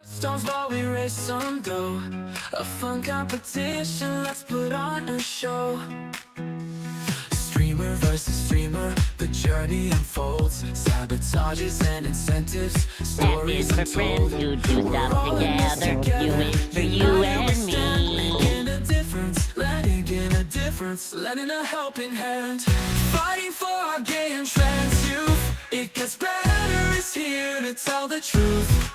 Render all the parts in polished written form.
Stones while we race some dough. A fun competition, let's put on a show. Streamer versus streamer, the journey unfolds. Sabotages and incentives, That is stories for untold. friends who do stuff together. You is for you and me. Making a difference, letting in a difference, lending a helping hand. Fighting for our gay and trans youth. It gets better, is here to tell the truth.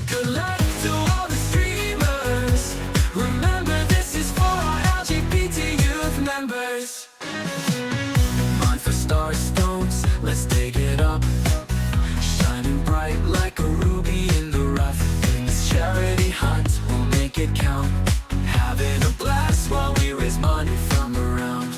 Good luck to all the streamers. Remember, this is for our LGBT youth members. Mine for star stones, let's dig it up. Shining bright like a ruby in the rough. In this charity hunt, we'll make it count. Having a blast while we raise money from around.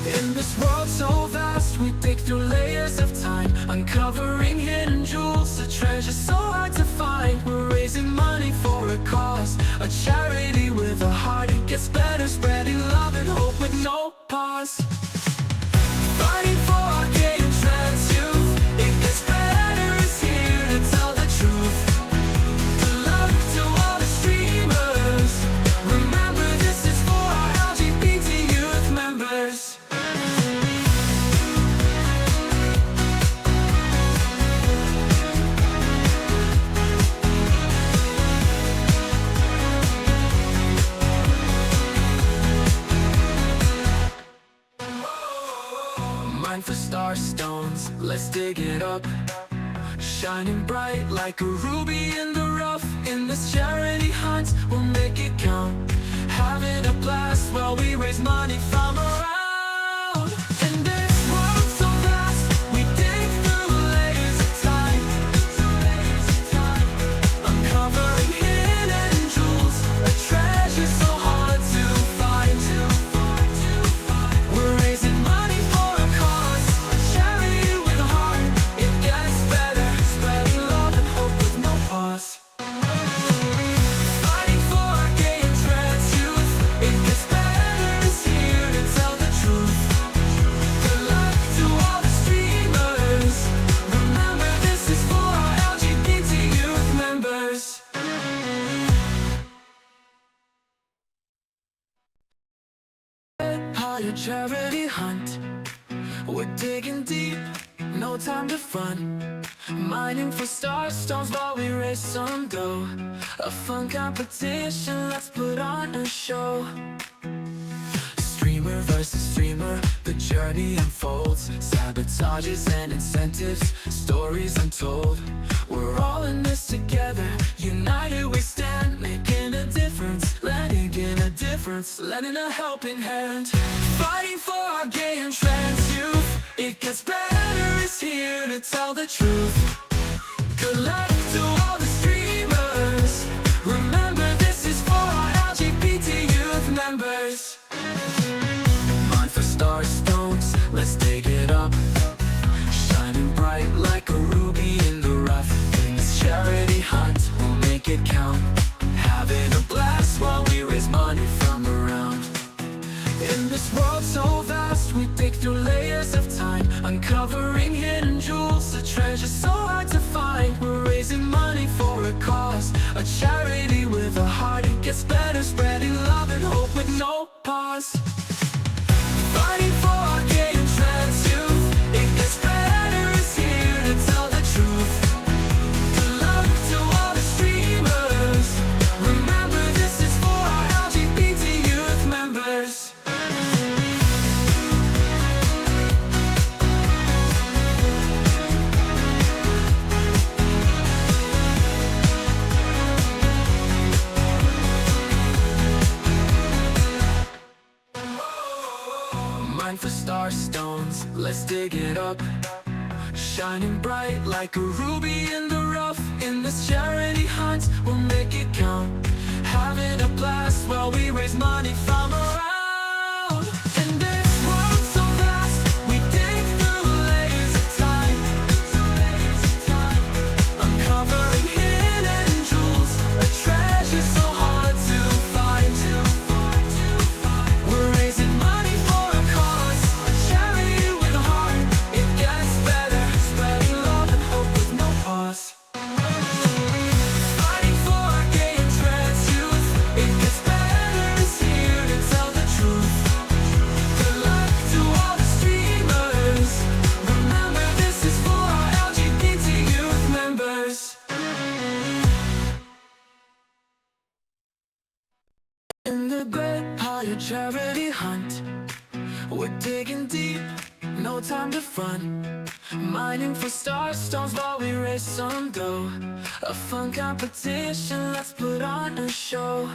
In this world so vast, we dig through layers of time, uncovering hidden jewels, a treasure so hard to find. We're raising money for a cause, a charity with a heart. It gets better, spreading love and hope with no pause. Fighting for our gay and trans youth. It gets better, is here to tell the truth. Good luck to all the streamers. Remember, this is for our LGBT youth members. Mine for star stones, let's dig it up. Shining bright like a ruby in the rough. In this charity hunt, we'll make it count. Having a blast while we raise money from around. In this world so vast, we dig through layers of time. Uncovering hidden jewels, a treasure so hard to find. We're raising money for a cause, a charity with a heart. It gets better, spreading love and hope with no pause. Fighting for our gay and trans youth. It gets better, is here to tell the truth. Good luck to all the streamers. Remember, this is for our LGBT youth members. Higher charity hunt. We're digging deep, no time to front. Mining for star stones while we raise some dough. A fun competition, let's put on a show. Streamer versus streamer, the journey unfolds. Sabotages and incentives, stories untold. We're all in this together, united we stand. Making a difference, letting in a difference, lending a helping hand. Fighting for our gay and trans youth. It gets better, is here to tell the truth. Good luck to all the streamers. Remember, this is for our LGBT youth members. Mine for star stones, let's dig it up. Shining bright like a ruby in the rough. In this charity hunt, we'll make it count. Having a blast while we raise money from around. In this world so vast, we dig through layers of time, uncovering hidden jewels, a treasure so hard to find. We're raising money for a cause, a charity with a heart. It gets better, spreading love and hope with no pause. Fighting for our gay and trans youth. It gets better, is here to tell the truth. Good luck to all the streamers. Remember, this is for our LGBT youth members. Mine for star stones, let's dig it up. Shining bright like a ruby in the rough. In this charity hunt, we'll make it count. Having a blast while we raise money from around. In this world so vast, we dig through layers of time. Uncovering hidden jewels, a treasure so hard to find. We're raising money for a cause, a charity with a heart. It gets better, spreading love and hope with no pause. Fighting the great Palia charity hunt. We're digging deep, no time to front. Mining for star stones while we raise some dough. A fun competition, let's put on a show.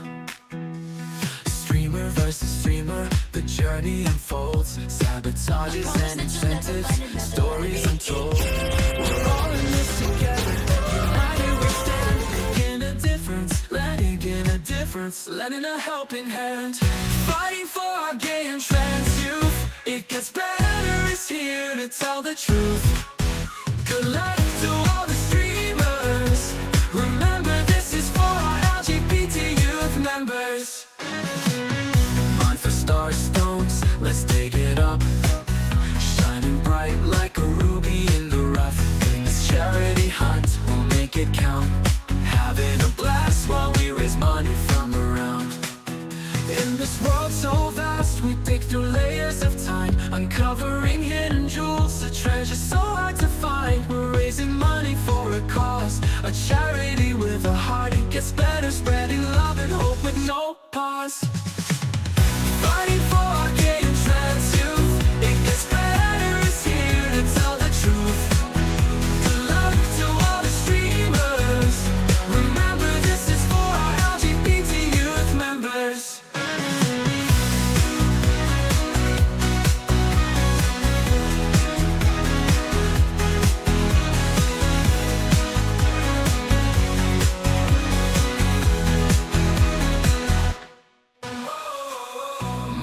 Streamer versus streamer, the journey unfolds. Sabotages and incentives, stories untold. We're all in this together, united we stand. Making a difference, lending a helping hand. Fighting for our gay and trans youth. It gets better, is here to tell the truth. Good luck to all the streamers. Remember, this is for our LGBT youth members. Mine for star stones, let's dig it up. Shining bright like a ruby in the rough. In this charity hunt, we'll make it count. Having a blast while we raise money from around. In this world so vast, we dig through layers of time, uncovering hidden jewels, a treasure so hard to find. We're raising money for a cause, a charity with a heart. It gets better, spreading love and hope with no pause. Fighting for our gay and trans youth. It gets better, is here to tell the truth. Good luck to all the streamers. Remember, this is for our LGBT youth members.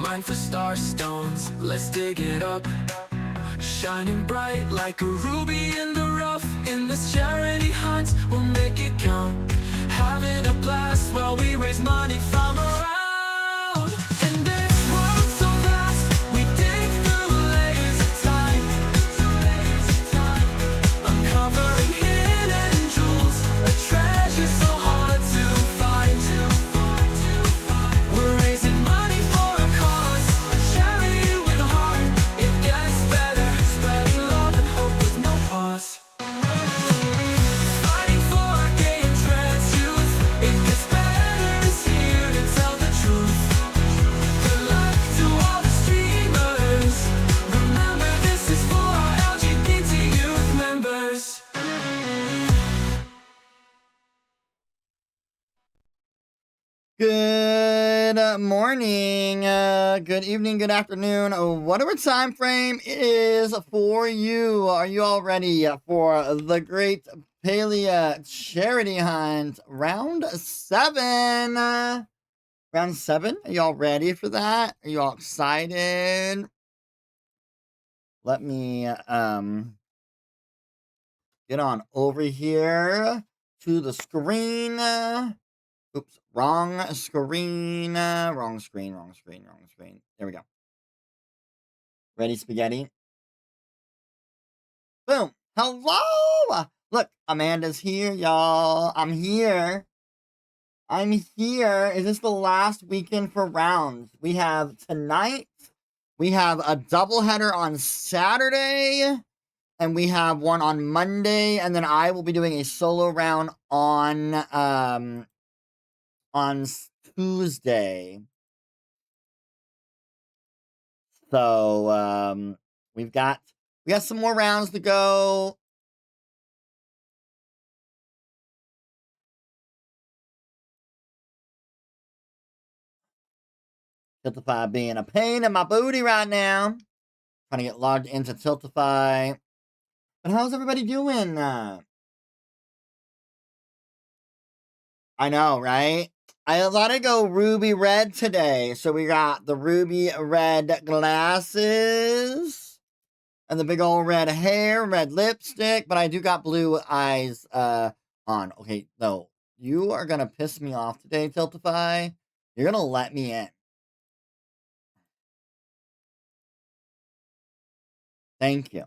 Mine for star stones, let's dig it up. Shining bright like a ruby in the rough. In this charity hunt, we'll make it count. Having a blast while we raise money from around. In this world so vast, we dig through layers of time. Uncovering hidden jewels, a treasure so hard to find. We're raising money for a cause, a charity with a heart. It gets better, spreading love and hope with no pause. Fighting for our gay and trans youth. It gets better, is here to tell the truth. Good luck to all the streamers. Remember, this is for our LGBT youth members. Good morning, good evening, good afternoon, whatever time frame it is for you. Are you all ready for the Great Palia Charity Hunt Round 7? Round 7? Are y'all ready for that? Are you all excited? Let me get on over here to the screen. Oops, wrong screen. Wrong screen. There we go. Ready, spaghetti? Boom. Hello! Look, Amanda's here, y'all. I'm here. Is this the last weekend for rounds? We have tonight. We have a doubleheader on Saturday. And we have one on Monday. And then I will be doing a solo round on Tuesday. So we got some more rounds to go. Tiltify being a pain in my booty right now. Trying to get logged into Tiltify. But how's everybody doing? I know, right? I let it go ruby red today. So we got the ruby red glasses. And the big old red hair, red lipstick. But I do got blue eyes on. Okay, no. You are going to piss me off today, Tiltify. You're going to let me in. Thank you.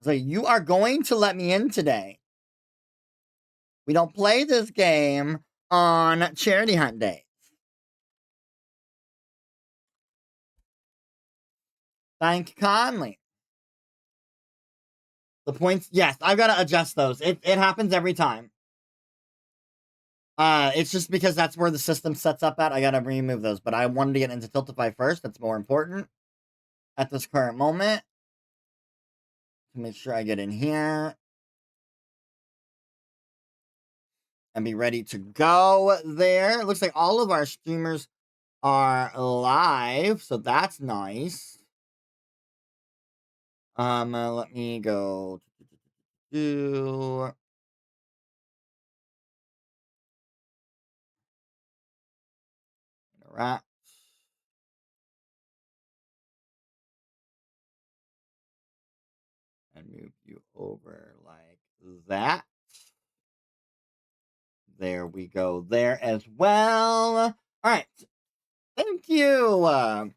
So you are going to let me in today. We don't play this game on charity hunt days. Thank you kindly. The points, yes, I've got to adjust those. It happens every time. It's just because that's where the system sets up at. I gotta remove those, but I wanted to get into Tiltify first. That's more important at this current moment. To make sure I get in here. And be ready to go there. It looks like all of our streamers are live, so that's nice. Let me go to interact. And move you over like that. There we go there as well. All right. Thank you. I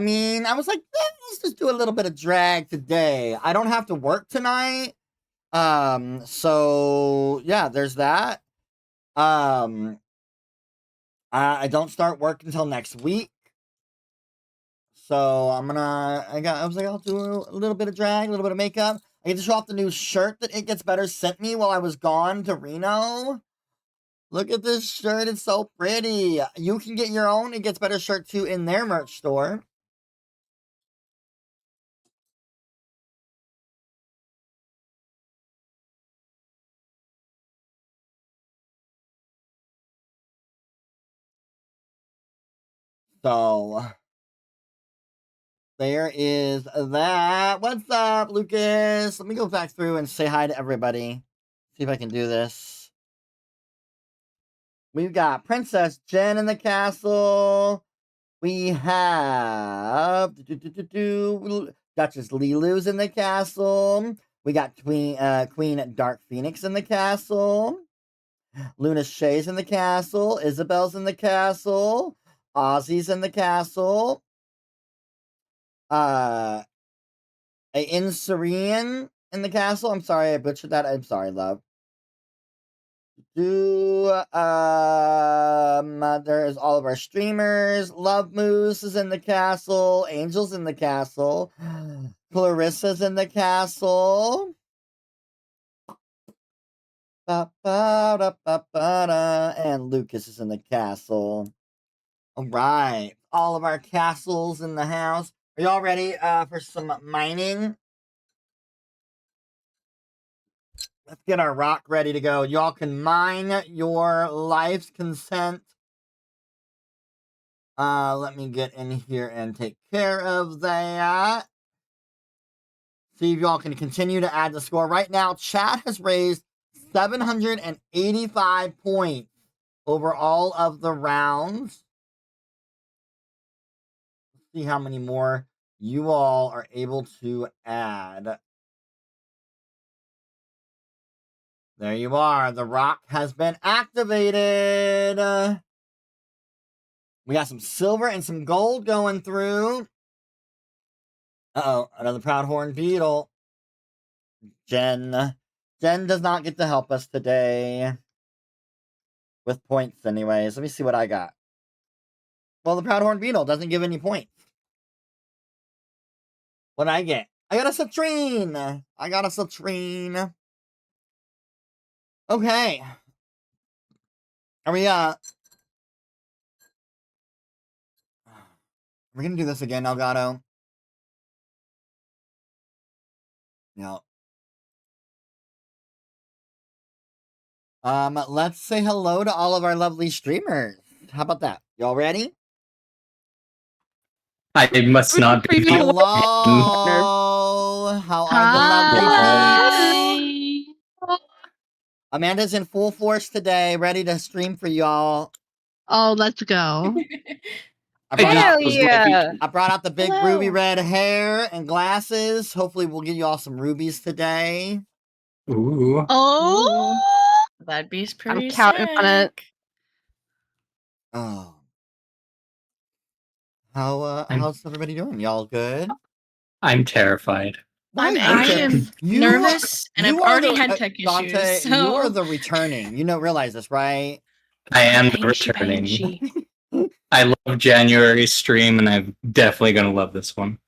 mean, I was like, let's just do a little bit of drag today. I don't have to work tonight. So yeah, there's that. I don't start work until next week. So I was like, I'll do a little bit of drag, a little bit of makeup. I get to show off the new shirt that It Gets Better sent me while I was gone to Reno. Look at this shirt, it's so pretty. You can get your own It Gets Better shirt too in their merch store. So there is that. What's up, Lucas? Let me go back through and say hi to everybody. See if I can do this. We've got Princess Jen in the castle. We have Duchess Lilu's in the castle. We got Queen Dark Phoenix in the castle. Luna Shay's in the castle. Isabel's in the castle. Ozzy's in the castle. Inserian in the castle. I'm sorry I butchered that. I'm sorry, love. There is all of our streamers. Love Moose is in the castle. Angel's in the castle. Clarissa's in the castle. And Lucas is in the castle. All right. All of our castles in the house. Are y'all ready for some mining? Let's get our rock ready to go. Y'all can mine your life's consent. Let me get in here and take care of that. See if y'all can continue to add the score. Right now, chat has raised 785 points over all of the rounds. Let's see how many more you all are able to add. There you are. The rock has been activated. We got some silver and some gold going through. Uh-oh, another proud horn beetle. Jen does not get to help us today. With points anyways. Let me see what I got. Well, the proud horn beetle doesn't give any points. What did I get? I got a citrine. Okay. Are we gonna do this again, Elgato? No. Let's say hello to all of our lovely streamers. How about that? Y'all ready? I must not be. Hello. How are the lovely peeps? Amanda's in full force today, ready to stream for y'all. Oh, let's go. I brought Hell out, yeah. I brought out the big Hello. ruby red hair and glasses. Hopefully we'll give you all some rubies today. Ooh. Oh, That'd be pretty I'm counting on it. sick. Oh. How's everybody doing? Y'all good? I'm terrified. I'm Why? anxious, nervous, and I've already had tech Dante, issues. So you are the returning. You realize this, right? I am Banshee, returning. Banshee. I love January's stream, and I'm definitely going to love this one.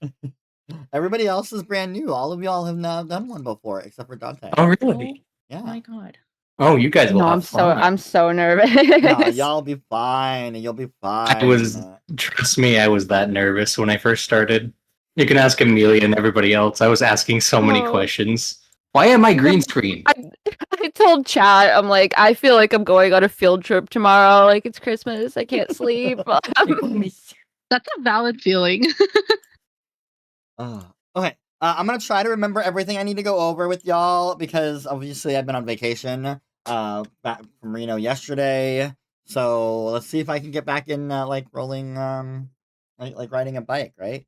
Everybody else is brand new. All of y'all have not done one before, except for Dante. Oh, really? Yeah. Oh my god. Oh, you guys will No, have fun. I'm so nervous. No, y'all be fine. You'll be fine. Trust me, I was that nervous when I first started. You can ask Amelia and everybody else. I was asking so many questions. Why am I green screen? I told Chad, I'm like, I feel like I'm going on a field trip tomorrow. Like, it's Christmas. I can't sleep. That's a valid feeling. Okay. I'm gonna try to remember everything I need to go over with y'all because obviously I've been on vacation back from Reno yesterday. So let's see if I can get back in like rolling like riding a bike, right?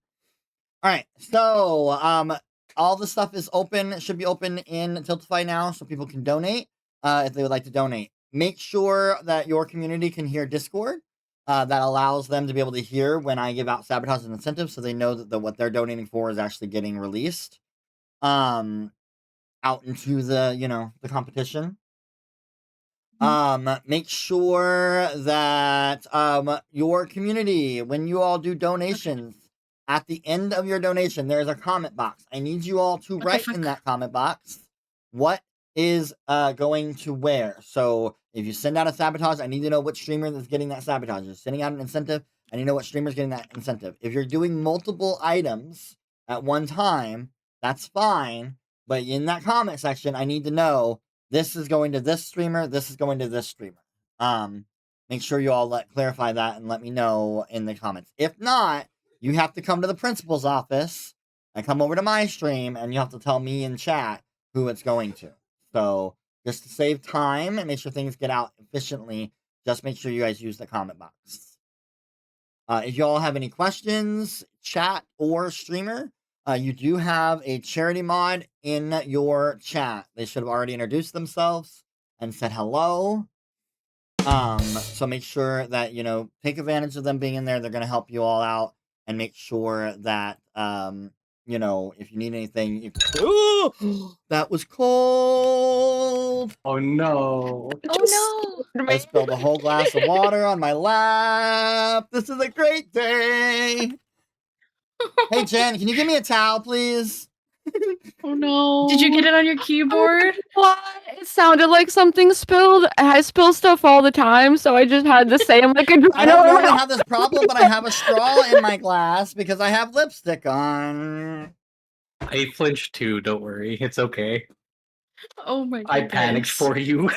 All right. So all the stuff is open. It should be open in Tiltify now so people can donate if they would like to donate. Make sure that your community can hear Discord. That allows them to be able to hear when I give out sabotage and incentives, so they know that what they're donating for is actually getting released out into the the competition. Make sure that your community, when you all do donations, at the end of your donation, there's a comment box. I need you all to write in that comment box what is going to where. So if you send out a sabotage, I need to know which streamer is getting that sabotage. If you're sending out an incentive, I need to know what streamer is getting that incentive. If you're doing multiple items at one time, that's fine. But in that comment section, I need to know this is going to this streamer, this is going to this streamer. Make sure you all clarify that and let me know in the comments. If not, you have to come to the principal's office and come over to my stream, and you have to tell me in chat who it's going to. So just to save time and make sure things get out efficiently, just make sure you guys use the comment box. If you all have any questions, chat or streamer, you do have a charity mod in your chat. They should have already introduced themselves and said hello. So make sure that, take advantage of them being in there. They're going to help you all out and make sure that, if you need anything, Ooh, that was cold. Oh no. Oh no! I spilled a whole glass of water on my lap. This is a great day. Hey, Jen, can you give me a towel, please? Oh no. Did you get it on your keyboard? What? It sounded like something spilled. I spill stuff all the time, so I just had to say I'm like a I don't normally have this problem, but I have a straw in my glass because I have lipstick on. I flinched too, don't worry. It's okay. Oh my god. I panicked for you.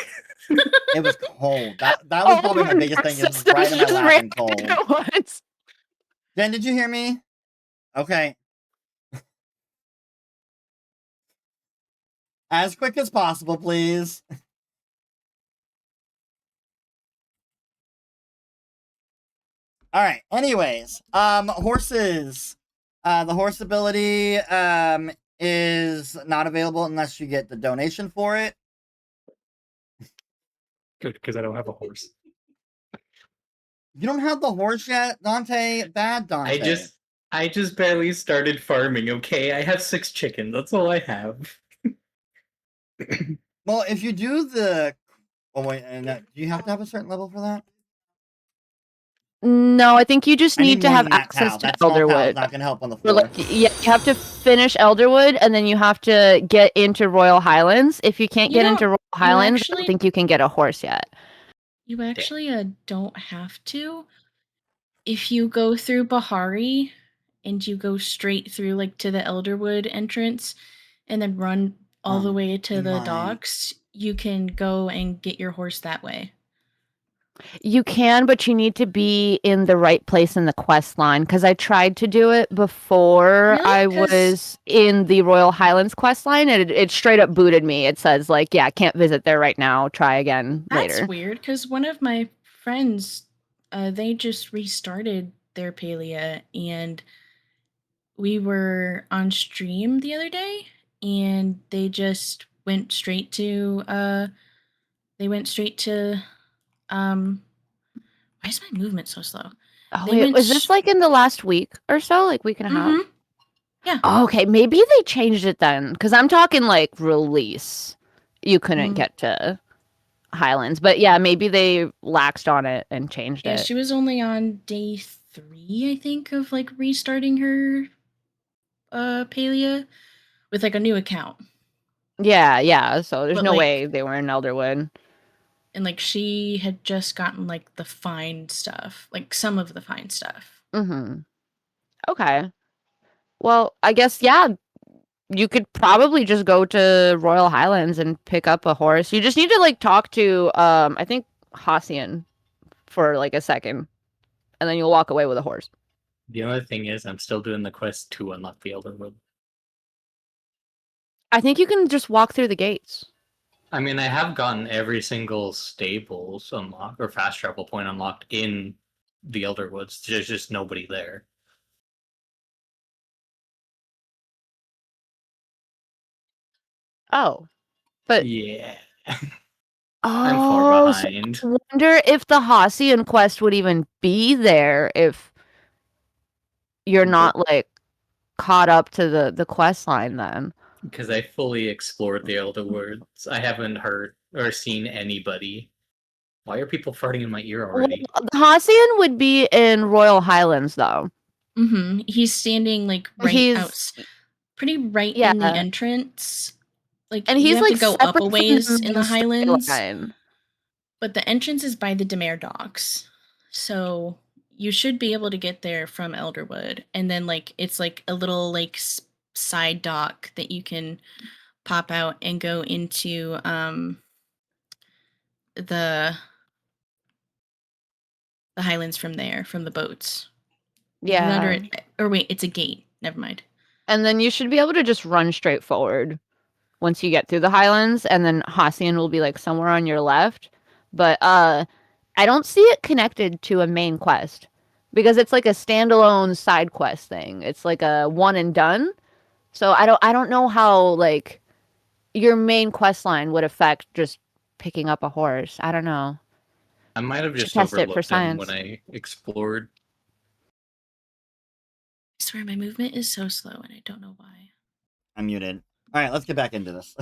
It was cold. That was probably my biggest thing, is right in my lap and cold. Jen, did you hear me? Okay. As quick as possible, please. All right. Anyways, horses. The horse ability is not available unless you get the donation for it. Good, because I don't have a horse. You don't have the horse yet, Dante? Bad Dante. I just barely started farming, okay? I have 6 chickens. That's all I have. Well, if you do the... Oh, wait. Do you have to have a certain level for that? No, I think you just need to have access to Elderwood. Not gonna help on the floor. Like, yeah, you have to finish Elderwood, and then you have to get into Royal Highlands. If you can't get into Royal Highlands, I don't think you can get a horse yet. You actually don't have to. If you go through Bahari and you go straight through like to the Elderwood entrance and then run all the way to the docks, you can go and get your horse that way. You can, but you need to be in the right place in the quest line, because I tried to do it before I was in the Royal Highlands quest line, and it straight up booted me. It says, like, yeah, can't visit there right now. Try again later. That's weird, because one of my friends, they just restarted their Palia, and we were on stream the other day, and they just went straight to, why is my movement so slow? Oh, wait, was this like in the last week or so? Like week and a half? Yeah. Oh, okay, maybe they changed it then, because I'm talking like release. You couldn't get to Highlands, but yeah, maybe they laxed on it and changed it. Yeah, she was only on day 3, I think, of like restarting her Palia with like a new account. Yeah, so there's But, no like, way they were in Elderwood. and like she had just gotten like the fine stuff, like some of the fine stuff. Mm-hmm. Okay. Well, I guess yeah, you could probably just go to Royal Highlands and pick up a horse. You just need to like talk to I think Hassian for like a second, and then you'll walk away with a horse. The other thing is, I'm still doing the quest to unlock the Elderwood. I think you can just walk through the gates. I mean, I have gotten every single stables unlocked or fast travel point unlocked in the Elderwoods. There's just nobody there. Oh, but Yeah. I'm far so behind. I wonder if the Hassian quest would even be there if you're not like caught up to the quest line then. Because I fully explored the Elderwoods. I haven't heard or seen anybody. Why are people farting in my ear Well, already? Hassian would be in Royal Highlands though. Mm-hmm. He's standing like pretty right in the yeah, entrance. Like and you he's have like to go up separate a from ways the in main the Highlands, storyline. but the entrance is by the Demare docks. So you should be able to get there from Elderwood, and then like it's like a little like side dock that you can pop out and go into the Highlands from there, from the boats. Yeah, Or wait, it's a gate. Never mind. and then you should be able to just run straight forward once you get through the Highlands, and then Hassian will be like somewhere on your left. But I don't see it connected to a main quest because it's like a standalone side quest thing. It's like a one and done. So I don't know how like your main quest line would affect just picking up a horse. I don't know. I might have Should just test it for overlooked them when science. I explored. I swear my movement is so slow and I don't know why. I'm muted. All right, let's get back into this.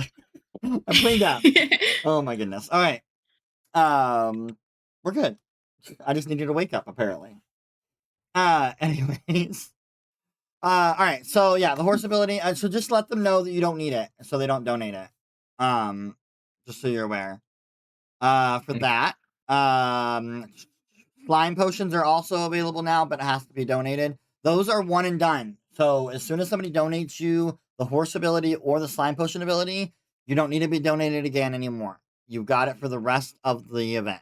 I'm playing down. Oh my goodness. All right. We're good. I just needed to wake up apparently. Anyways. All right. So yeah, the horse ability. So just let them know that you don't need it, so they don't donate it. Just so you're aware. For that, slime potions are also available now, but it has to be donated. Those are one and done. So as soon as somebody donates you the horse ability or the slime potion ability, you don't need to be donated again anymore. You got it for the rest of the event.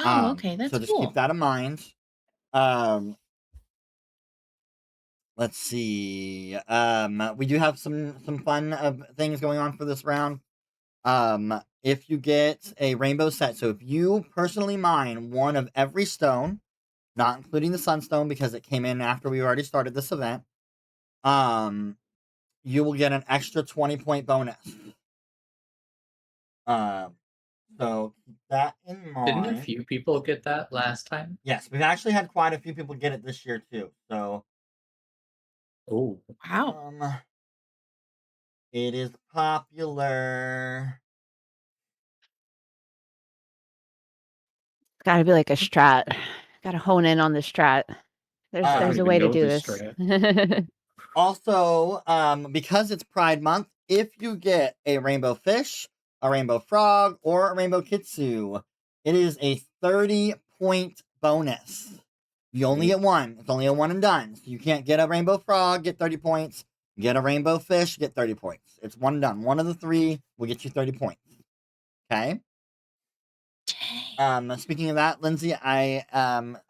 Oh, okay, that's so just cool. keep that in mind. Let's see. We do have some fun things going on for this round. If you get a rainbow set, so if you personally mine one of every stone, not including the sunstone because it came in after we already started this event, you will get an extra 20-point bonus. So keep that in mind. Didn't a few people get that last time? Yes, we've actually had quite a few people get it this year too. So, oh wow, it is popular. It's got to be like a strat. Got to hone in on the strat. There's a way to do this. Also, because it's Pride Month, if you get a rainbow fish, a rainbow frog, or a rainbow kitsu, it is a 30-point bonus. You only get one. It's only a one and done. So you can't get a rainbow frog, get 30 points. Get a rainbow fish, get 30 points. It's one and done. One of the three will get you 30 points. Okay? Speaking of that, Lindsay, I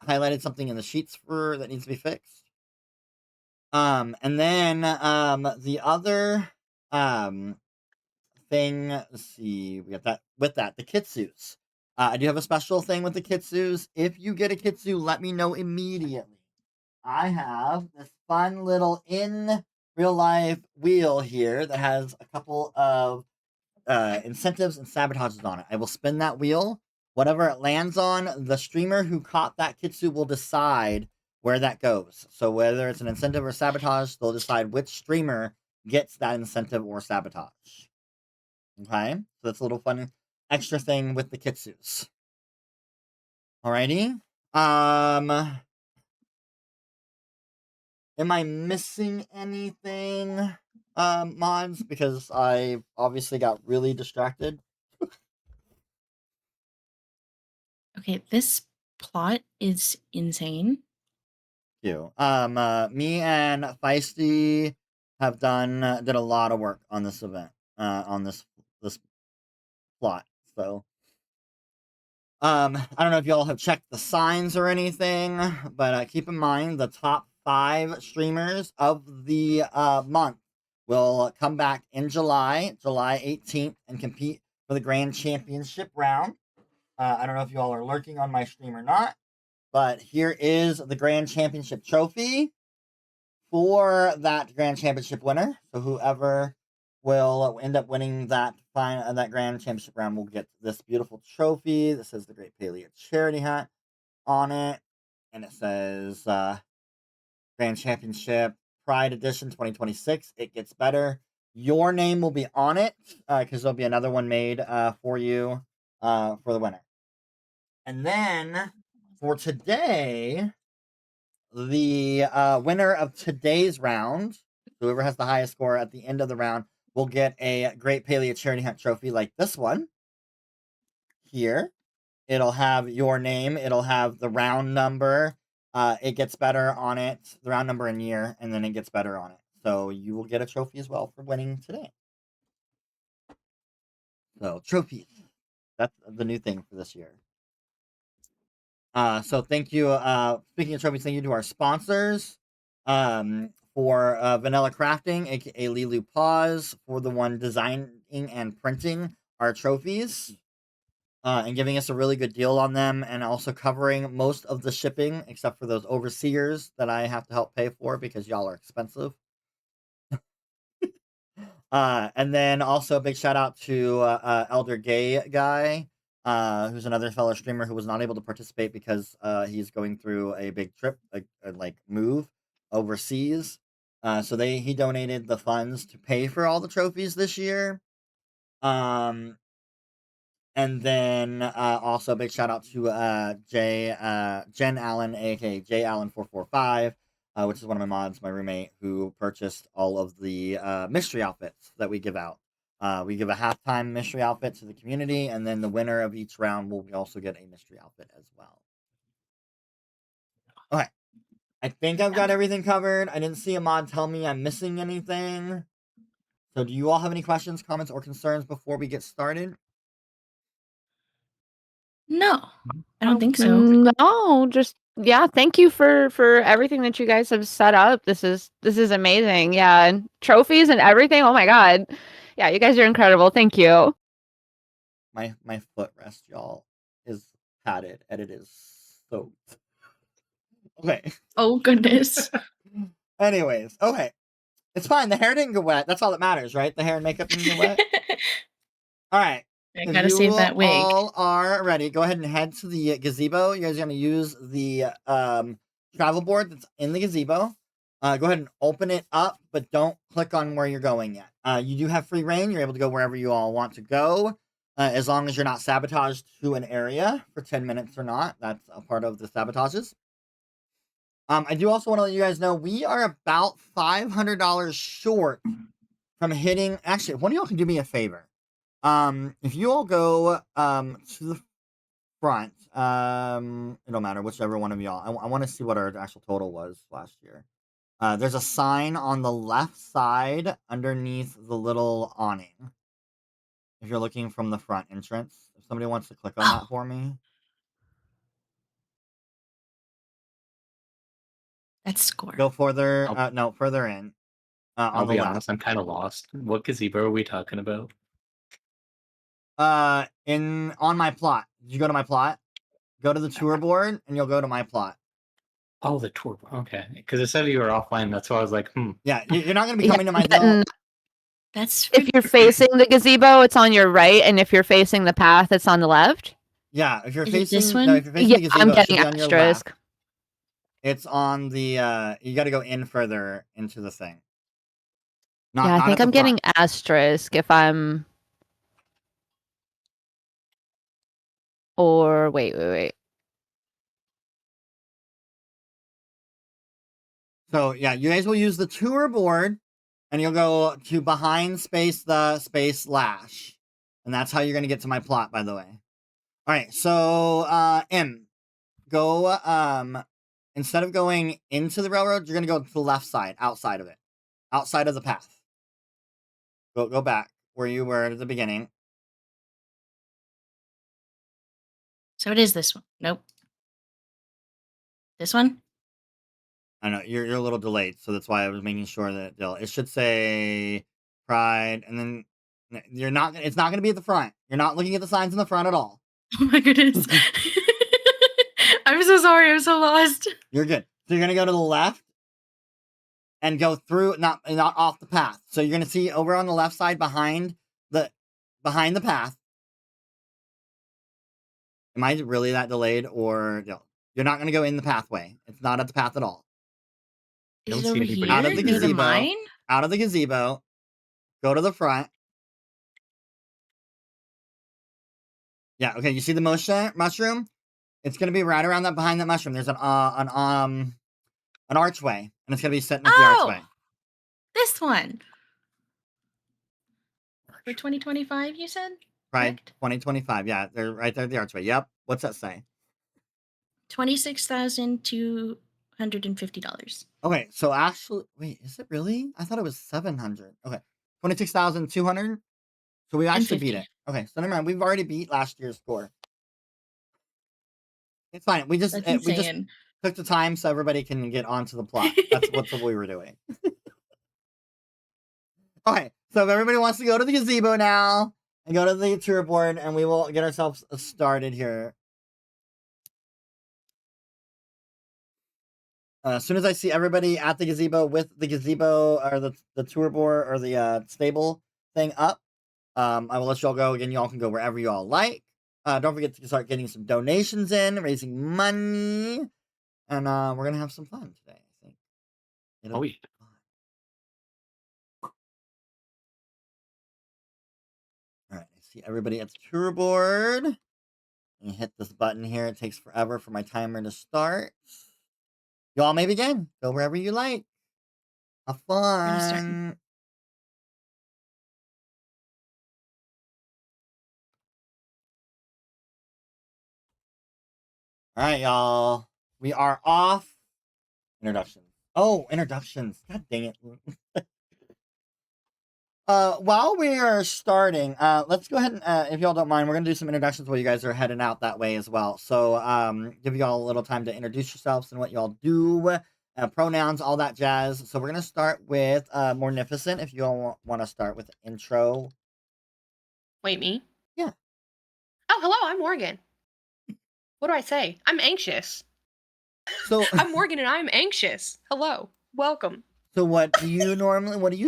highlighted something in the sheets that needs to be fixed. And then the other thing, let's see, we got that with that, the kitsus. I do have a special thing with the kitsus. If you get a kitsu, let me know immediately. I have this fun little in real life wheel here that has a couple of incentives and sabotages on it. I will spin that wheel. Whatever it lands on, the streamer who caught that kitsu will decide where that goes. So whether it's an incentive or sabotage, they'll decide which streamer gets that incentive or sabotage. Okay? So that's a little fun extra thing with the kitsus. Alrighty. Am I missing anything, mods? Because I obviously got really distracted. Okay, this plot is insane. You. Me and Feisty have did a lot of work on this event, on this plot. So, I don't know if y'all have checked the signs or anything, but keep in mind the top 5 streamers of the month will come back in July 18th, and compete for the Grand Championship round. I don't know if you all are lurking on my stream or not, but here is the Grand Championship trophy for that Grand Championship winner. So whoever will end up winning that Grand Championship round will get this beautiful trophy. This says the Great Palia charity hat on it, and it says Grand Championship Pride Edition 2026. It gets better. Your name will be on it because there'll be another one made for you for the winner. And then for today, the winner of today's round, whoever has the highest score at the end of the round, will get a Great Palia Charity Hunt trophy like this one here. It'll have your name. It'll have the round number. It gets better on it, the round number and year, and then it gets better on it. So you will get a trophy as well for winning today. So trophies. That's the new thing for this year. So thank you. Speaking of trophies, thank you to our sponsors. For Vanilla Crafting, aka Lilu Paws, for the one designing and printing our trophies. And giving us a really good deal on them, and also covering most of the shipping, except for those overseers that I have to help pay for because y'all are expensive. And then also a big shout out to Elder Gay Guy, who's another fellow streamer who was not able to participate because he's going through a big trip, like move overseas. So he donated the funds to pay for all the trophies this year. And then also a big shout out to Jen Allen, aka J Allen 445, which is one of my mods, my roommate, who purchased all of the mystery outfits that we give out. We give a halftime mystery outfit to the community, and then the winner of each round will also get a mystery outfit as well. Okay, I think I've got everything covered. I didn't see a mod tell me I'm missing anything. So do you all have any questions, comments, or concerns before we get started? No, I don't think so. No, just yeah, thank you for everything that you guys have set up. This is amazing. Yeah, and trophies and everything. Oh my god. Yeah, you guys are incredible. Thank you. My footrest, y'all, is padded and it is soaked. Okay. Oh goodness. Anyways, okay. It's fine. The hair didn't get wet. That's all that matters, right? The hair and makeup didn't get wet. All right. I gotta save that wig. All are ready. Go ahead and head to the gazebo. You guys are gonna use the travel board that's in the gazebo. Go ahead and open it up, but don't click on where you're going yet. You do have free reign. You're able to go wherever you all want to go, as long as you're not sabotaged to an area for 10 minutes or not. That's a part of the sabotages. I do also want to let you guys know we are about $500 short from hitting. Actually, one of y'all can do me a favor. If you all go to the front, it don't matter whichever one of y'all. I want to see what our actual total was last year. There's a sign on the left side underneath the little awning. If you're looking from the front entrance, if somebody wants to click on that for me. That's score. Go further. No, further in. I'll be honest, I'm kind of lost. What gazebo are we talking about? On my plot. Did you go to my plot? Go to the tour board, and you'll go to my plot. Oh, the tour. Okay, because it said you were offline. That's why I was like, Yeah, you're not going to be coming to my zone. That's if you're facing the gazebo, it's on your right, and if you're facing the path, it's on the left. Yeah, if you're Is it facing this one? No, if you're facing the gazebo, I'm it should getting be on your left. asterisk. It's on the you got to go in further into the thing. Yeah, I think I'm getting asterisk if I'm. Or wait. So yeah, you guys will use the tour board, and you'll go to behind space the space slash, and that's how you're gonna get to my plot. By the way, All right, so M, go instead of going into the railroad, you're gonna go to the left side, outside of it, outside of the path. Go back where you were at the beginning. So it is this one. Nope. This one? I know you're a little delayed, so that's why I was making sure that it should say Pride, and then you're not. It's not going to be at the front. You're not looking at the signs in the front at all. Oh my goodness. I'm so sorry. I'm so lost. You're good. So you're going to go to the left and go through, not off the path. So you're going to see over on the left side behind the path. Am I really that delayed, or you're not going to go in the pathway? It's not at the path at all. Is Don't it see over anybody here? Out of the Near gazebo. mine? Out of the gazebo. Go to the front. Yeah, okay, you see the mushroom? It's gonna be right around that, behind that mushroom. There's an archway, and it's gonna be sitting at the archway. This one. For 2025, you said? Right, Correct? 2025. Yeah, they're right there at the archway. Yep. What's that say? $26,250. Okay, so actually, wait, is it really? I thought it was 700. Okay, 26,200. So we actually beat 50. it. Okay, so never mind. We've already beat last year's score. It's fine. We just That's we just insane. took the time so everybody can get onto the plot. That's what we were doing. Okay, so if everybody wants to go to the gazebo now and go to the tour board, and we will get ourselves started here. As soon as I see everybody at the gazebo with the gazebo or the tour board or the stable thing up, I will let y'all go. Again, y'all can go wherever y'all like. Don't forget to start getting some donations in, raising money, and we're gonna have some fun today. I think. Oh, yeah. All right, I see everybody at the tour board. You hit this button here. It takes forever for my timer to start. Y'all may begin. Go wherever you like. Have fun. All right, y'all. We are off. Introductions. Oh, introductions. God dang it. While we are starting, let's go ahead and, if y'all don't mind, we're gonna do some introductions while you guys are heading out that way as well. So, give y'all a little time to introduce yourselves and what y'all do, pronouns, all that jazz. So we're gonna start with Morgnificent. If you all want to start with the intro. Wait, me? Yeah. Oh, hello, I'm Morgan. What do I say? I'm anxious. So I'm Morgan and I'm anxious. Hello. Welcome. So what do you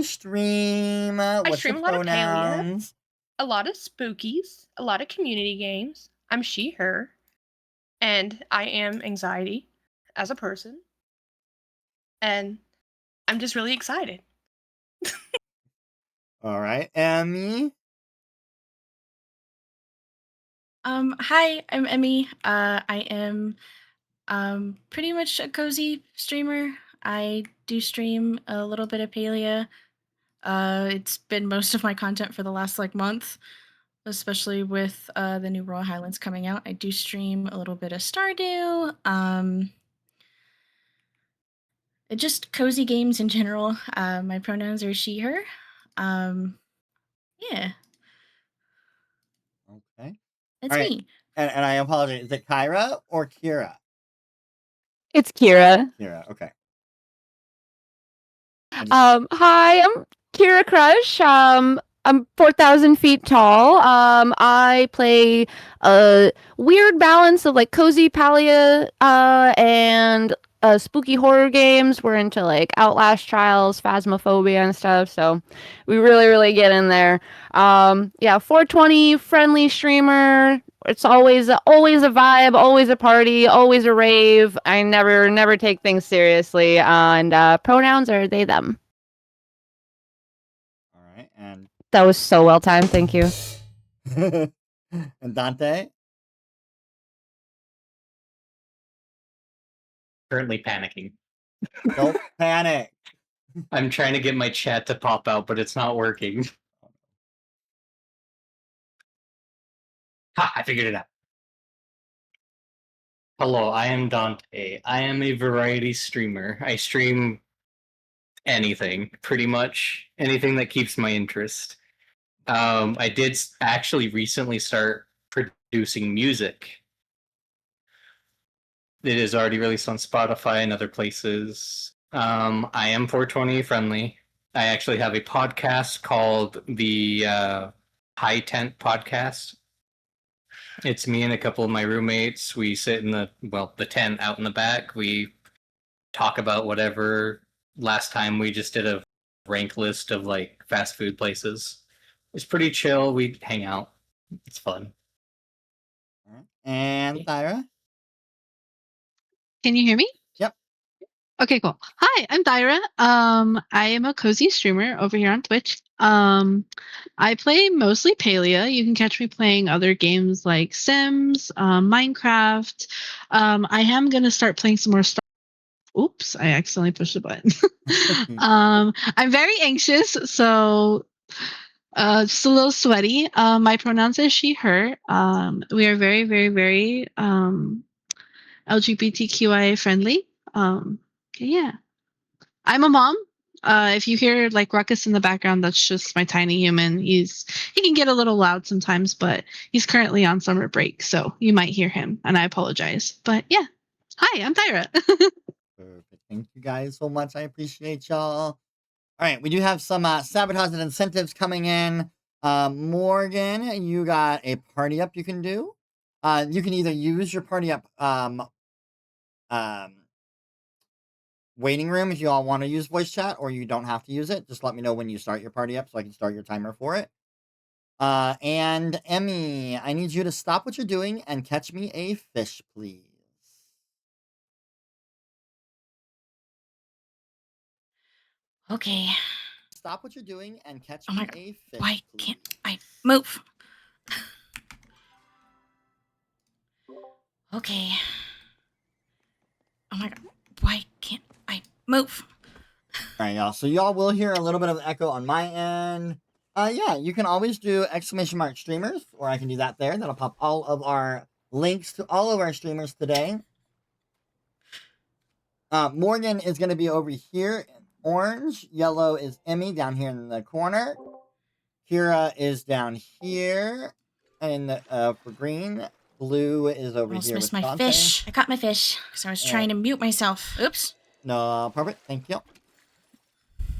stream? What's stream your a lot of Palia. pronouns? A lot of spookies, a lot of community games. I'm she, her. And I am anxiety as a person. And I'm just really excited. All right, Emmy. Hi, I'm Emmy. I am pretty much a cozy streamer. I do stream a little bit of Palia. It's been most of my content for the last month, especially with the new Royal Highlands coming out. I do stream a little bit of Stardew. Just cozy games in general. My pronouns are she, her. Yeah. Okay. That's All right. me. And I apologize. Is it Kyra or Kira? It's Kira. Kira. Okay. Hi, I'm Kiiracrush. I'm 4,000 feet tall. I play a weird balance of cozy Palia and spooky horror games. We're into Outlast Trials, Phasmophobia and stuff. So we really get in there. Yeah, 420 friendly streamer. It's always a vibe, always a party, always a rave. I never take things seriously. And pronouns are they, them. All right, and That was so well timed. Thank you. and Dante. Currently panicking. Don't panic. I'm trying to get my chat to pop out, but it's not working. Ha! I figured it out. Hello, I am Dante. I am a variety streamer. I stream anything, pretty much anything that keeps my interest. I did actually recently start producing music. It is already released on Spotify and other places. I am 420 friendly. I actually have a podcast called the High Tent Podcast. It's me and a couple of my roommates. We sit in the tent out in the back. We talk about whatever. Last time we just did a rank list of like fast food places. It's pretty chill. We hang out. It's fun. And Thyra? Can you hear me? Yep. Okay, cool. Hi, I'm Thyra. I am a cozy streamer over here on Twitch. I play mostly Palia. You can catch me playing other games like Sims, Minecraft. I am gonna start playing some more Star. Oops, I accidentally pushed the button. I'm very anxious, so just a little sweaty. My pronouns are she, her. We are very, very, very LGBTQIA friendly. Yeah. I'm a mom. If you hear like ruckus in the background, that's just my tiny human. He can get a little loud sometimes, but he's currently on summer break, so you might hear him, and I apologize. But yeah. Hi, I'm Thyra. Perfect. Thank you guys so much. I appreciate y'all. All right, we do have some sabotage and incentives coming in. Morgan, you got a party up you can do. You can either use your party up waiting room if you all want to use voice chat, or you don't have to use it. Just let me know when you start your party up so I can start your timer for it. And Emmy, I need you to stop what you're doing and catch me a fish, please. Okay. Stop what you're doing and catch Oh me my God. a fish, Why please. can't I move? Okay. Oh my God. Why can't I move? All right, y'all. So y'all will hear a little bit of echo on my end. Yeah, you can always do exclamation mark streamers, or I can do that there. That'll pop all of our links to all of our streamers today. Morgan is going to be over here in orange. Yellow is Emmy down here in the corner. Kira is down here, and for green, blue is over Almost here missed with my Dante. fish. I got my fish because I was trying to mute myself. Oops. No, perfect. Thank you.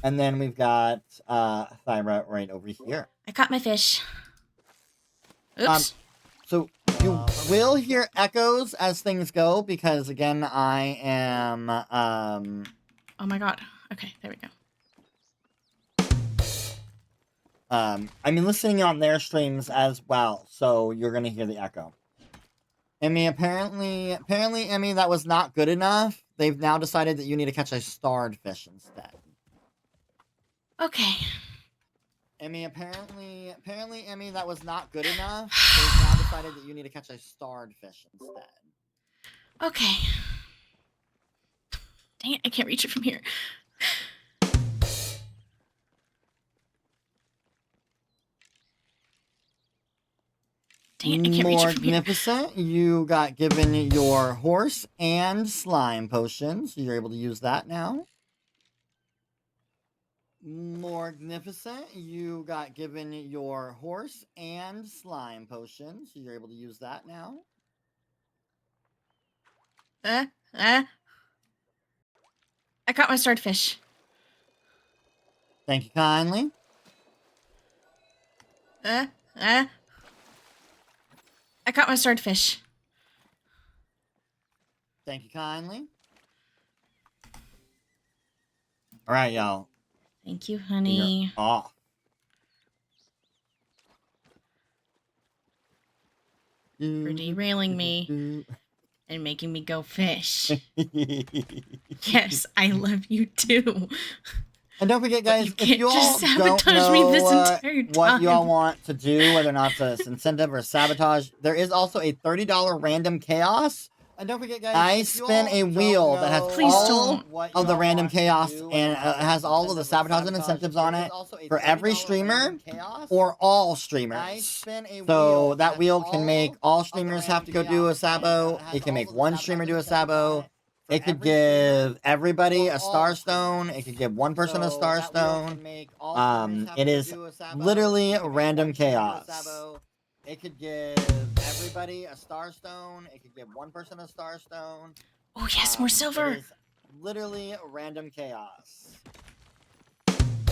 And then we've got Thyra right over here. I caught my fish. Oops. So you will hear echoes as things go because again I am Oh my God. Okay, there we go. I'm listening on their streams as well, so you're gonna hear the echo. Emmy, apparently Emmy, that was not good enough. They've now decided that you need to catch a starred fish instead. Okay. Emmy, apparently Emmy, that was not good enough. They've now decided that you need to catch a starred fish instead. Okay. Dang it, I can't reach it from here. Dang it, I can't reach it from here. Morgnificent, you got given your horse and slime potion, so you're able to use that now. Morgnificent, you got given your horse and slime potion, so you're able to use that now. I caught my swordfish. Thank you kindly. I caught my swordfish. Thank you kindly. All right, y'all. Thank you, honey. You're off. For derailing me and making me go fish. Yes, I love you too. And don't forget, guys, But you if you can't all just don't sabotage me this know entire what you all time. want to do, whether or not it's incentive or sabotage, there is also a $30 random chaos And don't forget, guys, I spin a wheel that has Please all don't. of the random chaos and has all of the sabotage and incentives on it for every streamer or all streamers. So that wheel can make all streamers have to go do a sabo. It can make one streamer do a sabo. It could give everybody a star stone. It could give one person a star stone. It is literally random chaos. It could give everybody a star stone. It could give one person a star stone. Oh yes, more silver. It is literally random chaos.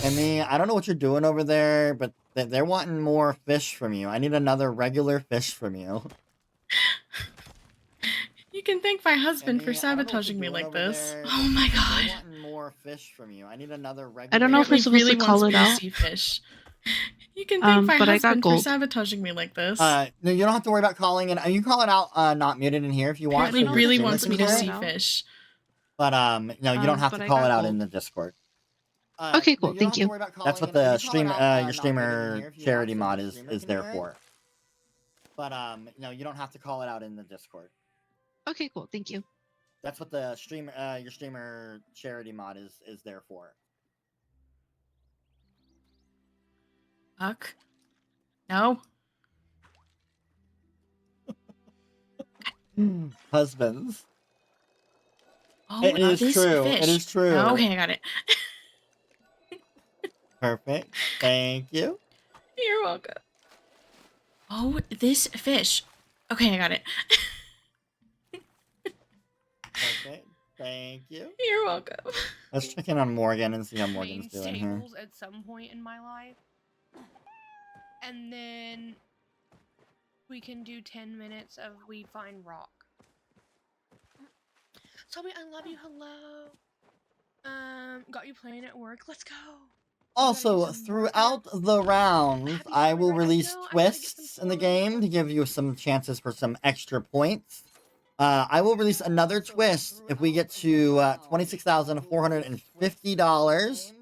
I mean, I don't know what you're doing over there, but they're wanting more fish from you. I need another regular fish from you. You can thank my husband for sabotaging me like this. Oh my god. They're wanting more fish from you. I need another regular. I don't know if we're supposed to call it out. Fish. You can thank my but I got husband for gold. sabotaging me like this. No, you don't have to worry about calling it. You can call it out, not muted in here if you want. Apparently so really you wants listen me to it. see fish. But no, you don't have but to I call got it out gold. in the Discord. Okay, cool. Thank you. That's what the stream, your streamer charity mod is there for. But no, you don't have to call it out in the Discord. Okay, cool. Thank you. That's what the stream, your streamer charity mod is there for. Fuck. No. Husbands. Oh, It is this true. Fish. It is true. Oh, okay, I got it. Perfect. Thank you. You're welcome. Oh, this fish. Okay, I got it. Perfect. Thank you. You're welcome. Let's check in on Morgan and see how Morgan's Main doing here. stables at some point in my life. And then we can do 10 minutes of we find rock. Toby, I love you. Hello. Got you playing at work. Let's go. Also, throughout the rounds, I will release twists in the game to give you some chances for some extra points. I will release another twist if we get to $26,450.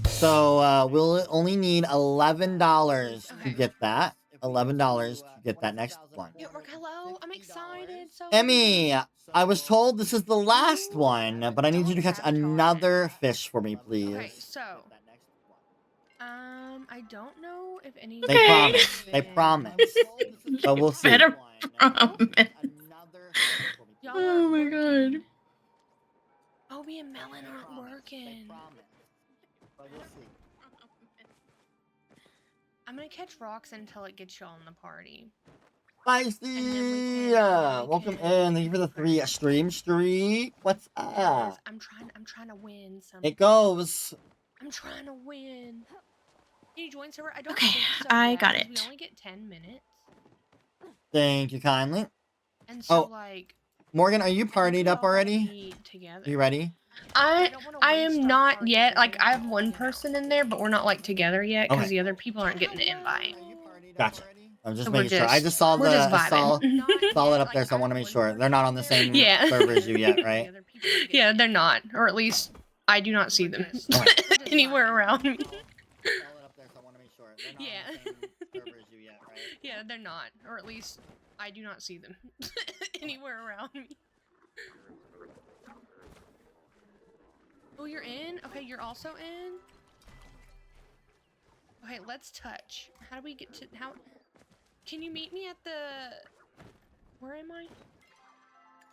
So we'll only need $11 to get that. $11 to get that next one. Yeah, work. Hello. I'm excited. So Emmy, I was told this is the last one, but I need you to catch another fish for me, please. Okay, so I don't know if any. They promise. They promise. But we'll see. Better promise. Y'all Oh aren't my working. god. Obi and Melon aren't working. I'm gonna catch rocks until it gets y'all in the party. Spicy! Welcome in. Thank you for the 3 stream streak. What's Guys, up? I'm trying to win some. It goes. I'm trying to win. Can you join server? I don't Okay, think so I yet, got 'cause it. We only get 10 minutes. Thank you kindly. And so Oh, like Morgan, are you I think partied we up all already? be together. Are you ready? I don't wanna I waste am our not party yet. because Like, we I have all one have person in there, but we're not like together yet because Okay. the other people aren't getting the invite. Gotcha. I'm just So we're making sure. I just saw we're just I saw vibing. saw it up there, so I want to make sure they're not on the same Yeah. server as you yet, right? Yeah, they're not, or at least I do not see them anywhere around me. Yeah. Yeah, they're not, or at least I do not see them anywhere around me. Oh, you're in? Okay, you're also in? Okay, let's touch. How do we get to, how, can you meet me at the, where am I?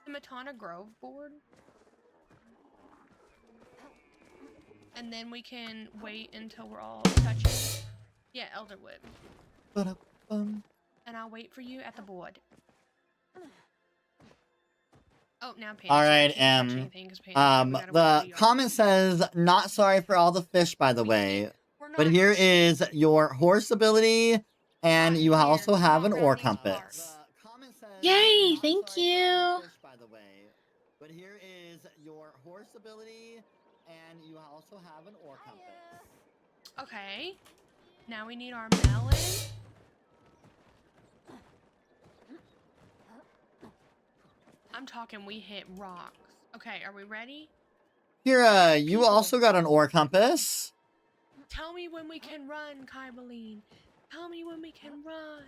The Matana Grove board? And then we can wait until we're all touching. Yeah, Elderwood. Ba-da-bum. And I'll wait for you at the board. Oh, now Pam. All right, the comment says, not sorry for all the fish, by the way. But here is your horse ability, and you also have an ore compass. Yay, thank you. But here is your horse ability, and you also have an ore compass. Okay. Now we need our melon. I'm talking we hit rocks. Okay, are we ready? Here, you also got an ore compass. Tell me when we can run, Kaibaline. Tell me when we can run.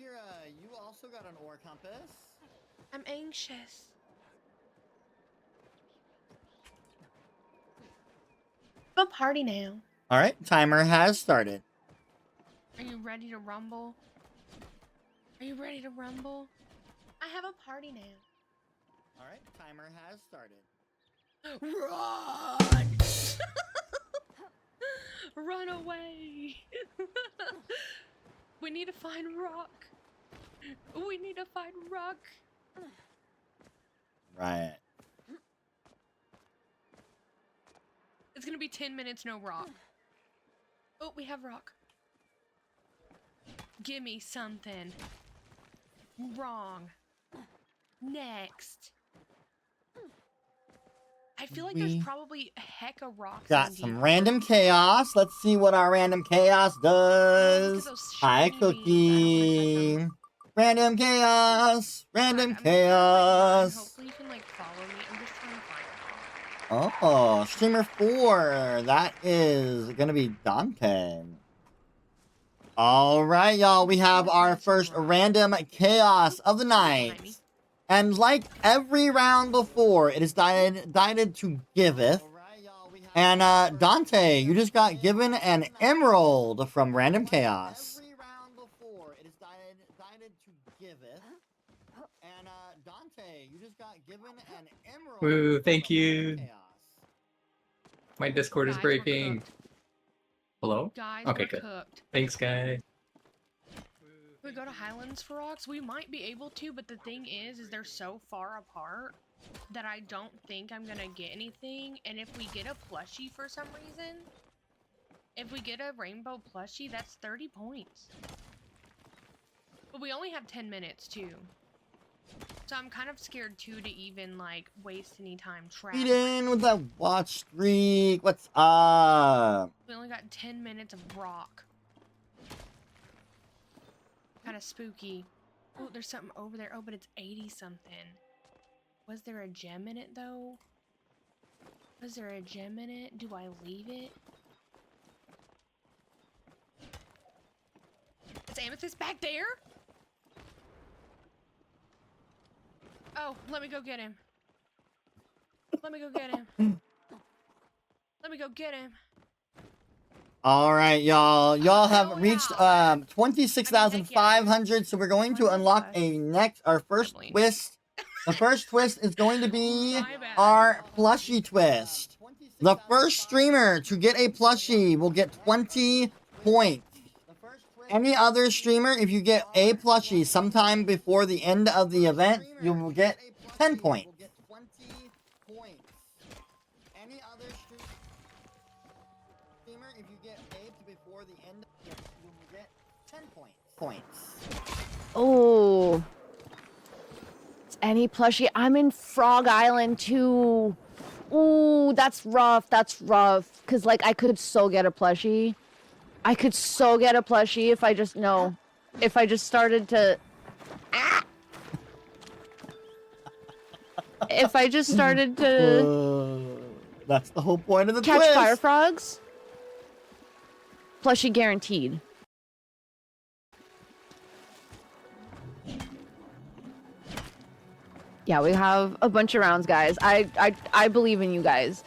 Kira, you also got an ore compass. I'm anxious. Have a party now. All right, timer has started. Are you ready to rumble? Are you ready to rumble? I have a party now. All right, timer has started. Run! Run away! We need to find Rock. We need to find Rock. Right. It's gonna be 10 minutes, no Rock. Oh, we have Rock. Give me something. Wrong. Next. I feel like there's We probably a heck of rocks. got in some deep. random chaos. Let's see what our random chaos does. those Hi, shiny beans. I don't wanna touch Cookie. Random chaos. Random I'm gonna, like, run. chaos. Hopefully you can like follow me. I'm just trying to find Oh, streamer 4. That is gonna be Dante. All right, y'all. We have our first random chaos of the night. And like every round before, it is decided to giveth. And Dante, you just got given an emerald from Random Chaos. Every round before, it is decided to giveth. And Dante, you just got given an emerald. Woo, thank from Random you. Chaos. My Discord is Guys, we're breaking. cooked. Hello? Guys, Okay, we're good. cooked. Thanks, guys. If we go to Highlands for rocks, we might be able to, but the thing is they're so far apart that I don't think I'm gonna get anything. And if we get a plushie for some reason, if we get a rainbow plushie, that's 30 points. But we only have 10 minutes too. So I'm kind of scared too to even like waste any time traveling. Eden with that watch streak. What's up? We only got 10 minutes of rock. Kind of spooky. Oh, there's something over there. Oh, but it's 80 something. Was there a gem in it though? Was there a gem in it? Do I leave it? Is Amethyst back there? Oh, let me go get him. Let me go get him. Let me go get him. All right, y'all. Y'all have Hell reached yeah. 26,500, so we're going to unlock our first Probably. twist. The first twist is going to be My bad. our plushie twist. The first streamer to get a plushie will get 20 points. Any other streamer, if you get a plushie sometime before the end of the event, you will get 10 points. Any other streamer, if you get a before the end, you will get 10 points. Oh. Any plushie? I'm in Frog Island too. Ooh, that's rough. That's rough. Cause like I could so get a plushie. I could so get a plushie if I just if I just started to. If I just started to That's the whole point of the catch twist. fire frogs. Plushie guaranteed. Yeah, we have a bunch of rounds, guys. I believe in you guys.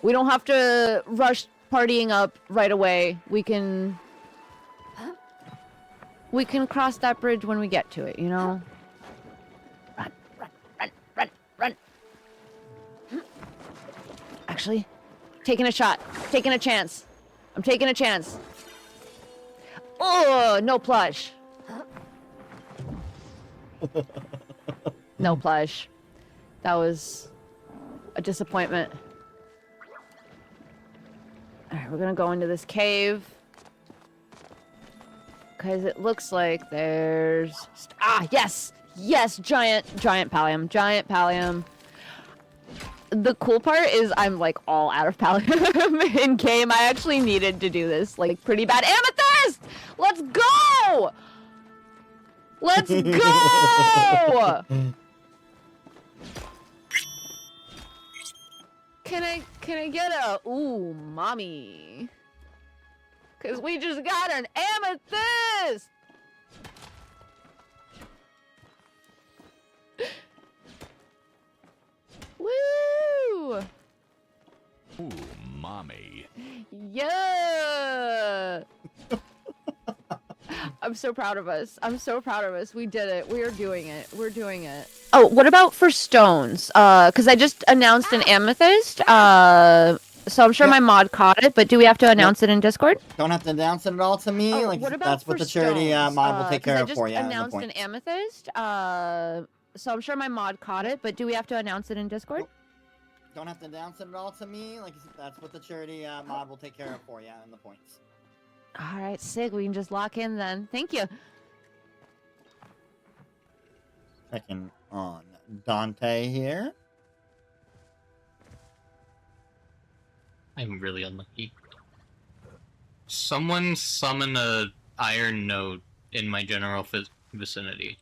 We don't have to rush partying up right away. We can cross that bridge when we get to it, you know? Run, run, run, run, run. Actually, taking a shot. Taking a chance. I'm taking a chance. Oh, no plush. No plush. That was a disappointment. Alright, we're gonna go into this cave. Because it looks like there's... Ah, yes! Yes! Giant pallium. Giant pallium. The cool part is I'm, like, all out of pallium in game. I actually needed to do this, like, pretty bad. Amethyst! Let's go! Let's go! Can I get a ooh mommy? Cause we just got an amethyst. Mommy. Yeah. I'm so proud of us. I'm so proud of us. We did it. We are doing it. We're doing it. Oh, what about for stones? Because I just announced an amethyst. So I'm sure Yep. my mod caught it, but do we have to announce it in Discord? Don't have to announce it at all to me. Oh, like what about that's what for the charity stones? mod will take 'Cause care I of just for you. announced an Point. amethyst. So I'm sure my mod caught it, but do we have to announce it in Discord? Don't have to announce it at all to me. Like that's what the charity mod will take care of for you in the points. All right, sick. We can just lock in then. Thank you. Checking on Dante here. I'm really unlucky. Someone summon a iron node in my general vicinity.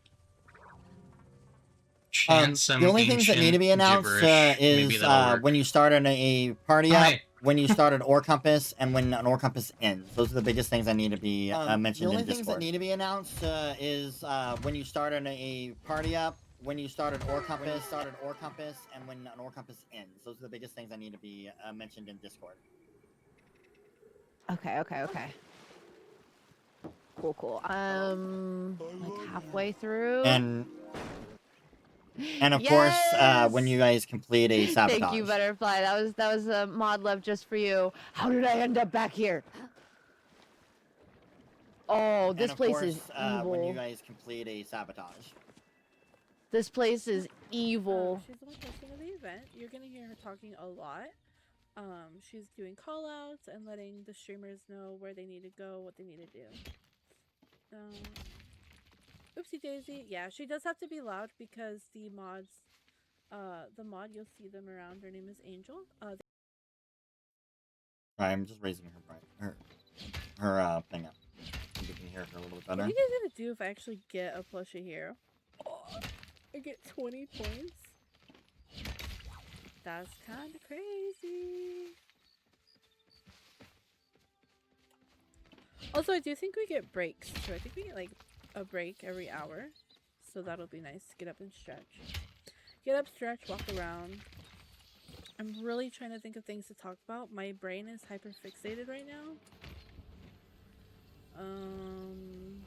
Chant some The only things that need to be announced is when you start on a party up, when you start an ore compass, and when an ore compass ends. Those are the biggest things that need to be mentioned in Discord. The only things that need to be announced is when you start on a party up, when you start an ore compass, and when an ore compass ends. Those are the biggest things that need to be mentioned in Discord. Okay. Cool. Like halfway through. And of course, when you guys complete a sabotage. Thank you, Butterfly. That was a mod love just for you. How did I end up back here? Oh, this place is evil. When you guys complete a sabotage. This place is evil. She's the one hosting of the event. You're gonna hear her talking a lot. She's doing call outs and letting the streamers know where they need to go, what they need to do. Oopsie daisy. Yeah, she does have to be loud because the mod, you'll see them around. Her name is Angel. I'm just raising her thing up. So you can hear her a little bit better. What are you guys gonna do if I actually get a plushie here? Oh, I get 20 points. That's kind of crazy. Also, I do think we get breaks. So I think we get like a break every hour. So that'll be nice to get up and stretch. Get up, stretch, walk around. I'm really trying to think of things to talk about. My brain is hyper fixated right now. Don't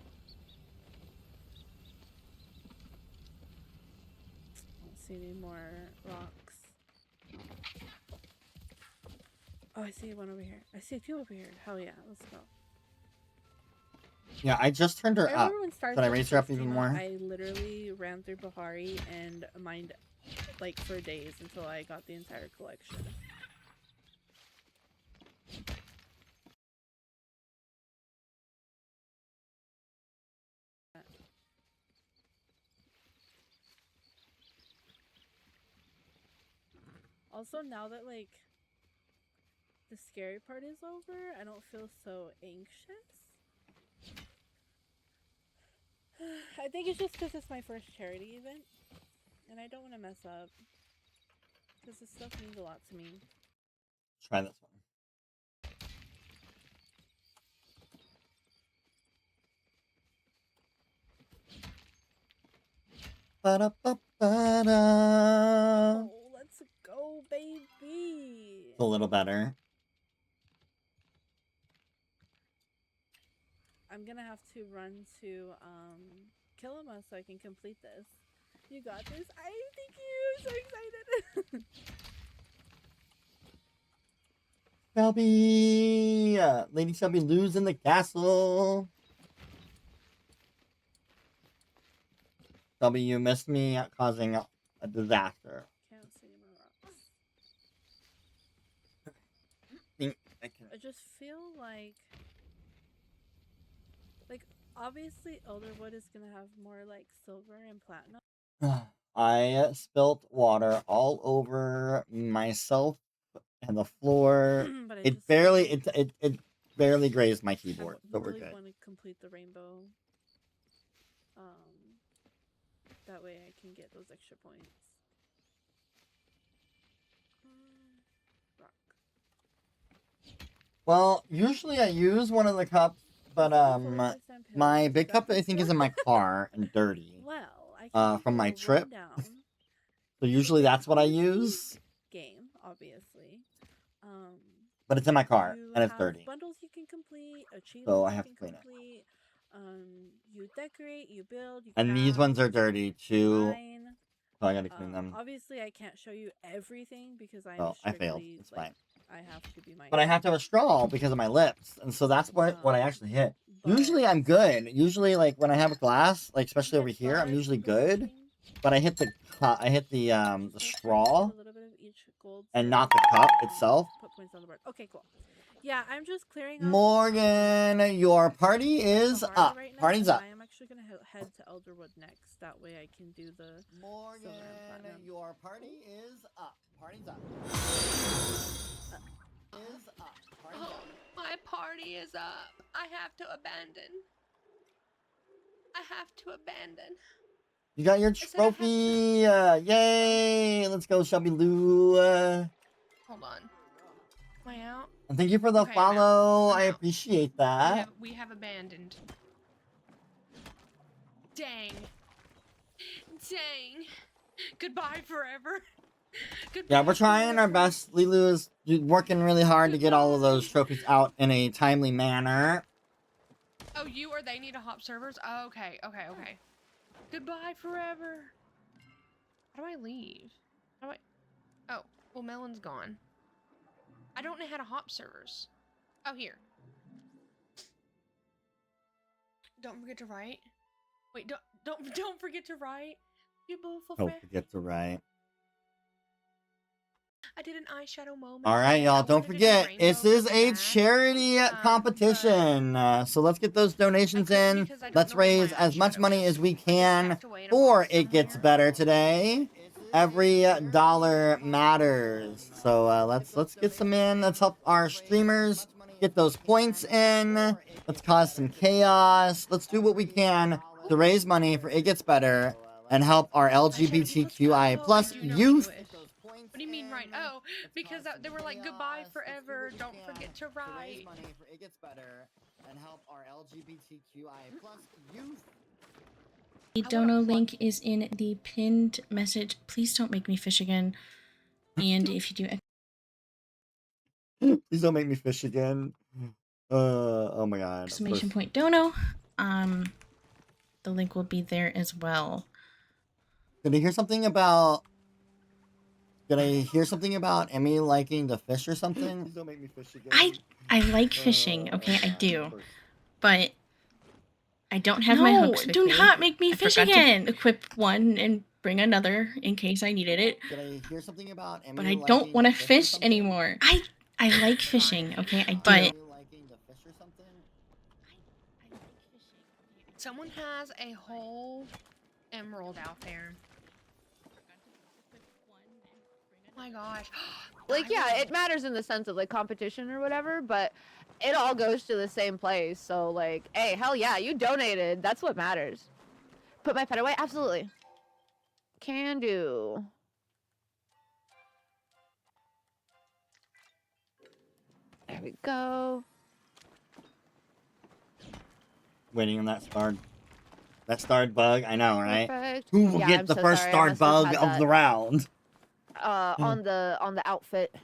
see any more rocks. Oh, I see one over here. I see two over here. Hell yeah, let's go. Yeah, I just turned her up. Should I raise her up even more? I literally ran through Bahari and mined like for days until I got the entire collection. Also, now that like the scary part is over, I don't feel so anxious. I think it's just because it's my first charity event, and I don't want to mess up, because this stuff means a lot to me. Try this one. Ba-da-ba-ba-da. Oh, let's go, baby! It's a little better. I'm gonna have to run to Kilima so I can complete this. You got this. Thank you. So excited. Shelby, Lady Shelby losing the castle. Shelby, you missed me causing a disaster. Can't see any more rocks. I just feel like obviously Elderwood is gonna have more like silver and platinum. I spilt water all over myself and the floor. It barely grazed my keyboard, so we're good. I want to complete the rainbow. That way I can get those extra points. Rock. Well, usually I use one of the cups, but my big cup I think is in my car and dirty. Well, from my trip. So usually that's what I use. Game, obviously. but it's in my car You and it's have dirty. bundles you can complete, achievements So I you have to can clean it. complete. You decorate, you build, you And these ones are craft, dirty you too. mine. So I gotta clean them. Obviously, I can't show you everything because I'm So I failed. strictly It's like fine. I have to be mindful. But I have to have a straw because of my lips, and so that's what I actually hit. Usually I'm good. Usually, like when I have a glass, like especially over here, I'm usually good. But I hit the straw and not the cup itself. Put points on the board. Okay, cool. Yeah, I'm just clearing up. Morgan, your party is Bahari up. right now, Party's and up. I am actually gonna head to Elderwood next. That way I can do the Morgan, silver and platinum. your party is up. Party's up. Is up. Party's up. My party is up. I have to abandon. You got your said I have to- trophy. Yay! Let's go, Shelby Lou. Hold on. Am I out? And thank you for the Okay, I'm out. follow. I'm I out. appreciate that. We have abandoned. Dang. Goodbye forever. Goodbye. Yeah, we're trying our best. Lilu is working really hard to get all of those trophies out in a timely manner. Oh, you or they need to hop servers? Oh, okay. Goodbye forever. How do I leave? Oh, well, Melon's gone. I don't know how to hop servers. Oh, here. Don't forget to write. Wait, don't forget to write. You beautiful Don't friend. forget to write. I did an eyeshadow moment. All right, y'all. Don't forget, this is a charity competition. So let's get those donations in. Let's raise as much money as we can for It Gets Better today. Every dollar matters. So let's get some in. Let's help our streamers get those points in. Let's cause some chaos. Let's do what we can to raise money for It Gets Better and help our LGBTQI plus youth. What do you mean right? Oh, because they were like goodbye forever. Don't forget to write. Money for It Gets Better and help our LGBTQI plus youth. The dono link is in the pinned message. Please don't make me fish again. And if you do Please don't make me fish again. Oh my god. exclamation point dono, the link will be there as well. Did I hear something about Emmy liking to fish or something? Please don't make me fish again. I like fishing, okay, I do. But I don't have my hooks with do me. not make me I fish forgot again. to equip one and bring another in case I needed it. Did I hear something about Emmy But I liking don't want to fish or fish something? anymore. I like fishing, okay, I do. Emmy liking to fish or something? Someone has a whole emerald out there. Oh my gosh. Like, yeah, it matters in the sense of like competition or whatever, but it all goes to the same place. So like, hey, hell yeah, you donated. That's what matters. Put my pet away? Absolutely. Can do. There we go. Waiting on that starred bug. I know, right? Perfect. Who will Yeah, get I'm the so first sorry, I starred must have bug had of that, the round? on the outfit.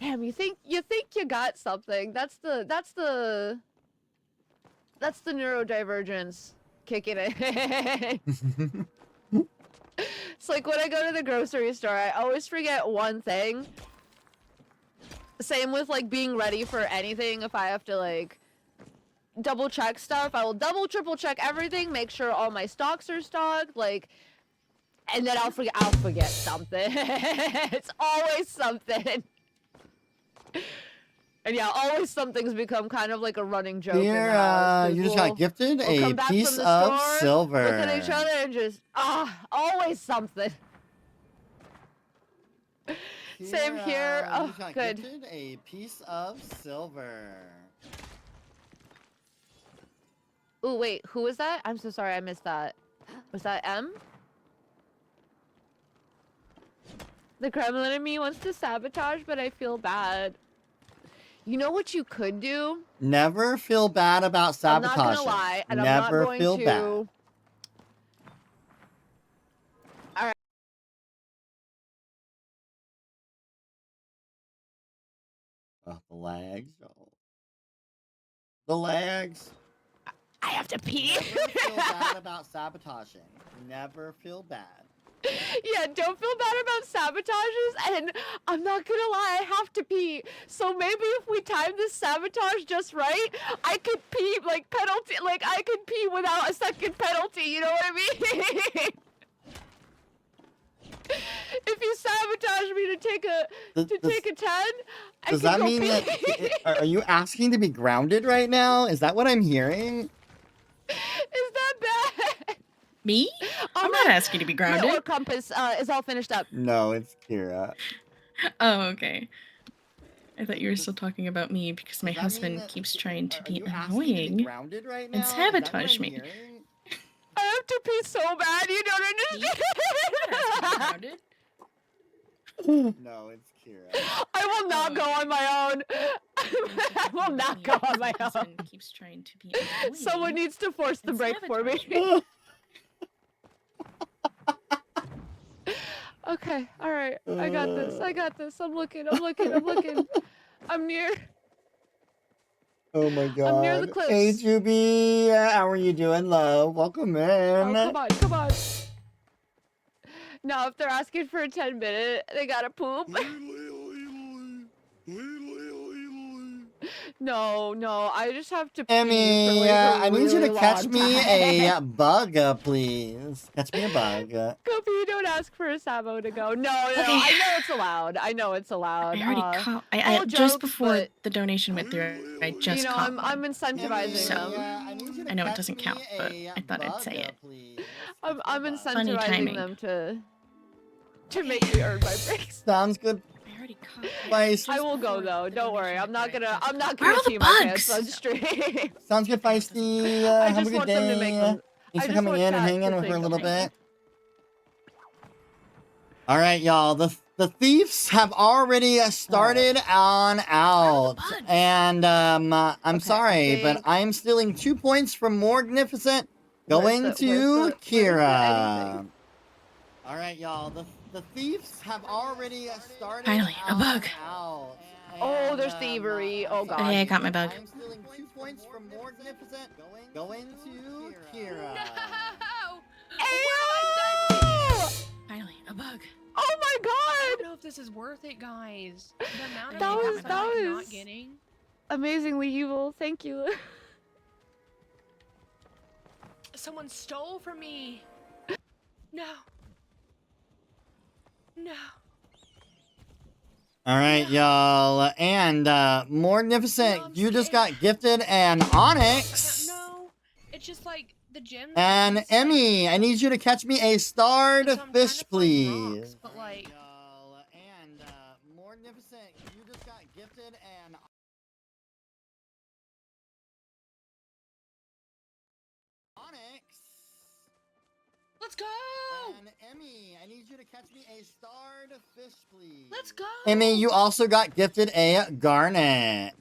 Damn, you think you got something. That's the neurodivergence kicking in. It's like when I go to the grocery store, I always forget one thing. Same with like being ready for anything. If I have to like double check stuff, I will double triple check everything, make sure all my stocks are stocked, like, and then I'll forget something. It's always something. And yeah, always something's become kind of like a running joke. Here, in the house, 'cause you just got gifted we'll a come back piece from the of store, silver. look at each other and just always something. Same here. You Oh, just got good. gifted a piece of silver. Ooh, wait, who was that? I'm so sorry, I missed that. Was that M? The Kremlin in me wants to sabotage, but I feel bad. You know what you could do? Never feel bad about sabotaging. I'm not gonna lie, and Never I'm not going feel to bad. Oh, the lags. Oh. The lags. I have to pee. Never feel bad about sabotaging. Never feel bad. Yeah, don't feel bad about sabotages, and I'm not gonna lie, I have to pee. So maybe if we time this sabotage just right, I could pee like penalty, like I could pee without a second penalty, you know what I mean? If you sabotage me to take a 10, I Does can that go mean pee. that are you asking to be grounded right now? Is that what I'm hearing? Is that bad? Me? I'm not asking to be My grounded. ore compass is all finished up. No, it's Kira. Oh, okay. I thought you were still talking about me because my Does that mean husband that- keeps trying to are be you asking to be annoying grounded right now? and Is that what sabotage I'm me. hearing? I have to pee so bad, you don't understand. I'm not asking to be grounded. No, it's Kira. I will not go on my own. I will not go on my My own. husband keeps trying to be annoying. Someone needs to force the and break for me. sabotage Okay, all right. I got this. I got this. I'm looking. I'm looking. I'm looking. I'm near. Oh my god. I'm near the cliffs. Hey, Juby. How are you doing, love? Welcome in. Oh, come on. Come on. Now, if they're asking for a 10-minute, they gotta poop. No, I just have to pee for Emmy, like a I need you really to catch long me time. a bug, please. Catch me a bug. Kobe, you don't ask for a Sabo to go. No, Okay. I know it's allowed. I know it's allowed. I already caught. all Just jokes, before but, the donation went through, I just you know, caught I'm one. incentivizing So, them. I need you to I know it catch doesn't me count, but a I thought I'd say bug, it. please. I'm Funny incentivizing timing. them to make me earn my breaks. Sounds good. I already caught Feist. I will go though. Don't worry. I'm not gonna Where are all the pee my pants bugs? on stream. Sounds good, Feisty. I Have a just good want them to day. make them. Thanks I for just coming want in and chat hanging to with her a think little of them. bit. All right, y'all. The thieves have already started on out, bugs? and I'm sorry, but think- I'm stealing 2 points from Morgnificent, going Where's to the Kira. anything? All right, y'all. The thieves have already started Finally, a bug. out. Oh, and, there's thievery. Oh, I'm God. sorry, Okay, I got my but bug. I'm stealing 2 points from Morgnificent, going to Kira. No! Ayo! Finally, a bug. Oh my I don't God! know if this is worth it, guys. The amount of That hiccups was- that that I'm was- not getting. Amazingly evil. Thank you. Someone stole from me. No. No. All right, y'all, and Morgnificent, No, I'm you just scared. got gifted an Onyx. No. It's just like the gym. And Emmy, I need you to catch me a starred So I'm trying fish, to find please. rocks, but, like- y'all, and Morgnificent, you just got gifted an Onyx. Let's go. And Emmy, I need you to catch me a starred fish, please. Let's go. Emmy, you also got gifted a garnet.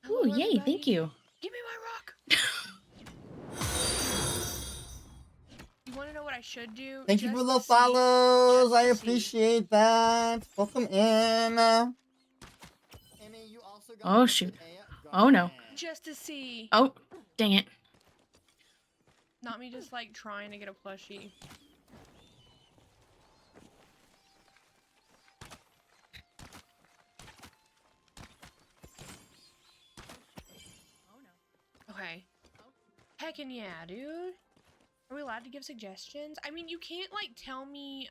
Hello, Ooh, yay! everybody. Thank you. Give me my rock. You want to know what I should do? Thank you for Just the to see- follows. just I to see. appreciate that. Welcome in. Emmy, you also got Oh, gifted shoot. a Oh, no. garnet. Just to see. Oh, dang it. Not me just like trying to get a plushie. Okay. Heckin' yeah, dude. Are we allowed to give suggestions? I mean, you can't like tell me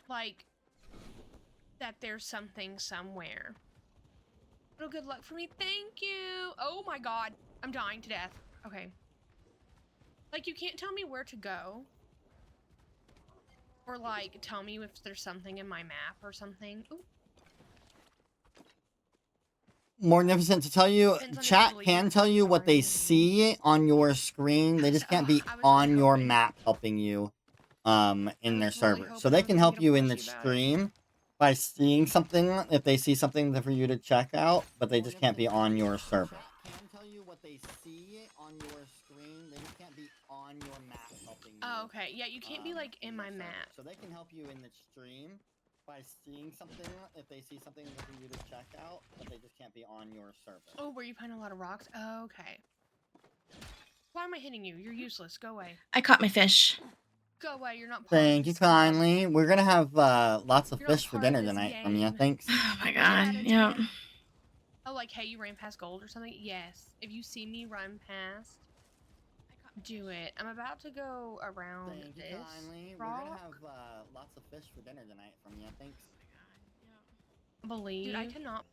like that there's something somewhere. Little good luck for me. Thank you. Oh my god. I'm dying to death. Okay. Like, you can't tell me where to go. Or, like, tell me if there's something in my map or something. Ooh. Morgnificent, to tell you, Depends on if chat you can leave tell you what or they you- see on your screen. They just can't be I was really on your hoping. map helping you in I their was really server. So hoping they I was can gonna help get a you in the plushie about it. stream by seeing something if they see something for you to check out, but they just can't be on your server. Chat can tell you what they see on your screen. They just can't be on your map helping you. Oh, okay. Yeah, you can't be, like, in my their server. map. So they can help you in the stream by seeing something, if they see something for you to check out, but they just can't be on your server. Oh, where you find a lot of rocks? Oh, okay. Why am I hitting you? You're useless. Go away. I caught my fish. Go away. You're not part Thank of you this club. kindly. We're gonna have lots of You're not fish for part of dinner this tonight from you. game. Thanks. Oh my Get out god. of Yeah. town. Oh, like, hey, you ran past gold or something? Yes. If you see me run past, do it. I'm about to go around Thank you this kindly. rock. We're gonna have lots of fish for dinner tonight from you. Thanks. Believe. Dude, I cannot.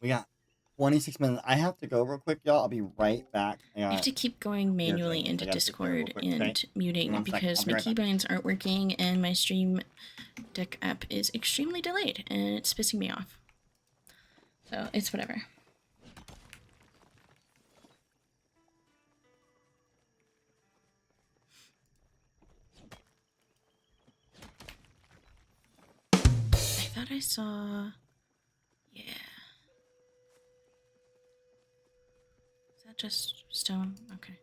We got 26 minutes. I have to go real quick, y'all. I'll be right back. I have to keep going manually things. I into gotta take care of real Discord quick, and okay? muting 1 second. because I'll be my right back. keybinds aren't working and my stream deck app is extremely delayed and it's pissing me off. So it's whatever. I thought I saw... Yeah. Is that just stone? Okay.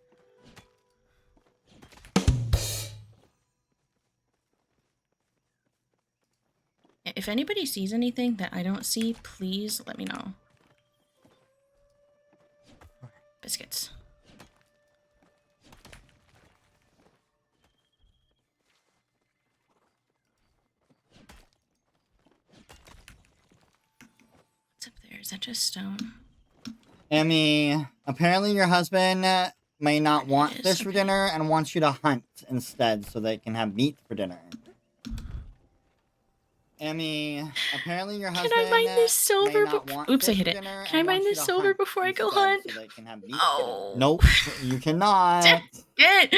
If anybody sees anything that I don't see, please let me know. Biscuits. What's up there? Is that just stone? Emmy, apparently your husband may not want It is, fish for okay. dinner and wants you to hunt instead so they can have meat for dinner. Emmy, apparently your husband Can I mine this silver? may not want Oops, I fish hit for it. dinner Can I and mine wants you this to silver hunt before I go instead hunt? so they can have meat Oh. for dinner. Nope, you cannot. It.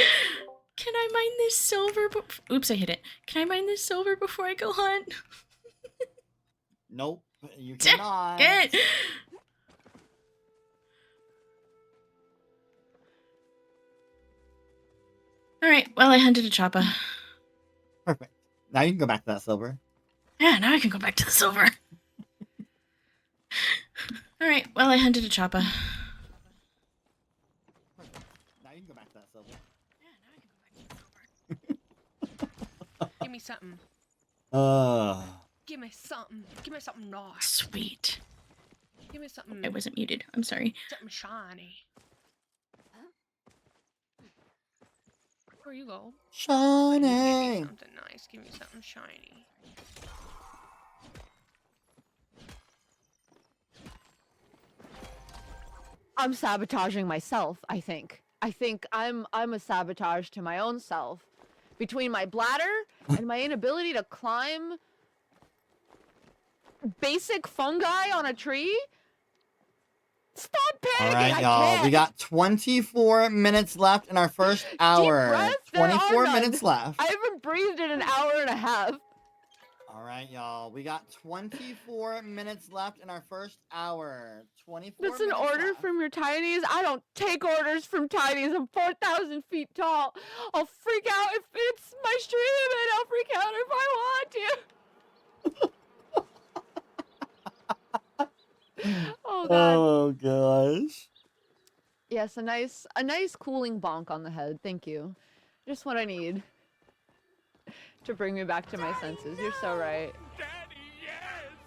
Can I mine this silver? Oops, I hit it. Can I mine this silver before I go hunt? Nope, you cannot. It. Alright, well, I hunted a choppa. Perfect. Now you can go back to that silver. Yeah, now I can go back to the silver. Alright, well, I hunted a choppa. Perfect. Now you can go back to that silver. Yeah, now I can go back to the silver. Give me something. Give me something. Give me something nice. Sweet. Give me something. I wasn't muted. I'm sorry. Something shiny. Where you go? Give me Shiny. something nice. Give me something shiny. I'm sabotaging myself, I think. I think I'm a sabotage to my own self. Between my bladder and my inability to climb basic fungi on a tree? Stop panicking! All right, I y'all. can't. We got 24 minutes left in our first hour. breath, there are 24 none. minutes left. I haven't breathed in an hour and a half. All right, y'all. We got 24 minutes left in our first hour. 24 That's an minutes order left. from your tinies? I don't take orders from tinies. I'm 4,000 feet tall. I'll freak out if it's my stream, and I'll freak out if I want to. Oh god. Oh gosh. Yes, a nice cooling bonk on the head. Thank you. Just what I need to bring me back to my senses. You're so right.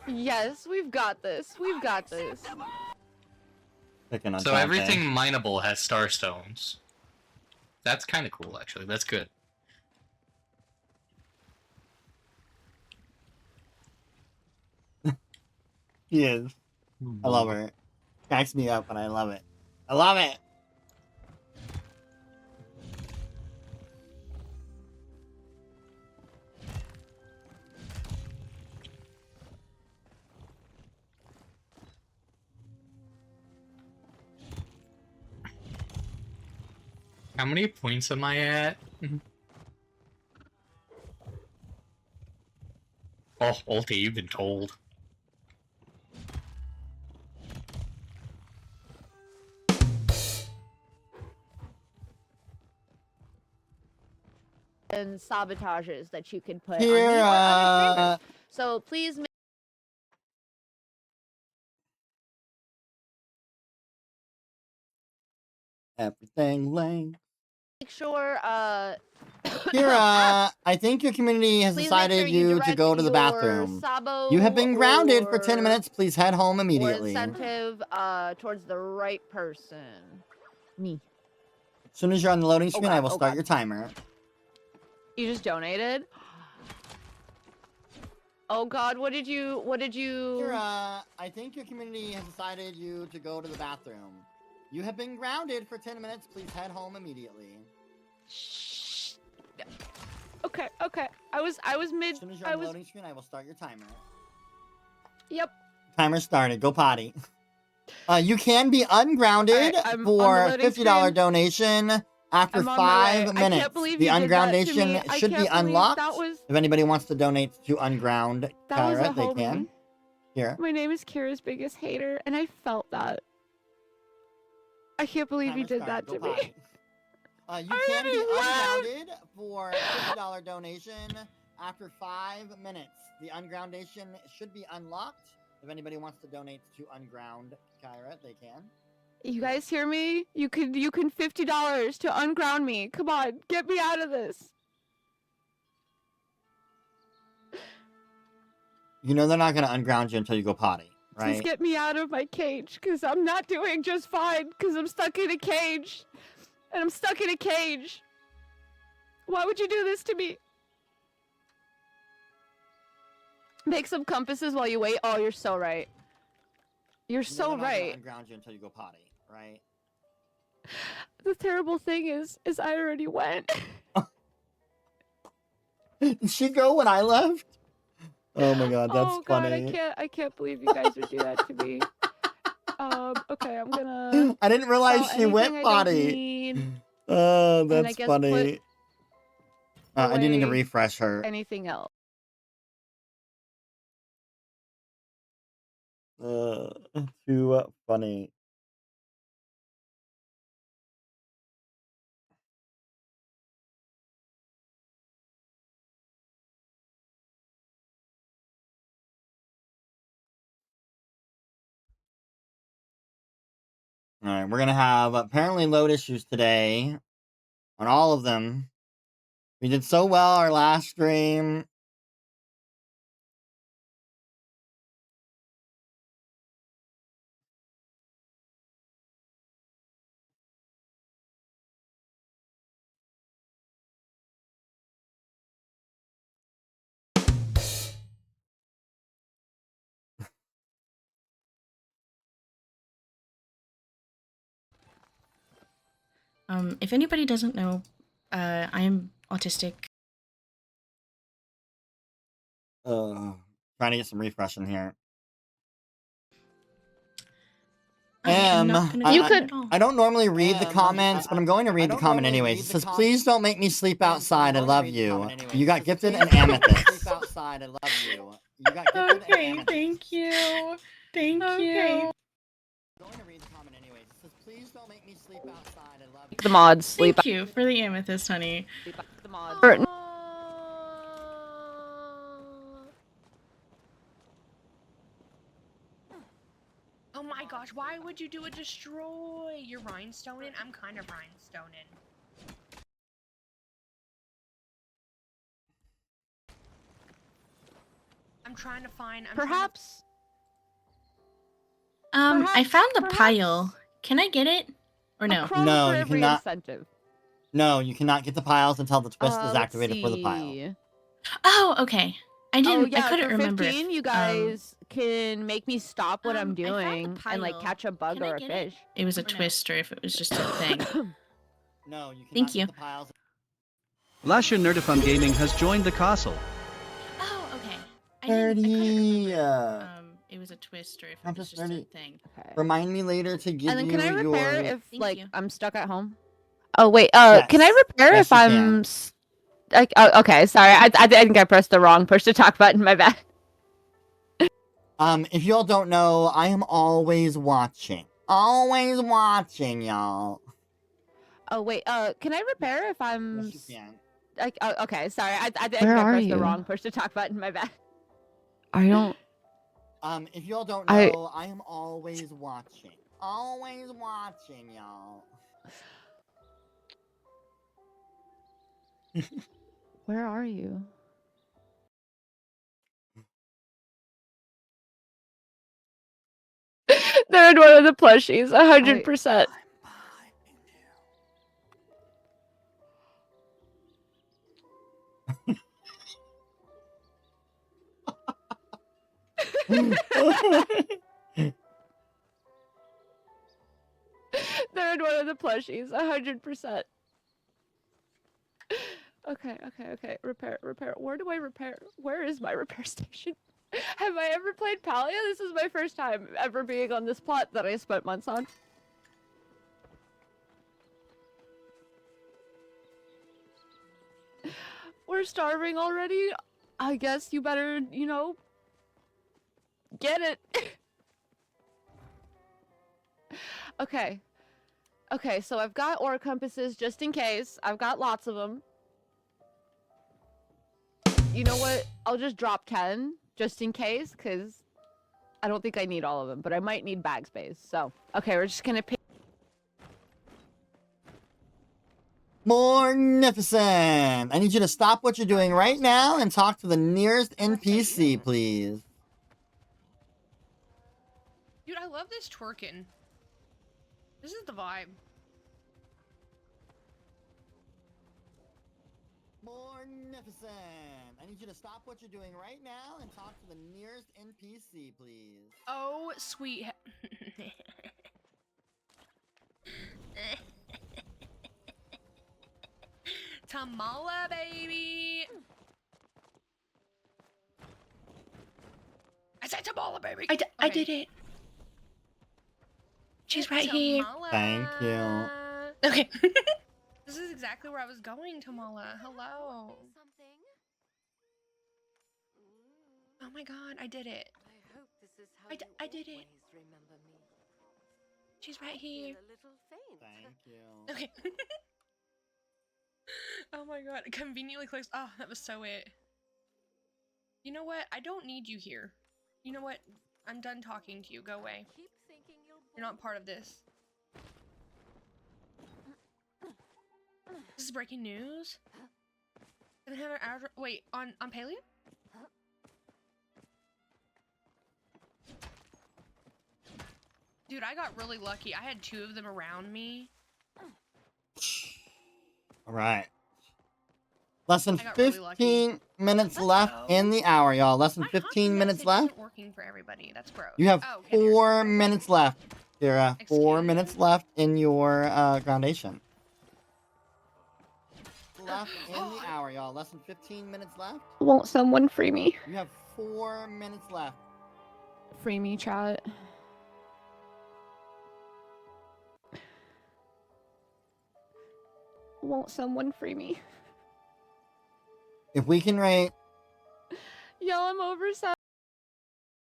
Yes, we've got this. We've got this. Picking on So Dante. everything mineable has star stones. That's kind of cool, actually. That's good. He is. I love her. Cracks me up, and I love it. I love it. How many points am I at? Oh, Ulti, you've been told. And sabotages that you can put on me or other streamers. So please Everything lame. Make sure, Kira, I think your community has please make decided sure you you to direct go to the your bathroom. Sabo You have been grounded for 10 or- minutes. Please head home or immediately. incentive, towards the right person. Me. As soon as you're on the loading screen, God, I will start God. your timer. You just donated? Oh God, what did you? Kira, I think your community has decided you to go to the bathroom. You have been grounded for 10 minutes. Please head home immediately. Shh. Okay. I was mid. As soon as you're on the loading screen, I will start your timer. Yep. Timer started. Go potty. You can be ungrounded Alright, I'm on the for loading $50 screen. donation after I'm on my way. 5 I minutes. can't believe The you did that to ungroundation me. I should be can't believe unlocked. that was- If anybody wants to donate to unground That was a Kyra, they homie. can. Here. My name is Kira's biggest hater, and I felt that. I can't believe you Timer did started. that to Go me. potty. You I can be already left. ungrounded for $50 donation after 5 minutes. The ungroundation should be unlocked. If anybody wants to donate to unground Kyra, they can. You guys hear me? You can $50 to unground me. Come on, get me out of this. You know they're not going to unground you until you go potty, right? Please get me out of my cage, because I'm not doing just fine, because I'm stuck in a cage. And I'm stuck in a cage. Why would you do this to me? Make some compasses while you wait. Oh, you're so right. You're You know so they're not gonna right. unground you until you go potty, right? The terrible thing is I already went. Did she go when I left? Oh my god, that's Oh God, funny. I can't believe you guys would do that to me. Okay, I'm gonna. I didn't realize sell she went anything I don't potty. need, Oh, and I that's guess funny. I do need to away refresh her. anything else. Too funny. Alright, we're gonna have apparently load issues today on all of them. We did so well our last stream. If anybody doesn't know, I am autistic. Trying to get some refresh in here. I am not gonna do You that could- at all. I don't normally read the comments, but I'm going to read the comment anyways. It says, please don't make me sleep outside. I love you. You got gifted an amethyst. Okay, thank you. Thank you. The mods sleep. Thank you for the amethyst, honey. The mods. Oh my gosh, why would you do a destroy? You're rhinestoning? I'm kind of rhinestoning. I'm trying to find. Perhaps. I found the pile. Can I get it? Or no? A crumb No, for you every cannot. incentive. No, you cannot get the piles until the twist is Let's activated for the pile. see. Oh, okay. I didn't. Oh, yeah, I couldn't for remember. 15, you guys can make me stop what I'm I found the doing and like pile. catch a bug Can I or a get it? fish. It was a Or no? twist, or if it was just a thing. No, you cannot Thank get you. the piles. Lasha Nerdifun Gaming has joined the castle. Oh, okay. I couldn't remember. 30. It was a twist, or if it Not was just just a 30. thing. Okay. Remind me later to give And then you can I repair your... if Thank like you. I'm stuck at home? Oh wait, can I Yes. repair Yes, if you I'm can. like okay, sorry. I think I pressed the wrong push to talk button, my bad. If y'all don't know, I am always watching. Always watching, y'all. Oh wait, can I repair if I'm Yes, you can. like okay, sorry. I think Where I are pressed the you? wrong push to talk button, my bad. I don't. If y'all don't I- know, I am always watching. Always watching, y'all. Where are you? They're in one of the plushies, 100%. They're in one of the plushies, 100%. Okay. Repair. Where do I repair? Where is my repair station? Have I ever played Palia? This is my first time ever being on this plot that I spent months on. We're starving already? I guess you better, you know, get it. Okay. Okay, so I've got ore compasses just in case. I've got lots of them. You know what? I'll just drop 10 just in case, because I don't think I need all of them, but I might need bag space. So, okay, we're just gonna pick. Morgnificent! I need you to stop what you're doing right now and talk to the nearest NPC, please. Dude, I love this twerking. This is the vibe. Morgnificent! I need you to stop what you're doing right now and talk to the nearest NPC, please. Oh, sweet. Tamala, baby. I said Tamala, baby. I did it. She's right here. Thank you. Okay. This is exactly where I was going, Tamala. Hello. Oh my god, I did it. I did it. She's right here. Thank you. Okay. Oh my god, conveniently close. Oh, that was so it. You know what? I don't need you here. You know what? I'm done talking to you. Go away. You're not part of this. This is breaking news. 700 hours. Wait, on Palia? Dude, I got really lucky. I had 2 of them around me. All right. Less than I got really 15 minutes left in the hour, y'all. Less than 15 minutes left. Isn't working for everybody. That's gross. You have Oh, okay, 4 minutes left, Kira. 4 minutes left in your foundation. Left in the hour, y'all. Less than 15 minutes left. Won't someone free me? You have 4 minutes left. Free me, chat. Won't someone free me? If we can rate, Y'all, I'm over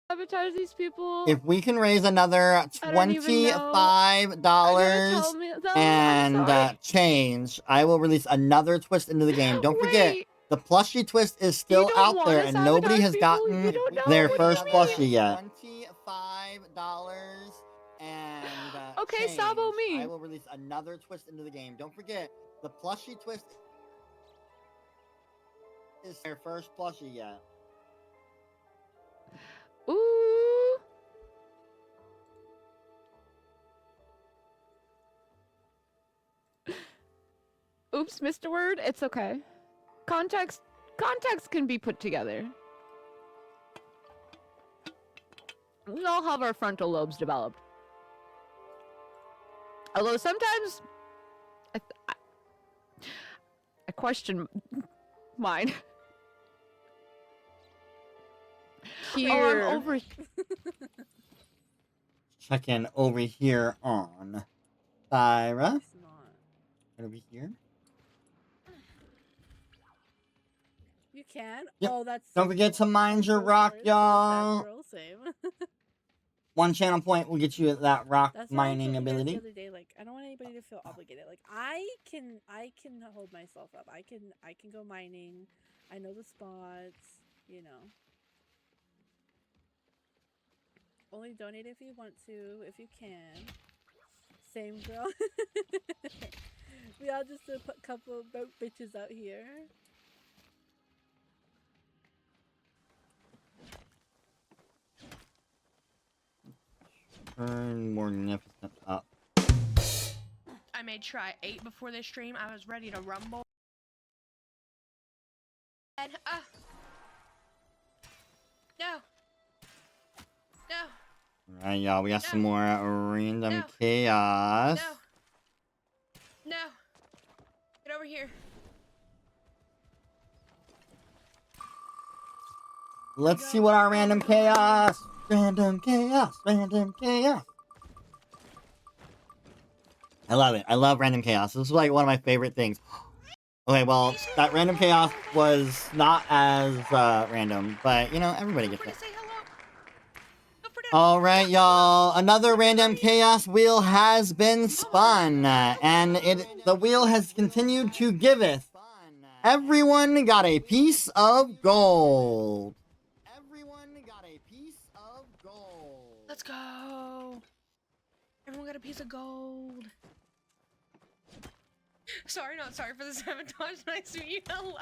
sabotage these people. if we can raise another $25 and change, I will release another twist into the game. Don't forget, the plushie twist is still out there, and nobody has gotten their first plushie yet. $25 and okay, change. sabo me. I will release another twist into the game. Don't forget, the plushie twist is their first plushie yet. Ooh. Oops, Mr. Word. It's okay. Context can be put together. We all have our frontal lobes developed. Although sometimes I question mine. Here. Oh, I'm over. Check in over here on Thyra. Over here. You can? Yep. Oh, that's... Don't forget to mind your rock, y'all. Same. 1 channel point will get you that rock That's why I mining told you guys ability. the other day, like, I don't want anybody to feel obligated. Like, I can hold myself up. I can go mining. I know the spots, you know. Only donate if you want to, if you can. Same girl. We all just a couple broke bitches out here. Turn Morgnificent up. I made sure I ate before this stream. I was ready to rumble. And, no. No. Alright, y'all, we got some more random No. chaos. No. Get over here. Let's see what our random chaos. Random chaos. Random chaos. I love it. I love random chaos. This is like one of my favorite things. Okay, well, that random chaos was not as random, but you know, everybody gets it. Alright, y'all. Another random chaos wheel has been spun, and the wheel has continued to giveth. Everyone got a piece of gold. Everyone got a piece of gold. Let's go. Everyone got a piece of gold. Sorry, not sorry for the sabotage. Nice to meet you. Hello.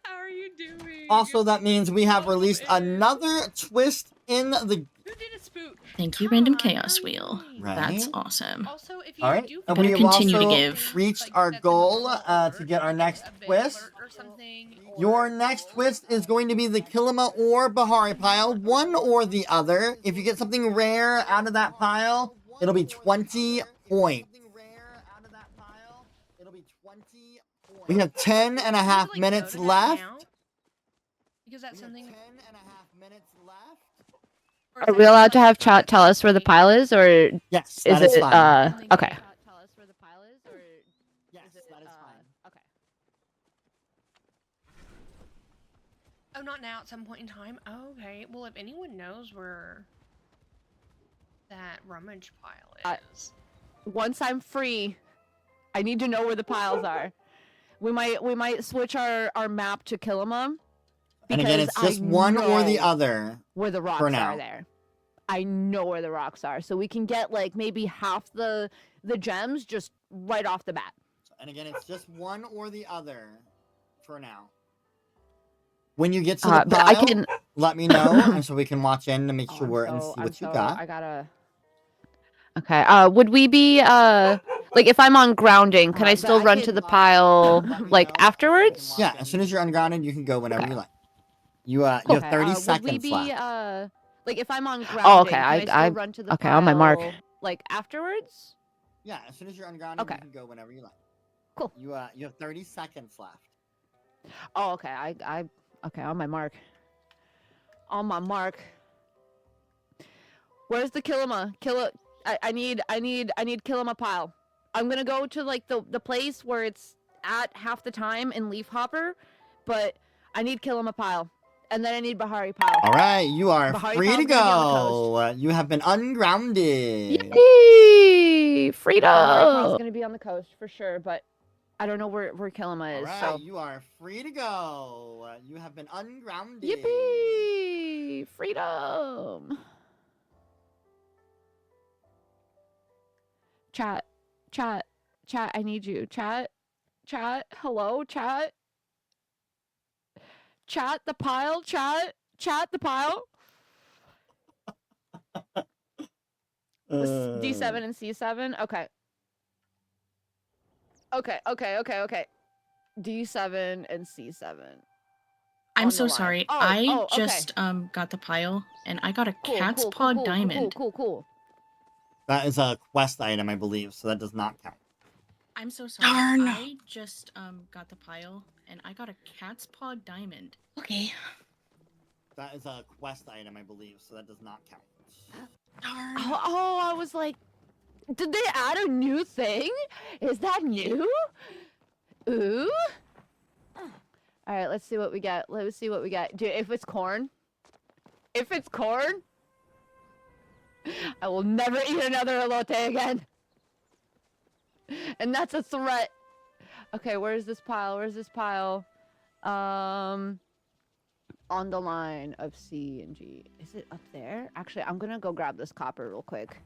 How are you doing? Also, that means we have released another twist in the... Who did a spook? Thank you, Random Chaos Wheel. Right? That's awesome. Also, if you Alright, do and Better we have continue to also give. reached our goal to get our next twist. Your next twist is going to be the Kilima or Bahari pile, one or the other. If you get something rare out of that pile, it'll be 20 points. We have 10 and a half minutes left. Because that's something. Are we allowed to have chat tell us where the pile is, or Yes, is that is it fine. okay? Tell us where the pile is, or Yes, that is fine. okay. Oh, not now. At some point in time. Okay. Well, if anyone knows where that rummage pile is, Once I'm free, I need to know where the piles are. We might switch our map to Kilima. And again, it's just one or the other. Where the rocks for now. are there. I know where the rocks are, so we can get like maybe half the gems just right off the bat. And again, it's just one or the other for now. When you get to the but pile, let me know, and so we can watch in to make sure and see what you got. I gotta. Okay. Would we be like if I'm on grounding, can I still run to the pile like afterwards? Yeah, as soon as you're ungrounded, you can go whenever you like. You you have 30 seconds would we be left. like if I'm on grounding? Oh, okay. Can I still run to the okay, pile, on my mark. Like afterwards? Yeah, as soon as you're ungrounded, you can go whenever you like. Cool. You have 30 seconds left. Oh, okay. Okay, on my mark. On my mark. Where's the Kilima? I need Kilima pile. I'm gonna go to like the place where it's at half the time in Leaf Hopper, but I need Kilima pile. And then I need Bahari pile. All right, you are Bahari free to pile's gonna be on the go. You have been ungrounded. Yay! Freedom! Bahari pile's Oh. gonna be on the coast for sure, but I don't know where Kilima is. All right, So you are free to go. You have been ungrounded. yippee! Freedom! Chat, I need you. Chat, hello, chat. Chat the pile, chat the pile. D7 and C7, okay. Okay. D7 and C7. I'm On so the line. sorry. Oh, I okay. just got the pile, and I got a cat's paw cool, diamond. Cool. That is a quest item, I believe, so that does not count. I'm so sorry. Darn. I just got the pile, and I got a cat's paw diamond. Okay. That is a quest item, I believe, so that does not count. Darn. Oh, I was like, did they add a new thing? Is that new? Ooh. All right, let's see what we get. Dude, if it's corn, I will never eat another elote again. And that's a threat. Okay, where's this pile? On the line of C and G. Is it up there? Actually, I'm gonna go grab this copper real quick.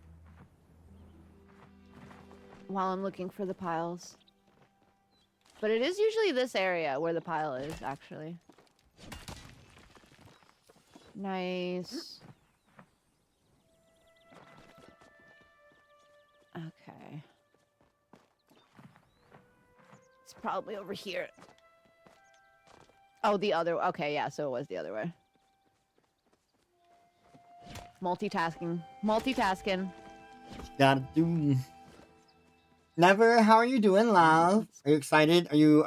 while I'm looking for the piles. But it is usually this area where the pile is, actually. Nice. Okay. It's probably over here. Oh, the other. Okay, yeah, so it was the other way. Multitasking. Multitasking. Gotta do. Never. How are you doing, love? Are you excited? Are you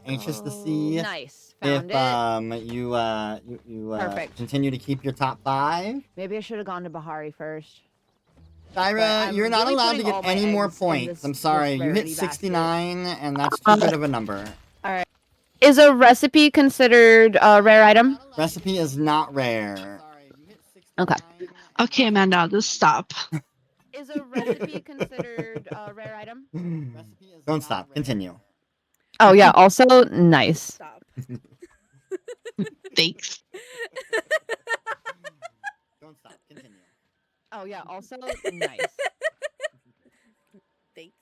anxious to see Nice. if Found it. you Perfect. continue to keep your top 5? Maybe I should have gone to Bahari first. Tyra, you're not really allowed to putting get all my any more eggs in points. this- I'm sorry. this You hit rarity basket. 69, and that's too good of a number. Is a recipe considered a rare item? Recipe is not rare. Okay. Okay, Amanda, just stop. Is a recipe considered a rare item? Don't stop. Continue. Oh yeah, also nice. Stop. Thanks. Don't stop. Continue. Oh yeah, also nice. Thanks.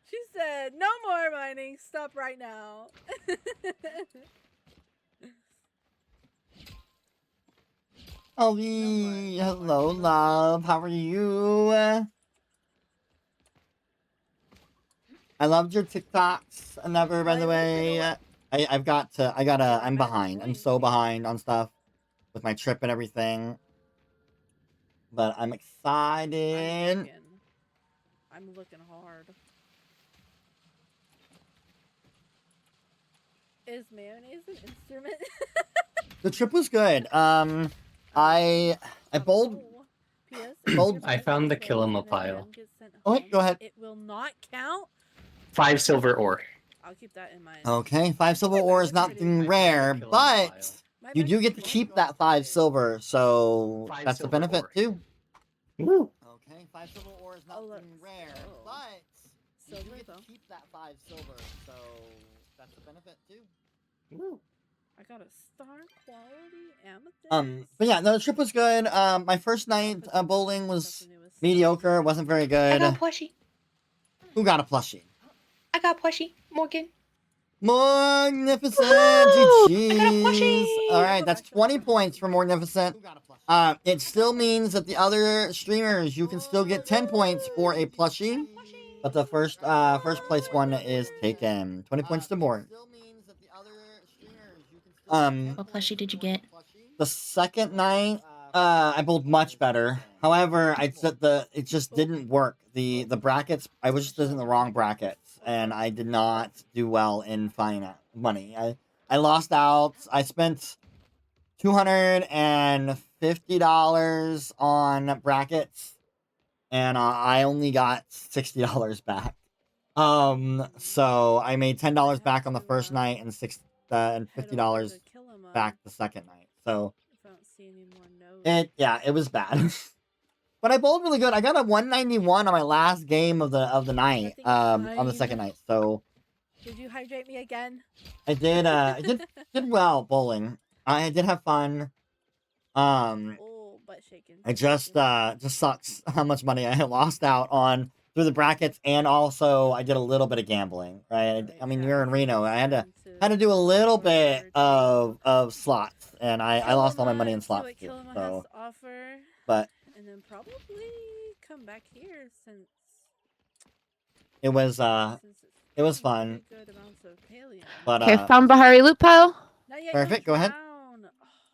She said, no more mining. Stop right now. Ollie, hello, love. How are you? I loved your TikToks. Never, by the way. I'm behind. I'm so behind on stuff with my trip and everything. But I'm excited. I'm looking hard. Is mayonnaise an instrument? The trip was good. I bowled. I found the Kilima pile. Oh, go ahead. It will not count. 5 silver ore. I'll keep that in mind. Okay, 5 silver ore is nothing rare, but you do get to keep that 5 silver, so that's the benefit too. Woo. Okay, 5 silver ore is nothing rare, but you do get to keep that 5 silver, so that's the benefit too. Woo. I got a star quality amethyst. But yeah, no, the trip was good. My first night bowling was mediocre. It wasn't very I good. got a plushie. Who got a plushie? I got a plushie. Morgan. Morgnificent, plushie! All right, that's 20 points for Morgnificent. It still means that the other streamers, you can still get 10 points for a plushie, but the first place one is taken. 20 points to Morg. What plushie did you get? The second night, I bowled much better. However, it just didn't work. The brackets, I was just in the wrong brackets, and I did not do well in finding money. I lost out. I spent $250 on brackets, and I only got $60 back. So I made $10 back on the first night and $50 back the second night. So it was bad. But I bowled really good. I got a 191 on my last game of the night, on the second night. So did you hydrate me again? I did well bowling. I did have fun. Butt shaking. It just sucks how much money I lost out on through the brackets, and also I did a little bit of gambling. Right? I mean, you're in Reno. I had to do a little bit of slots, and I lost all my money in slots too. So, but and then probably come back here since it was fun. But Okay, found Bahari loot pile. Perfect. Go ahead.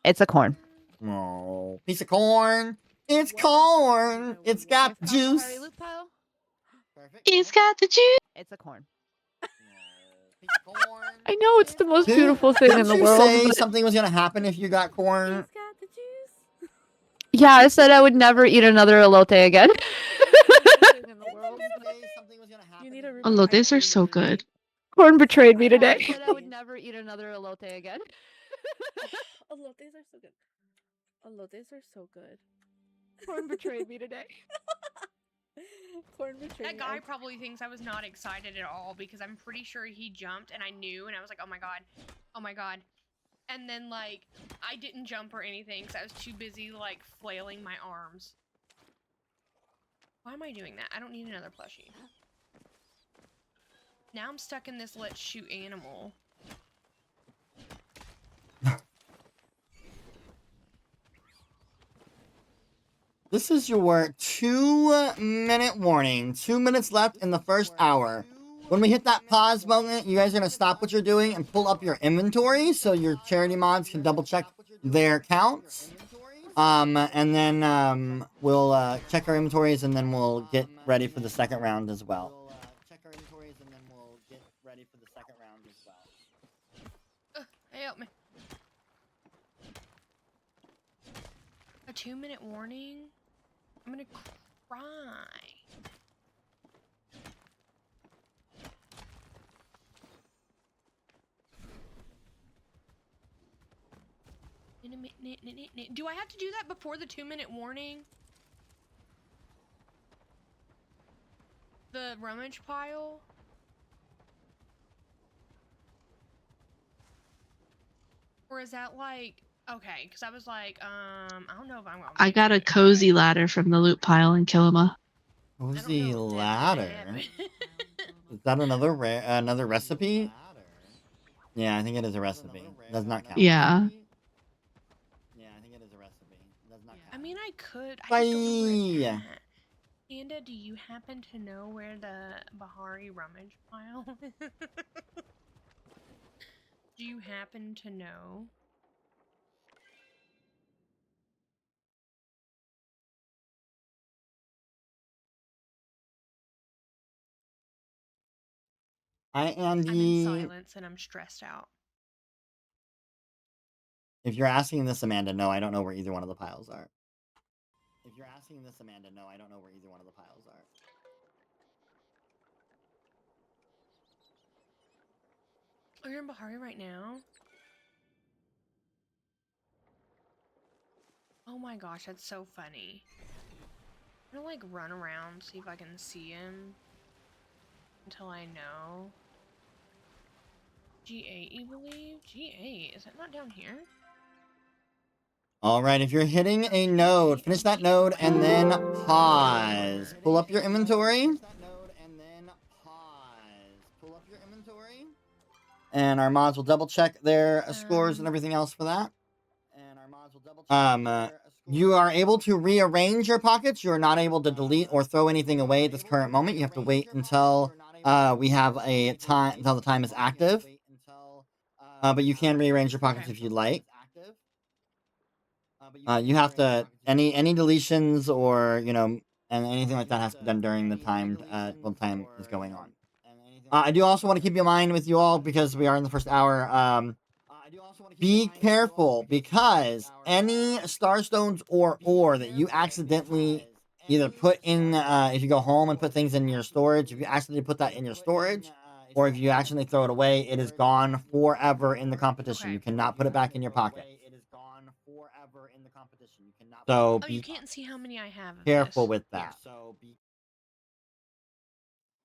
It's a corn. Oh, piece of corn. It's corn. It's got the juice. It's got the juice. It's a corn. I know it's the most beautiful thing in the Didn't world. you say but- something was gonna happen if you got corn? Yeah, I said I would never eat another elote again. Elotes are so good. Corn betrayed me today. I said I would never eat another elote again. Elotes are so good. Elotes are so good. Corn betrayed me today. Corn betrayed That me. guy probably thinks I was not excited at all because I'm pretty sure he jumped and I knew and I was like, oh my god, oh my god. And then like, I didn't jump or anything because I was too busy like flailing my arms. Why am I doing that? I don't need another plushie. Now I'm stuck in this let's shoot animal. This is your 2-minute warning. 2 minutes left in the first hour. When we hit that pause moment, you guys are going to stop what you're doing and pull up your inventory so your charity mods can double check their counts. And then we'll check our inventories and then we'll get ready for the second round as well. Hey, help me. A 2-minute warning? I'm gonna cry. Do I have to do that before the 2-minute warning? The rummage pile? Or is that like... Okay, because I was like, I don't know if I'm gonna... I got a cozy ladder from the loot pile in Kilima. Cozy ladder? Is that another recipe? Yeah, I think it is a recipe. Does not count. Yeah. Yeah, I think it is a recipe. Does not count. I mean, I could. I Bye. just don't know where it's at. Panda, do you happen to know where the Bahari rummage pile is? Do you happen to know? I'm in silence and I'm stressed out. If you're asking this, Amanda, no, I don't know where either one of the piles are. If you're asking this, Amanda, no, I don't know where either one of the piles are. Oh, you're in Bahari right now? Oh my gosh, that's so funny. I'm gonna like run around, see if I can see him. Until I know. G8, you believe? G8, is it not down here? All right, if you're hitting a node, finish that node and then pause. Pull up your inventory. And our mods will double check their scores and everything else for that. You are able to rearrange your pockets. You are not able to delete or throw anything away at this current moment. You have to wait until we have a time, until the time is active. But you can rearrange your pockets if you'd like. You have to any deletions or and anything like that has to be done during the timed when time is going on. I do also want to keep in mind with you all because we are in the first hour. Be careful because any starstones or ore that you accidentally either put in, if you go home and put things in your storage, if you accidentally put that in your storage, or if you accidentally throw it away, it is gone forever in the competition. You cannot put it back in your pocket. So you be can't see how many I have of careful this. with that.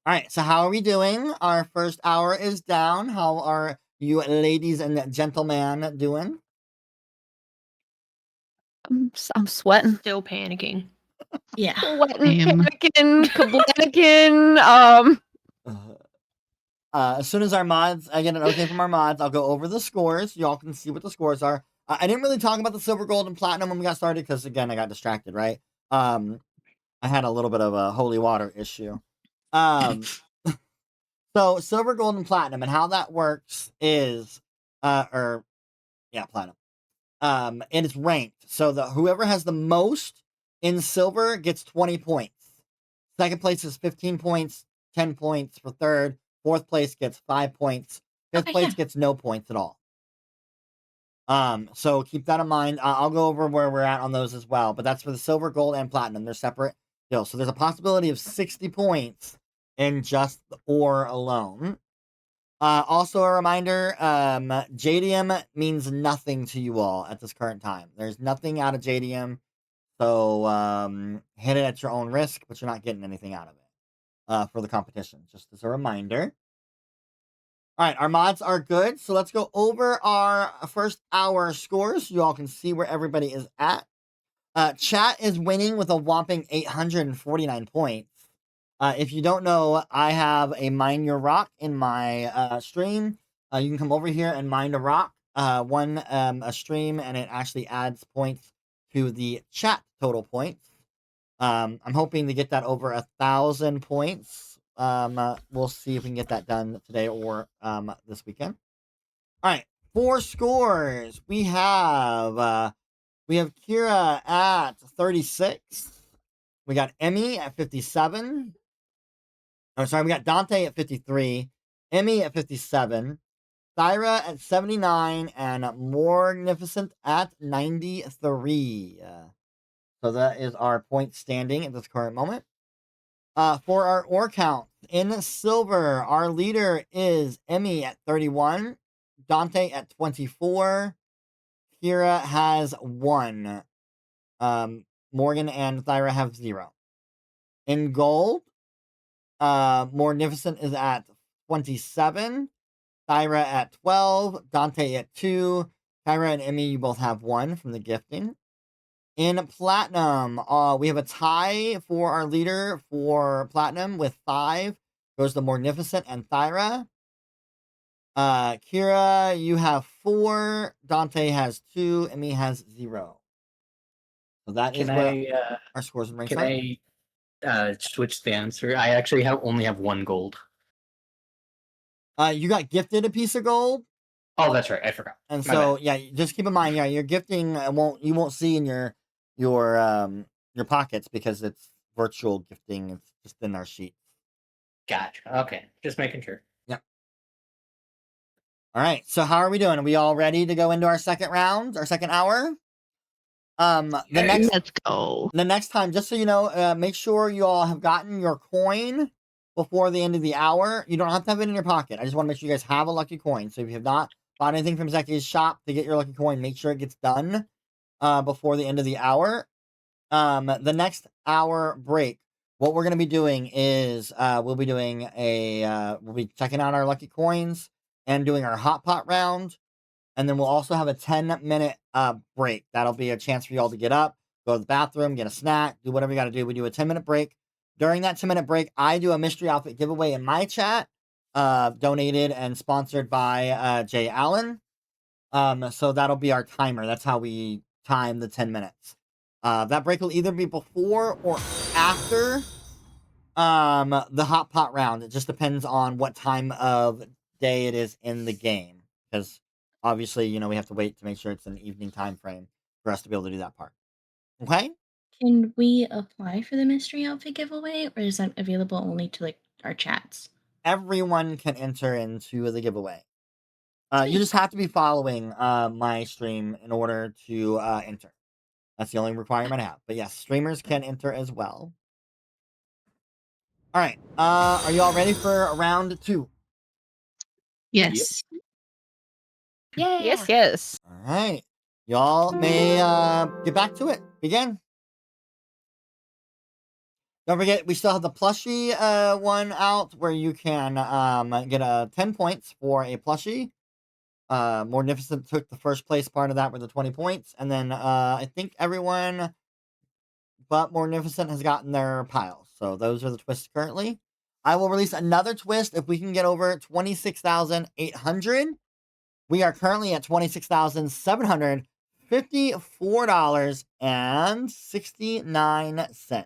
Alright, so how are we doing? Our first hour is down. How are you ladies and gentlemen doing? I'm sweating. Still panicking. Yeah. Sweating, Same. panicking, kablaniking. As soon as our mods, I get an okay from our mods, I'll go over the scores. Y'all can see what the scores are. I didn't really talk about the silver, gold, and platinum when we got started because, again, I got distracted, right? I had a little bit of a holy water issue. So silver, gold, and platinum, and how that works is, platinum. And it's ranked. So whoever has the most in silver gets 20 points. Second place is 15 points, 10 points for third. Fourth place gets 5 points. Fifth place gets no points at all. So keep that in mind. I'll go over where we're at on those as well. But that's for the silver, gold, and platinum. They're separate deals. So there's a possibility of 60 points in just the ore alone. Also a reminder, JDM means nothing to you all at this current time. There's nothing out of JDM. So hit it at your own risk, but you're not getting anything out of it for the competition. Just as a reminder. All right, our mods are good. So let's go over our first hour scores. You all can see where everybody is at. Chat is winning with a whopping 849 points. If you don't know, I have a Mine Your Rock in my stream. You can come over here and mine a rock, a stream, and it actually adds points to the chat total points. I'm hoping to get that over 1,000 points. We'll see if we can get that done today or this weekend. All right, 4 scores. We have Kira at 36. We got Emmy at 57. Oh, sorry, we got Dante at 53, Emmy at 57, Thyra at 79, and Morgnificent at 93. So that is our point standing at this current moment. For our ore count, in silver, our leader is Emmy at 31, Dante at 24, Kira has 1, Morgan and Thyra have 0. In gold, Morgnificent is at 27, Thyra at 12, Dante at 2, Tyra and Emmy, you both have 1 from the gifting. In platinum, we have a tie for our leader for platinum with 5. Goes to Morgnificent and Thyra. Kira, you have 4. Dante has 2. Emmy has 0. So that is what our scores are. Can I switch the answer? I actually only have 1 gold. You got gifted a piece of gold. Oh, that's right. I forgot. And My so, bad. yeah, just keep in mind, yeah, your gifting you won't see in your pockets because it's virtual gifting. It's just in our sheet. Gotcha. Okay, just making sure. Yep. All right. So how are we doing? Are we all ready to go into our second round, our second hour? Let's go. The next time, just so you know, make sure you all have gotten your coin before the end of the hour. You don't have to have it in your pocket. I just want to make sure you guys have a lucky coin. So if you have not bought anything from Zeki's shop to get your lucky coin, make sure it gets done before the end of the hour. The next hour break, what we're going to be doing is we'll be checking out our lucky coins and doing our hot pot round. And then we'll also have a 10-minute break. That'll be a chance for y'all to get up, go to the bathroom, get a snack, do whatever you got to do. We do a 10-minute break. During that 10-minute break, I do a mystery outfit giveaway in my chat, donated and sponsored by Jay Allen. So that'll be our timer. That's how we time the 10 minutes. That break will either be before or after the hot pot round. It just depends on what time of day it is in the game. Because obviously, you know, we have to wait to make sure it's an evening time frame for us to be able to do that part. Okay? Can we apply for the mystery outfit giveaway, or is that available only to like our chats? Everyone can enter into the giveaway. You just have to be following my stream in order to enter. That's the only requirement I have. But yes, streamers can enter as well. All right. Are you all ready for round 2? Yes. Yeah. Yes. All right. Y'all may get back to it. Begin. Don't forget, we still have the plushie one out where you can get 10 points for a plushie. Morgnificent took the first place part of that with the 20 points. And then I think everyone but Morgnificent has gotten their piles. So those are the twists currently. I will release another twist if we can get over 26,800. We are currently at $26,754.69.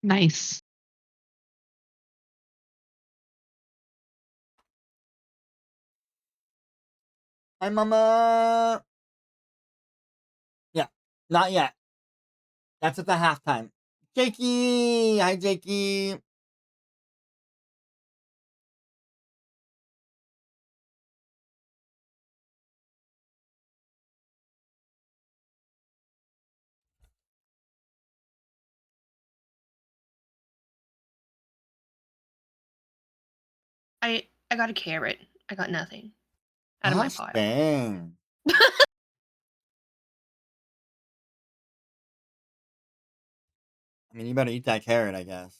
Nice. Hi, Mama. Yeah, not yet. That's at the halftime. Jakey! Hi, Jakey. I got a carrot. I got nothing out of my pile. Dang. I mean, you better eat that carrot, I guess.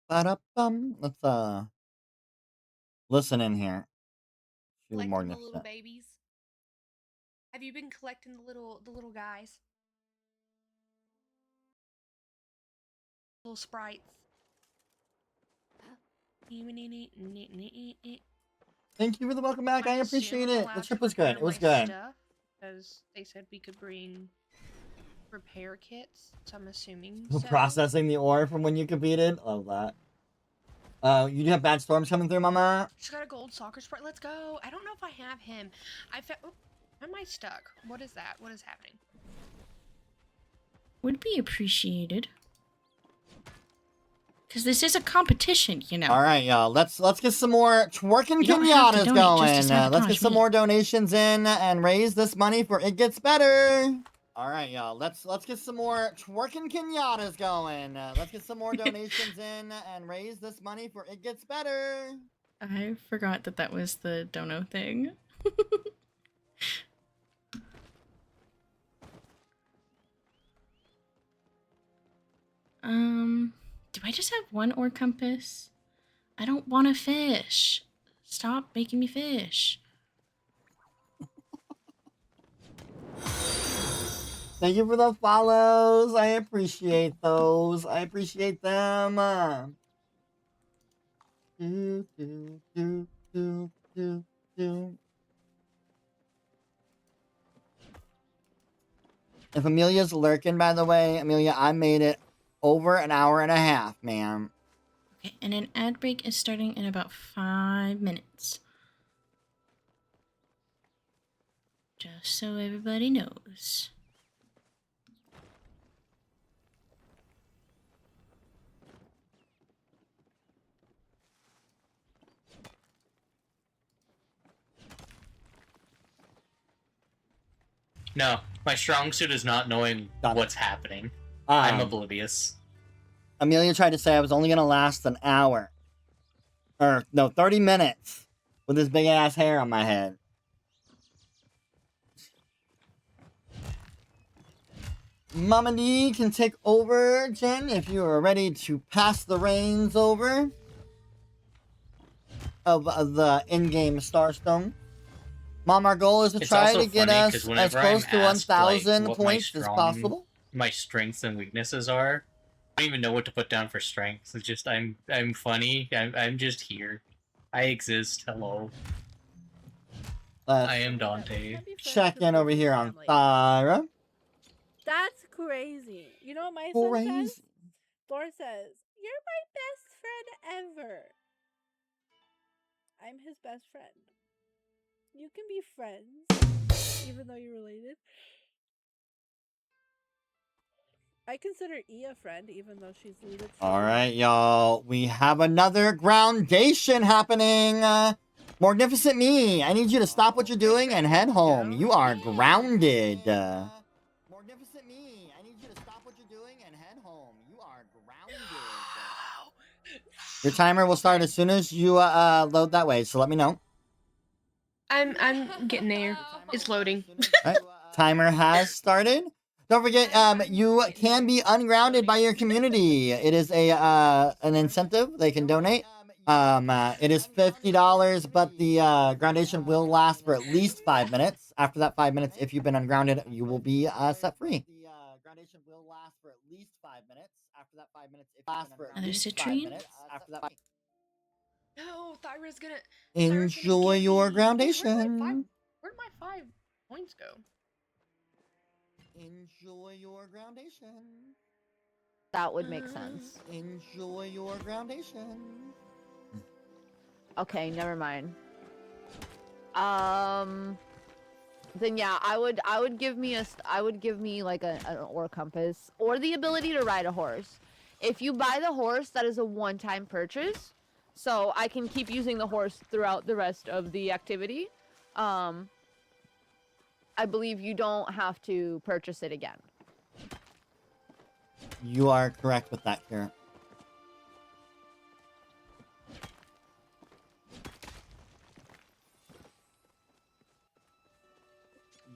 Ba-da-bum. Let's listen in here. To Collecting the little Morgnificent. babies. Have you been collecting the little guys? Little sprites. Thank you for the welcome back. I appreciate it. The trip was good. It was good. Because they said we could bring repair kits, so I'm assuming Processing the ore from when you competed. Love that. You do have bad storms coming through, Mama? She's got a gold soccer sprite. Let's go. I don't know if I have him. Oh, am I stuck? What is that? What is happening? Would be appreciated. Because this is a competition, you know. All right, y'all. Let's get some more twerking You don't have to pinatas donate going. just to Let's get sabotage some me. more donations in and raise this money for It Gets Better. All right, y'all. Let's get some more twerking pinatas going. Let's get some more donations in and raise this money for It Gets Better. I forgot that that was the dono thing. Do I just have one ore compass? I don't want to fish. Stop making me fish. Thank you for the follows. I appreciate those. I appreciate them. Do, do, do, do, do, do. If Amelia's lurking, by the way, Amelia, I made it over an hour and a half, ma'am. Okay, and an ad break is starting in about 5 minutes. Just so everybody knows. No, my strong suit is not knowing what's happening. I'm oblivious. Amelia tried to say I was only going to last an hour. Or, no, 30 minutes. With this big ass hair on my head. Mama D can take over, Jen, if you are ready to pass the reins over of the in-game Starstone. Mom, our goal is to try to get us as close to 1,000 points as possible. My strengths and weaknesses are. I don't even know what to put down for strengths. It's just I'm funny. I'm just here. I exist. Hello. I am Dante. Check in over here on Thyra. That's crazy. You know what my son says? Thor says, "You're my best friend ever." I'm his best friend. You can be friends, even though you're related. I consider E a friend, even though she's literally... Alright, y'all. We have another groundation happening. Morgnificentme, I need you to stop what you're doing and head home. You are grounded. Morgnificentme, I need you to stop what you're doing and head home. You are grounded. Your timer will start as soon as you load that way, so let me know. I'm getting there. It's loading. Alright, timer has started. Don't forget, you can be ungrounded by your community. It is an incentive. They can donate. It is $50, but the groundation will last for at least 5 minutes. After that 5 minutes, if you've been ungrounded, you will be set free. The groundation will last for at least 5 minutes. After that 5 minutes, if you've been Another ungrounded, citrine? after that. No, Thyra's gonna... Enjoy your groundation. Where'd my 5 points go? Enjoy your groundation. That would make sense. Enjoy your groundation. Okay, never mind. Then yeah, I would give me like an ore compass or the ability to ride a horse. If you buy the horse, that is a one-time purchase, so I can keep using the horse throughout the rest of the activity. I believe you don't have to purchase it again. You are correct with that, Kira.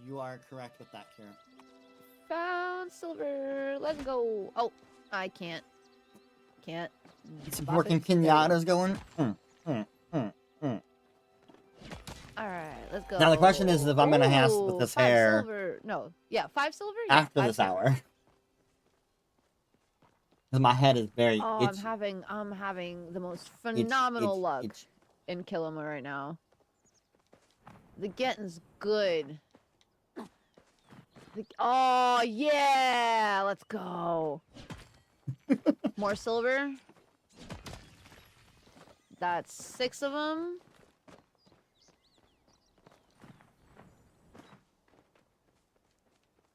You are correct with that, Kira. Found silver. Let's go. Oh, I can't. Can't. Some Bop working it. There you go. pinatas going. All right, let's go. Now the question is if I'm gonna have with this 5 hair silver. No, yeah, 5 silver. Yeah, after 5 this silver. hour. Because my head is very Oh, itchy. I'm having the most phenomenal luck itchy. in Kilima right now. The getting's good. Oh yeah, let's go. More silver. That's 6 of them.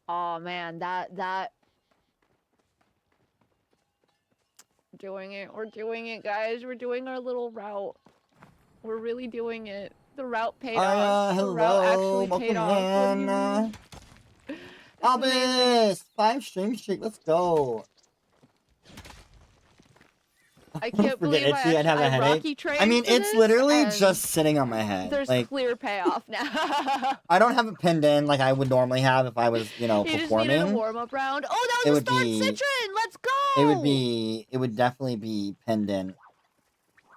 Oh man, that doing it. We're doing it, guys. We're doing our little route. We're really doing it. The route paid off. The route actually paid off. What do you mean? Albus! 5 stream streak, let's go. I can't believe itchy, I'd have a headache. Rocky trained I mean, for it's this, literally and just sitting on my head. There's Like, clear payoff now. I don't have it pinned in like I would normally have if I was, you know, You just needed a performing. warm-up round. Oh, that was a Starred Citron! Let's go! It would definitely be pinned in.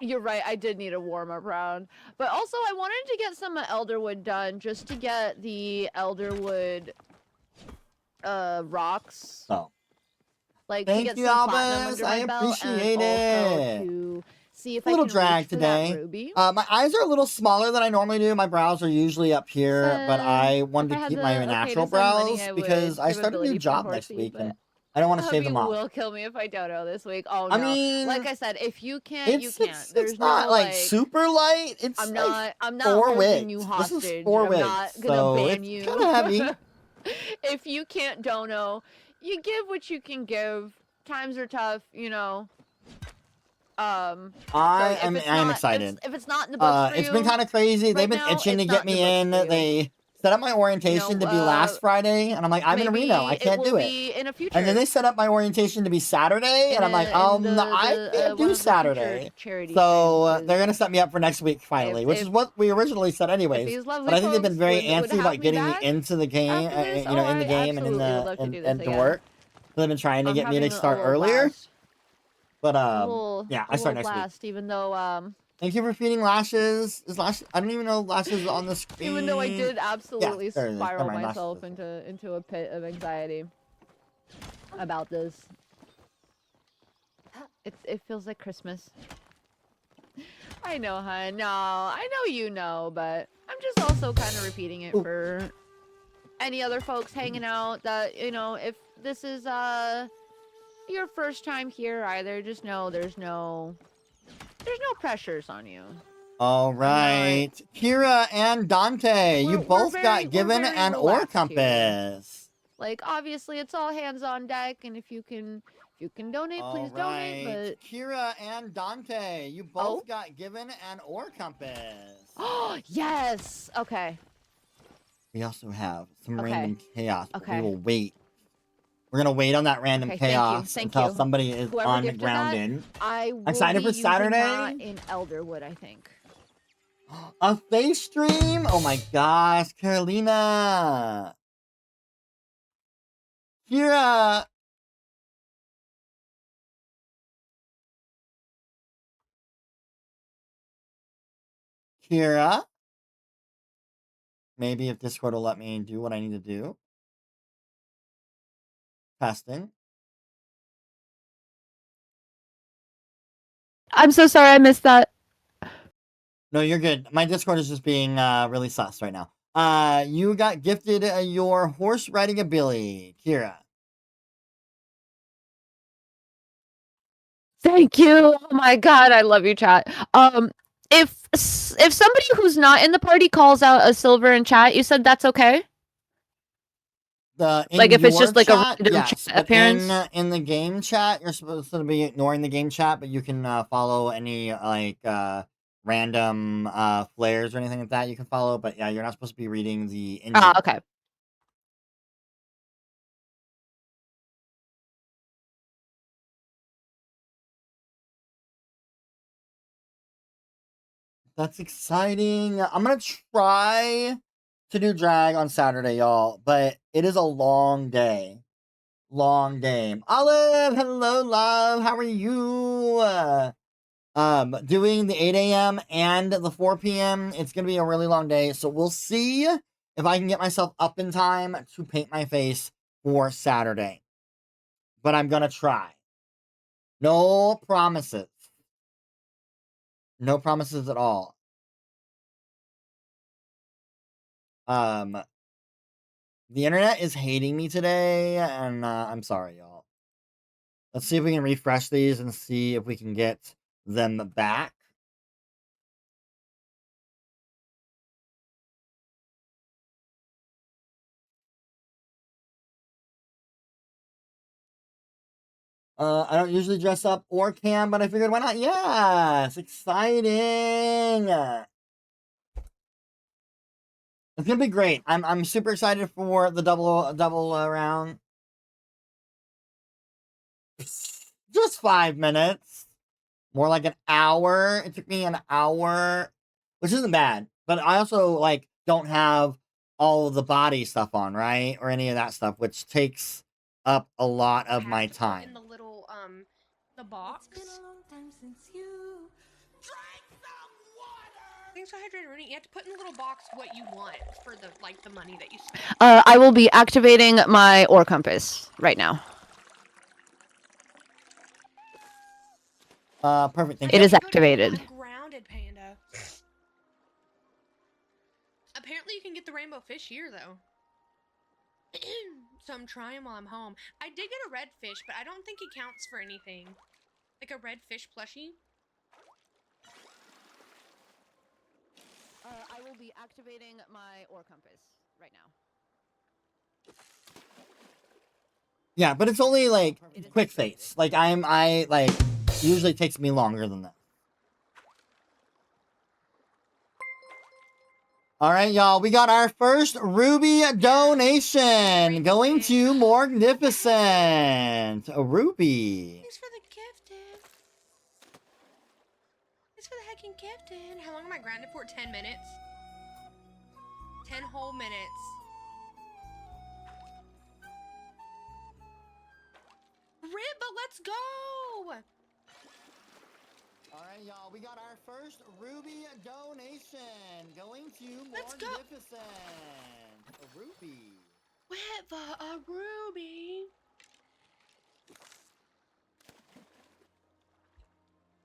You're right, I did need a warm-up round. But also, I wanted to get some Elderwood done, just to get the Elderwood, rocks. Oh. Like, Thank to get you, some platinum Albus. under my I belt, appreciate and also it. to see if A little I can drag reach for that today. ruby. My eyes are a little smaller than I normally do. My brows are usually up here, but I wanted if I to had keep the my okay to natural send money, brows I because would I give start a new ability for job next Horsey, week but and I don't want to save them you off. will kill me if I don't know this week. Oh no! I mean, like I said, if you can't, you can't. There's it's not no like like super light. It's I'm like not 4 holding wigs. you This hostage. is 4 I'm wigs, not gonna so ban it's you. kind of heavy. If you can't dono, you give what you can give. Times are tough, you know. I am excited. If it's not in the books for it's you, been kind of crazy. They've been now, itching to it's get not in me the in. books for you. They set up my orientation to be last Friday, and I'm like, I'm in Reno. I can't do it. In a future. And then they set up my orientation to be Saturday, and I'm like, I can't do Saturday. So they're gonna set me up for next week finally, which is what we originally said anyways. But I think they've been very antsy about getting me into the game, you know, in the game and in the and to work. So they've been trying to get me to start earlier. But yeah, I start next week. Even though Thank you for feeding Lashes. Is Lash? I didn't even know Lashes is on the screen. even though I did absolutely there it is. spiral Never mind, myself into a pit of anxiety about this. It feels like Christmas. I know, hun. No, I know you know, but I'm just also kind of repeating it for any other folks hanging out that, you know, if this is your first time here either, just know there's no pressures on you. All right. Kira and Dante, you both got given an ore compass. Like, obviously, it's all hands on deck, and if you can donate, please donate. But Kira and Dante, you both got given an ore compass. Oh yes. Okay. We also have some random chaos. But Okay. we will wait. We're gonna wait on that random chaos until somebody is on the grounded. I'm excited for Saturday. That in Elderwood, I think. A face stream? Oh my gosh, Carolina. Kira. Kira. Maybe if Discord will let me do what I need to do. Testing. I'm so sorry I missed that. No, you're good. My Discord is just being really sus right now. You got gifted your horse riding ability, Kira. Thank you. Oh my god, I love you, chat. If somebody who's not in the party calls out a silver in chat, you said that's okay? Like if it's just like chat, a random yes, chat but appearance? in the game chat, you're supposed to be ignoring the game chat, but you can follow any like random flares or anything like that you can follow, but yeah, you're not supposed to be reading the in-game. Okay. That's exciting. I'm gonna try to do drag on Saturday, y'all, but it is a long day. long game. Olive, hello, love. How are you? Doing the 8 a.m. and the 4 p.m. It's gonna be a really long day, so we'll see if I can get myself up in time to paint my face for Saturday. But I'm gonna try. No promises. No promises at all. The internet is hating me today, and I'm sorry, y'all. Let's see if we can refresh these and see if we can get them back. I don't usually dress up or can, but I figured why not? Yes, exciting. It's gonna be great. I'm super excited for the double round. Just 5 minutes. More like an hour. It took me an hour, which isn't bad. But I also like don't have all of the body stuff on, right? Or any of that stuff, which takes up a lot of my time. In the little the box. Thanks for hydrating, Rooney. You have to put in the little box what you want for the the money that you spend. I will be activating my ore compass right now. Perfect. Thank you. It is activated. I'm grounded, Panda. Apparently, you can get the rainbow fish here, though. So I'm trying while I'm home. I did get a red fish, but I don't think it counts for anything. Like a red fish plushie. I will be activating my ore compass right now. Yeah, but it's only like quick face. Like I like usually takes me longer than that. All right, y'all. We got our first Ruby donation going to Morgnificent. A Ruby. Thanks for the gifted. Thanks for the heckin' gifted. How long am I grounded for? 10 minutes. 10 whole minutes. Ribba, let's go! All right, y'all. We got our first Ruby donation going to Let's go. Morgnificent. A Ruby. Ribba, a ruby.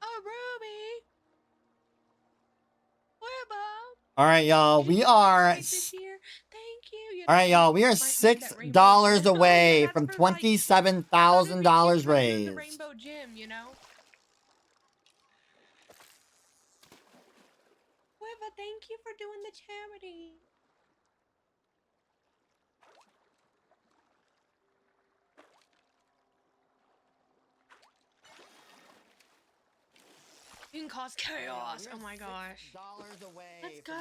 A ruby. Ribba. All right, y'all. We are. This year. Thank you. All right, y'all. We are $6 away from $27,000 raised. The rainbow gym, you know. Ribba, thank you for doing the charity. You can cause chaos. Oh my gosh. Let's go.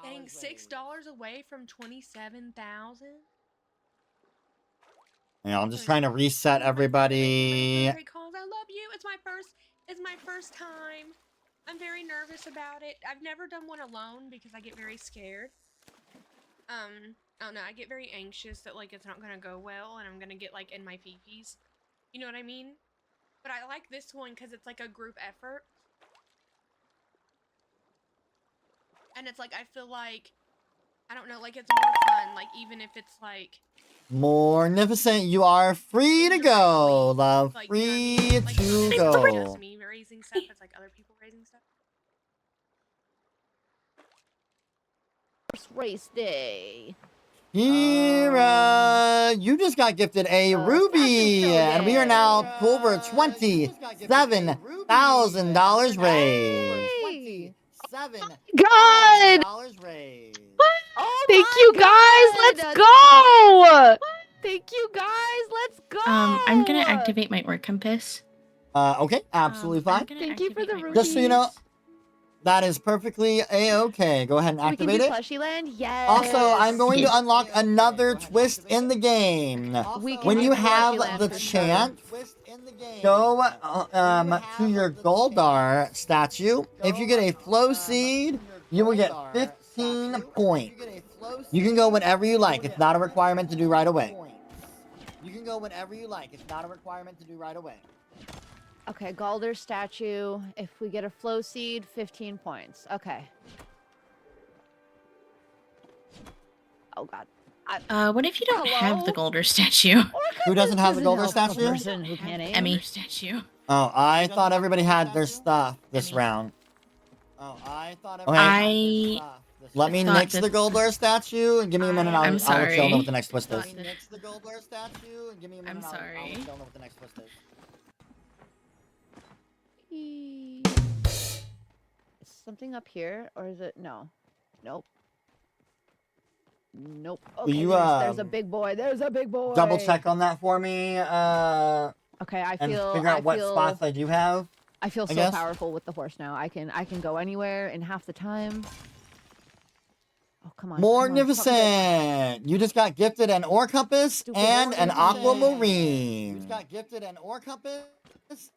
Dang, $6 away from 27,000. Yeah, I'm just trying to reset everybody. Great calls. I love you. It's my first time. I'm very nervous about it. I've never done one alone because I get very scared. I don't know. I get very anxious that like it's not gonna go well and I'm gonna get like in my feefies. You know what I mean? But I like this one because it's like a group effort. And it's like, I feel like, I don't know, like it's more fun, like even if it's like... Morgnificent, you are free to go, love. Like, Free you know what I mean? to It's not go. just me raising stuff, it's like other people raising stuff. First race day. Kira, you just got gifted a ruby, and we are now over $27,000 raised. God! Raised. Oh thank you guys. Let's go. Thank you guys. Let's go. I'm gonna activate my ore compass. Okay, absolutely fine. Thank you for the rubies. Just so you know, that is perfectly a-okay. Go ahead and activate it. Plushie Land? Yes. Also, I'm going to unlock another twist in the game. When you have the chance, go to your Goldar statue. If you get a flow seed, you will get 15 points. You can go whenever you like. It's not a requirement to do right away. You can go whenever you like. It's not a requirement to do right away. Okay, Galder statue. If we get a flow seed, 15 points. Okay. Oh god. What if you don't have the Hello? Golder statue? Who doesn't have the Golder help a statue? person who can't aim. Emmy statue. Oh, I thought everybody had their stuff this round. Oh, I thought everybody I had their stuff. Let me thought nix that- the Goldblur statue and give me a minute. I'll I'm let you all know sorry. what the next twist is. Thought that- Nix the Goldblur statue and give me a minute. I'm I'll sorry. let you all know what the next twist is. Is something up here, or is it? No. Nope. Nope. Okay, you, there's a big boy. There's a big boy. Double check on that for me. Okay, I And feel. figure out I what feel, spots I do have. I feel so guess. powerful with the horse now. I can go anywhere in half the time. Oh come on. Morgnificent! You just got gifted an ore compass Stupid and an Morgnificent. aquamarine. You just got gifted an ore compass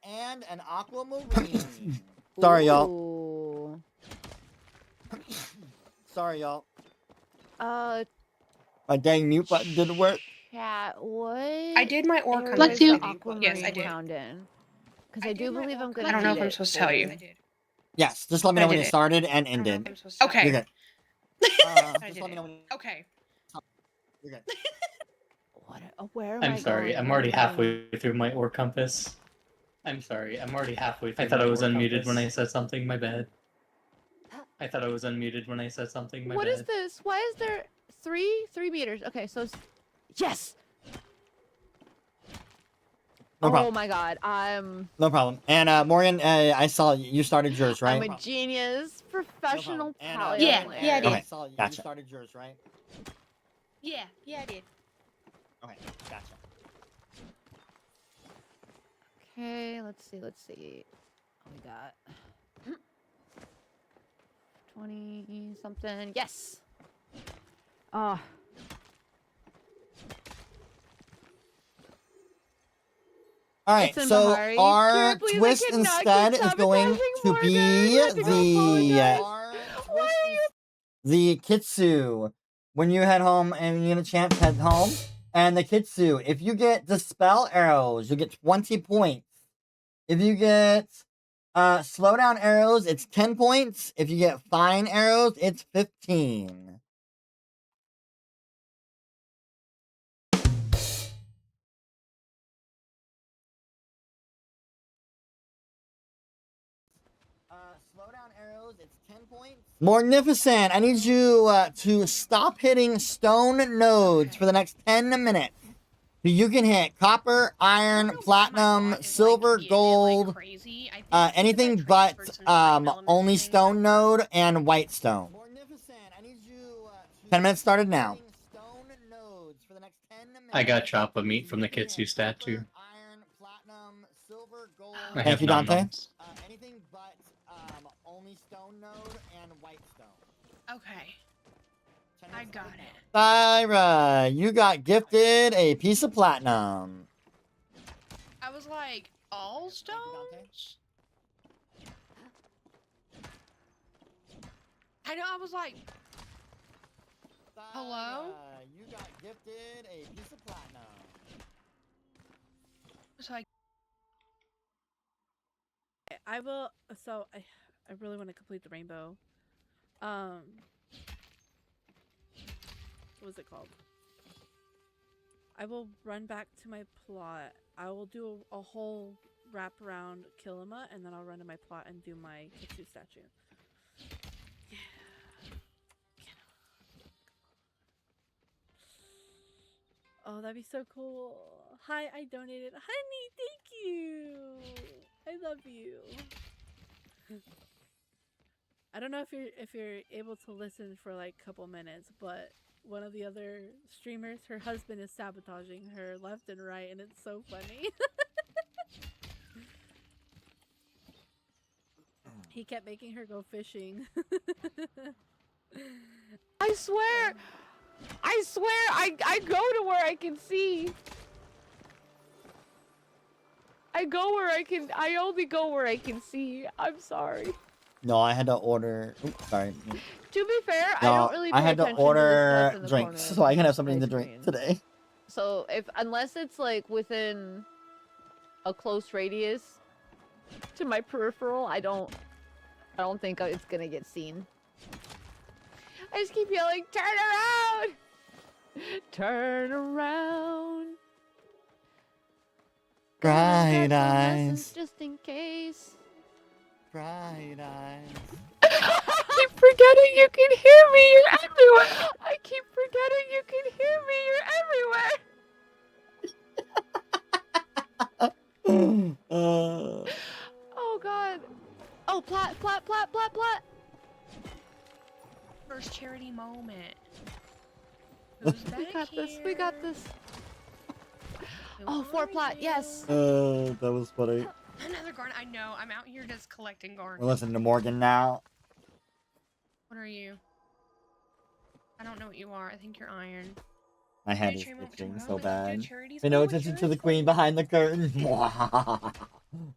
and an aquamarine. Sorry, y'all. Ooh. Sorry, y'all. Uh, My dang mute button didn't work. chat. What? I did my ore area compass. is you. the aquamarine Yes, I did. found in? Because I I do did my believe ore I'm gonna. compass. I don't know if need I'm it supposed to tell you. for- Yes, just let me I know when did it it. started and I don't know if ended. I'm supposed to tell You're you. good. I Just did let me it. know when it... Okay. You're good. Where am I I'm sorry. going? I'm Where already am I going? halfway through my ore compass. I'm sorry. I'm already halfway through. I thought I was unmuted when I said something. My bad. I thought I was unmuted when I said something. My What bad. is this? Why is there 3 meters? Okay, so yes. No Oh problem. my god, No problem. And Morgan, I saw you started yours, right? I'm a genius, professional And, Palia Yeah, player. yeah, I did. Okay, Okay. you gotcha. started yours, right? Yeah, I did. Okay, gotcha. Okay, let's see. What we got 20 something. Yes. Oh. All right, It's in so Bahari. our Kira, please, I twist cannot keep instead is going sabotaging to Morgan. be I have to go apologize. Why are you? the Kitsu. When you head home and you get a chance, head home. And the Kitsu, if you get Dispel arrows, you get 20 points. If you get slow down arrows, it's 10 points. If you get fine arrows, it's 15. Slow down arrows, it's 10 points. Morgnificent, I need you to stop hitting stone nodes for the next 10 minutes. You can hit copper, iron, platinum, silver, gold, anything but only stone node and white stone. Morgnificent, I need you 10 minutes started now. I got chop of meat from the Kitsu statue. Iron, platinum, silver, gold. I Thank have you, Dante. nom-noms. Anything but only stone node and white stone. Okay. I got it. Thyra, you got gifted a piece of platinum. I was like, all stones? I know, I was like, hello? You got gifted a piece of platinum. So I I will. So I really want to complete the rainbow. What was it called? I will run back to my plot. I will do a whole wrap around Kilima, and then I'll run to my plot and do my Kitsu statue. Oh, that'd be so cool. Hi, I donated. Honey, thank you. I love you. I don't know if you're able to listen for like a couple minutes, but one of the other streamers, her husband is sabotaging her left and right, and it's so funny. He kept making her go fishing. I swear, I go to where I can see. I only go where I can see. I'm sorry. No, I had to order. Oops, sorry. To be fair, I No, don't really pay I had to attention to the order stuff in the drinks, corner so I can have of something my to drink screen. today. So unless it's like within a close radius to my peripheral, I don't think it's gonna get seen. I just keep yelling, "Turn around! Turn around!" Bright eyes. Just in case. Bright eyes. I keep forgetting you can hear me. You're everywhere. I keep forgetting you can hear me. You're everywhere. Oh God. Oh, plat. First charity moment. Who's back We got this. Oh, 4 plat. Yes. That was funny. Another garden. I know. I'm out here just collecting garden. We're listening to Morgan now. What are you? I don't know what you are. I think you're iron. My head Do is charity moment itching tomorrow, so then you do bad. charities. Pay no Oh, attention to yours? the queen behind the curtain.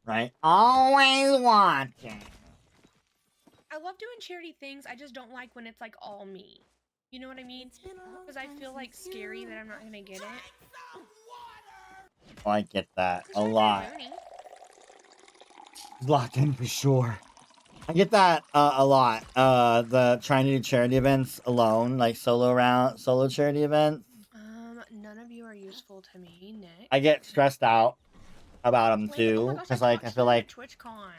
Right? Always watching. I love doing charity things. I just don't like when it's like all me. You know what I mean? Because I feel like scary that I'm not gonna get it. Oh, I get that a lot. Locked in for sure. I get that a lot. The trying to do charity events alone, like solo charity events. None of you are useful to me, Nick. I get stressed out about them Oh too, my gosh, because like I feel like TwitchCon.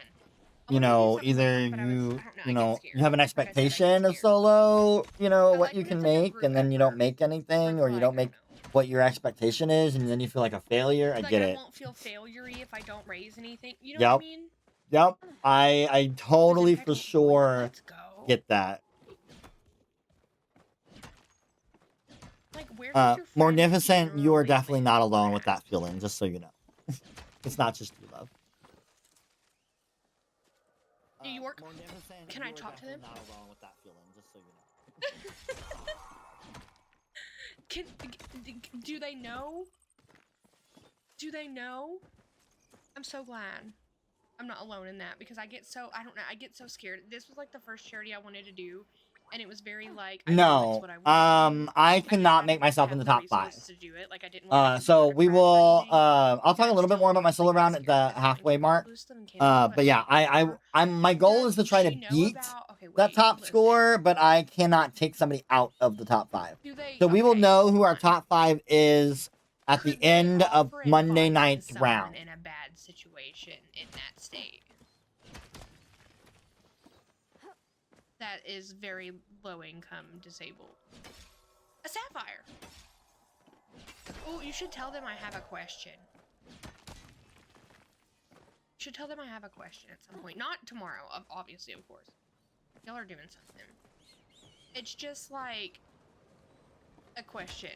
you know either you have an expectation of solo, what you can make, and then you don't make anything, or you don't make what your expectation is, and then you feel like a failure. I get it. I won't feel failure-y if I don't raise anything. You know what I mean? Yep. I totally for sure get that. Morgnificent, you are definitely not alone with that feeling, just so you know. It's not just you, love. Do you work? Can I talk to them? Not alone with that feeling, just so you know. Do they know? Do they know? I'm so glad I'm not alone in that, because I get so scared. This was like the first charity I wanted to do, and it was very like I cannot make myself in the top 5. To do it. Like I didn't so we will I'll talk a little bit more about my solo round at the halfway mark. But yeah, I'm my goal is to try to beat that top score, but I cannot take somebody out of the top 5. So we will know who our top 5 is at the end of Monday night's round. In a bad situation in that state. That is very low income disabled. A sapphire. Oh, you should tell them I have a question. You should tell them I have a question at some point. Not tomorrow, obviously, of course. Y'all are doing something. It's just like a question.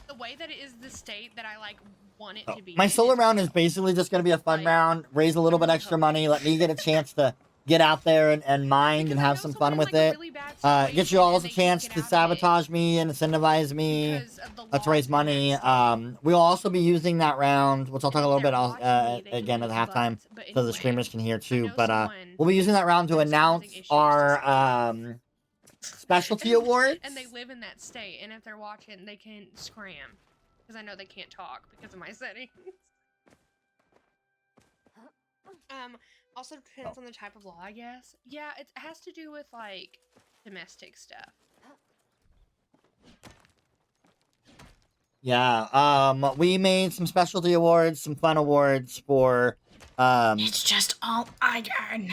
The way that it is the state that I like want it to be. My solo round is basically just going to be a fun round, raise a little bit extra money, let me get a chance to get out there and mine and have some fun with it. Get you all a chance to sabotage me and incentivize me to raise money. We'll also be using that round, which I'll talk a little bit again at the halftime, so the streamers can hear too. But we'll be using that round to announce our specialty awards. And they live in that state, and if they're watching, they can scram, because I know they can't talk because of my settings. Also depends on the type of law, I guess. Yeah, it has to do with, like, domestic stuff. Yeah, we made some specialty awards, some fun awards for, It's just all iron.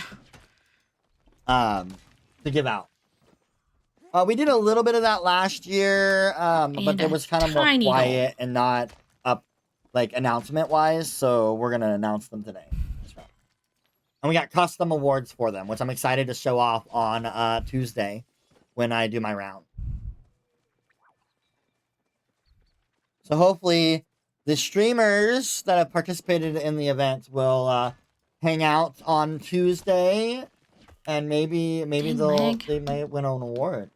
To give out. We did a little bit of that last year, but there was kind of more quiet and not up, like, announcement-wise, so we're gonna announce them today. And we got custom awards for them, which I'm excited to show off on Tuesday when I do my round. So hopefully the streamers that have participated in the event will hang out on Tuesday, and maybe they may win an award.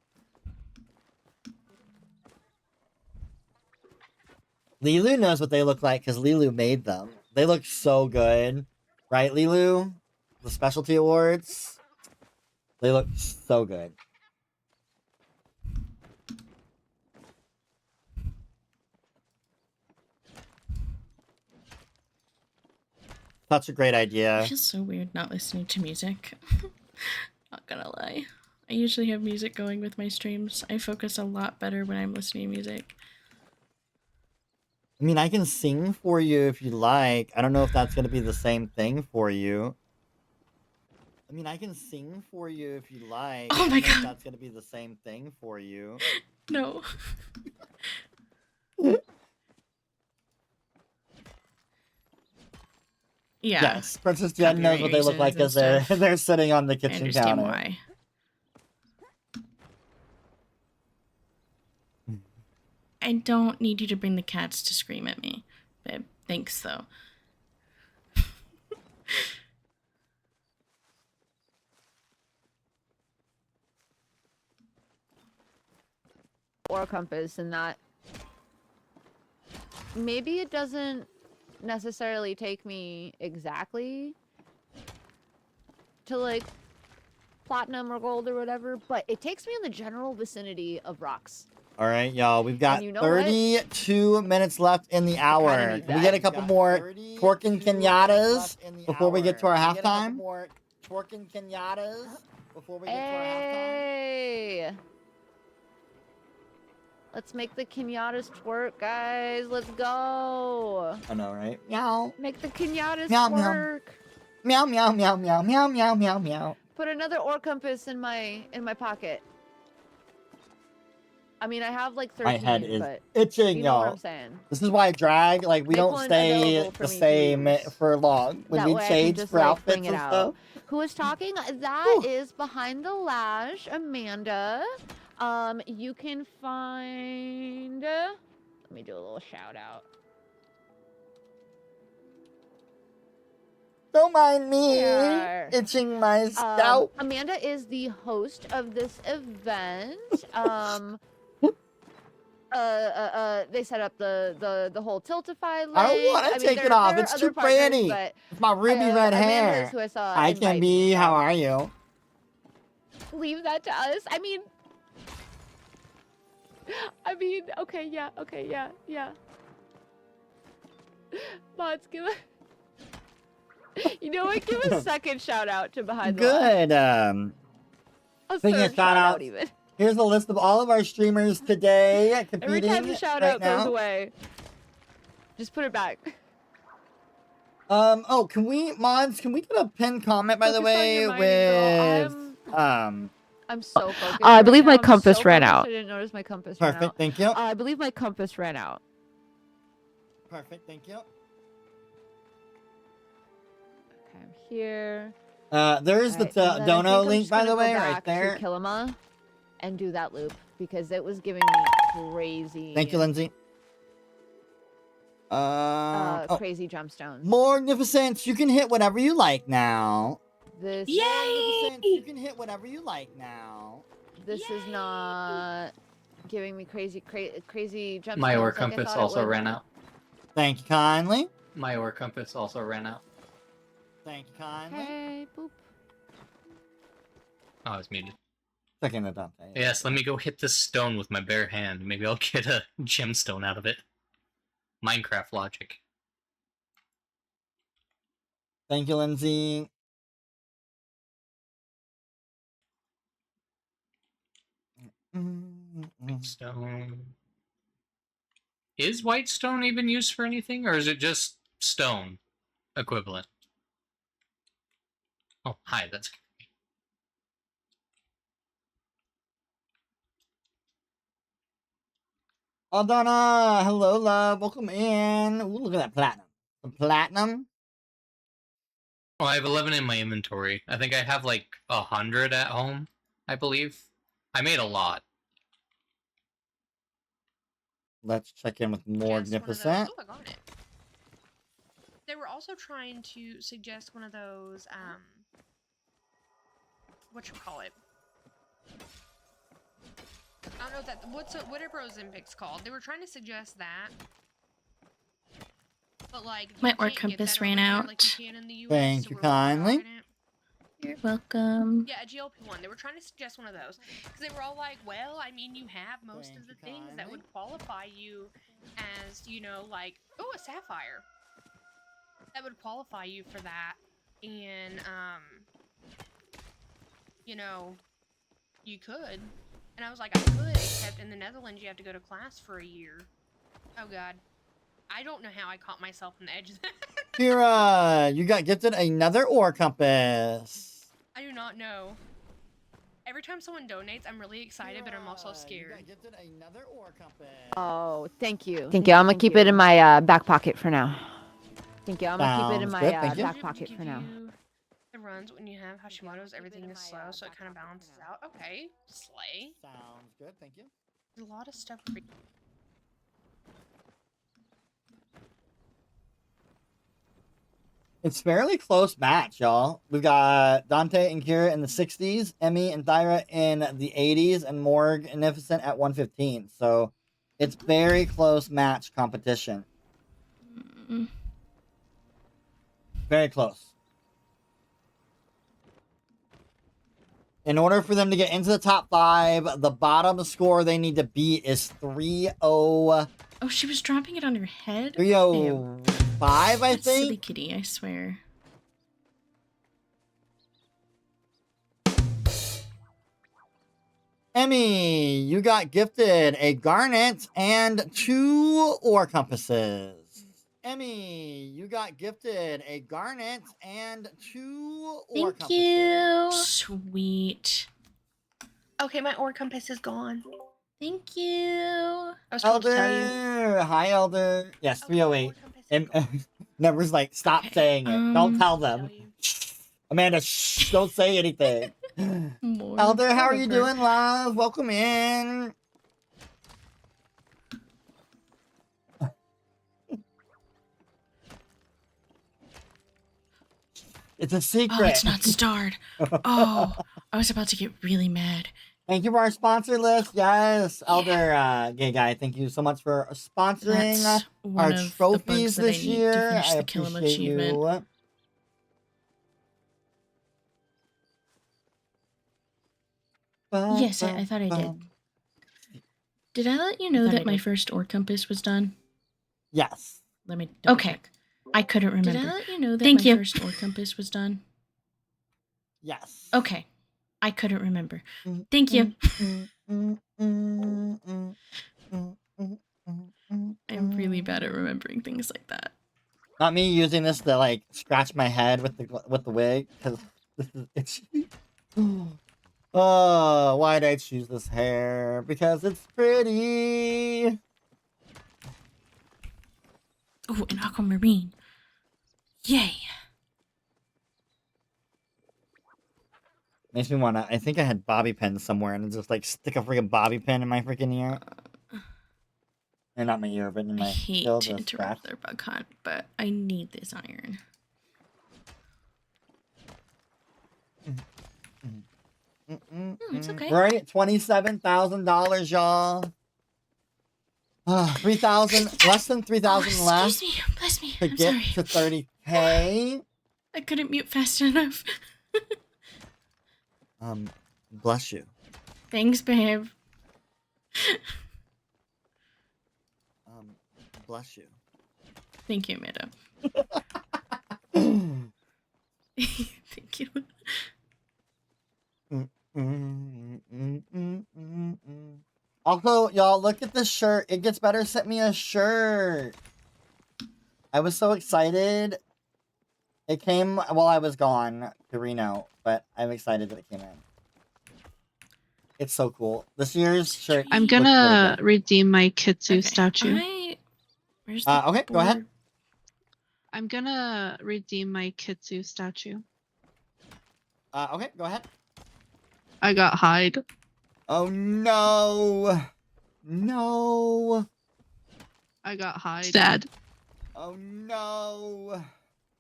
Lilu knows what they look like because Lilu made them. They look so good, right, Lilu? The specialty awards, they look so good. Such a great It idea. feels so weird not listening to music. Not gonna lie. I usually have music going with my streams. I focus a lot better when I'm listening to music. I mean, I can sing for you if you like. I don't know if that's gonna be the same thing for you. I mean, I can sing for you if you like. Oh I my don't know if God. that's gonna be the same thing for you. No. Yeah. Yes, Princess Jen knows what they look like as they're sitting on the I kitchen understand counter. why. I don't need you to bring the cats to scream at me, babe. Thanks, though. Or a compass, and that maybe it doesn't necessarily take me exactly to like platinum or gold or whatever, but it takes me in the general vicinity of rocks. All right, y'all. We've got you know 32 minutes left in the hour. need Can we that. get a couple more twerking Kenyattas before we get to our halftime? Twerking Kenyattas before we get to our halftime. Hey! Let's make the Kenyattas twerk, guys. Let's go. I know, right? Meow. Make the Kenyattas Meow, meow. twerk. Meow, meow, meow, meow, meow, meow, meow, meow. Put another ore compass in my pocket. I mean, I have like 13, My head is but itching, you know what y'all. I'm saying. This is why I drag. Like, we Make don't one stay available for the me to same use. for long. When That we way I can change just, for like, outfits bring it and out. stuff. Who is talking? That is Behind the Lash, Amanda. You can find. Let me do a little shout out. Don't mind me There. itching my scalp. Amanda is the host of this event. They set up the whole Tiltify link. I don't want to take it off. It's too pretty. It's my ruby red hair. Hi, Kimby. How are you? Leave that to us. I mean, okay, yeah. Mods, give a... You know what? Give a second shout out to Behind the Lash. Good. A Speaking of third shout outs, even. here's a list of all of our streamers today competing Every time the shout right out now. goes away, just put it back. Oh, can we, mods, can we get a pinned comment, by the Focus on way, your with, mining, I'm so focused. I right believe now. my I'm compass so ran focused, out. I didn't notice my compass ran out. Perfect, thank you. I believe my compass ran out. Perfect, thank you. Okay, I'm here. There's Alright, the and then I dono think I'm link, just by gonna the go way, right back there. to Kilima and do that loop because it was giving me crazy. Thank you, Lindsay. Crazy gemstones. Morgnificent, you can hit whatever you like now. This. Morgnificent, you can hit whatever you like now. This is not giving me crazy gemstones. My ore like I compass thought it also would. ran out. Thank you kindly. My ore compass also ran out. Thank you kindly. Hey, boop. Oh, I was muted. Second the Dante. Yes, let me go hit this stone with my bare hand. Maybe I'll get a gemstone out of it. Minecraft logic. Thank you, Lindsay. White stone. Is white stone even used for anything, or is it just stone equivalent? Oh, hi, that's Aldana, hello, love. Welcome in. Ooh, look at that platinum. The platinum? Oh, I have 11 in my inventory. I think I have like 100 at home, I believe. I made a lot. Let's check in with Morgnificent. Oh, I got it. They were also trying to suggest one of those, whatchamacallit? I don't know whatever Ozempic's called. They were trying to suggest that. But like My ore compass ran out. Thank you kindly. You're welcome. Yeah, a GLP-1. They were trying to suggest one of those because they were all like, "Well, I mean, you have most of the things that would qualify you as, you know, like, oh, a sapphire." that would qualify you for that. And, you know, you could. And I was like, I could, except in the Netherlands you have to go to class for a year. Oh, God. I don't know how I caught myself on the edge of that. Kira, you got gifted another ore compass. I do not know. Every time someone donates, I'm really excited, but I'm also You scared. got gifted another ore compass. Oh, thank you. Thank you. I'm gonna keep it in my back pocket for now. Thank you. I'm gonna keep it in Sounds my good, thank you. back pocket for now. The runs when you have Hashimoto's, everything is slow, so it kind of balances out. Okay, slay. Sounds good, thank you. There's a lot of stuff. It's fairly close match, y'all. We've got Dante and Kira in the 60s, Emmy and Thyra in the 80s, and Morgnificent at 115. So it's very close match competition. Very close. In order for them to get into the top 5, the bottom score they need to beat is 3-0. Oh, she was dropping it on her head? 305, I That's think. silly kitty, I swear. Emmy, you got gifted a garnet and 2 ore compasses. Emmy, you got gifted a garnet and 2 ore compasses. Thank you. Sweet. Okay, my ore compass is gone. Thank you. I was told to tell you. Elder, hi Elder. Yes, Okay, 308. ore compass is gone. Never's like, stop Okay, saying it. Don't tell them. Tell you. Amanda, shh, don't say anything. More Elder, how are you cover. doing, love? Welcome in. It's a secret. Oh, it's not starred. Oh, I was about to get really mad. Thank you for our sponsor list. Yes, Elder Gay Guy, thank you so much for sponsoring That's our one of the trophies bugs that I this need year. to finish I the kill 'em appreciate achievement. you. Yes, I thought I did. Did I let you know that my first ore compass was done? Yes. Let me double check. I couldn't remember. Did I let you know that my first ore compass was done? Yes. Okay. I couldn't remember. Thank you. I'm really bad at remembering things like that. Not me using this to like scratch my head with the wig, because this is itchy. Oh, why did I choose this hair? Because it's pretty. Oh, an aquamarine. Yay. Makes me wanna. I think I had bobby pins somewhere, and just like stick a freaking bobby pin in my freaking ear. And not my ear, but in I my. hate still to the interrupt scratch. their bug hunt, but I need this iron. It's okay. We're already at $27,000, y'all. 3,000, less than 3,000 left Excuse me. Bless me. to I'm get sorry. to 30K. I couldn't mute fast enough. Bless you. Thanks, babe. Bless you. Thank you, Amanda. Thank you. Also, y'all, look at this shirt. It Gets Better sent me a shirt. I was so excited. It came while I was gone to Reno, but I'm excited that it came in. It's so cool. This year's shirt. I'm looks really gonna good. redeem my Kitsu statue. Where's the Okay, go ahead. I'm gonna redeem my Kitsu statue. Okay, go ahead. I got hide. Oh no. No. I got hide. Sad. Oh no.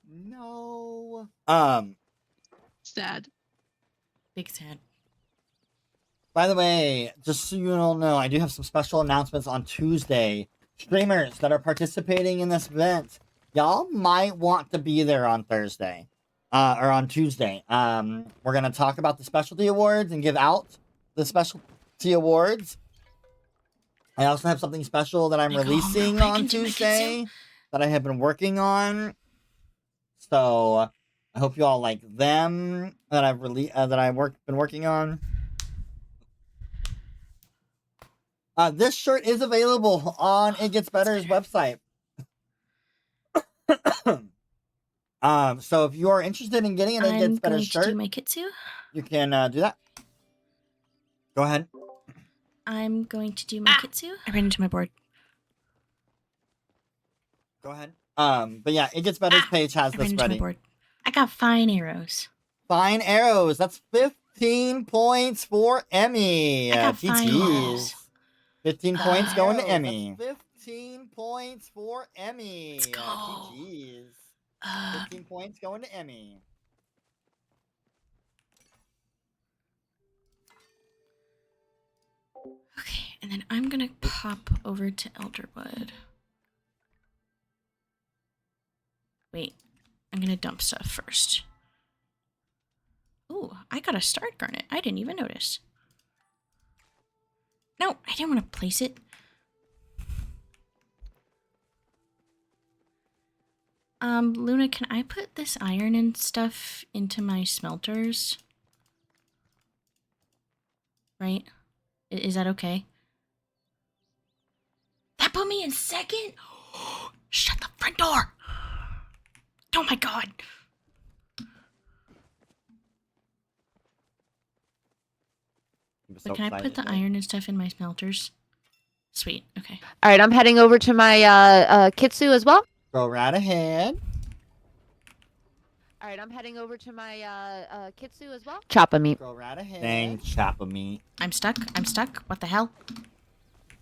No. Sad. Big sad. By the way, just so you all know, I do have some special announcements on Tuesday. Streamers that are participating in this event, y'all might want to be there on Thursday. Or on Tuesday. We're gonna talk about the specialty awards and give out the specialty awards. I also have something special that I'm releasing on Tuesday that I have been working on. So I hope you all like them that I've been working on. This shirt is available on It Gets Better's website. So if you are interested in getting an It Gets Better shirt, I'm going to do my kitsu. you can do that. Go ahead. I'm going to do my kitsu. I ran into my board. Go ahead. But yeah, It Gets Better's page has I ran this into my ready. board. I got fine arrows. Fine arrows. That's 15 points for Emmy. I got fine arrows. 15 points going to Emmy. That's 15 points for Emmy. Let's go. GG's. 15 points going to Emmy. Okay, and then I'm gonna pop over to Elderwood. Wait, I'm gonna dump stuff first. Ooh, I got a starred garnet. I didn't even notice. No, I didn't want to place it. Luna, can I put this iron and stuff into my smelters? Right? Is that okay? That put me in second? Shut the front door! Oh my god! But can I put the iron and stuff in my smelters? Sweet, okay. All right, I'm heading over to my kitsu as well. Go right ahead. All right, I'm heading over to my kitsu as well. Choppa meat. Go right ahead. Dang, choppa meat. I'm stuck. What the hell?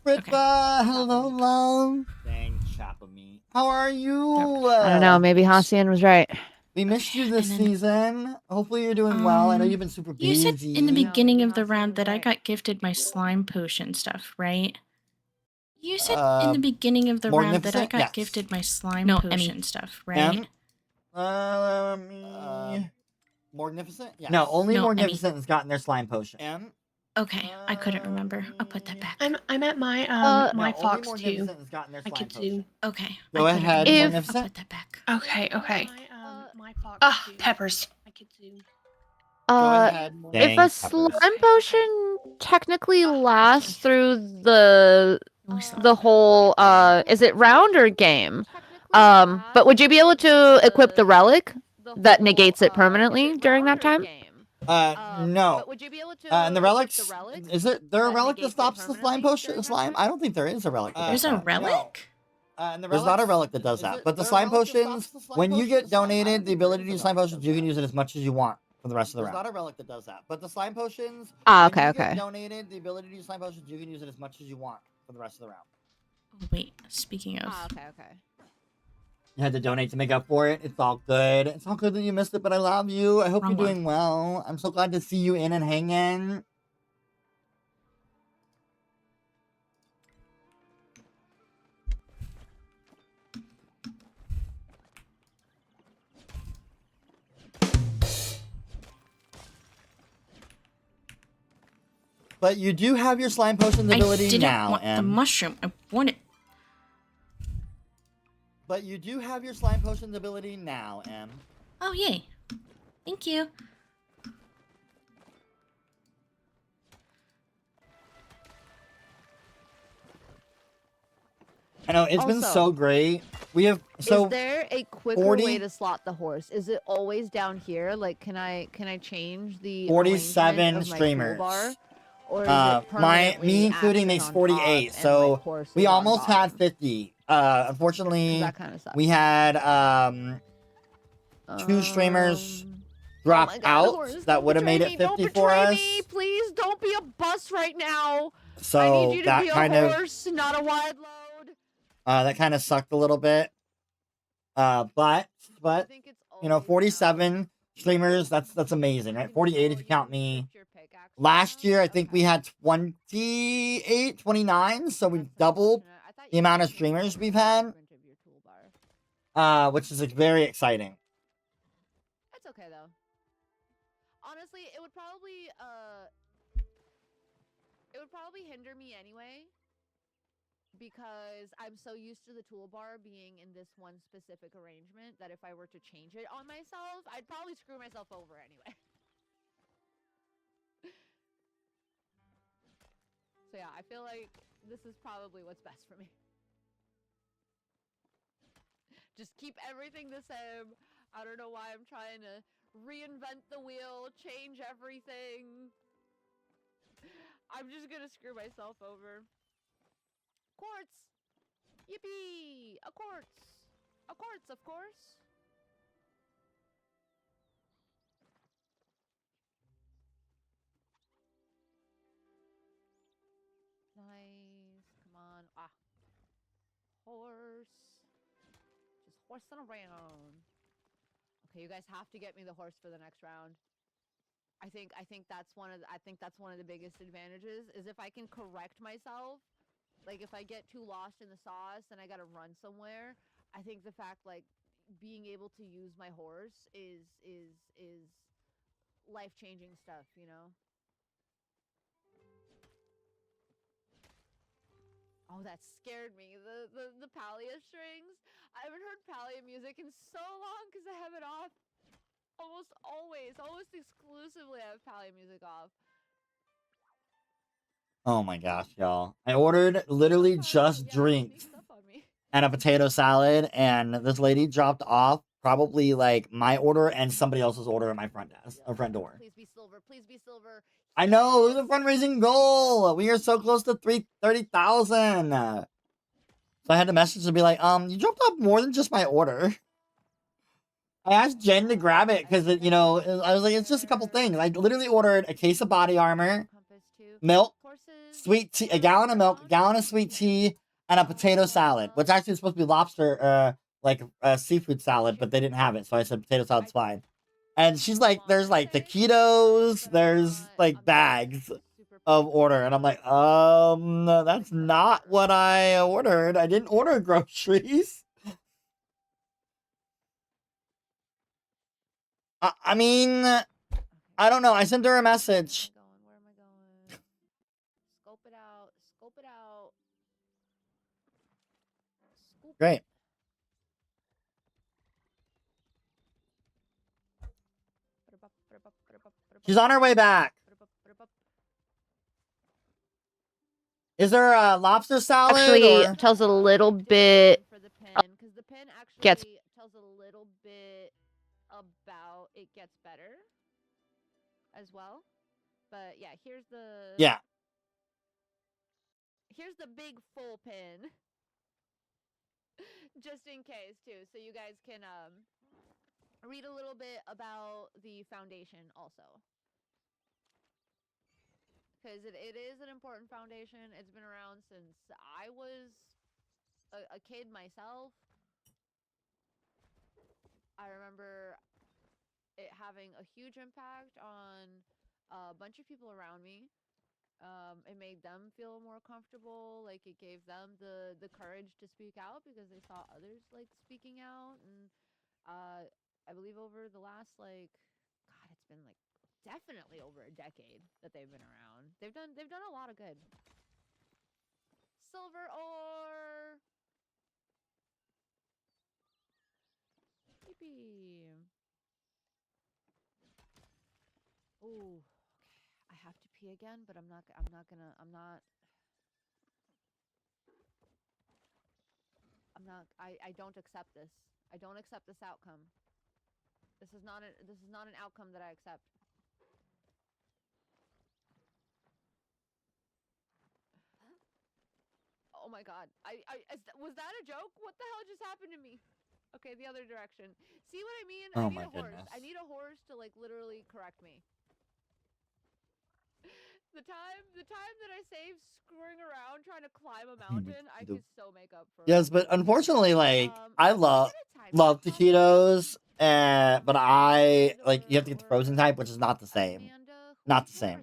Britta, hello, love. Dang, choppa meat. How are you? I don't know. Maybe Hacian was right. We missed you this season. Hopefully you're doing well. I know you've been super busy. You said in the beginning of the round that I got gifted my slime potion stuff, right? You said in the beginning of the round that I got gifted my slime potion stuff, right? Morgnificent? Yeah. No, only Morgnificent has gotten their slime potion. Okay, I couldn't remember. I'll put that back. I'm at my my no, fox only too. Morgnificent has gotten their I slime could potion. do. Okay. Go ahead, I'll Morgnificent. put that back. Okay. My fox. Ah, peppers. I could do. Go ahead, If a slime potion technically lasts through the whole is it round or game? But would you be able to equip the relic that negates it permanently during that time? No. But would you be able to and the relics, equip the relic is there a that relic that negates it stops the slime potion? during that Slime? time? I don't think there is a relic. That does There's a that. relic? There's not a relic that does that. But the slime potions, when you get donated the ability to use slime potions, you can use it as much as you want for the rest of the round. There's not a relic that does that. But the slime potions, Ah, when okay, you okay. get donated the ability to use slime potions, you can use it as much as you want for the rest of the round. Oh, wait, speaking of. Ah, okay, okay. You had to donate to make up for it. It's all good. It's all good that you missed it, but I love you. I hope Wrong you're one. doing well. I'm so glad to see you in and hanging. But you do have your slime potion ability I didn't now, want the Em. mushroom. I wanted. But you do have your slime potion ability now, Em. Oh, yay. Thank you. I know it's been Also, so great. We have so is there a quicker 40 way to slot the horse? Is it always down here? Like, can I change the 47 arrangement of my streamers. toolbar? Or is it me permanently including action makes on top 48. and So my horse we is on almost had bottom? 50. Unfortunately, That kind of sucks. we had 2 streamers drop oh my God, out horse, that don't would have made betray it me, 50 don't for betray us. Me. Please don't be a bus right now. I So need you to that be a kind of horse, not a wide load. that kind of sucked a little bit. But I think it's you know, always 47 streamers, that's amazing, right? 48 if you count me. Last year, I think we had 28, 29, so we've doubled the amount of streamers we've had, which is like, very exciting. That's okay though. Honestly, it would probably hinder me anyway. because I'm so used to the toolbar being in this one specific arrangement that if I were to change it on myself, I'd probably screw myself over anyway. So yeah, I feel like this is probably what's best for me. Just keep everything the same. I don't know why I'm trying to reinvent the wheel, change everything. I'm just gonna screw myself over. Quartz! Yippee! A quartz! A quartz, of course! Nice. Come on. Ah. Horse. Just horsing around. Okay, you guys have to get me the horse for the next round. I think that's one of the biggest advantages is if I can correct myself. Like if I get too lost in the sauce and I gotta run somewhere, I think the fact like being able to use my horse is life-changing stuff, you know? Oh, that scared me. The Palia strings. I haven't heard Palia music in so long because I have it off. Almost exclusively I have Palia music off. Oh my gosh, y'all. I ordered literally just drinks and a potato salad, and this lady dropped off probably like my order and somebody else's order at my front desk, or front door. Please be silver. Please be silver. I know, it was a fundraising goal. We are so close to 30,000. So I had to message to be like, you dropped off more than just my order. I asked Jen to grab it because, you know, I was like, it's just a couple things. I literally ordered a case of body armor, milk, sweet tea, a gallon of milk, a gallon of sweet tea, and a potato salad, which actually is supposed to be lobster, like seafood salad, but they didn't have it. So I said potato salad's fine. And she's like, there's like taquitos, there's like bags of order. And I'm like, that's not what I ordered. I didn't order groceries. I mean, I don't know. I sent her a message. Where am I going? Scope it out. Scope it out. Scoop Great. She's on her way back. Is there a lobster salad? Actually, or? tells a little bit. Because the pin actually tells a little bit about it gets better as well. But yeah, here's the here's the big full pin. Just in case too, so you guys can read a little bit about the foundation also. Because it is an important foundation. It's been around since I was a kid myself. I remember it having a huge impact on a bunch of people around me. It made them feel more comfortable. Like it gave them the courage to speak out because they saw others like speaking out. And I believe over the last like, God, it's been like definitely over a decade that they've been around. They've done a lot of good. Silver ore. Yippee. Ooh, okay. I have to pee again, but I don't accept this. I don't accept this outcome. This is not an outcome that I accept. Oh my god. Was that a joke? What the hell just happened to me? Okay, the other direction. See what I mean? Oh I need my a horse. goodness. I need a horse to like literally correct me. The time that I saved screwing around trying to climb a mountain, I could so make up for. Yes, but unfortunately, like I love taquitos, but I like you have to get the frozen type, which is not the same. Not the same.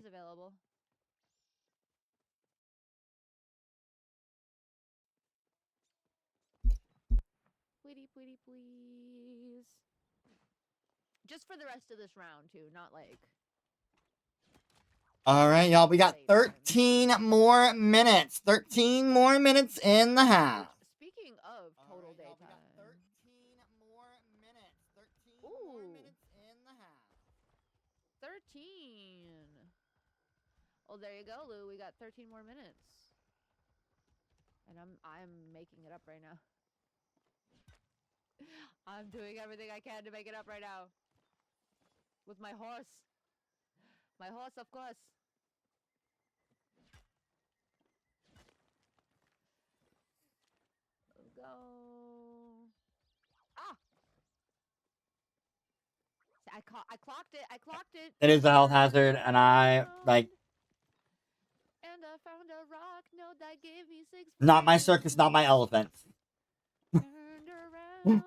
Please. Just for the rest of this round too, not like. All right, y'all. We got 13 more minutes. 13 more minutes in the half. Speaking of total daytime. 13 more minutes. 13 Ooh. more minutes in the half. 13. Well, there you go, Lou. We got 13 more minutes. And I'm making it up right now. I'm doing everything I can to make it up right now. With my horse. My horse, of course. Let's go. Ah! I clocked it. I clocked it. It is a health hazard, and I, like, And I found a rock note that gave me 6 not my circus, not my elephants. Turned around.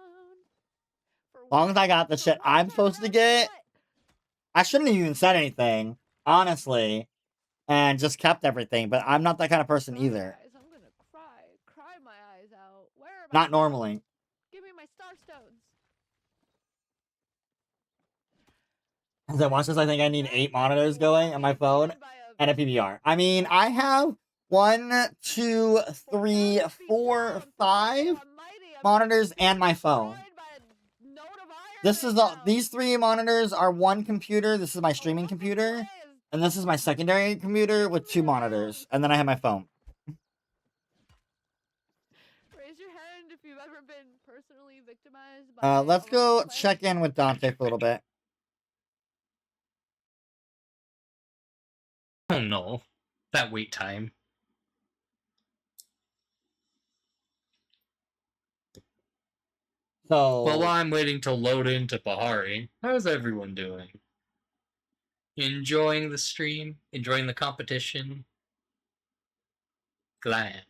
As long as I got the shit I'm supposed to get, I shouldn't have even said anything, honestly, and just kept everything, but I'm not that kind of person either. Guys, I'm gonna cry my eyes out. Where are my Not stars? normally. Give me my star stones. As I watch this, I think I need 8 monitors going on my phone and a PVR. I mean, I have 1, 2, 3, 4, 5 monitors and my phone. This is these 3 monitors are one computer. This is my streaming computer, and this is my secondary computer with 2 monitors, and then I have my phone. Raise your hand if you've ever been personally victimized by Let's a go roleplay. check in with Dante for a little bit. Oh no, that wait time. So, Well, while I'm waiting to load into Bahari, how's everyone doing? Enjoying the stream? Enjoying the competition? Glad.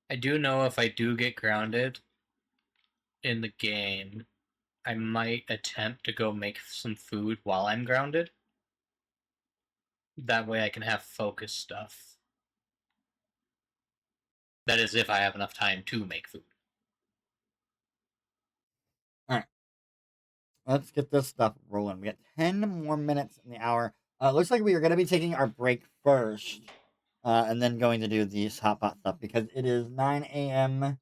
I do know if I do get grounded in the game, I might attempt to go make some food while I'm grounded. That way I can have focus stuff. That is if I have enough time to make food. let's get this stuff rolling. We got 10 more minutes in the hour. Looks like we are going to be taking our break first, and then going to do these hot pot stuff because it is 9 a.m.,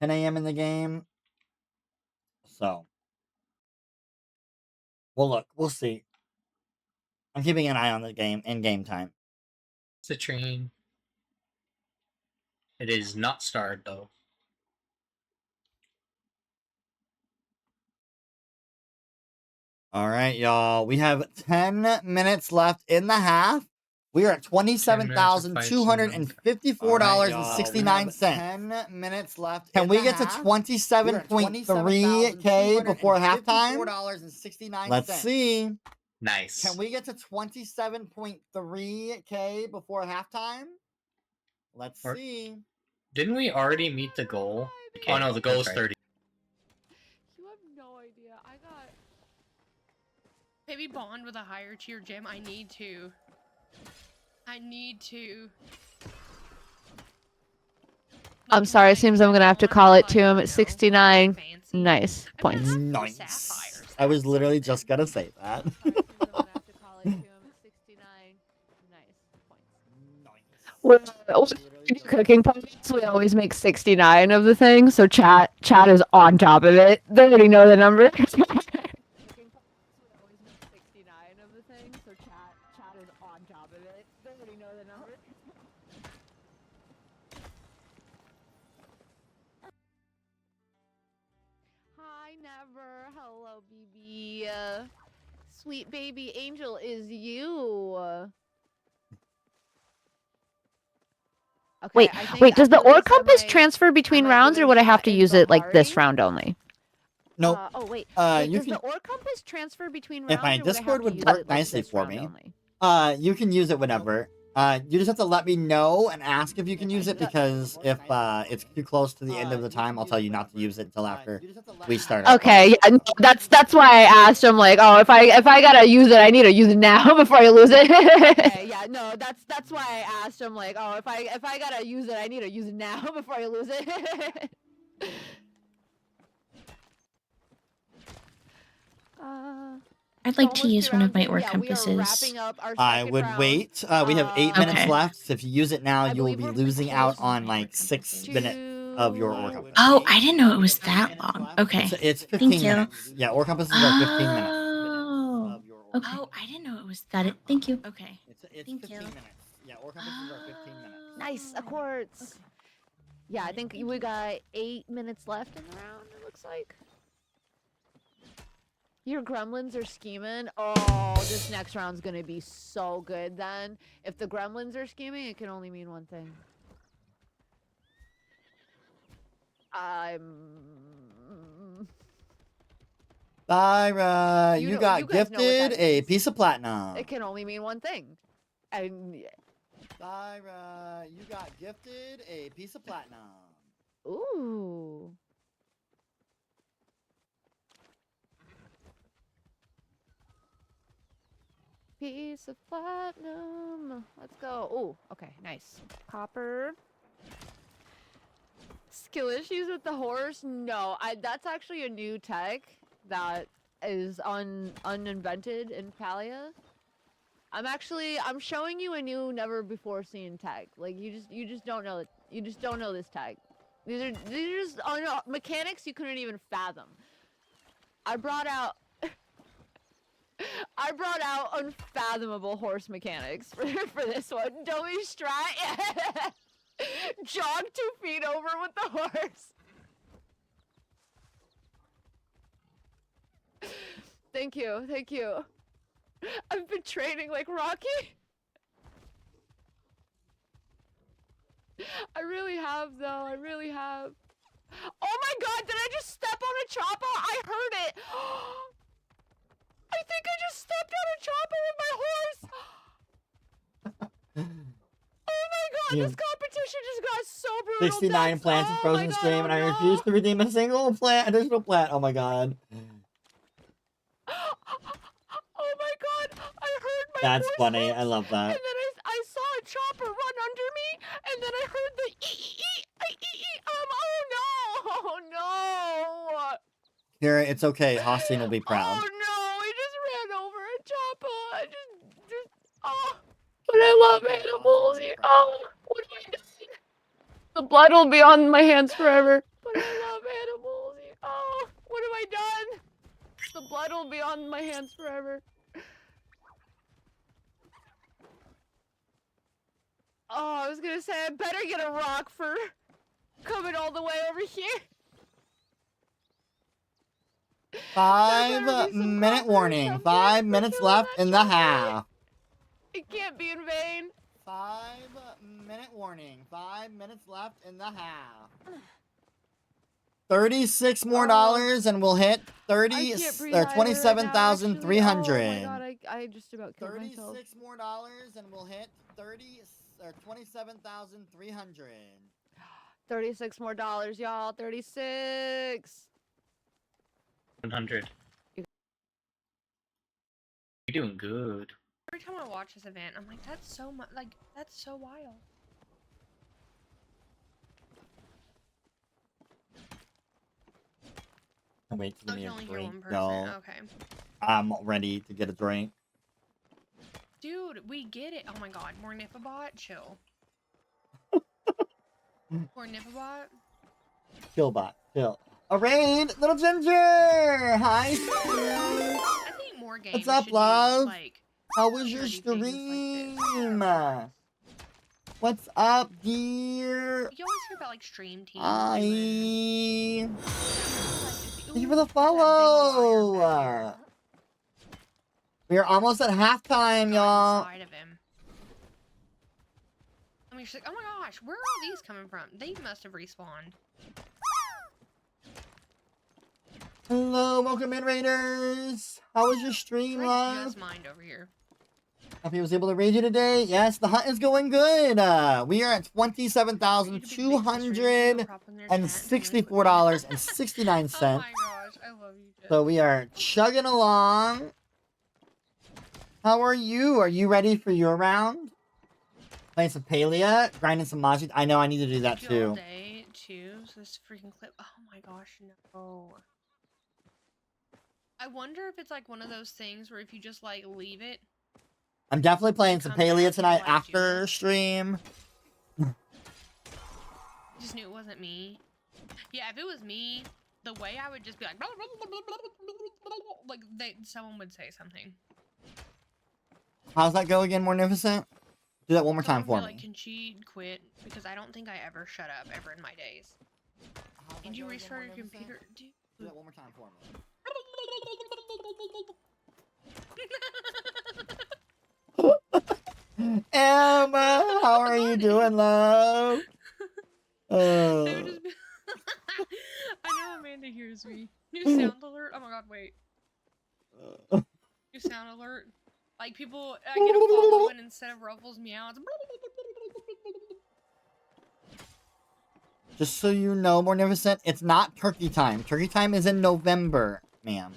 10 a.m. in the game. So, well, look, we'll see. I'm keeping an eye on the game in game time. Citrine. It is not starred though. All right, y'all. We have 10 minutes left in the half. We are at $27,254.69. 10 minutes left. Can we get to 27.3K before halftime? Let's see. Nice. Can we get to 27.3K before halftime? Let's see. Didn't we already meet the goal? Oh no, the goal is 30. You have no idea. I got. Maybe bond with a higher tier gym. I need to. I'm sorry. It seems I'm gonna have to call it to him at 69. Nice points. Nice. I was literally just gonna say that. When we do cooking points, we always make 69 of the thing, so chat is on top of it. They already know the number. Hi, Never. Hello, BB. Sweet baby angel is you. Okay, wait, does the ore compass transfer between rounds, or would I have to use it like this round only? Nope. Wait, you does can. the ore compass transfer between rounds? If my or would I have Discord to would use work it like nicely this for round me, only? you can use it whenever. You just have to let me know and ask if you can use it, because if it's too close to the end of the time, I'll tell you not to use it until after we start. Okay, yeah, no, that's why I asked him, like, oh, if I gotta use it, I need to use it now before I lose it. Okay, yeah, no, that's why I asked him, like, oh, if I gotta use it, I need to use it now before I lose it. I'd like to use one of my ore compasses. I would wait. We have 8 minutes Okay. left. So if you use it now, you will be losing out on like 6 minutes of your ore compass. Oh, I didn't know it was that long. Okay. It's 15 Thank you. minutes. Yeah, ore compasses are 15 minutes. Oh. Okay. Oh, I didn't know it was that. Thank you. Okay. It's Thank 15 you. minutes. Yeah, ore compasses are 15 minutes. Nice, a quartz. Okay. Yeah, I think we got 8 minutes left in the round, it looks like. Your gremlins are scheming. Oh, this next round's gonna be so good then. If the gremlins are scheming, it can only mean one thing. Lyra, you got gifted a piece of platinum. It can only mean one thing. And Lyra, you got gifted a piece of platinum. ooh. Piece of platinum. Let's go. Oh, okay, nice. Copper. Skill issues with the horse? No, that's actually a new tech that is uninvented in Palia. I'm showing you a new, never before seen tech. Like you just don't know it. You just don't know this tech. These are just mechanics you couldn't even fathom. I brought out unfathomable horse mechanics for this one. Dummy strat. Jog 2 feet over with the horse. Thank you, thank you. I've been training like Rocky. I really have, though. I really have. Oh my god, did I just step on a chopper? I heard it. I think I just stepped on a chopper with my horse. Oh my god, this competition just got so brutal. 69 plants in frozen stream, and I refuse to redeem a single additional plant. Oh my god. Oh my god, I heard my That's horse funny. hooves, I love that. and then I saw a chopper run under me, and then I heard the ee. Oh no! Here, it's okay. Hostin will be proud. Oh no, he just ran over a chopper. But I love animals. Oh, what am I doing? The blood will be on my hands forever. But I love animals. Oh, what have I done? The blood will be on my hands forever. Oh, I was gonna say I better get a rock for coming all the way over here. 5-minute warning. 5 minutes left in the half. It can't be in vain. 5-minute warning. 5 minutes left in the half. 36 more dollars and we'll hit 27,300. Oh my god, I just about killed myself. 36 more dollars and we'll hit 27,300. 36 more dollars, y'all. 36. 100. You're doing good. Every time I watch this event, I'm like, that's so much. Like, that's so wild. Wait to give me a only hear drink. one person. No, Okay. I'm ready to get a drink. Dude, we get it. Oh my god, Morgnificentme, chill. Morgnificentme. Killbot, chill. Alright, little Ginger! Hi! I think more games What's up, should love? Do, like, How was your dirty things stream? like What's up, dear? you always hear about like stream teams. Hi! doing- Thank you for the follow! We are almost at halftime, y'all. Inside of him. I mean, she's like, oh my gosh, where are all these coming from? They must have respawned. Hello, welcome in, Raiders. How was your stream, Like love? just mind over here. Hope he was able to raid you today. Yes, the hunt is going good. We are at $27,264.69. Oh my gosh, I love you, Jen. So we are chugging along. How are you? Are you ready for your round? Playing some Palia, grinding some Majid. I know I need to do that All too. day too. So this freaking clip. Oh my gosh, no. I wonder if it's like one of those things where if you just like leave it. I'm definitely playing some come back Palia and, tonight like, do after it. stream. I just knew it wasn't me. Yeah, if it was me, the way I would just be like, someone would say something. How's that go again, Morgnificent? Do that one more time for Like, me. can she quit? Because I don't think I ever shut up ever in my days. Did you restart your computer? Do that one more time for me. Emma, how are you doing, love? They would just be I know Amanda hears me. New sound alert. Oh my god, wait. New sound alert. Like people, I get a follow and instead of Ruffles meow, it's Just so you know, Morgnificent, it's not turkey time. Turkey time is in November, ma'am.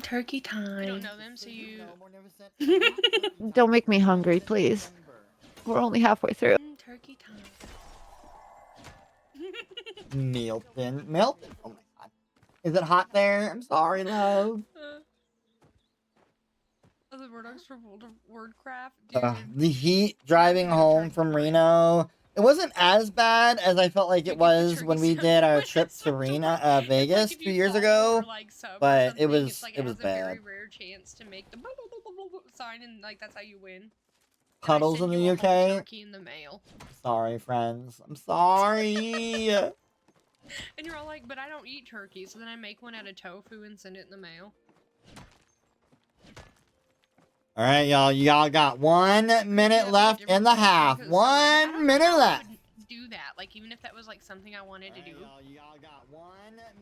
Turkey time. I don't know them, so you. Don't make me hungry, please. We're only halfway through. Turkey time. Milton. Milton? Oh my god. Is it hot there? I'm sorry, love. The Murdochs from World of Wordcraft. The heat driving home from Reno. It wasn't as bad as I felt like it was when we did our trip to Vegas 2 years ago. But it was bad. a very rare chance to make the sign and like that's how you win. Puddles in the UK. Turkey in the mail. Sorry, friends. I'm sorry. And you're all like, but I don't eat turkey, so then I make one out of tofu and send it in the mail. All right, y'all. Y'all got 1 minute left in the half. 1 minute left. Do that, like even if that was like something I wanted to do. Y'all got 1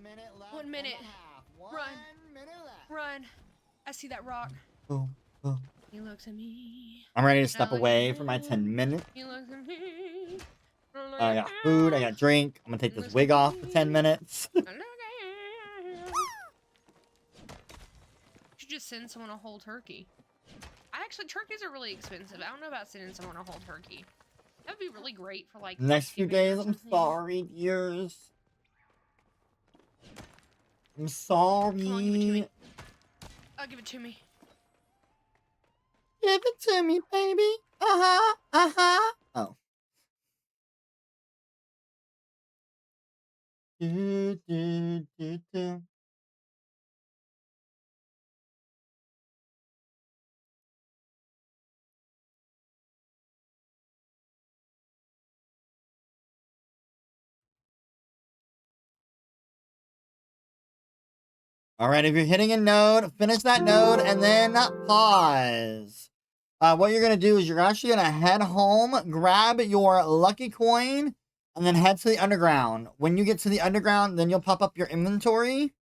minute left. 1 minute. Run. Minute left. Run. I see that rock. Boom, boom. He looks at me. I'm ready to step away for my 10 minutes. He looks at me. I got food. I got drink. I'm gonna take this wig off for 10 minutes. You should just send someone a whole turkey. Turkeys are really expensive. I don't know about sending someone a whole turkey. That would be really great for like Next few days, I'm something. sorry, dears. I'm sorry. Come on, give it to me. Oh, give it to me. Give it to me, baby. Uh-huh. Uh-huh. Oh. Do, do, do, do. All right, if you're hitting a node, finish that node and then pause. What you're going to do is you're actually going to head home, grab your lucky coin, and then head to the underground. When you get to the underground, then you'll pop up your inventory.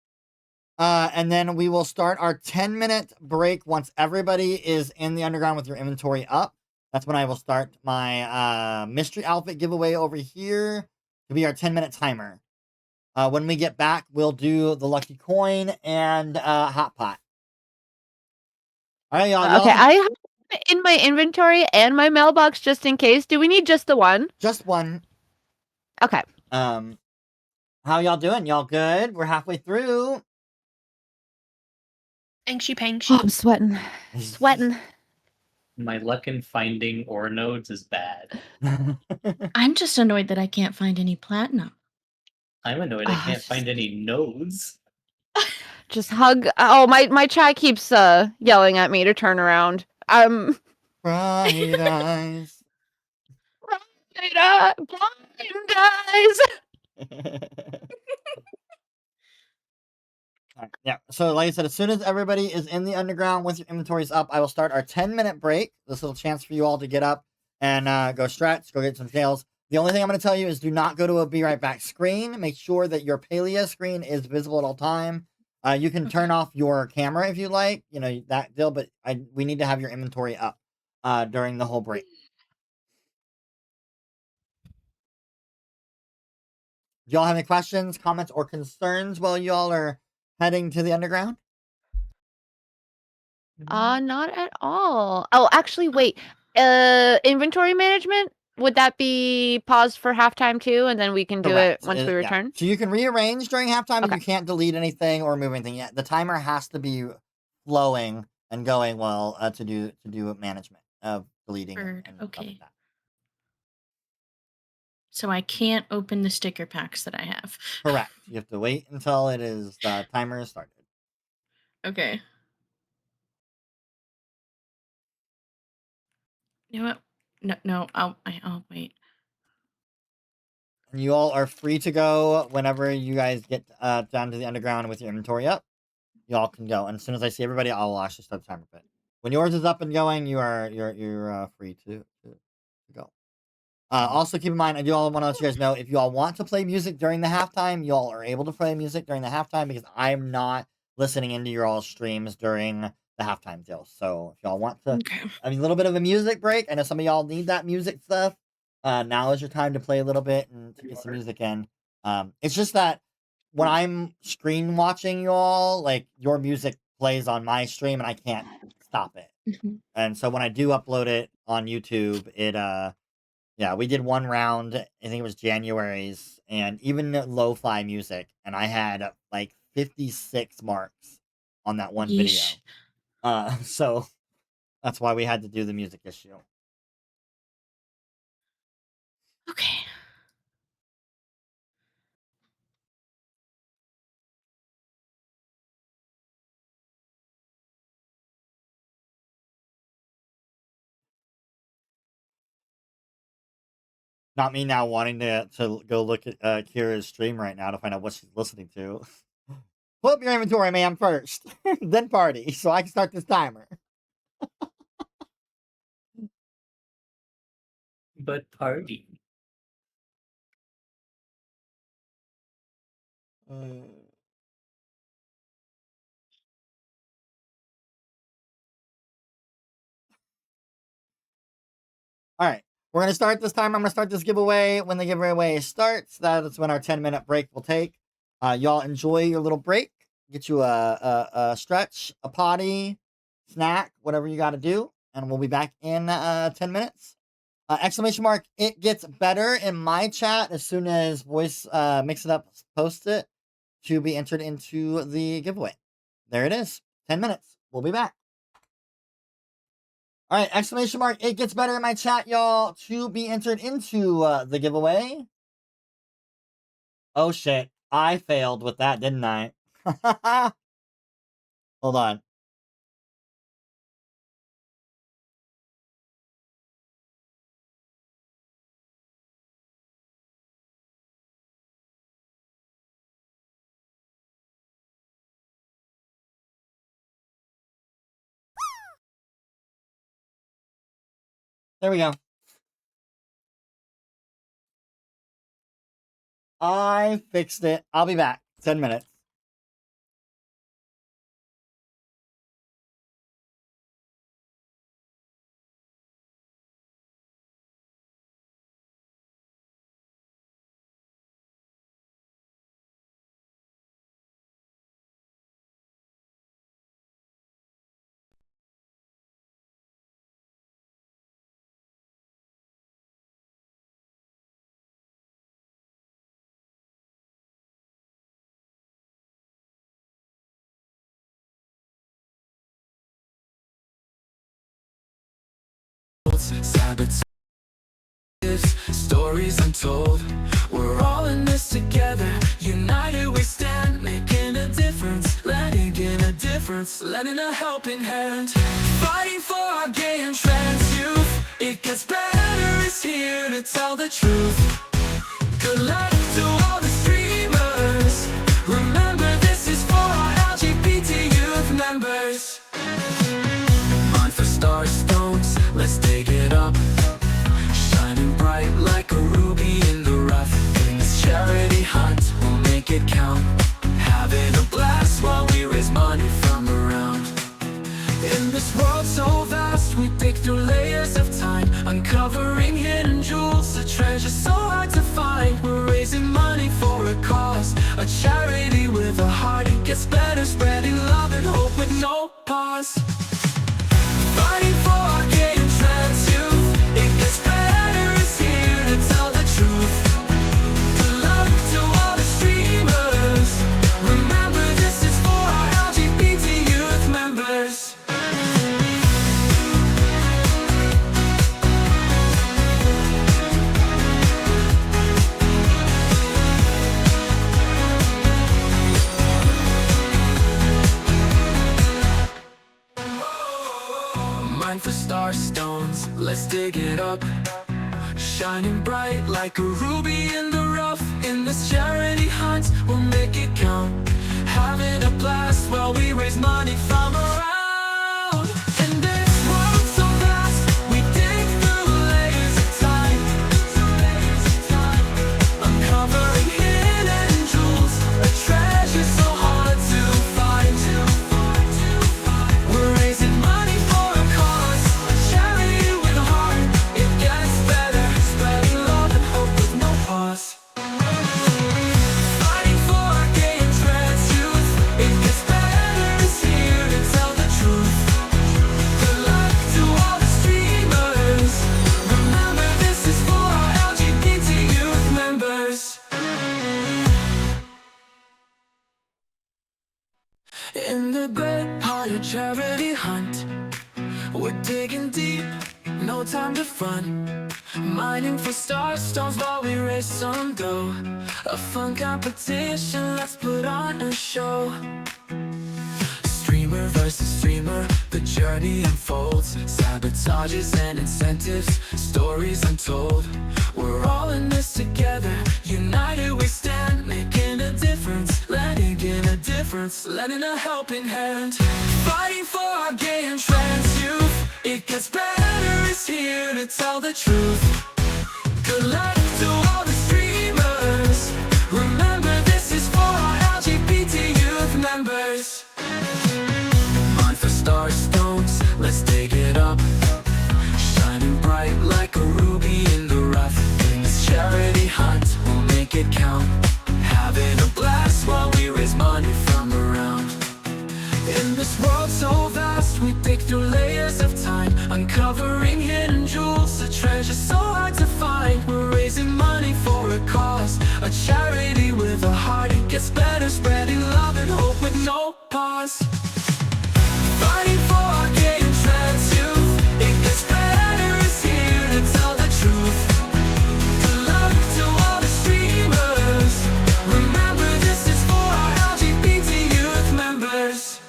And then we will start our 10-minute break once everybody is in the underground with your inventory up. That's when I will start my mystery outfit giveaway over here to be our 10-minute timer. When we get back, we'll do the lucky coin and hot pot. All right, y'all. Okay, I have it in my inventory and my mailbox just in case. Do we need just the one? Just one. Okay. How y'all doing? Y'all good? We're halfway through. Angshy pangshy. Oh, I'm sweating. Sweating. My luck in finding ore nodes is bad. I'm just annoyed that I can't find any platinum. I'm annoyed I can't find any nodes. Just hug. Oh, my chat keeps yelling at me to turn around. Bright eyes. Blind eyes. Yeah, so like I said, as soon as everybody is in the underground with your inventories up, I will start our 10-minute break. This little chance for you all to get up and go stretch, go get some tails. The only thing I'm going to tell you is do not go to a Be Right Back screen. Make sure that your Palia screen is visible at all time. You can turn off your camera if you like, you know, that deal, but we need to have your inventory up during the whole break. Do y'all have any questions, comments, or concerns while y'all are heading to the underground? Not at all. Oh, actually, wait. Inventory management? Would that be paused for halftime too, and then we can do it once we Yeah. return? So you can rearrange during halftime, but Okay. you can't delete anything or move anything yet. The timer has to be flowing and going well to do management of deleting and stuff Okay. like that. So I can't open the sticker packs that I have. Correct. You have to wait until the timer is started. Okay. You know what? No, I'll wait. And you all are free to go whenever you guys get down to the underground with your inventory up. You all can go, and as soon as I see everybody, I'll actually start the timer. But when yours is up and going, you're free to go. Also, keep in mind, I do all want to let you guys know, if you all want to play music during the halftime, you all are able to play music during the halftime, because I'm not listening into your all streams during the halftime deal. So if y'all want to, I mean, a little bit of a music break. I know some of y'all need that music stuff. Now is your time to play a little bit and to get some music in. It's just that when I'm screen watching y'all, like, your music plays on my stream and I can't stop it. And so when I do upload it on YouTube, it yeah, we did one round, I think it was January's, and even lo-fi music, and I had like 56 marks on that one video. So that's why we had to do the music issue. Okay. Not me now wanting to go look at Kira's stream right now to find out what she's listening to. Pull up your inventory, ma'am, first. Then party, so I can start this timer. But party. Alright, we're going to start this time. I'm going to start this giveaway when the giveaway starts. That's when our 10-minute break will take. Y'all enjoy your little break. Get you a stretch, a potty, snack, whatever you got to do. And we'll be back in 10 minutes. Exclamation mark, it gets better in my chat as soon as Voice Mix It Up posts it to be entered into the giveaway. There it is. 10 minutes. We'll be back. All right, exclamation mark, it gets better in my chat, y'all, to be entered into the giveaway. Oh, shit. I failed with that, didn't I? Hold on. There we go. I fixed it. I'll be back. 10 minutes. Sabotage, stories untold. We're all in this together. United we stand, making a difference, letting in a difference, lending a helping hand, fighting for our gay and trans youth. It gets better is here to tell the truth. Good luck to all the streamers. Remember, this is for our LGBT youth members. Mine for star stones, let's dig it up. Shining bright like a ruby in the rough. In this charity hunt, we'll make it count. Having a blast while we uncovering hidden jewels, a treasure so hard to find. We're raising money for a cause, a charity with a heart. It gets better, spreading love and hope with no pause. Fighting for our gay and trans youth, it gets better is here to tell the truth. Good luck to all the streamers. Remember, this is for our LGBT youth members. Mine for star stones, let's dig it up. Shining bright like a ruby in the rough. In this charity hunt, we'll make it count. Having a blast while we raise money from around. In this world so vast, we dig through layers of time. Uncovering hidden jewels, a treasure so hard to find. We're raising money for a cause, a charity with a heart. It gets better, spreading love and hope with no pause. Fighting for our gay and trans youth, it gets better is here to tell the truth. Good luck to all the streamers. Remember, this is for our LGBT youth members. In the great Palia charity hunt, we're digging deep, no time to front. Mining for star stones while we raise some dough. A fun competition, let's put on a show. Streamer versus streamer, the journey unfolds. Sabotages and incentives, stories untold. We're all in this together, united we stand. Making a difference, letting in a difference, lending a helping hand. Fighting for our gay and trans youth, it gets better is here to tell the truth. Good luck to all the streamers. Remember, this is for our LGBT youth members. Mine for star stones, let's dig it up. Shining bright like a ruby in the rough. In this charity hunt, we'll make it count. Having a blast while we raise money from around. In this world so vast, we dig through layers of time. Uncovering hidden jewels, a treasure so hard to find. We're raising money for a cause, a charity with a heart. It gets better, spreading love and hope with no pause. Fighting for our gay and trans youth, it gets better is here to tell the truth. Good luck to all the streamers. Remember, this is for our LGBT youth members.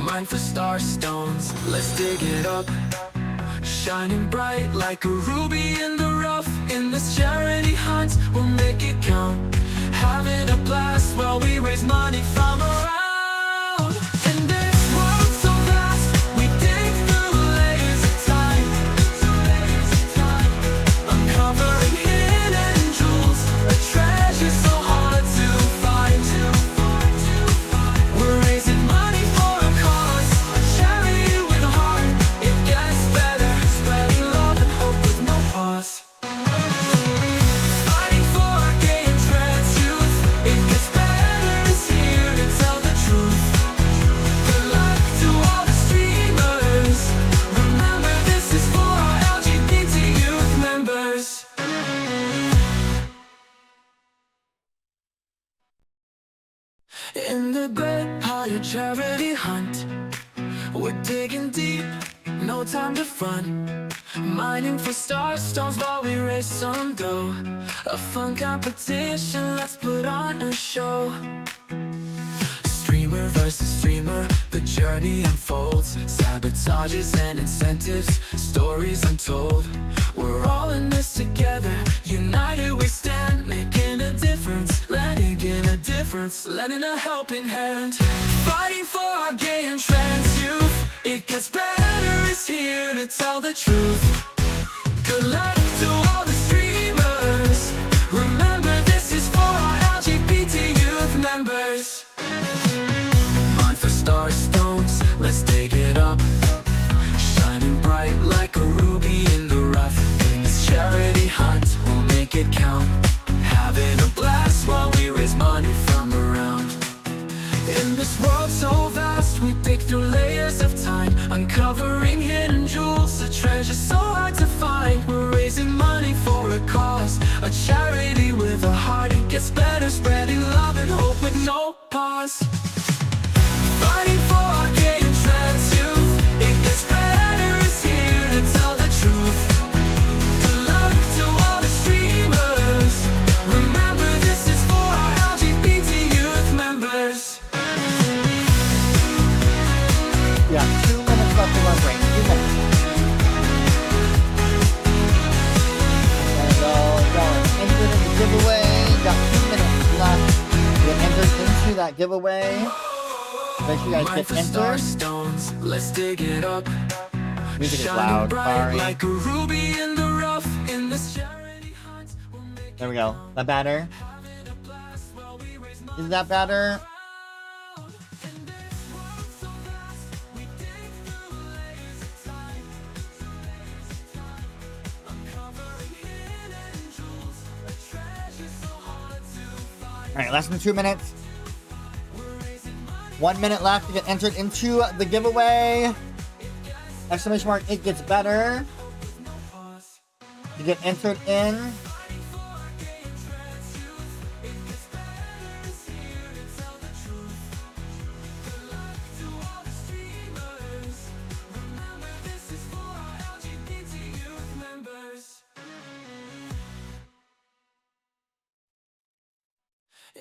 Mine for star stones, let's dig it up. Shining bright like a ruby in the rough. In this charity hunt, we'll make it count. Having a blast while we raise money from around. In this world so vast, we dig through layers of time. Uncovering hidden jewels, a treasure so hard to find. We're raising money for a cause, a charity with a heart. It gets better, spreading love and hope with no pause. Fighting for our gay and trans youth, it gets better is here to tell the truth. Good luck to all the streamers. Remember, this is for our LGBT youth members. In the great Palia charity hunt, we're digging deep, no time to front. Mining for star stones while we raise some dough. A fun competition, let's put on a show. Streamer versus streamer, the journey unfolds. Sabotages and incentives, stories untold. We're all in this together, united we stand. Making a difference, letting in a difference, lending a helping hand. Fighting for our gay and trans youth, it gets better is here to tell the truth. Good luck to all the streamers. Remember, this is for our LGBT youth members. Mine for star stones, let's dig it up. Shining bright like a ruby in the rough. In this charity hunt, we'll make it count. Having a blast while we raise money from around. In this world so vast, we dig through layers of time, uncovering hidden jewels, a treasure so hard to find. We're raising money for a cause, a charity with a heart. It gets better, spreading love and hope with no pause. Fighting for our gay and trans youth. It gets better, is here to tell the truth. Good luck to all the streamers. Remember, this is for our LGBT youth members. Yeah, 2 minutes left of our break. 2 minutes. Enter in the giveaway. Got 2 minutes left. Get entered into that giveaway. Make sure you guys Mine get for star entered. stones, let's dig it up. Music is Shining loud. bright Sorry. like a ruby in the rough. In this charity hunt, we'll make There we go. That better? Is that better? Alright, less than 2 minutes. 1 minute left to get entered into the giveaway. Exclamation mark, it gets better. To get entered in.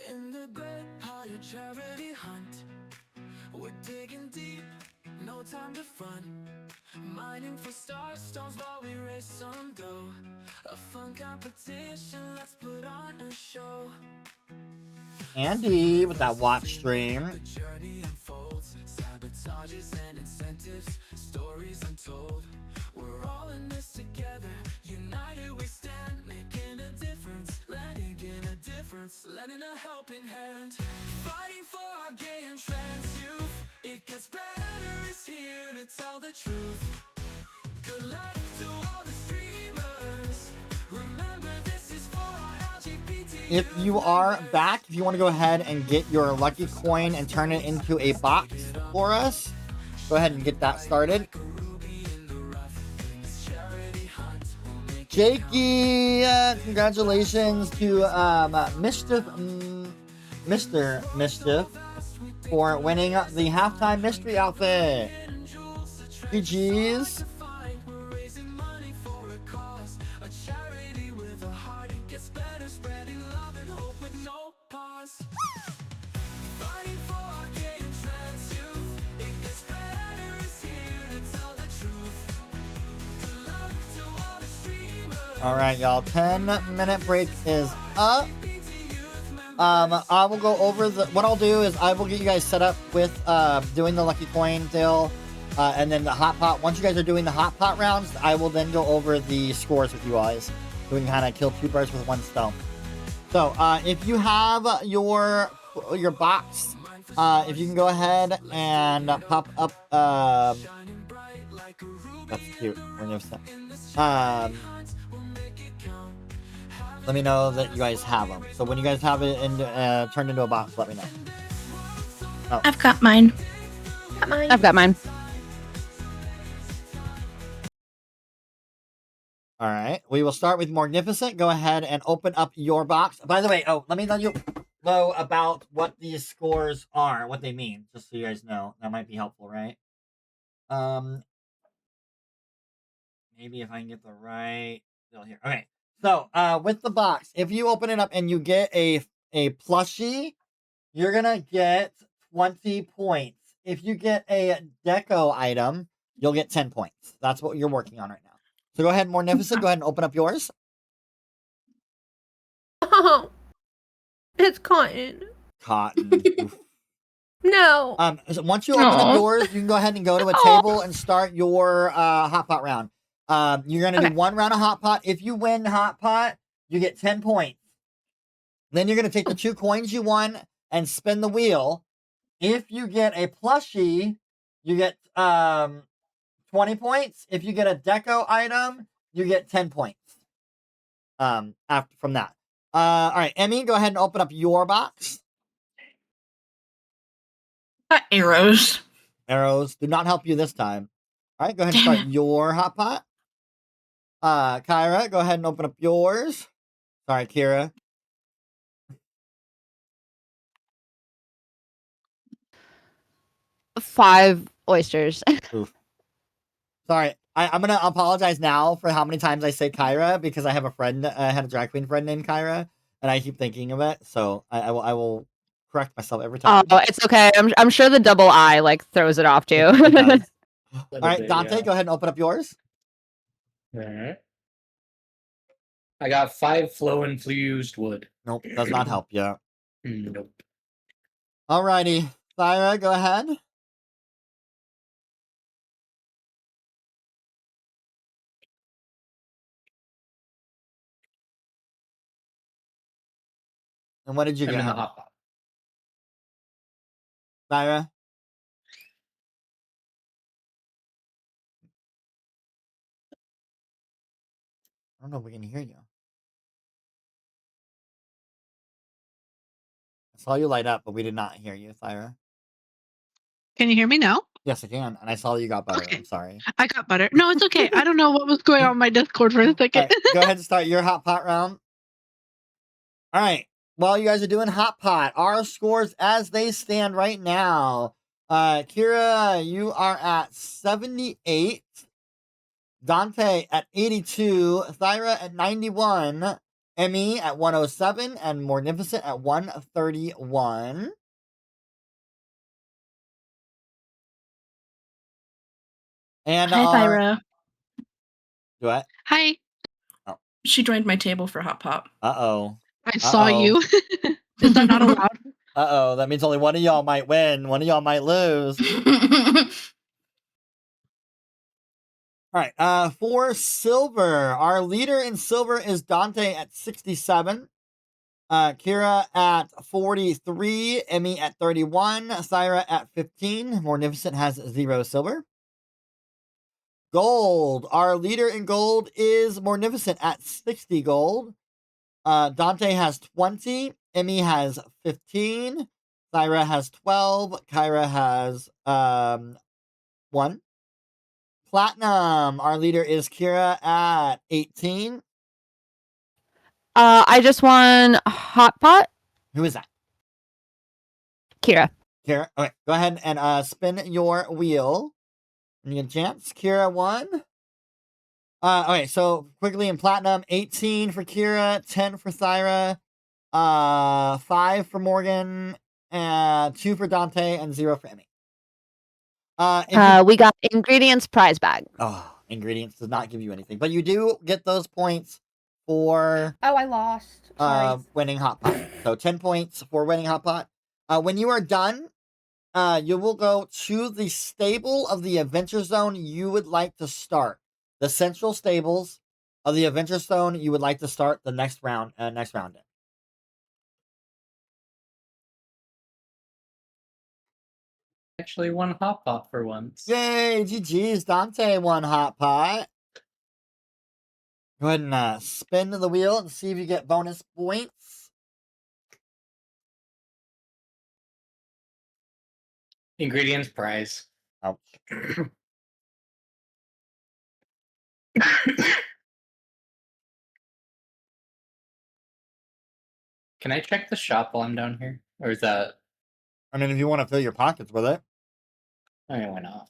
In the great Palia charity hunt, we're digging deep, no time to front. Mining for star stones while we raise some dough. A fun competition, let's put on a show. Andy with that watch stream. The journey unfolds, sabotages and incentives, stories untold. We're all in this together, united we stand, making a difference, letting in a difference, lending a helping hand. Fighting for our gay and trans youth. It gets better, is here to tell the truth. Good luck to all the streamers. Remember, this is for our LGBT. If you are back, if you want to go ahead and get your lucky coin and turn it into a box for us, go ahead and get that started. Jakey, congratulations to Mr. Mischief for winning the halftime mystery outfit. GG's. All right, y'all. 10-minute break is up. I will go over what I'll do is I will get you guys set up with doing the lucky coin deal, and then the hot pot. Once you guys are doing the hot pot rounds, I will then go over the scores with you guys, so we can kind of kill two birds with one stone. So if you have your box, if you can go ahead and pop up. That's cute. Let me know that you guys have them. So when you guys have it turned into a box, let me know. Oh. I've got mine. I've got mine. All right. We will start with Morgnificent. Go ahead and open up your box. By the way, let me let you know about what these scores are, what they mean, just so you guys know. That might be helpful, right? Maybe if I can get the right deal here. Okay. So, with the box, if you open it up and you get a plushie, you're gonna get 20 points. If you get a deco item, you'll get 10 points. That's what you're working on right now. So go ahead, Morgnificent. Go ahead and open up yours. Oh, it's cotton. Cotton. No. So once you open up yours, you can go ahead and go to a table and start your hot pot round. You're gonna do 1 round of hot pot. If you win hot pot, you get 10 points. Then you're gonna take the 2 coins you won and spin the wheel. If you get a plushie, you get 20 points. If you get a deco item, you get 10 points. After from that. All right, Emmy, go ahead and open up your box. Arrows. Arrows do not help you this time. All right, go ahead and start your hot pot. Kyra, go ahead and open up yours. Sorry, Kira. Five oysters. Oof. Sorry, I'm gonna apologize now for how many times I say Kyra because I have a friend, I had a drag queen friend named Kyra, and I keep thinking of it. So I will correct myself every time. Oh, it's okay. I'm sure the double I like throws it off too. It does. All right, Dante, go ahead and open up yours. All right. I got 5 flow infused wood. Nope, does not help you. Nope. Alrighty, Thyra, go ahead. And what did you I'm get? in the hot pot. Thyra? I don't know if we can hear you. I saw you light up, but we did not hear you, Thyra. Can you hear me now? Yes, I can. And I saw you got butter. Okay. I'm sorry. I got butter. No, it's okay. I don't know what was going on in my Discord for a second. All right, go ahead and start your hot pot round. All right. While you guys are doing hot pot, our scores as they stand right now. Kira, you are at 78. Dante at 82. Thyra at 91. Emmy at 107. And Morgnificent at 131. And Hi, Thyra. Do what? Hi. She joined my table for Hot Pop. Uh-oh. I saw you. Is that not allowed? Uh-oh. That means only one of y'all might win. One of y'all might lose. All right. For silver, our leader in silver is Dante at 67. Kira at 43. Emmy at 31. Thyra at 15. Morgnificent has 0 silver. Gold. Our leader in gold is Morgnificent at 60 gold. Dante has 20. Emmy has 15. Thyra has 12. Kyra has 1. Platinum. Our leader is Kira at 18. I just won hot pot. Who is that? Kira. Kira. Okay, go ahead and spin your wheel. And you get a chance. Kira won. Okay, so quickly in platinum, 18 for Kira, 10 for Thyra, 5 for Morgan, and 2 for Dante, and 0 for Emmy. We got ingredients prize bag. Oh, ingredients does not give you anything, but you do get those points for Oh, I lost. Sorry. winning hot pot. So 10 points for winning hot pot. When you are done, you will go to the stable of the adventure zone you would like to start. The central stables of the adventure zone you would like to start the next round in. Actually, won hot pot for once. Yay, GG's. Dante won hot pot. Go ahead and spin the wheel and see if you get bonus points. Ingredients prize. Ouch. Can I check the shop while I'm down here? Or is that... I mean, if you want to fill your pockets with it. I mean, why not?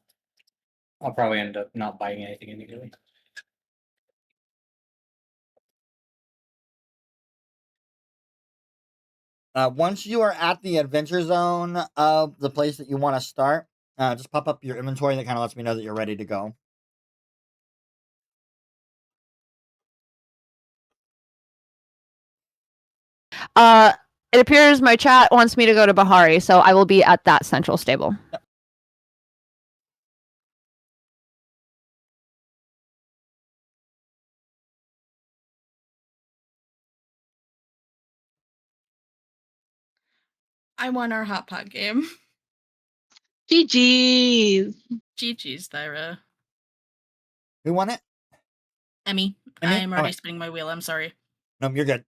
I'll probably end up not buying anything anyway. Once you are at the adventure zone of the place that you want to start, just pop up your inventory. That kind of lets me know that you're ready to go. It appears my chat wants me to go to Bahari, so I will be at that central stable. Yep. I won our hot pot game. GG's. GG's, Thyra. Who won it? Emmy. Emmy? I'm already Okay. spinning my wheel. I'm sorry. No, you're good.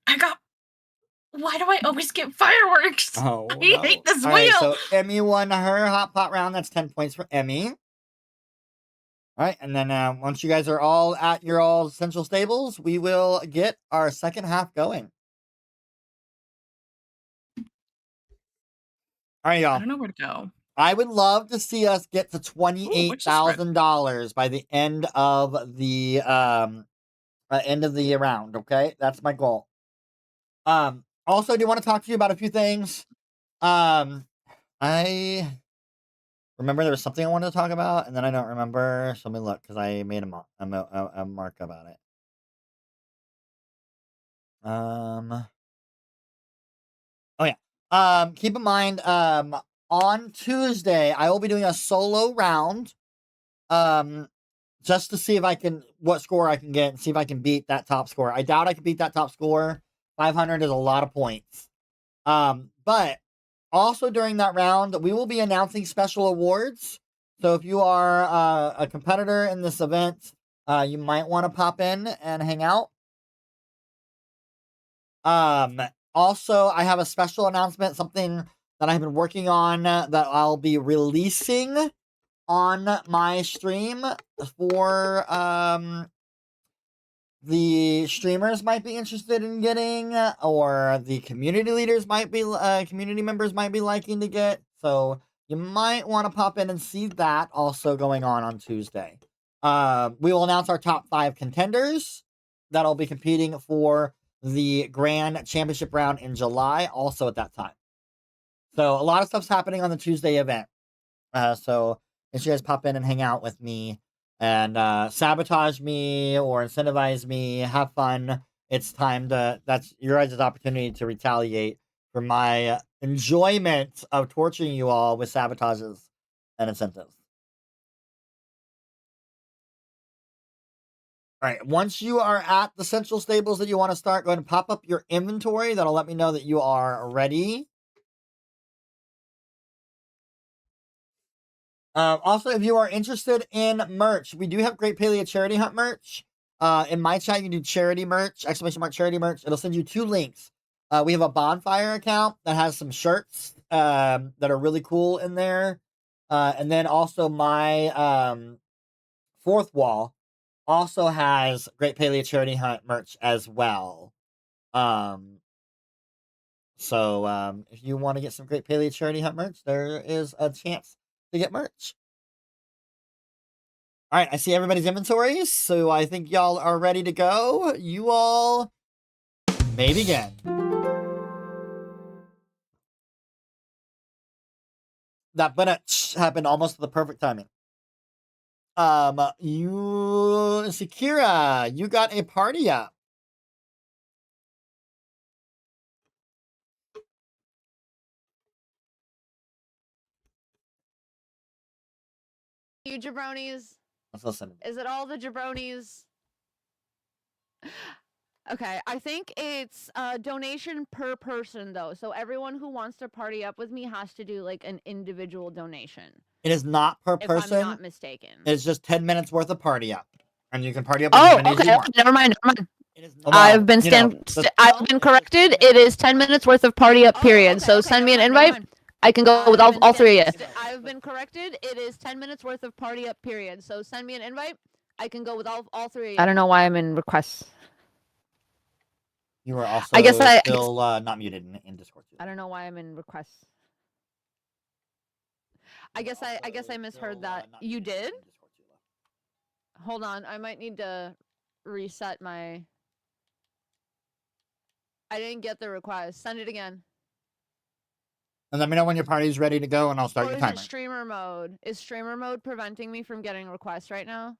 I got. Why do I always get fireworks? Oh, I no. hate this All wheel. right, so Emmy won her hot pot round. That's 10 points for Emmy. All right, and then once you guys are all at your all central stables, we will get our second half going. All right, y'all. I don't know where to go. I would love to see us get to $28,000 by the end of the round. Okay, that's my goal. Also, I do want to talk to you about a few things. I remember there was something I wanted to talk about, and then I don't remember. So let me look because I made a mark about it. Oh yeah. Keep in mind, on Tuesday I will be doing a solo round. Just to see if I can what score I can get and see if I can beat that top score. I doubt I can beat that top score. 500 is a lot of points. But also during that round, we will be announcing special awards. So if you are a competitor in this event, you might want to pop in and hang out. Also, I have a special announcement, something that I've been working on that I'll be releasing on my stream for the streamers might be interested in getting, or the community leaders might be, community members might be liking to get. So you might want to pop in and see that also going on Tuesday. We will announce our top 5 contenders that'll be competing for the Grand Championship round in July, also at that time. So a lot of stuff's happening on the Tuesday event. So if you guys pop in and hang out with me and sabotage me or incentivize me, have fun. It's time to, that's your guys' opportunity to retaliate for my enjoyment of torturing you all with sabotages and incentives. All right, once you are at the central stables that you want to start, go ahead and pop up your inventory. That'll let me know that you are ready. Also, if you are interested in merch, we do have Great Palia Charity Hunt merch. In my chat, you can do charity merch, ! charity merch. It'll send you 2 links. We have a bonfire account that has some shirts that are really cool in there. And then also my fourth wall also has Great Palia Charity Hunt merch as well. So if you want to get some Great Palia Charity Hunt merch, there is a chance to get merch. All right, I see everybody's inventories, so I think y'all are ready to go. You all may begin. That but happened almost at the perfect timing. Sakira, you got a party up. You jabronis. Let's listen. Is it all the jabronis? Okay, I think it's a donation per person though. So everyone who wants to party up with me has to do like an individual donation. It is not per If person. I'm not mistaken. It's just 10 minutes worth of party up. And you can party up as many as you want. Never mind. Well, I've been I've been corrected. It is 10 minutes worth of party up period. So send me an invite. I can go with all 3 of you. I've been corrected. It is 10 minutes worth of party up period. So send me an invite. I can go with all 3 of you. I don't know why I'm in requests. You are also still not muted in Discord. I don't know why I'm in requests. I guess I misheard that. You did? Hold on, I might need to reset my. I didn't get the request. Send it again. And let me know when your party's ready to go, and I'll start your timer. Is it streamer mode? Is streamer mode preventing me from getting requests right now?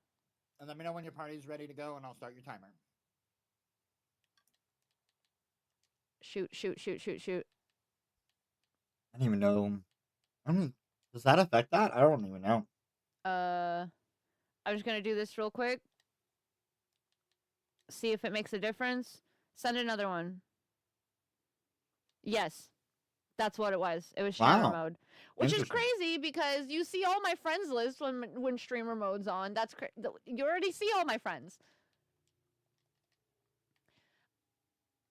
And let me know when your party's ready to go, and I'll start your timer. Shoot. I don't even know. Does that affect that? I don't even know. I'm just gonna do this real quick. See if it makes a difference. Send another one. Yes. That's what it was. It was streamer Wow. mode, which is Interesting. crazy because you see all my friends list when streamer mode's on. That's you already see all my friends.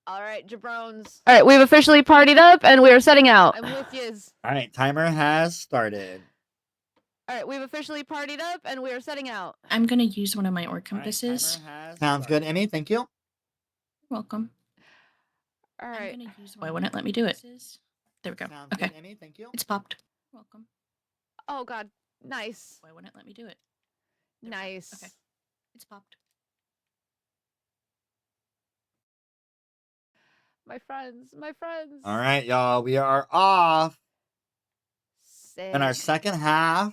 All right, jabrones. All right, we've officially partied up and we are setting out. I'm with yous. All right, timer has started. All right, we've officially partied up and we are setting out. I'm gonna use one of my orc All right, compasses. timer has Sounds good, Emmy. Thank you. Welcome. All right. I'm gonna use one. Why wouldn't it let me do it? There we go. Sounds Okay. good, Emmy. Thank you. It's popped. Welcome. Oh God, nice. Why wouldn't it let me do it? There we go. Nice. Okay. It's popped. My friends, my friends. All right, y'all. We are off Sick. in our second half.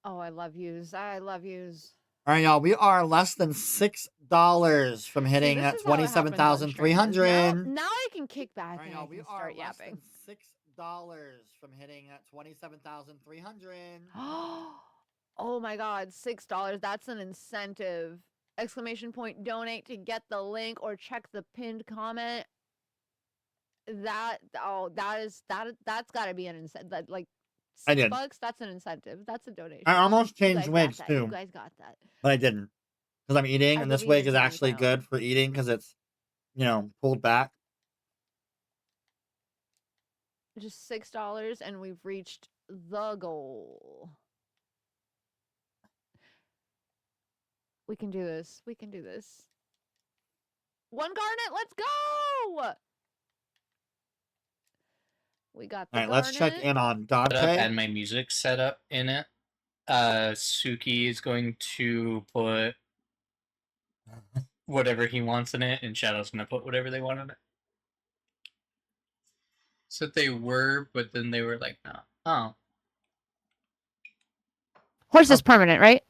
Oh, I love yous. I love yous. All right, y'all. We are less than $6 from hitting See, at this is how it happens on stream, 27,300. Now I can kick back All right, and y'all. I We can are start less yapping. than $6 from hitting at 27,300. Oh my God, $6. That's an incentive. Exclamation point donate to get the link or check the pinned comment. That's got to be an incentive. Like I did. $6, that's an incentive. That's a donation. I almost You changed guys got wigs that. too, You guys got that. but I didn't because I'm eating, I and this believe wig in is you, actually pal. good for eating because it's, pulled back. Just $6 and we've reached the goal. We can do this. We can do this. One garnet, let's go! We got the All right, let's check garnet. in on Dante. And my music set up in it. Suki is going to put whatever he wants in it, and Shadow's going to put whatever they want in it. So they were, but then they were like, no. Oh. Horse is permanent, right?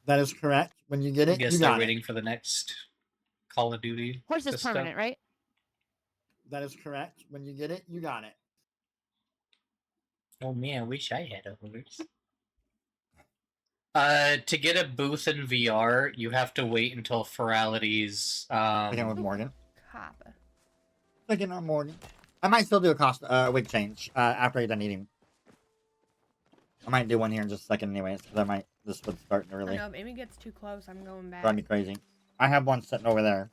That is correct. When you get I it, guess you they're got waiting it. for the next Call of Duty. Horse is system. permanent, right? That is correct. When you get it, you got it. Oh man, I wish I had a horse. To get a booth in VR, you have to wait until Ferality's Again with Morgan. Copper. Again on Morgan. I might still do a wig change after I'm done eating. I might do one here in just a second, anyways, because this would start I early. know if Amy gets too close, I'm going back. Drive me crazy. I have one sitting over there.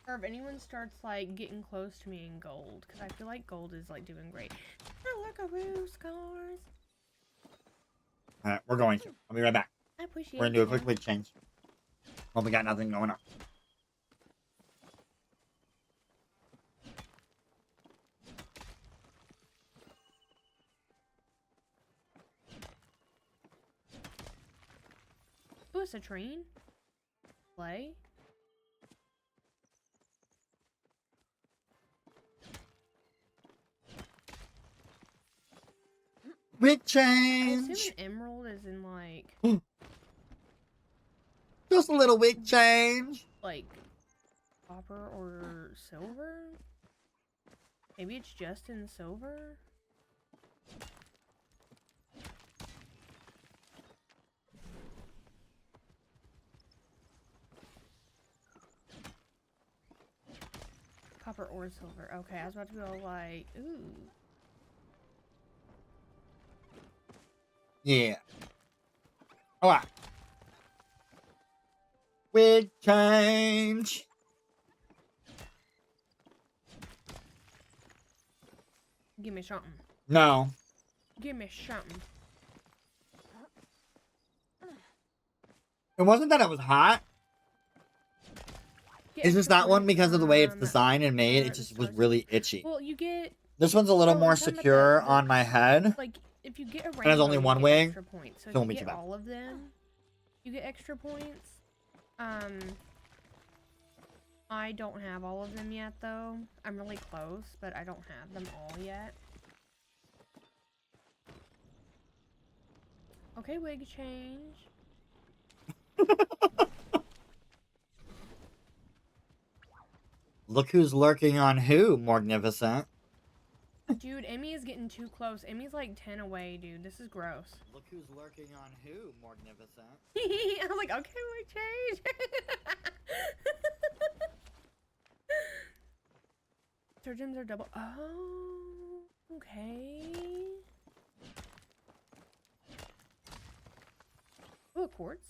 Or if anyone starts like getting close to me in gold, because I feel like gold is like doing great. Oh, look at Roo scars. All right, we're going to. I'll be right back. I appreciate We're gonna do a that. quick wig change. Well, we got nothing going on. Oh, it's a train. Play. Wig I change. assume an emerald is in like Just a little wig change. like copper or silver. Maybe it's just in silver. Copper or silver. Okay, I was about to go like, ooh. Yeah. Alright. Wig change. Give me something. No. Give me something. It wasn't that it was hot. Get It's just that one points because of the way it's from, designed and made. It the just was stars. really itchy. Well, you get This one's a little Oh, more I'm talking about secure the- on my head. like if you get a there's only rainbow, you one get wig, extra points. So so it if won't you be too get bad. all of them, you get extra points. I don't have all of them yet though. I'm really close, but I don't have them all yet. Okay, wig change. Look who's lurking on who, Morgnificent. Dude, Emmy is getting too close. Emmy's like 10 away, dude. This is gross. Look who's lurking on who, Morgnificent. I was like, okay, wig change. Their gems are double. Oh, okay. Oh, quartz.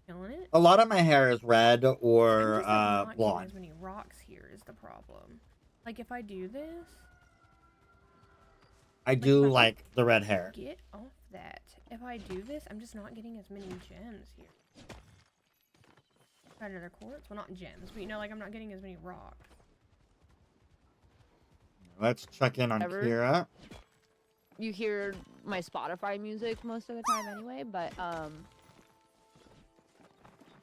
Killing it. A lot of my hair is red or I'm just, like, not getting blonde. as many rocks here is the problem. Like, if I do this, I do if I- like the red hair. get off that. If I do this, I'm just not getting as many gems here. Try another quartz. Well, not gems, but you know, like, I'm not getting as many rocks. Let's check in on Ever? Kira. You hear my Spotify music most of the time anyway, but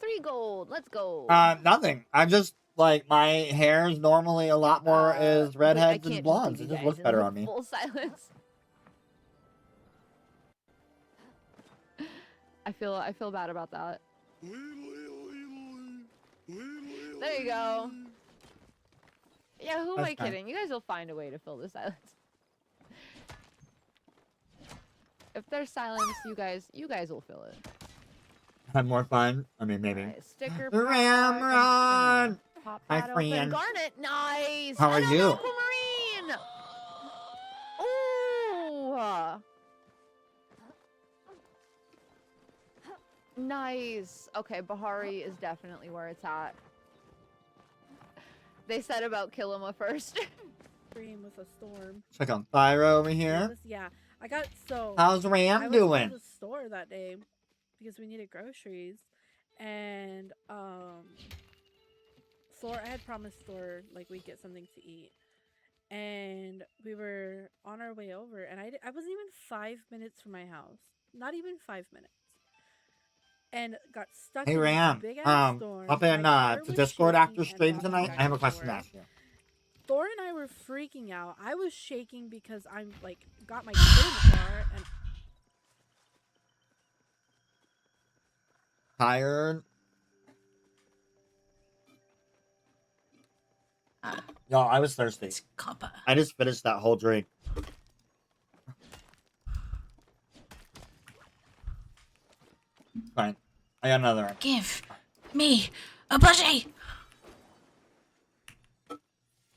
3 gold. Let's go. Nothing. I just like my hair is normally a lot more is But I redheads can't and blondes. leave It you just guys looks in, better like, on me. Full silence. I feel bad about that. There you go. Yeah, who am That's I fine. kidding? You guys will find a way to fill the silence. If there's silence, you guys will fill it. Have more fun. I mean, maybe. Alright, sticker Ramrod! pack. I'm just gonna pop Hi, that open. friend. Garnet, nice. How are And an you? aquamarine. Ooh. Nice. Okay, Bahari is definitely where it's at. They said about Killima first. Stream with a storm. Check on Thyra over here. Yeah, I got so. How's I Ram went doing? to the store that day because we needed groceries, and Thor. I had promised Thor like we'd get something to eat, and we were on our way over, and I wasn't even 5 minutes from my house. Not even 5 minutes. And got stuck Hey in Ram, this big ass storm. up in My car to was Discord after shaking and stream rocking tonight. back I have a and question to forth. ask you. Thor and I were freaking out. I was shaking because I'm like got my kid in the car and Tired? Yo, I was thirsty. Copper. I just finished that whole drink. Fine. I got another one. Give me a plushie.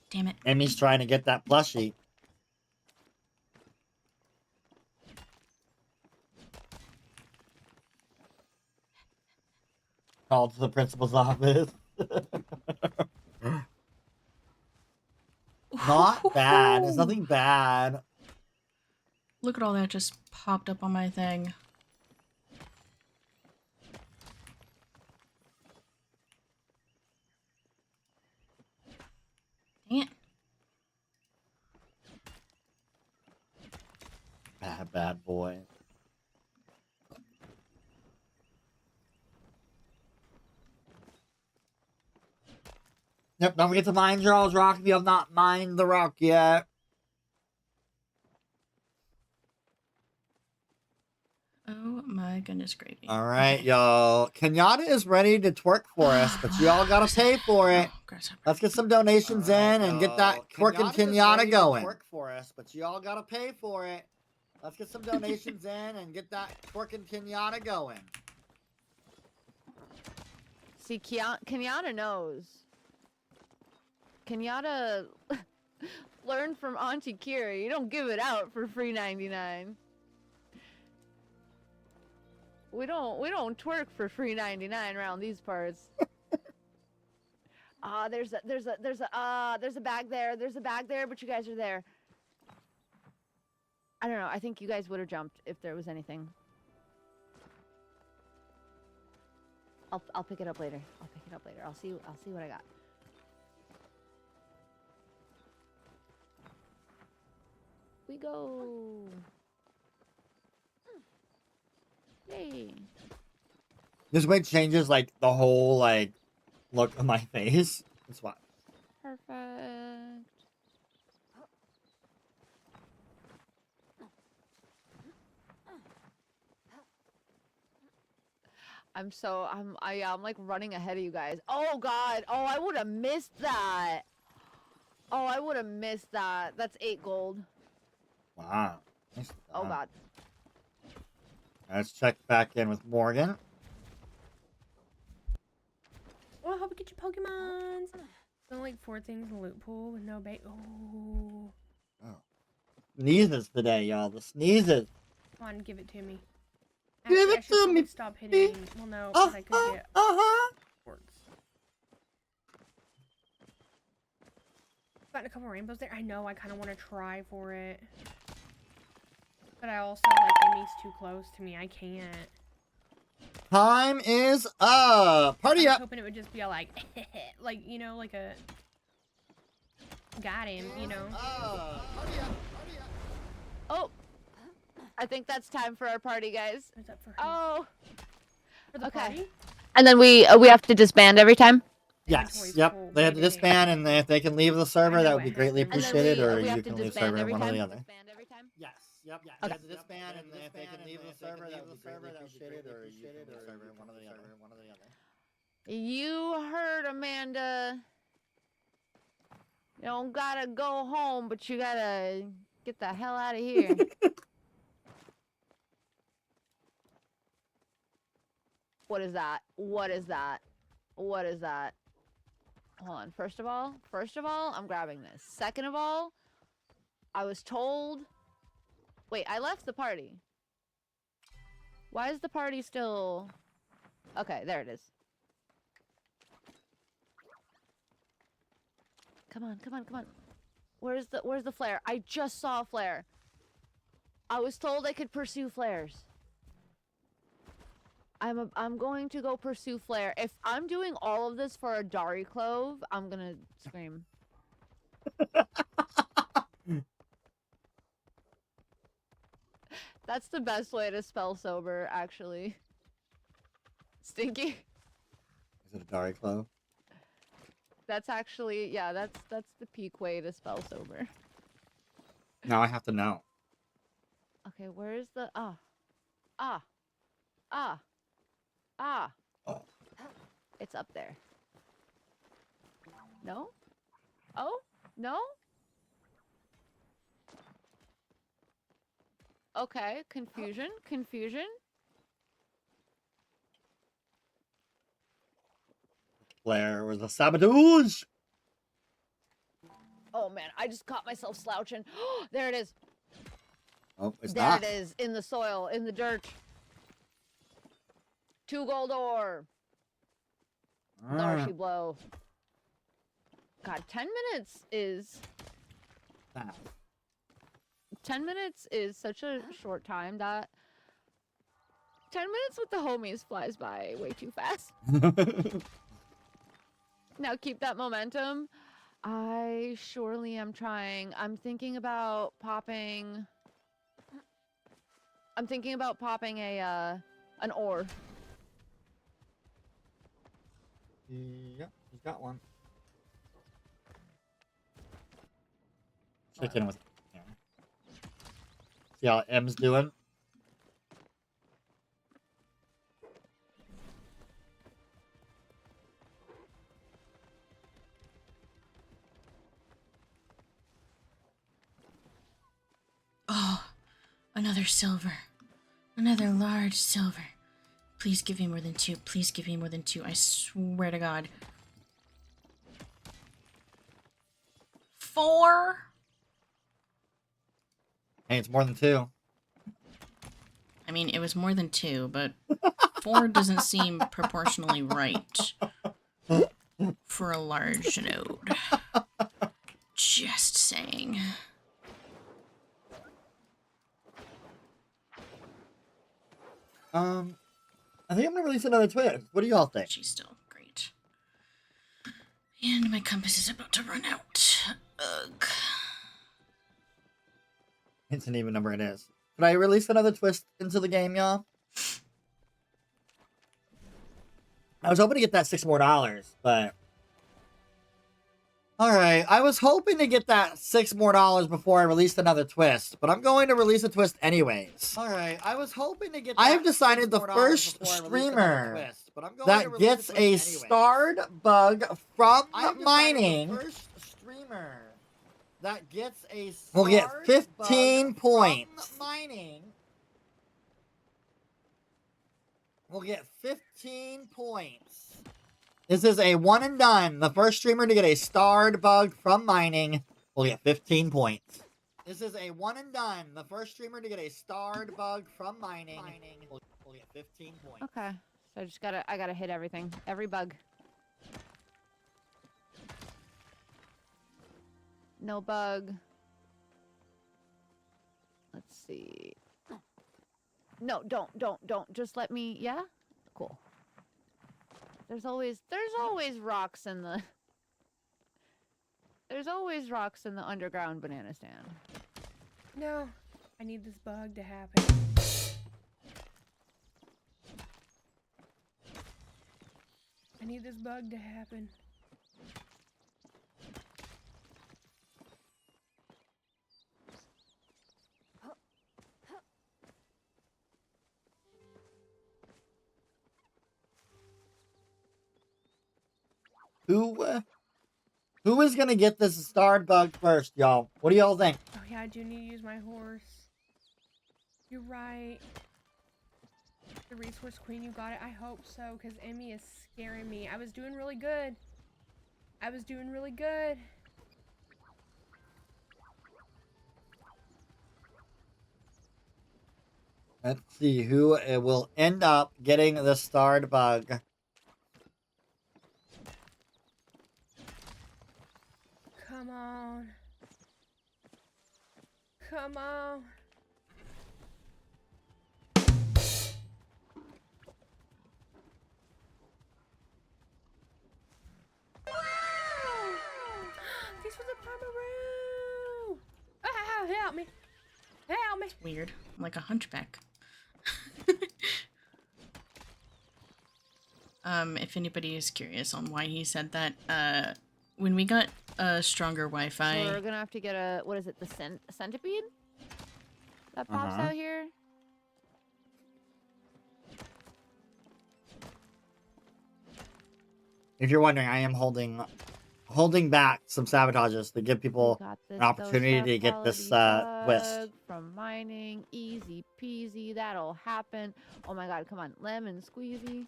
Damn it. Amy's trying to get that plushie. Called to the principal's office. Not bad. It's nothing bad. Look at all that just popped up on my thing. Dang it. Bad boy. Yep, don't forget to mine Charles Rock if you have not mined the rock yet. Oh my goodness gravy. Alright, y'all. Kenyatta is ready to twerk for us, but y'all gotta pay for it. Let's get some donations in and get that twerking Kenyatta going. Twerk for us, but y'all gotta pay for it. Let's get some donations in and get that twerking Kenyatta going. See, Kenyatta knows. Kenyatta learned from Auntie Kira. You don't give it out for free 99. We don't twerk for free 99 around these parts. There's a bag there. There's a bag there, but you guys are there. I don't know. I think you guys would have jumped if there was anything. I'll pick it up later. I'll pick it up later. I'll see what I got. We go. Yay. This way changes like the whole like look of my face. That's why. Perfect. I'm like running ahead of you guys. Oh god. Oh, I would have missed that. Oh, I would have missed that. That's 8 gold. Wow. Oh god. Let's check back in with Morgan. Oh, I hope we get your Pokemons. Only like 4 things in the loot pool with no bait. Oh. Sneezes today, y'all. The sneezes. Come on, give it to me. Give Actually, it I should to probably me. stop hitting. Well, no, because I could get quartz. Gotten a couple rainbows there. I know. I kind of want to try for it, but I also like enemies too close to me. I can't. Time is up. Party I was up. hoping it would just be a like, like you know, like a got him. You know. Party up. Oh, I think that's time for our party, guys. Is that for who? Oh, For the okay. party? And then we have to disband every time. Yes. Inventory's Yep. full. They have to disband, and if they can leave the server, I that know would be it greatly happens. appreciated, or we you have to can leave disband server every one or time? the other. Yes. Yes. Yep. Yeah. They have to disband, and if they can leave the server, that would be greatly appreciated, or you can leave server one or the other. You heard, Amanda. You don't gotta go home, but you gotta get the hell out of here. What is that? What is that? What is that? Hold on. First of all, I'm grabbing this. Second of all, I was told... Wait, I left the party. Why is the party still... Okay, there it is. Come on, come on, come on. Where's the flare? I just saw a flare. I was told I could pursue flares. I'm going to go pursue flare. If I'm doing all of this for a Dari Clove, I'm gonna scream. That's the best way to spell sober, actually. Stinky. Is it a Dari Clove? That's actually, yeah, that's the peak way to spell sober. Now I have to know. Okay, where's the ah. Oh. It's up there. No? Oh? No? Okay, confusion. Flare was a sabotage. Oh man, I just caught myself slouching. There it is. Oh, it's There not. it is, in the soil, in the dirt. 2 gold ore. Narshy blow. God, 10 minutes is... 10 minutes is such a short time that... 10 minutes with the homies flies by way too fast. Now keep that momentum. I surely am trying. I'm thinking about popping a, an ore. Yep, he's got one. Check in with him. See how M's doing? Oh, another silver. Another large silver. Please give me more than 2. Please give me more than 2. I swear to God. 4? Hey, it's more than 2. I mean, it was more than 2, but 4 doesn't seem proportionally right for a large node. Just saying. I think I'm gonna release another twist. What do y'all think? She's still great. And my compass is about to run out. Ugh. It's an even number it is. Could I release another twist into the game, y'all? I was hoping to get that $6 more, but... Alright, I was hoping to get that $6 more before I released another twist, but I'm going to release a twist anyways. Alright, I was hoping to get that I have decided the first streamer that gets a starred bug from mining that gets a will get 15 points. Mining will get 15 points. This is a one and done. The first streamer to get a starred bug from mining will get 15 points. This is a one and done. The first streamer to get a starred bug from mining will get 15 points. Okay. So I gotta hit everything. Every bug. No bug. Let's see. No, don't. Just let me, yeah? Cool. There's always rocks in the... There's always rocks in the underground banana stand. No, I need this bug to happen. I need this bug to happen. Who is gonna get this starred bug first, y'all? What do y'all think? Oh yeah, I do need to use my horse. You're right. The resource queen, you got it. I hope so, because Emmy is scaring me. I was doing really good. Let's see who will end up getting the starred bug. Come on. Come on. This was a Pomeroo! Ah, help me! Help me! It's weird. I'm like a hunchback. If anybody is curious on why he said that, when we got stronger Wi-Fi... So we're gonna have to get a, what is it, the centipede? That pops out here? If you're wondering, I am holding back some sabotages to give people an opportunity to get this twist. From mining, easy peasy, that'll happen. Oh my god, come on, lemon squeezy.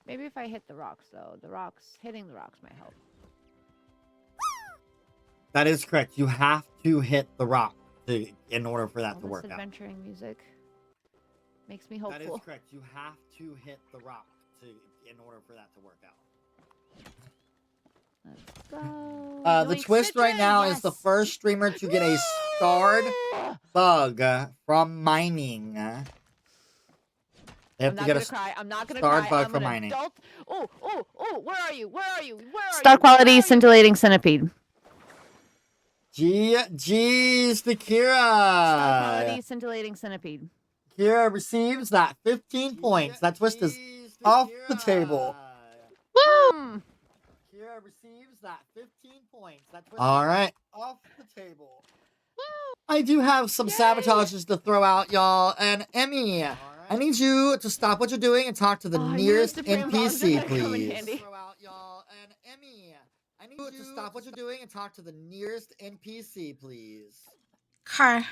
Maybe if I hit the rocks though, hitting the rocks might help. That is correct. You have to hit the rock in order for that to work out. Adventuring music makes me hopeful. That is correct. You have to hit the rock in order for that to work out. Let's go. The twist right now is the first streamer to get a starred bug from mining. They have to get a starred bug from mining. Oh, where are you? Star quality scintillating centipede. G's to Kira. Star quality scintillating centipede. Kira receives that 15 points. That twist is off the table. Woo! Kira receives that 15 points. That twist all right. Off the table. I do have some sabotages to throw out, y'all. And Emmy, I need you to stop what you're doing and talk to the nearest NPC, please. I need you to stop what you're doing and talk to the nearest NPC, please. Okay.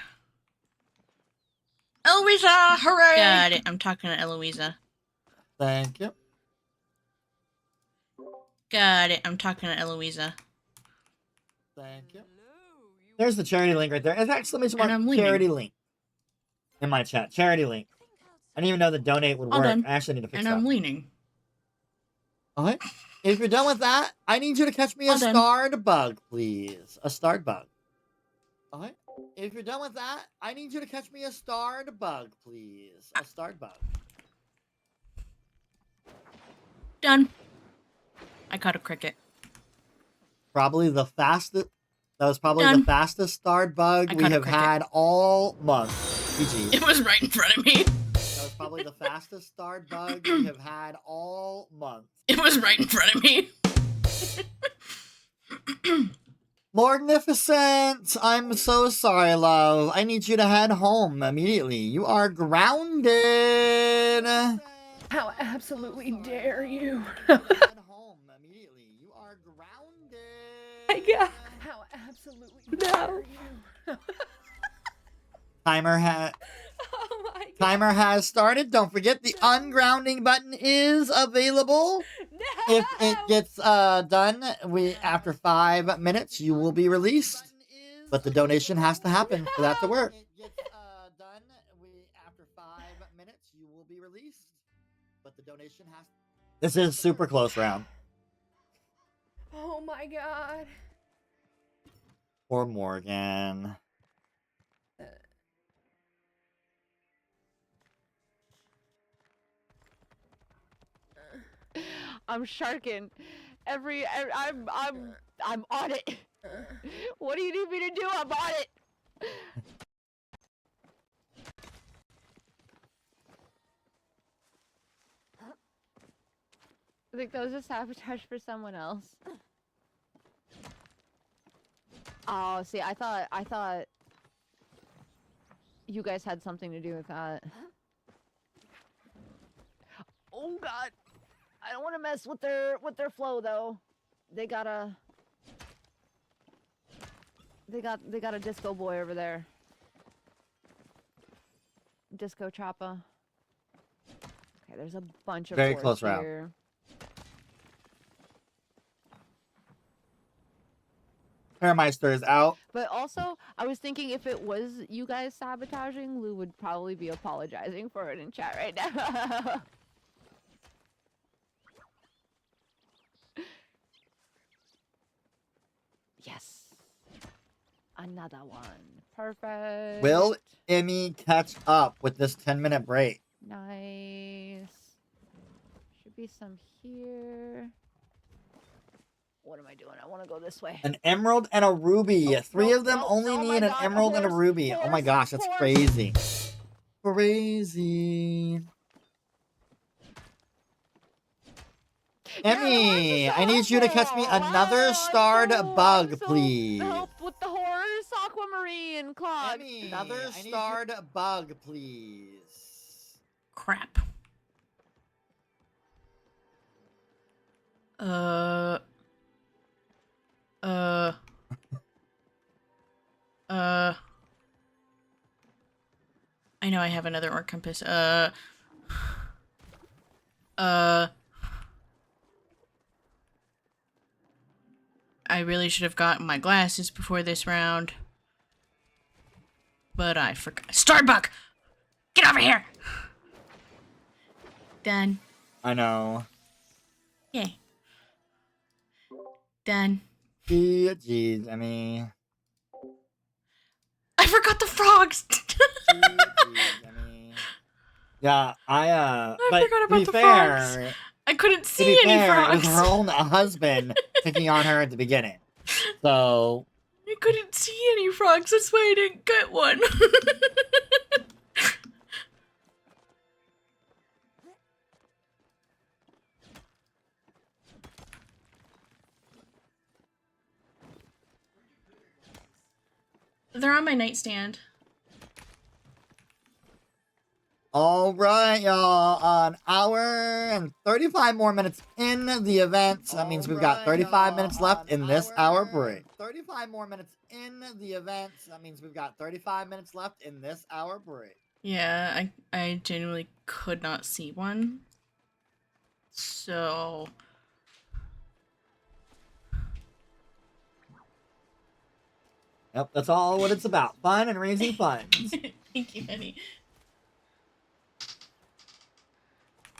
Eloisa, hooray! Got it. I'm talking to Eloisa. Thank you. Got it. I'm talking to Eloisa. Thank you. There's the charity link right there. It's exclamation mark charity link in my chat. Charity link. I didn't even know the donate would work. I actually need to fix that. And I'm leaning. Okay. If you're done with that, I need you to catch me a starred bug, please. A starred bug. Okay. If you're done with that, I need you to catch me a starred bug, please. A starred bug. Done. I caught a cricket. Probably the fastest. That was probably the fastest starred bug we have had all month. GG. It was right in front of me. That was probably the fastest starred bug we have had all month. It was right in front of me. Morgnificent, I'm so sorry, love. I need you to head home immediately. You are grounded. How absolutely dare you? Head home immediately. You are grounded. My God. How absolutely dare you? Timer hat. Oh my Timer has started. Don't forget the ungrounding button is available. If it gets done, after 5 minutes, you will be released. But the donation has to happen for that to work. After 5 minutes, you will be released. But the donation has. This is super close round. Oh my god. Or Morgan. I'm sharking. I'm on it. What do you need me to do? I'm on it. I think that was a sabotage for someone else. Oh, see, I thought you guys had something to do with that. Oh god. I don't want to mess with their flow though. They got a disco boy over there. Disco Choppa. Okay, there's a bunch of Very force close round. here. Parameister is out. But also, I was thinking if it was you guys sabotaging, Lou would probably be apologizing for it in chat right now. Yes. Another one. Perfect. Will Emmy catch up with this 10-minute break? Nice. Should be some here. What am I doing? I want to go this way. An emerald and a ruby. Oh, Three no, of them no, only oh my need an God, emerald and a horse, ruby. Oh my horse, gosh, that's horse. crazy. Crazy. Emmy, I need you to catch me another starred bug, please. Help with the horse, aquamarine, clog. Emmy, another starred bug, please. Crap. I know I have another orc compass. I really should have gotten my glasses before this round. But I forgot. Starbuck! Get over here! Done. I know. Yay. Done. Jeez, Emmy. I forgot the frogs! Jeez, Emmy. Yeah, I forgot to about be the fair, frogs. I couldn't to see be any fair, it frogs. was her own husband picking on her at the beginning. So I couldn't see any frogs, that's why I didn't get one. They're on my nightstand. all right, y'all. An hour and 35 more minutes in the event. That means we've got 35 minutes left in this hour break. 35 more minutes in the event. That means we've got 35 minutes left in this hour break. Yeah, I genuinely could not see one. So... Yep, that's all what it's about. Fun and raising funds. Thank you, honey.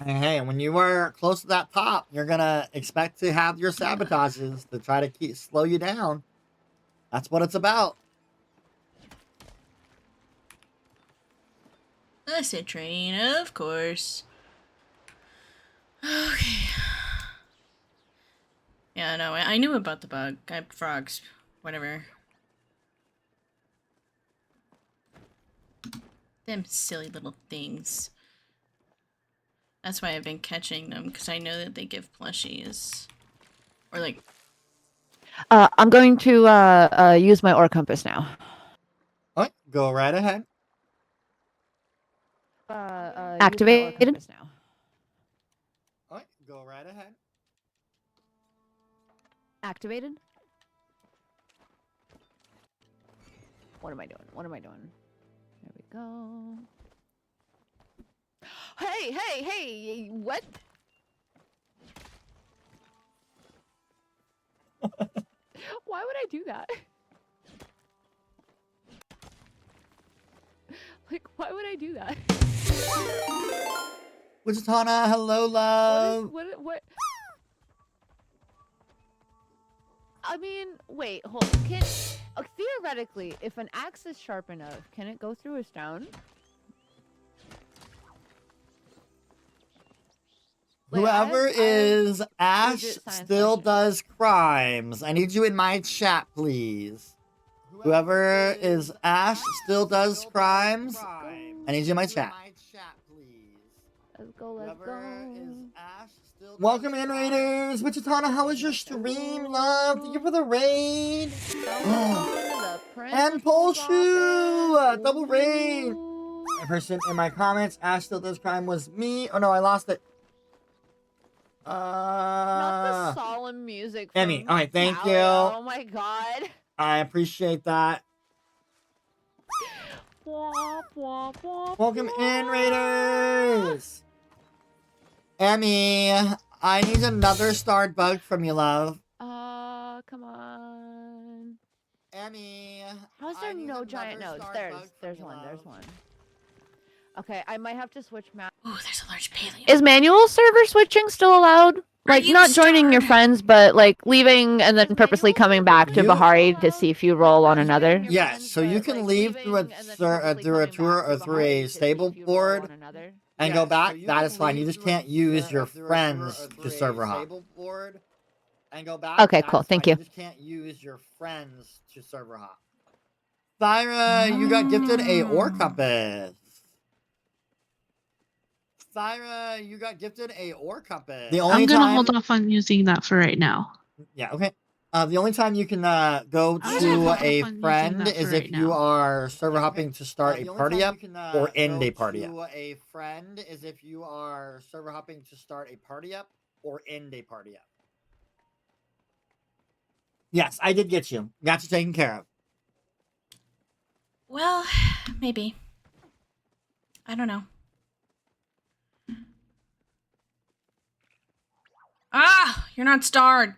Hey, when you were close to that top, you're gonna expect to have your sabotages to try to slow you down. That's what it's about. A citrine, of course. Okay. Yeah, no, I knew about the bug. Frogs. Whatever. Them silly little things. That's why I've been catching them, because I know that they give plushies. Or like... I'm going to use my orc compass now. All right, go right ahead. Activated. All right, go right ahead. Activated. What am I doing? What am I doing? There we go. Hey, what? Why would I do that? Like, why would I do that? Wichitana, hello, love. What? I mean, wait, hold. Theoretically, if an axe is sharp enough, can it go through a stone? Whoever is Ash still does crimes. I need you in my chat, please. Whoever is Ash still does crimes. I need you in my chat. Let's go. Welcome in, Raiders. Wichitana, how was your stream, love? Thank you for the raid. And Pole Shoe, double raid. A person in my comments, Ash still does crime was me. Oh no, I lost it. Not the solemn music. Emmy, all right, thank you. Oh my god. I appreciate that. Welcome in, Raiders. Emmy, I need another starred bug from you, love. Come on. Emmy. How's there no giant nodes? There's one. Okay, I might have to switch map. Oh, there's a large Palia. Is manual server switching still allowed? Like, not joining your friends, but like leaving and then purposely coming back to Bahari to see if you roll on another? Yes, so you can leave through a tour or through a stable board and go back. That is fine. You just can't use your friends to server hop. Okay, cool. Thank you. You just can't use your friends to server hop. Thyra, you got gifted a ore compass. Thyra, you got gifted a ore compass. I'm gonna hold off on using that for right now. Yeah, okay. The only time you can go to a friend is if you are server hopping to start a party up or end a party up. A friend is if you are server hopping to start a party up or end a party up. Yes, I did get you. Got you taken care of. Well, maybe. I don't know. Ah! You're not starred!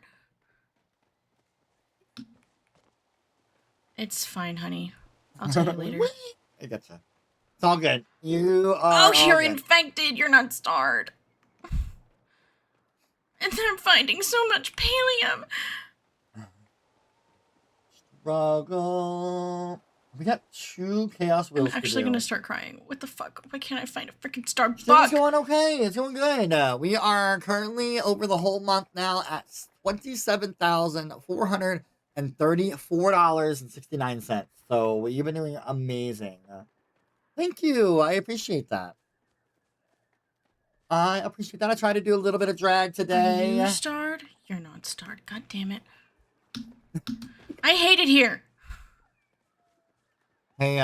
It's fine, honey. I'll tell you later. I gotcha. It's all good. You are. Oh, you're infected! You're not starred! And then I'm finding so much pallium! Struggle. We got 2 chaos wheels. I'm actually gonna start crying. What the fuck? Why can't I find a freaking star It's bug? going okay. It's going good. We are currently over the whole month now at $27,434.69. So you've been doing amazing. Thank you. I appreciate that. I try to do a little bit of drag today. Are you starred? You're not starred. God damn it. I hate it here. Hey,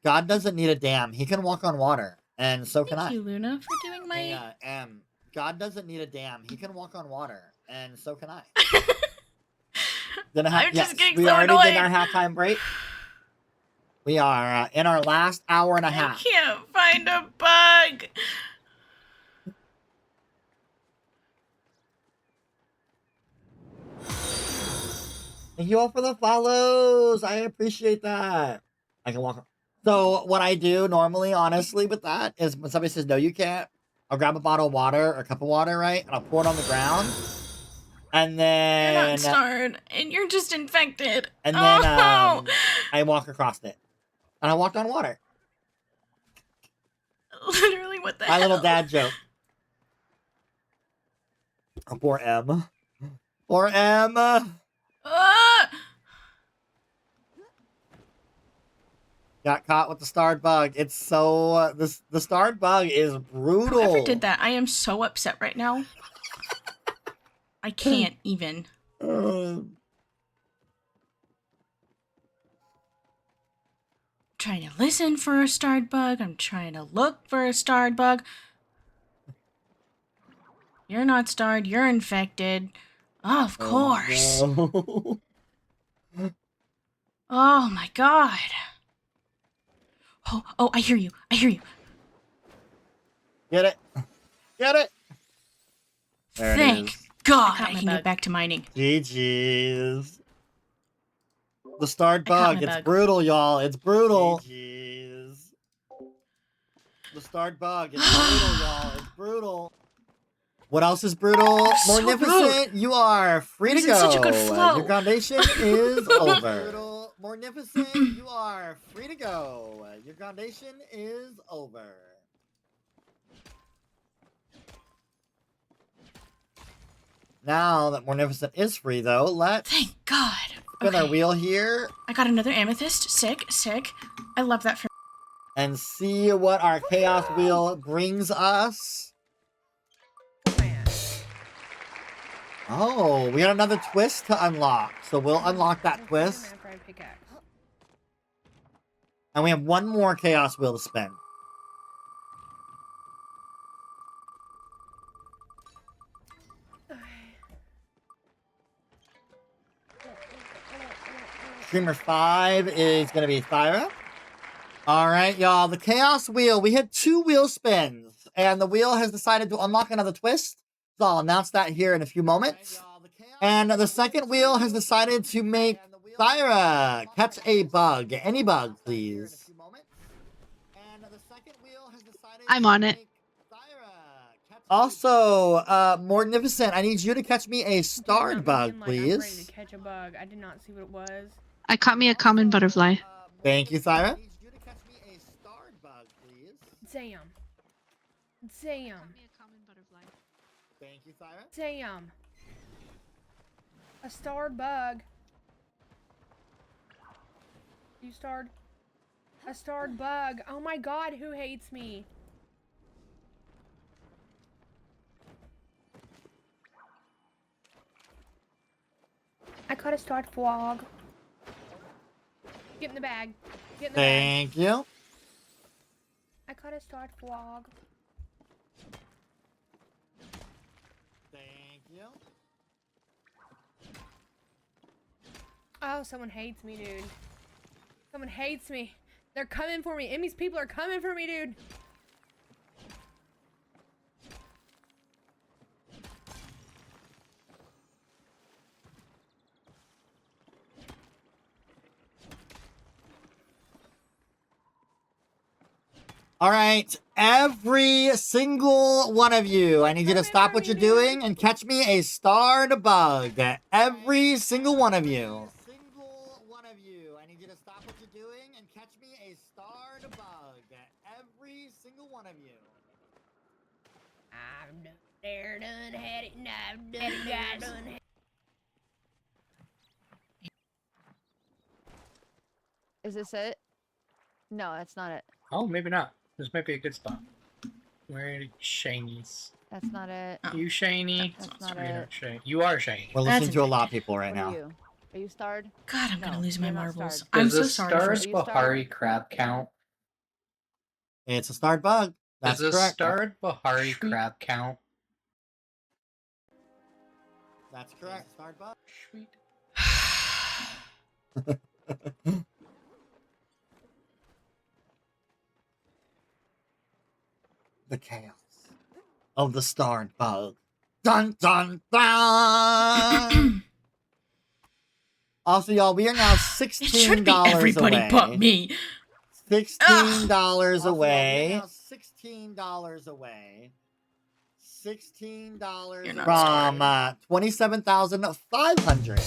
God doesn't need a dam. He can walk on water, and so can I. Thank you, Luna, for doing my... Hey, God doesn't need a dam. He can walk on water, and so can I. I'm just getting we so already annoyed. did our halftime break. We are in our last hour and a half. I can't find a bug. Thank you all for the follows. I appreciate that. I can walk. So what I do normally, honestly, with that is when somebody says no, you can't, I'll grab a bottle of water or a cup of water, right, and I'll pour it on the ground, and then You're not starred, and you're just infected. And then I walk across it, and I walked on water. Literally, what the My hell? little dad joke. Oh, poor M. Poor M. Ah! Got caught with the starred bug. It's so the starred bug is brutal. Whoever did that, I am so upset right now. I can't even. Trying to listen for a starred bug. I'm trying to look for a starred bug. You're not starred. You're infected. Oh, of course. No. Oh my god. Oh, I hear you. I hear you. Get it. Get it. There it Thank is. God caught I my can bug. get back to mining. GG's. The starred I caught bug. my It's bug. brutal, y'all. It's brutal. GG's. The starred bug. It's brutal, y'all. It's brutal. What else is brutal? So Morgnificent, you are free I was to in go. such a good flow. Your foundation is over. Morgnificent, you are free to go. Your foundation is over. Now that Morgnificent is free, though, let's Thank God. spin our Okay. wheel here I got another amethyst. Sick, sick. I love that for and see what our chaos wheel brings us. Man. Oh, we got another twist to unlock. So we'll unlock that We'll find him twist. after I pickaxe. And we have one more chaos wheel to spin. Streamer 5 is going to be Thyra. All right, y'all. The chaos wheel. We had 2 wheel spins. And the wheel has decided to unlock another twist. So I'll announce that here in a few moments. And the second wheel has decided to make Thyra catch a bug. Any bug, please. I'm on it. Also, Morgnificent, I need you to catch me a Did not starred mean, bug, like, I'm ready to please. catch a bug. I did not see what it was. I caught me a common butterfly. Thank you, Thyra. Damn. Damn. Thank you, Thyra. Damn. A starred bug. You starred? A starred bug. Oh my god, who hates me? I caught a starred frog. Get in the bag. Get in the bag. Thank you. I caught a starred frog. Thank you. Oh, someone hates me, dude. Someone hates me. They're coming for me. Emmy's people are coming for me, dude. All right, every single one of you, I need you to stop what you're doing and catch me a starred bug. Every single one of you. I need you to stop what you're doing and catch me a starred bug. Every single one of you. I've done there, done had it, and I've done it, guys. Is this it? No, that's not it. Oh, maybe not. This might be a good spot. Where are Shanies? That's not it. You Shani? That's Oh, not you're it. Shani. You are Shani. We're That's listening to a lot of invented. people right What are now. you? Are you starred? God, I'm gonna No, lose my you're not marbles. starred. I'm Does so the sorry for starred you Bahari crab count? It's a starred bug. That's Does the correct. starred Bahari crab count? That's correct. Starred bug. Sweet. The chaos of the starred bug. Dun dun dun. Also, y'all, we are now It should $16 be everybody away. but me. $16 away. $16 away. $16 You're not from starred. 27,500.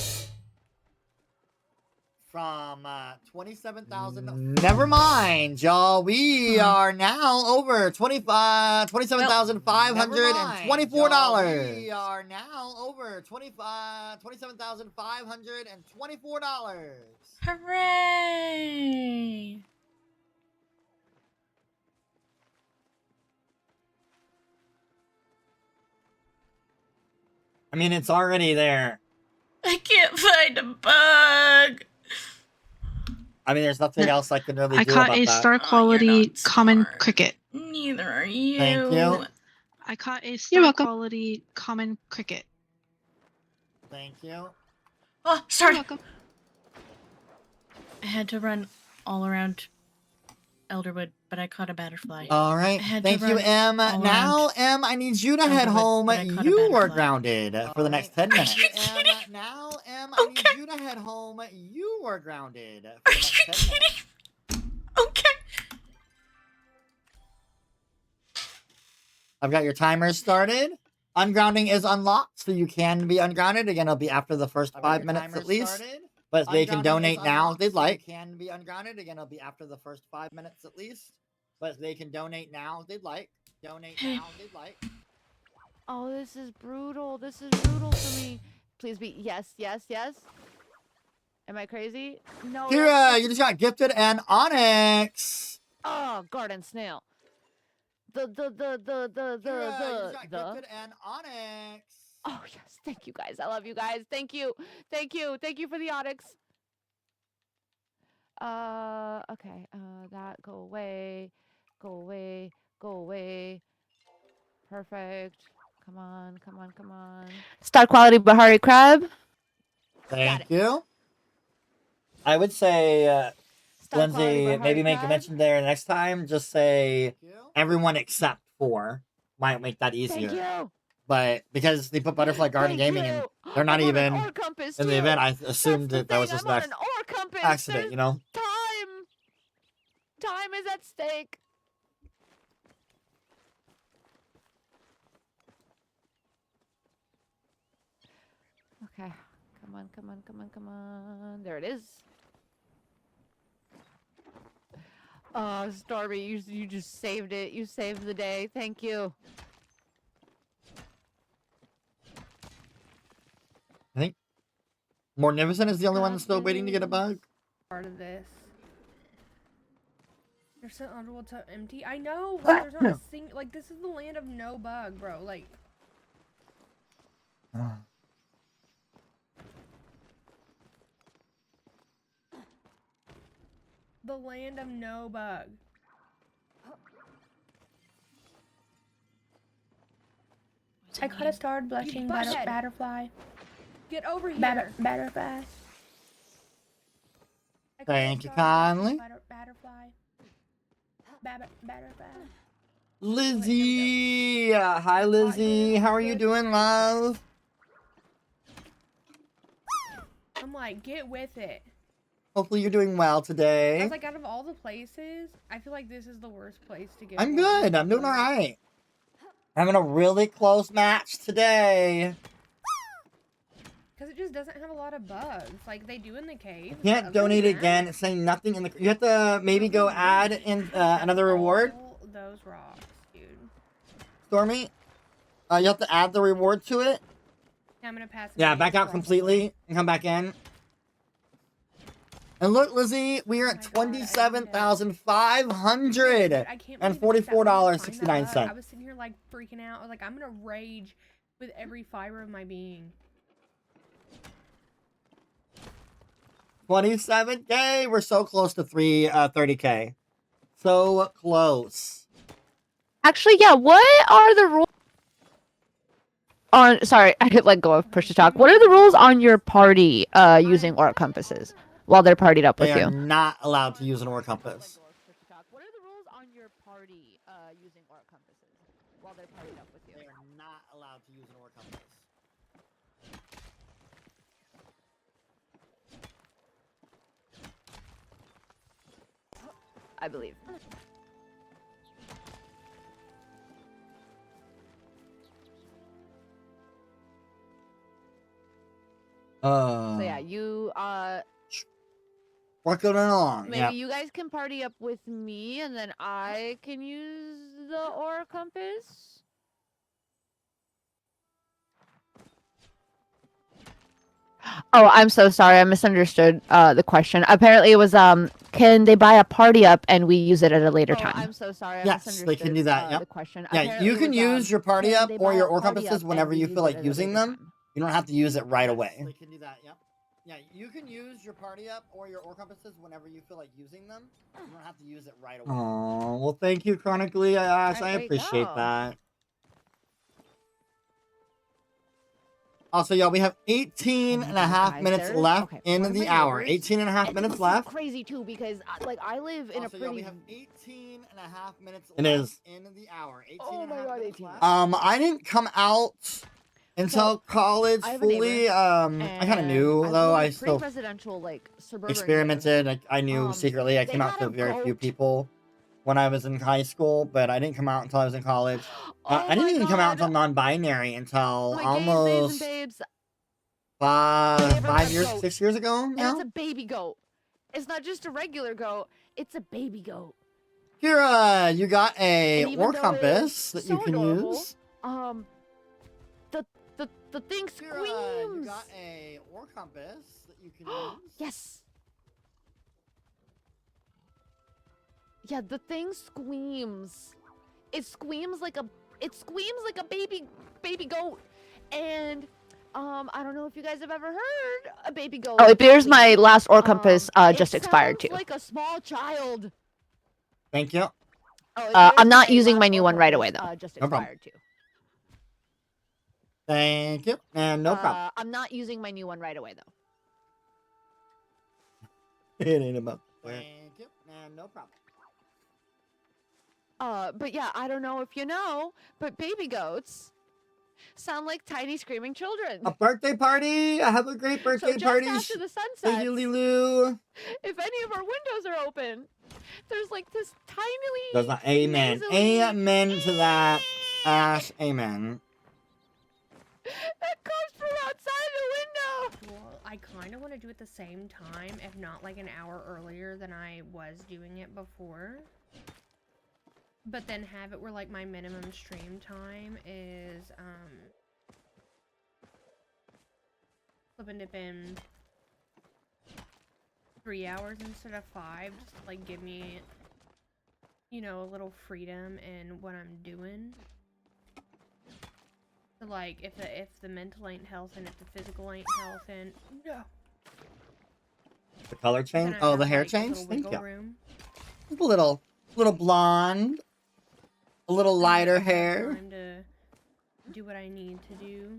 From 27,000. Never mind, y'all. We are now over $27,524. We are now over $27,524. Hooray! I mean, it's already there. I can't find a bug. I mean, there's nothing else I can really I do caught about a that. star you're quality not common smart. cricket. Neither are you. Thank you. I caught a star quality common cricket. Thank you. Oh, You're sorry. welcome. I had to run all around Elderwood, but I caught a butterfly. All right. I had Thank to you, run M. all Now, around M, I need you to head Elderwood, home. but I caught a You are butterfly. grounded for the next 10 Are minutes. you M, kidding? now, M, I need Okay. you to head home. You are grounded for Are the you next 10 kidding? minutes. Okay. I've got your timer started. Ungrounding is unlocked, so you can be ungrounded. Again, it'll be after the first 5 minutes at least. But they can donate now if they'd like. Can be ungrounded. Again, it'll be after the first 5 minutes at least. But they can donate now if they'd like. Donate now if they'd like. Oh, this is brutal. This is brutal for me. Please be yes, yes, yes. Am I crazy? No. Kira, you just got gifted an Onyx. Oh, garden snail. Kira, you just got gifted an Onyx. Oh yes, thank you guys. I love you guys. Thank you. Thank you. Thank you for the Onyx. Okay. That go away. Go away. Go away. Perfect. Come on, come on, come on. Star quality Bahari crab. Thank you. I would say, Lindsay, maybe make a mention there next time. Just say everyone except 4. Might make that easier. Thank you. But because they put Butterfly Garden Thank Gaming and you. they're not I want an even ore compass, in the too. event, I That's assumed the that that was thing, just I an want an ore compass. accident, There's you know? Time. Time is at stake. Okay. Come on, come on, come on, come on. There it is. Oh, Stormy, you just saved it. You saved the day. Thank you. I think Morgnificent is the only one that's still waiting to get a bug. Part of this. There's so underworld so empty. I know, but there's not a single. Like, this is the land of no bug, bro. Like. The land of no bug. I caught a starred blushing butterfly. Get over here. Butterfly. Thank you kindly. Butterfly. Butterfly. Lizzie! Hi, Lizzie. How are you doing, love? I'm like, get with it. Hopefully you're doing well I today. was like, out of all the places, I feel like this is the worst place to get. I'm good. I'm doing all right. Having a really close match today. Because it just doesn't have a lot of bugs, like they do in the cave. Can't donate again. It's saying nothing in the. You have to maybe go add in another reward. Those rocks, dude. Stormy, you have to add the reward to it. Yeah, I'm gonna pass. Yeah, back out completely and come back in. And look, Lizzie, we are at $27,544.69. I was sitting here like freaking out. I was like, I'm gonna rage with every fiber of my being. 27K. We're so close to 30K. So close. Actually, yeah. What are the rules? On sorry, I could let go of push to talk. What are the rules on your party using ore compasses while they're partied up with They you? are not allowed to use an ore compass. What are the rules on your party using ore compasses while they're partied up with you? They are not allowed to use an ore compass. I believe. So yeah, you working along. maybe Yeah. you guys can party up with me, and then I can use the ore compass. Oh, I'm so sorry. I misunderstood the question. Apparently, it was can they buy a party up and we use it at a later time? I'm so sorry. I Yes, they can do that. Yep. the question. Yeah, Apparently you it can was, use your party can up they or buy your a ore party compasses up whenever and you we feel use it like at a using later them. time? You don't have to use it right away. They can do that. Yep. Yeah, you can use your party up or your ore compasses whenever you feel like using them. You don't have to use it right away. Oh, well, thank you, Chronically. I Alright, appreciate go. that. Also, y'all, we have 18 and a half Guys, minutes there's- left okay, in one of the my hour. neighbors- 18 and a half and minutes this is left. crazy too because like I live in Also, a y'all, pretty. we have 18 and a half minutes It left is. in the hour. 18 Oh and a my half God, minutes 18. left. I didn't come out until college I have a neighbor, fully. I kind of knew and though. live in I a still pretty residential, like suburban experimented. I knew secretly. I they came out had to a very few goat. people when I was in high school, but I didn't come out until I was in college. Oh I didn't my even come out God. until non-binary until My gays, almost and babes. My neighbor got a 5 years, goat, 6 years ago and now. it's a baby goat. It's not just a regular goat; it's a baby goat. Kira, you got a And even war though compass that it's you so can adorable, use. the thing screams. Kira, you got a war compass that you can use. Yes. Yeah, the thing screams. It screams like a baby goat. And I don't know if you guys have ever heard a baby goat. Oh, it bears my scream. last Or Compass, just it expired, sounds too. like a small child. Thank you. Oh, I'm not using my new one right away, though. Just No problem. expired too. Thank you. And no problem. I'm not using my new one right away though. It ain't about. Thank you. And no problem. But yeah, I don't know if you know, but baby goats sound like tiny screaming children. A birthday party. I have a great birthday So just party. after the sun Hey, sets, Lulu. if any of our windows are open, there's like this tiny. Does not. Amen. nasally Amen to that. Ash. Amen. that comes from outside the window. Well, I kind of want to do it the same time, if not like an hour earlier than I was doing it before. But then have it where like my minimum stream time is flipping dip in 3 hours instead of 5, just to like give me, you know, a little freedom in what I'm doing. So like if the mental ain't health and if the physical ain't health and no. The color change. Then I Oh, have, the hair like, a change. little Thank wiggle you. room. A little blonde. A little lighter hair. Time to do what I need to do.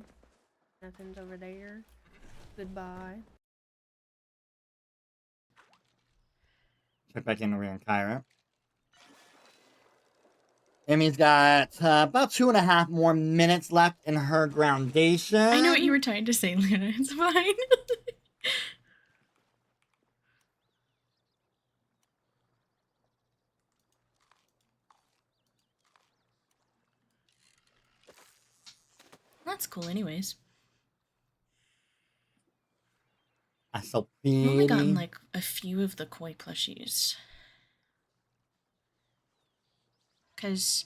Nothing's over there. Goodbye. Check back in over here on Kyra. Emmy's got about 2.5 more minutes left in her groundation. I know what you were trying to say, Lana. It's fine. That's cool anyways. That's so I've only gotten pretty. like a few of the koi plushies. Because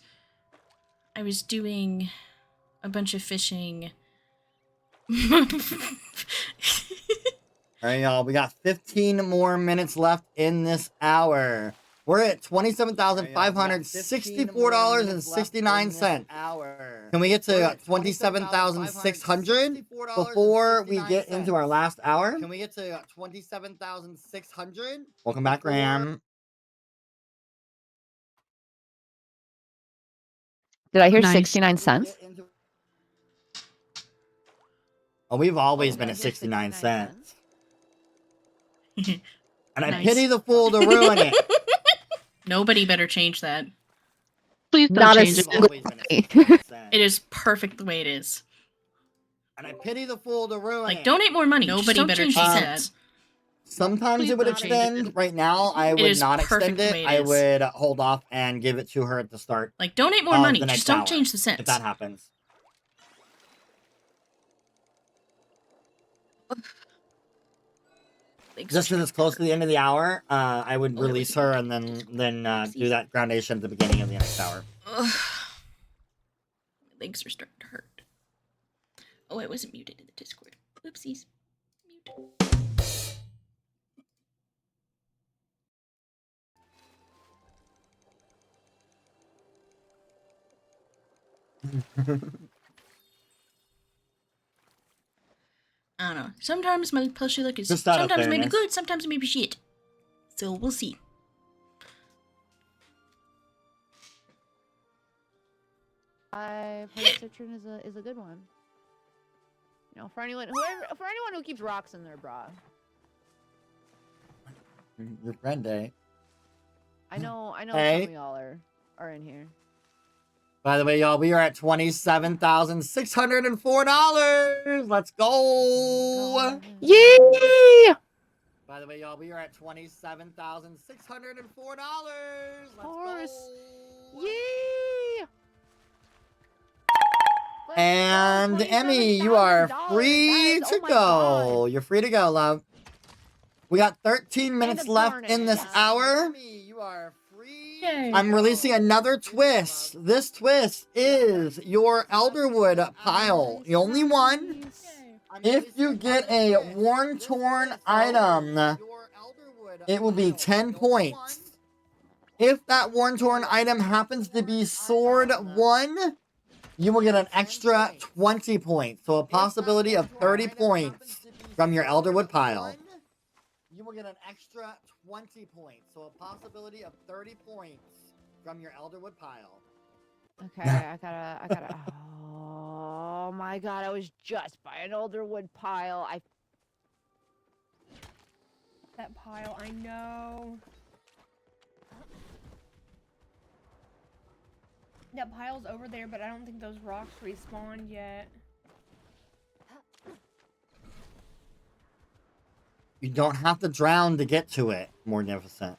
I was doing a bunch of fishing. Alright, y'all. We got 15 more minutes left in this hour. We're at $27,564.69. Can we get to 27,600 before we get into our last hour? Can we get to 27,600? Welcome back, Ram. Did I hear Nice. 69 cents? Oh, we've always been at 69 cents. And I Nice. pity the fool to ruin it. Nobody better change that. Please don't Not a change it. single It is perfect the way it is. And I pity the fool to ruin Like, it. donate more money. Nobody Nobody better better change change that. that. Sometimes Please it would don't change it. extend. Right now, I It would is not perfect extend the it. way it I is. would hold off and give it to her at the start Like, donate more of money. the next Just don't hour, change the cents. if that happens. Just because it's close to the end of the hour, I would Oh, it release was her and then do that groundation at the beginning of the next hour. Ugh. My legs are starting to hurt. Oh, I wasn't muted in the Discord. Oopsies. Mute. I don't know. Sometimes my plushie look is Just out of sometimes maybe fairness. good, sometimes maybe shit. So we'll see. I've heard Citron is a good one. You know, for anyone who keeps rocks in their bra. Your friend, eh? I know Hey. some of y'all are in here. By the way, y'all, we are at $27,604. Let's go. Yay! By the way, y'all, we are at $27,604. Let's Horse. go. Yay! Let's And go, Emmy, you are $27,000, free guys. to Oh my go. God. You're free to go, love. We got 13 minutes a left garnet, in this guys. hour. Emmy, you are free. Yay. I'm releasing another twist. This twist is your Elderwood pile. The only one. If you get a worn torn item, it will be 10 points. If that worn torn item happens to be sword 1, you will get an extra 20 points. So a possibility of 30 points from your Elderwood pile. You will get an extra 20 points. So a possibility of 30 points from your Elderwood pile. Okay, I gotta. Oh my God! I was just by an Elderwood pile. That pile, I know. That pile's over there, but I don't think those rocks respawned yet. You don't have to drown to get to it, Morgnificent.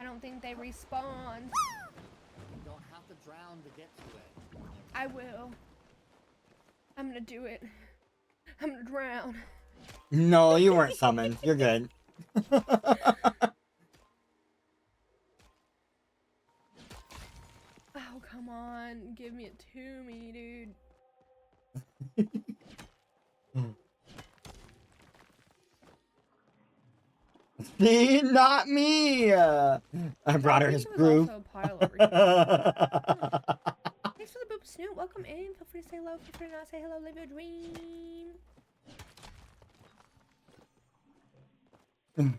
I don't think they respawned. You don't have to drown to get to it. I will. I'm gonna do it. I'm gonna drown. No, you weren't summoned. You're good. Oh, come on. Give me it to me, dude. See, not me. I brought her his group. Thanks for the boop snoot. Welcome in. Feel free to say hello. Feel free to not say hello. Live your dream. Live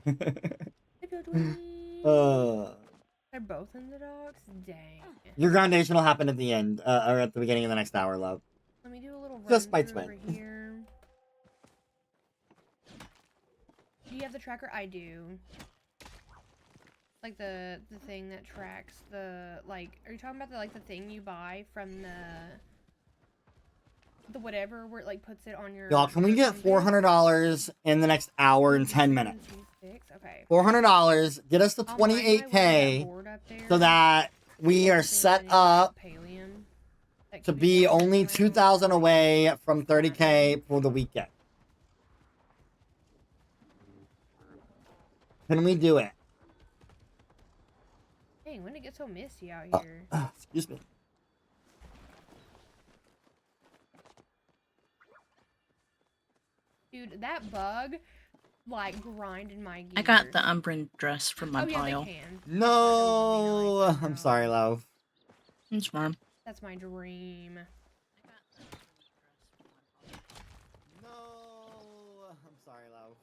your dream. They're both in the docks? Dang. Your groundation will happen at the end, or at the beginning of the next hour, love. Let me do a little run Just by through twin. over here. Do you have the tracker? I do. Like the thing that tracks the, like, are you talking about the thing you buy from the whatever where it like puts it on your... Y'all, can we get $400 in the next hour and 10 minutes? Okay. $400, get us to 28K so that we are set up to be only 2,000 away from 30K for the weekend. Can we do it? Dang, when did it get so misty out here? Excuse me. Dude, that bug, like, grinded my gear. I got the Umbran dress from my oh, yeah, pile. they can. No, I'm sorry, love. It's fine. That's my dream. No, I'm sorry, love.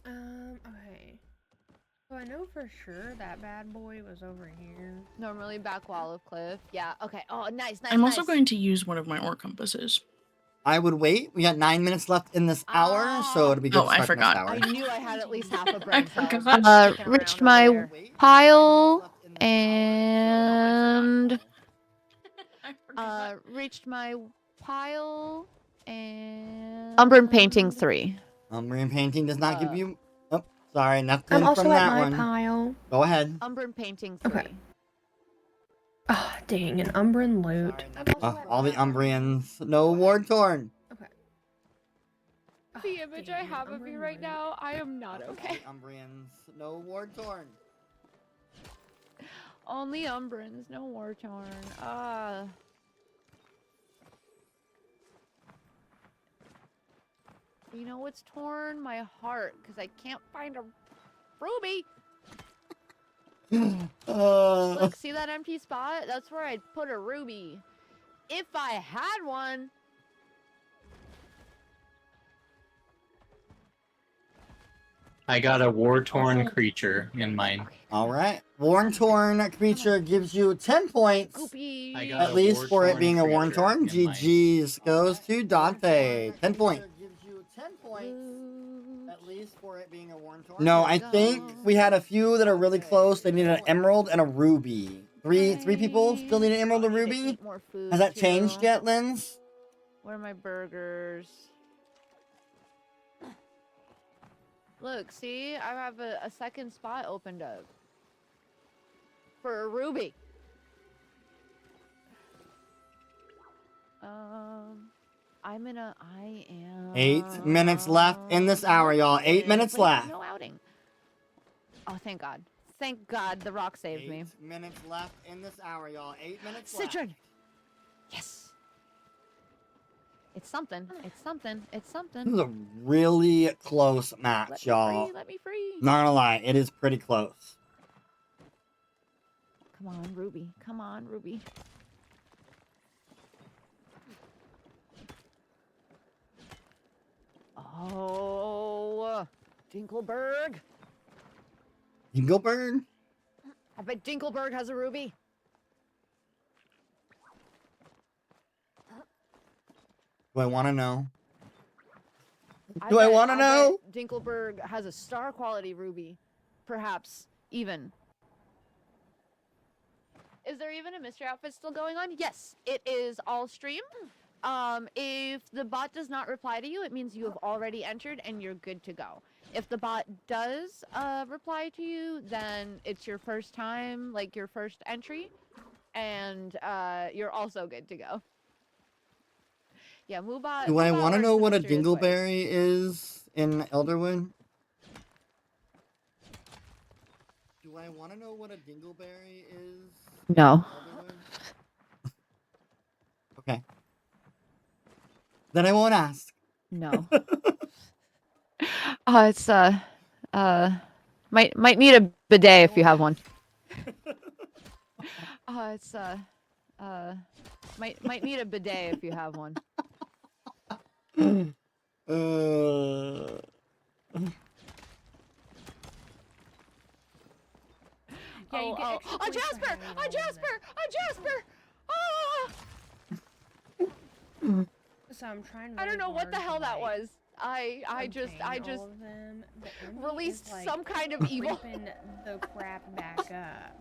Okay. So I know for sure that bad boy was over here. Normally back wall of cliff. Yeah. Okay. Oh, nice. I'm also going to use one of my ore compasses. I would wait. We got 9 minutes left in this hour, so it'll be good to I start the next forgot. hour. I knew I had at least half a brain cell. Reached Reached my pile and reached my pile and Umbran painting 3. Umbran painting does not give you. Oh, sorry, nothing I'm also from at that my one. pile. Go ahead. Umbran painting 3. Okay. Oh, dang, an Umbran loot. All the Umbrians. No ward torn. Okay. The image I have of you right now, I am not okay. Umbrians. No ward torn. Only Umbrans, no war torn. You know what's torn? My heart, because I can't find a ruby. Look, see that empty spot? That's where I'd put a ruby. If I had one. I got a war-torn creature in mine. Okay. All right. Worn Torn creature gives you 10 points. Goopy. I got At a least for it war-torn being a Worn creature Torn. in my- GG's goes to Dante. 10 points. Blue. At least for it being a Worn Torn. No, I think we had a few that are really close. They need an emerald and a ruby. Three people still need an emerald and I need to ruby. eat more food, Has that changed too. yet, Linz? Where are my burgers? Look, see? I have a second spot opened up. For a ruby. I am... 8 minutes left in this hour, y'all. 8 minutes Wait, left. no outing. Oh, thank God. Thank God the rock saved me. 8 minutes left in this hour, y'all. 8 minutes left. Citron! Yes! It's something. It's something. It's something. This is a really close match, y'all. Let me free. Not gonna lie, it is pretty close. Come on, Ruby. Come on, Ruby. Oh, Dinkelberg. Dinkelberg? I bet Dinkelberg has a ruby. Do I want to know? I Do I bet- want to I know? bet Dinkelberg has a star quality ruby. Perhaps even. Is there even a mystery outfit still going on? Yes, it is all stream. If the bot does not reply to you, it means you have already entered and you're good to go. If the bot does reply to you, then it's your first time, like your first entry, and you're also good to go. Yeah, Moobot. Do I Moobot want to works know in what a mysterious ways. dingleberry is in Elderwood? Do I want to know what a dingleberry is? No. Okay. Then I won't ask. No. It's might need a bidet if you have one. It's might need a bidet if you have one. Yeah, you get extra a points for Jasper! having A all of Jasper! A Jasper! them. So I'm trying. I don't really know what hard the to, hell that like, was. I just obtain all of them, but Emmy released is, like, some kind of evil. creeping the crap back up.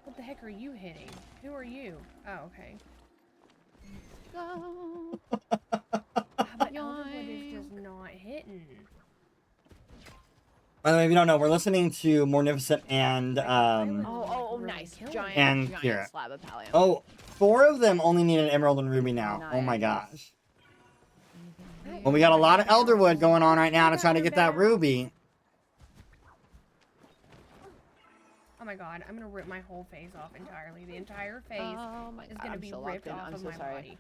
What the heck are you hitting? Who are you? Oh, okay. Go. But Elderwood is just not hitting. By the way, if you don't know, we're listening to Morgnificent and Nice. Giant, and giant Kira. slab of Palia. Oh, 4 of them only need an emerald and ruby now. Oh my Nice. gosh. Well, we got a lot of Elderwood going on right now to try to get that ruby. Oh my god, I'm gonna rip my whole face off entirely. The entire face Oh my is God, gonna I'm be so ripped locked in. off I'm of so my sorry. body.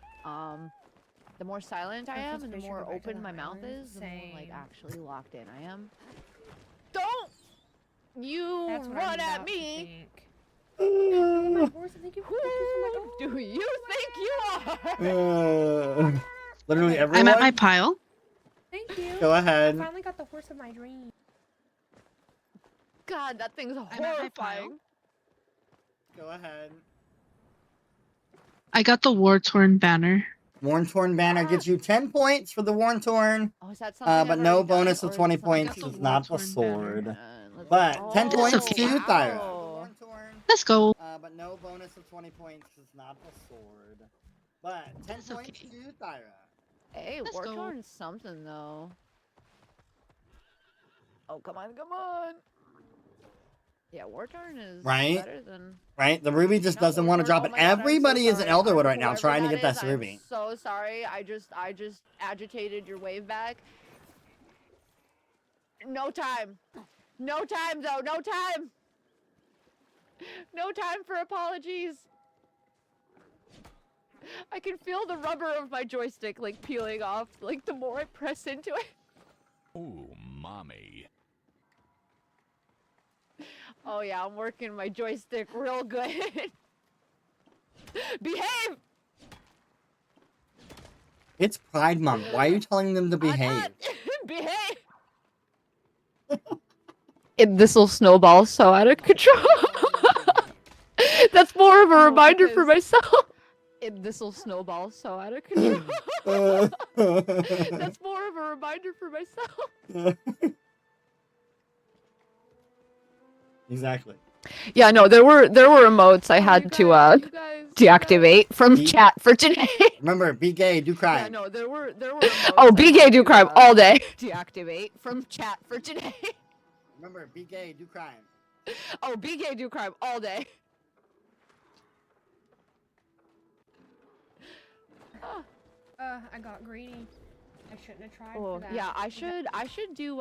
The more silent I I'm am supposed and to the make sure more to go back to open the my mouth island. is, the more like Same. actually locked in I am. Don't you That's what run I'm at about to me! think. My horse, thank you so much. Who do you think you are? Literally Okay. everyone. I'm at my pile. Thank you. Go ahead. I finally got the horse of my dreams. God, that thing's at my horrifying. Go ahead. I got the war-torn banner. Worn Torn banner gets you 10 points for the Worn Torn, Oh, is that something but I've no already done, bonus or of is 20 it something points I got because the it's not the War-Torn banner. sword. But 10 Oh, points okay. to Thyra. wow. Let's go. But no bonus of 20 points because it's not the sword. But 10 That's points okay. to Thyra. Hey, Let's go. War-Torn's something though. Oh, come on, come on. Yeah, War-Torn is Right? better than... Right? The ruby just No, doesn't want to drop War-Torn- it. oh my God, I'm so Everybody is in sorry. Elderwood right now Whoever trying to that get that is, ruby. I'm so sorry. I just agitated your wave back. No time. No time though. No time. No time for apologies. I can feel the rubber of my joystick like peeling off like the more I press into it. Ooh, mommy. Oh yeah, I'm working my joystick real good. Behave! It's Pride Month. Why are you telling them to behave? Behave! This'll snowball so out of control. That's more of a reminder for myself. This'll snowball so out of control. That's more of a reminder for myself. Exactly. Yeah, no, there were emotes I had to deactivate from chat for today. Remember, be gay, do crime. Yeah, no, there were oh, be gay, do crime all day. Deactivate from chat for today. Remember, be gay, do crime. Oh, be gay, do crime all day. I got greedy. I shouldn't have tried Oh, for that. yeah, I should do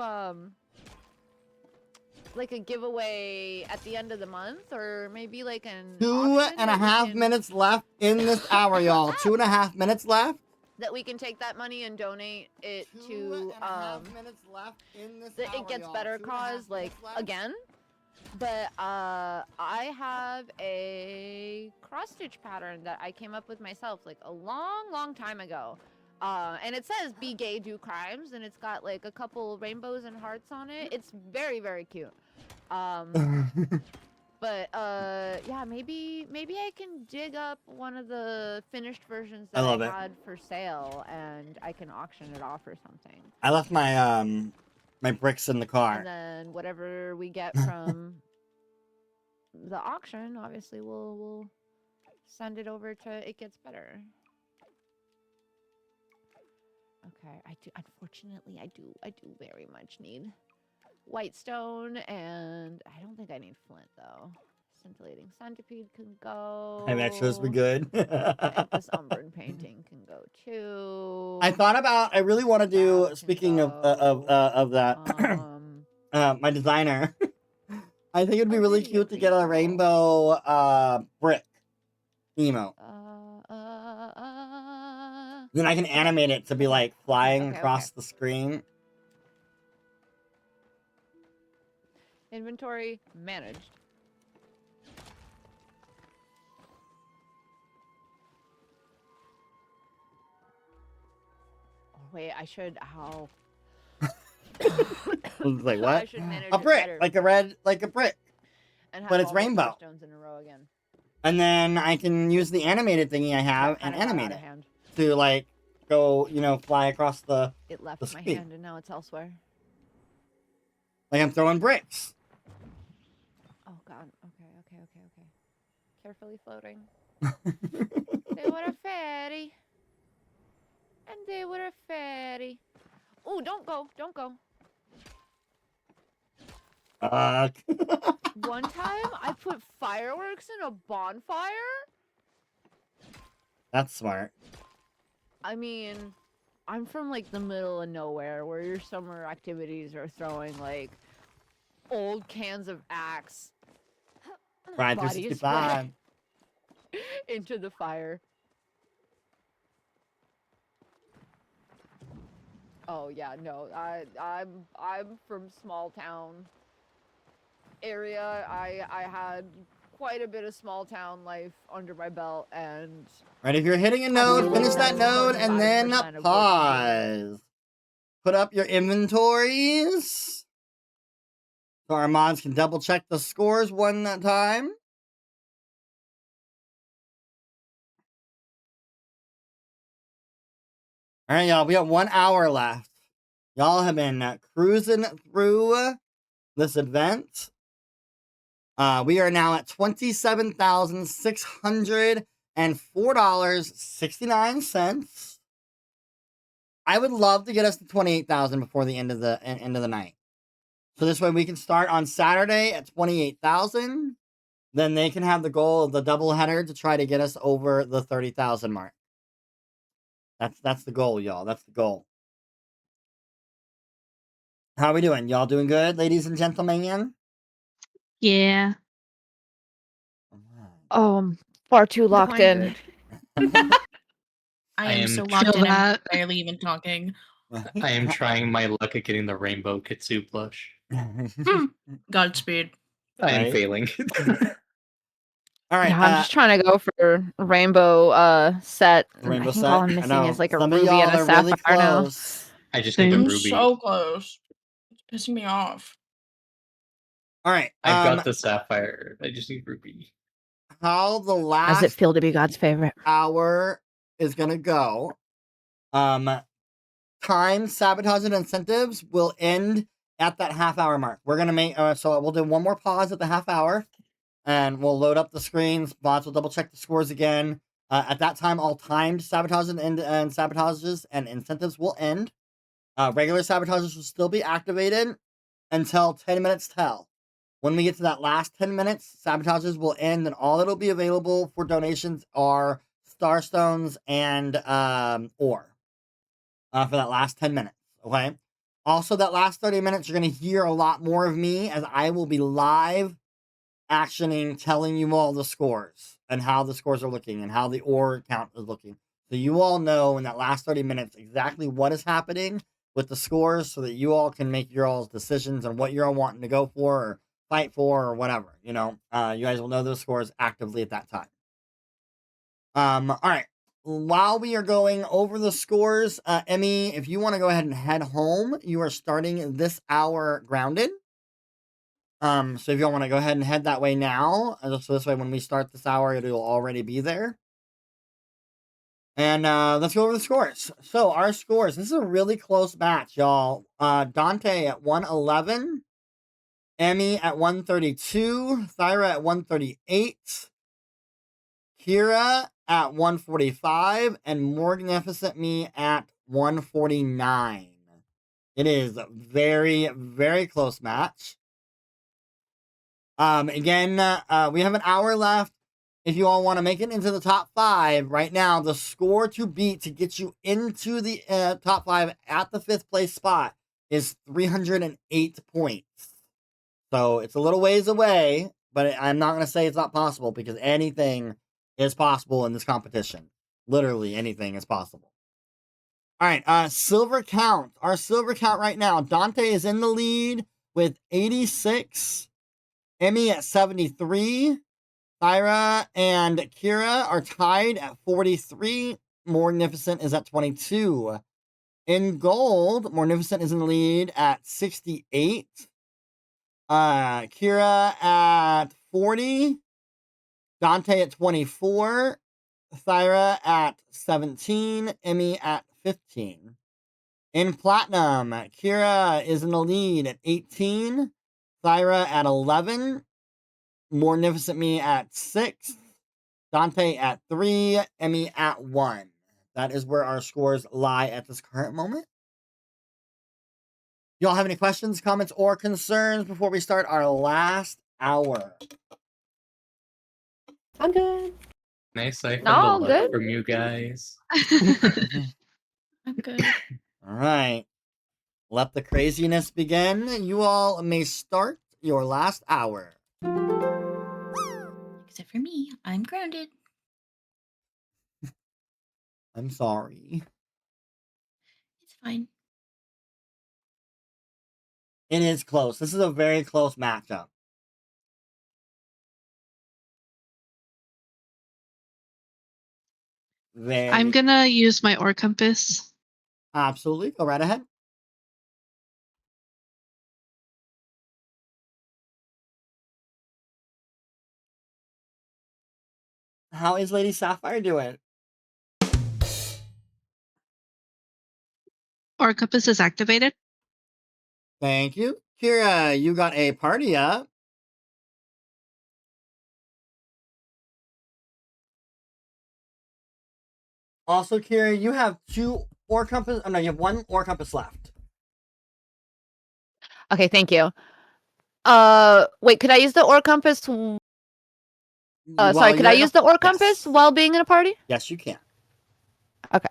like a giveaway at the end of the month, or maybe like an 2.5 minutes left in this hour, y'all. 2.5 minutes left. that we can take that money and donate it to 2.5 minutes left in this the hour, It Gets y'all. Better 2.5 cause, like, minutes left. again. But I have a cross stitch pattern that I came up with myself like a long time ago. And it says be gay, do crimes, and it's got like a couple rainbows and hearts on it. It's very cute. But yeah, maybe I can dig up one of the finished versions that I had for sale, and I can auction it off or something. I left my my bricks in the car. And then whatever we get from the auction, obviously we'll send it over to It Gets Better. Okay, unfortunately I do very much need white stone, and I don't think I need flint though. Scintillating centipede can go. And that shows we good. This Umbran painting can go too. I thought about. I really want to do. Speaking of that, my designer. I think it'd be really cute to get a rainbow brick emote. Then I can animate it to be like flying across the screen. Inventory managed. Wait, I should. How? Like what? I should manage a brick, better. like a brick, And but have it's all the rainbow. stones in a row again. And then I can use the animated thingy I have and animate it to like go, fly across the. It left the my screen. hand and now it's elsewhere. Like I'm throwing bricks. Oh god. Okay. Carefully floating. They were a fairy. And they were a fairy. Oh, don't go. One time I put fireworks in a bonfire. That's smart. I mean, I'm from like the middle of nowhere where your summer activities are throwing like old cans of Axe Right, body 365. spray into the fire. Oh yeah, no, I'm from small town area. I had quite a bit of small town life under my belt, and Right, if you're hitting a node, finish that node and then 25% of pause. Put up your inventories. So our mods can double check the scores one time. All right, y'all, we got 1 hour left. Y'all have been cruising through this event. We are now at $27,604.69. I would love to get us to 28,000 before the end of the night. So this way we can start on Saturday at 28,000. Then they can have the goal of the doubleheader to try to get us over the 30,000 mark. That's the goal, y'all. That's the goal. How are we doing? Y'all doing good, ladies and gentlemen? Yeah. Oh, I'm far too locked in. I am so Feel locked in. I'm that. barely even talking. I am trying my luck at getting the rainbow kitsune blush. Godspeed. I am Right? failing. All right. Yeah, I'm just trying to go for rainbow set. Rainbow I think set. all I'm I missing know. is like a Some of ruby y'all and a are sapphire really now. close. I just need a I'm ruby. so close. It's pissing me off. All right. I've got the sapphire. I just need ruby. How the How's it last feel to be God's favorite? hour is gonna go. Time sabotage and incentives will end at that half-hour mark. We're gonna make so we'll do one more pause at the half hour, and we'll load up the screens. Bots will double check the scores again. At that time, all timed sabotages and sabotages and incentives will end. Regular sabotages will still be activated until 10 minutes tell. When we get to that last 10 minutes, sabotages will end, and all that'll be available for donations are starstones and ore for that last 10 minutes. Okay. Also, that last 30 minutes, you're going to hear a lot more of me as I will be live actioning, telling you all the scores and how the scores are looking and how the ore count is looking. So you all know in that last 30 minutes exactly what is happening with the scores so that you all can make your all's decisions on what you're all wanting to go for or fight for or whatever. You know, you guys will know those scores actively at that time. All right. While we are going over the scores, Emmy, if you want to go ahead and head home, you are starting this hour grounded. So if you want to go ahead and head that way now, so this way when we start this hour, it'll already be there. And let's go over the scores. So our scores, this is a really close match, y'all. Dante at 111, Emmy at 132, Thyra at 138, Kira at 145, and Morgnificentme at 149. It is a very, very close match. Again, we have an hour left. If you all want to make it into the top 5 right now, the score to beat to get you into the top 5 at the 5th place spot is 308 points. So it's a little ways away, but I'm not going to say it's not possible because anything is possible in this competition. Literally anything is possible. All right, silver count. Our silver count right now, Dante is in the lead with 86. Emmy at 73. Thyra and Kira are tied at 43. Morgnificent is at 22. In gold, Morgnificent is in the lead at 68. Kira at 40. Dante at 24. Thyra at 17. Emmy at 15. In platinum, Kira is in the lead at 18. Thyra at 11. Morgnificentme at 6. Dante at 3. Emmy at 1. That is where our scores lie at this current moment. Y'all have any questions, comments, or concerns before we start our last hour? I'm good. Nice sight from No, the good. left from you guys. I'm good. All right. Let the craziness begin. You all may start your last hour. Except for me, I'm grounded. I'm sorry. It's fine. It is close. This is a very close matchup. I'm gonna use my ore compass. Absolutely. Go right ahead. How is Lady Sapphire doing? Ore compass is activated. Thank you. Kira, you got a party up. Also, Kira, you have 2 ore compass. Oh, no, you have 1 ore compass left. Okay, thank you. Wait, could I use the ore compass? Sorry, could I use the ore compass while being in a party? Yes, you can. Okay.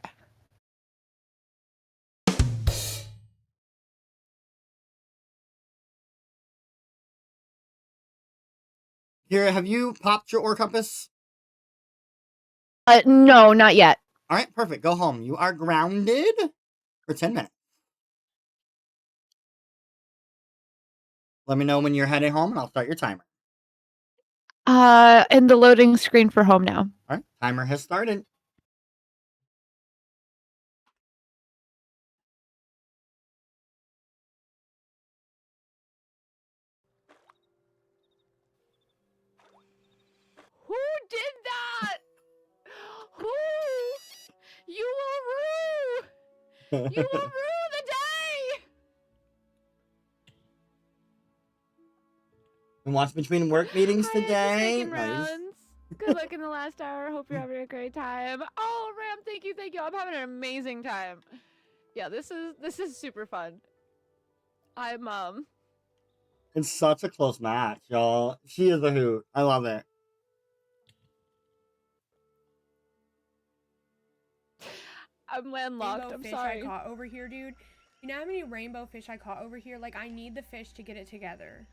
Kira, have you popped your ore compass? No, not yet. All right, perfect. Go home. You are grounded for 10 minutes. Let me know when you're heading home, and I'll start your timer. In the loading screen for home now. All right, timer has started. did that? Who? You will rue. You will rue the day. And watch between work meetings Hi, I'm just today. making Nice. rounds. Good luck in the last hour. Hope you're having a great time. Oh, Ram, thank you. I'm having an amazing time. Yeah, this is super fun. I'm It's such a close match, y'all. She is a hoot. I love it. landlocked. Rainbow I'm fish sorry. I caught over here, dude. You know how many rainbow fish I caught over here? Like, I need the fish to get it together.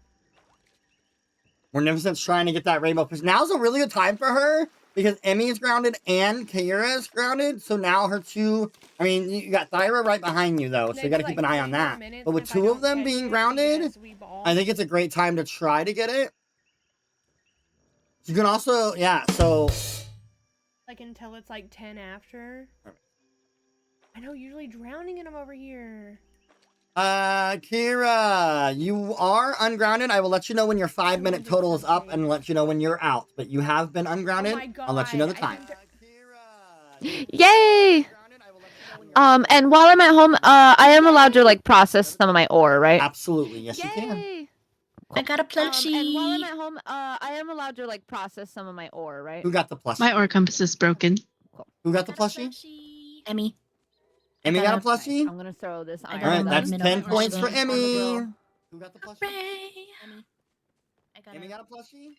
Morgnificent's trying to get that rainbow fish. Now's a really good time for her because Emmy is grounded and Kiira is grounded. So now her two, I mean, you got Thyra right behind you though, so you got to keep an eye on that. But with two of them being grounded, I think it's a great time to try to get it. You can also, yeah, so. Like, until it's like 10 after. I know, usually drowning in them over here. Kiira, you are ungrounded. I will let you know when your 5-minute total is up and let you know when you're out. But you have been ungrounded. Oh my God. I'll let you know the time. Yay! And while I'm at home, I am allowed to like process some of my ore, right? Absolutely, yes you can. I got a plushie. And while I'm at home, I am allowed to like process some of my ore, right? Who got the plushie? My ore compass is broken. Who got the plushie? Emmy. Emmy got a plushie? I'm gonna throw this iron. Alright, that's 10 points for Emmy. Hooray. Who got the plushie? Emmy. Emmy got a plushie?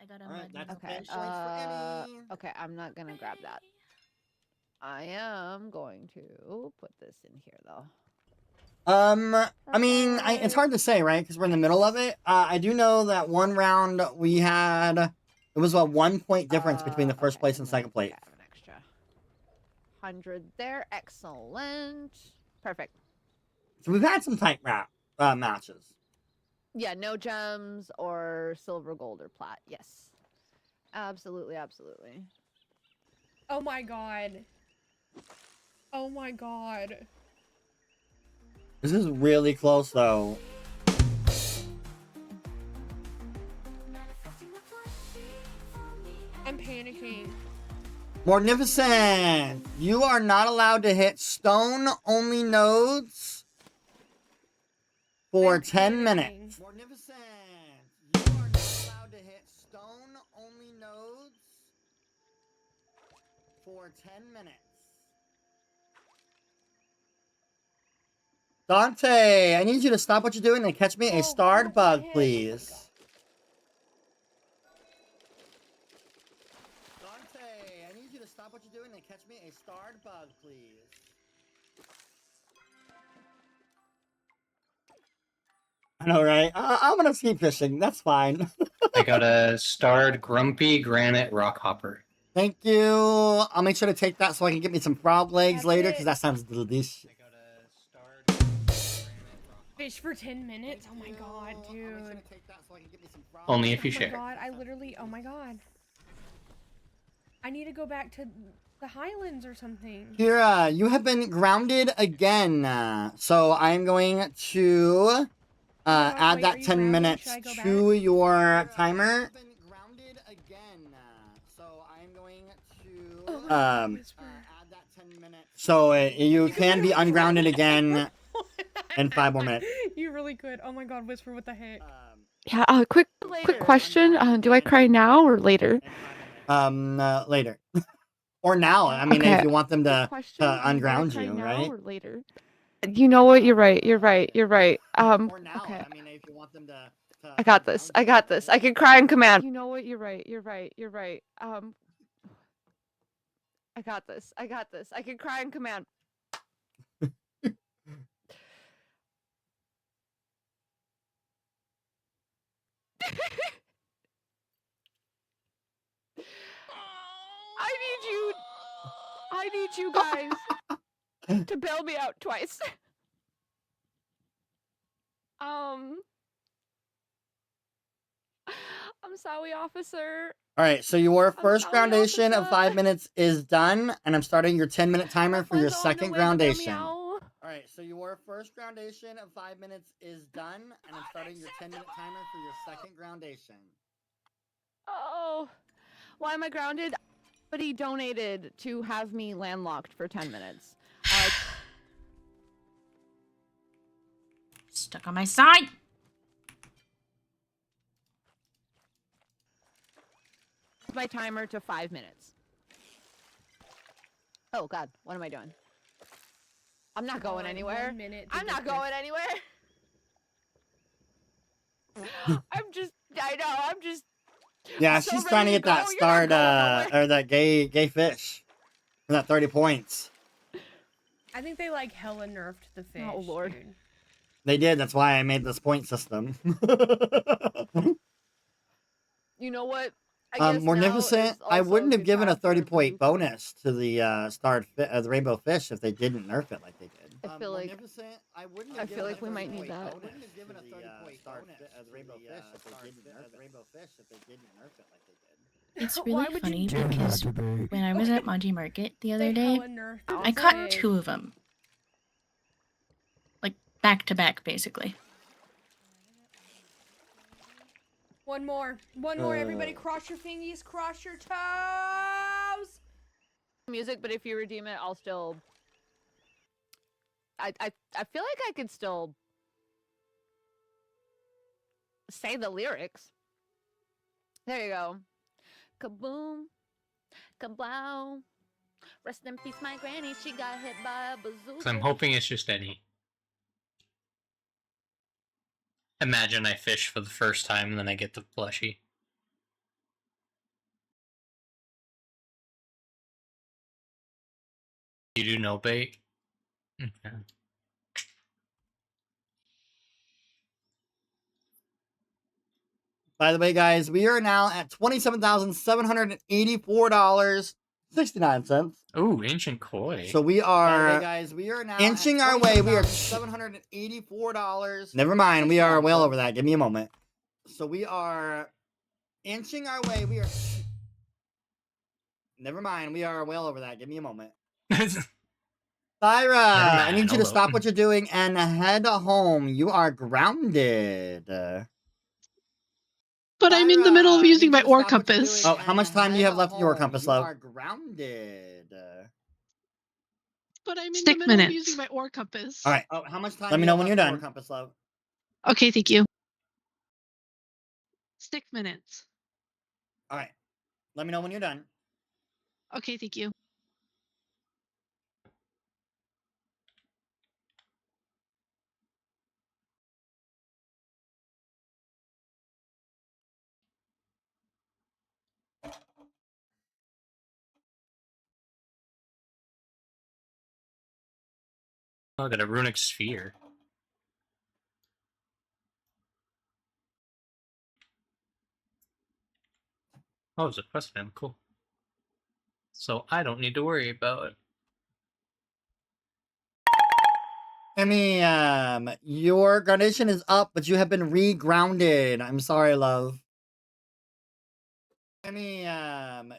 I got a Alright, that's Okay. 10 points for Emmy. Okay, I'm not gonna grab that. I am going to put this in here though. I mean, it's hard to say, right? Because we're in the middle of it. I do know that one round we had, it was a 1 point difference between the first place and second place. Okay, I have an extra 100 there. Excellent. Perfect. So we've had some tight matches. Yeah, no gems or silver, gold, or plat. Yes. Absolutely, absolutely. Oh my God. Oh my God. This is really close, though. I'm panicking. Morgnificent! You are not allowed to hit stone-only nodes for 10 minutes. Morgnificent! You are not allowed to hit stone-only nodes for 10 minutes. Dante, I need you to stop what you're doing and catch me a starred bug, please. Dante, I need you to stop what you're doing and catch me a starred bug, please. I know, right? I'm gonna keep fishing. That's fine. I got a starred grumpy granite rockhopper. Thank you. I'll make sure to take that so I can get me some frog legs later, because that sounds delicious. Fish for 10 minutes? Oh my God, dude. Only if you Oh my share. God, oh my God. I need to go back to the Highlands or something. Kiira, you have been grounded again. So I'm going to add that 10 minutes to your timer. So you can be ungrounded again in 5 more minutes. You really could. Oh my God, Whisper, what the heck? Yeah, quick question. Do I cry now or later? Later. Or now. I mean, Okay. if you want them to unground Do I cry you, now right? or later? You know what? You're right. Okay. I mean, if you want them to I got this. I can cry on command. You know what? You're right. I got this. I can cry on command. I need you guys to bail me out twice. I'm sorry, officer. All right, so your first groundation of 5 minutes is done, and I'm starting your 10-minute timer for your second groundation. All right, so your first groundation of 5 minutes is done, and I'm starting your 10-minute timer for your second groundation. Oh, Why am I grounded? Somebody donated to have me landlocked for 10 minutes. Stuck on my side. My timer to 5 minutes. Oh God, what am I doing? I'm not going anywhere. 1 minute. I'm not going anywhere. I'm just. Yeah, so she's trying to ready get that go. You're not start, going nowhere. or that gay fish. For that 30 points. I think they like hella nerfed the fish. Oh Lord. Dude. They did, that's why I made this point system. You know what? I guess Morgnificent, I wouldn't have given a 30 point point bonus to the the rainbow fish if they didn't nerf it like they did. I feel like I feel like we might need that. wouldn't have given a 30 point bonus the rainbow fish if they didn't nerf it like they did. It's Why really would funny you do because when I was at Monty Market the other They day, hella nerfed I the caught fish. 2 of them. Like back to back, basically. One more. One more, everybody. Cross your fingies. Cross your toes. Music, but if you redeem it, I'll still. I feel like I could still say the lyrics. There you go. Kaboom, kablow. Rest in peace, my granny. She got hit by a bazooka. So I'm hoping it's just any. Imagine I fish for the first time and then I get the plushie. You do no bait? Okay. By the way, guys, we are now at $27,784.69. Ooh, ancient koi. So we are, guys, we are now inching our way. We are $784. Never mind, we are well over that. Give me a moment. So we are inching our way. We are. Never mind, we are well over that. Give me a moment. Thyra, I need you to stop what you're doing and head home. You are grounded. But I'm in the middle of using my ore compass. Oh, how much time do you have left in your compass, love? You are grounded. But I'm in the middle of using my ore compass. All right. Oh, how much time? Let me know when you're done. Compass, love. Okay, thank you. 6 minutes. All right. Let me know when you're done. Okay, thank you. Oh, I got a runic sphere. Oh, it's a quest item. Cool. So I don't need to worry about it. I mean, your groundation is up, but you have been re-grounded. I'm sorry, love. I mean,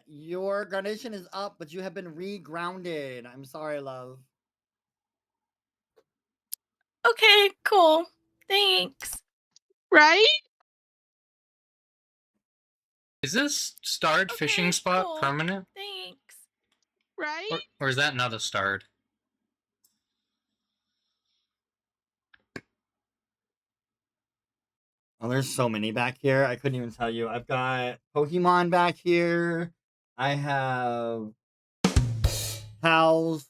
your groundation is up, but you have been re-grounded. I'm sorry, love. Okay, cool. Thanks. Right? Is this starred fishing spot cool. permanent? Thanks. Right? Or is that not a starred? Oh, there's so many back here. I couldn't even tell you. I've got Pokemon back here. I have cows.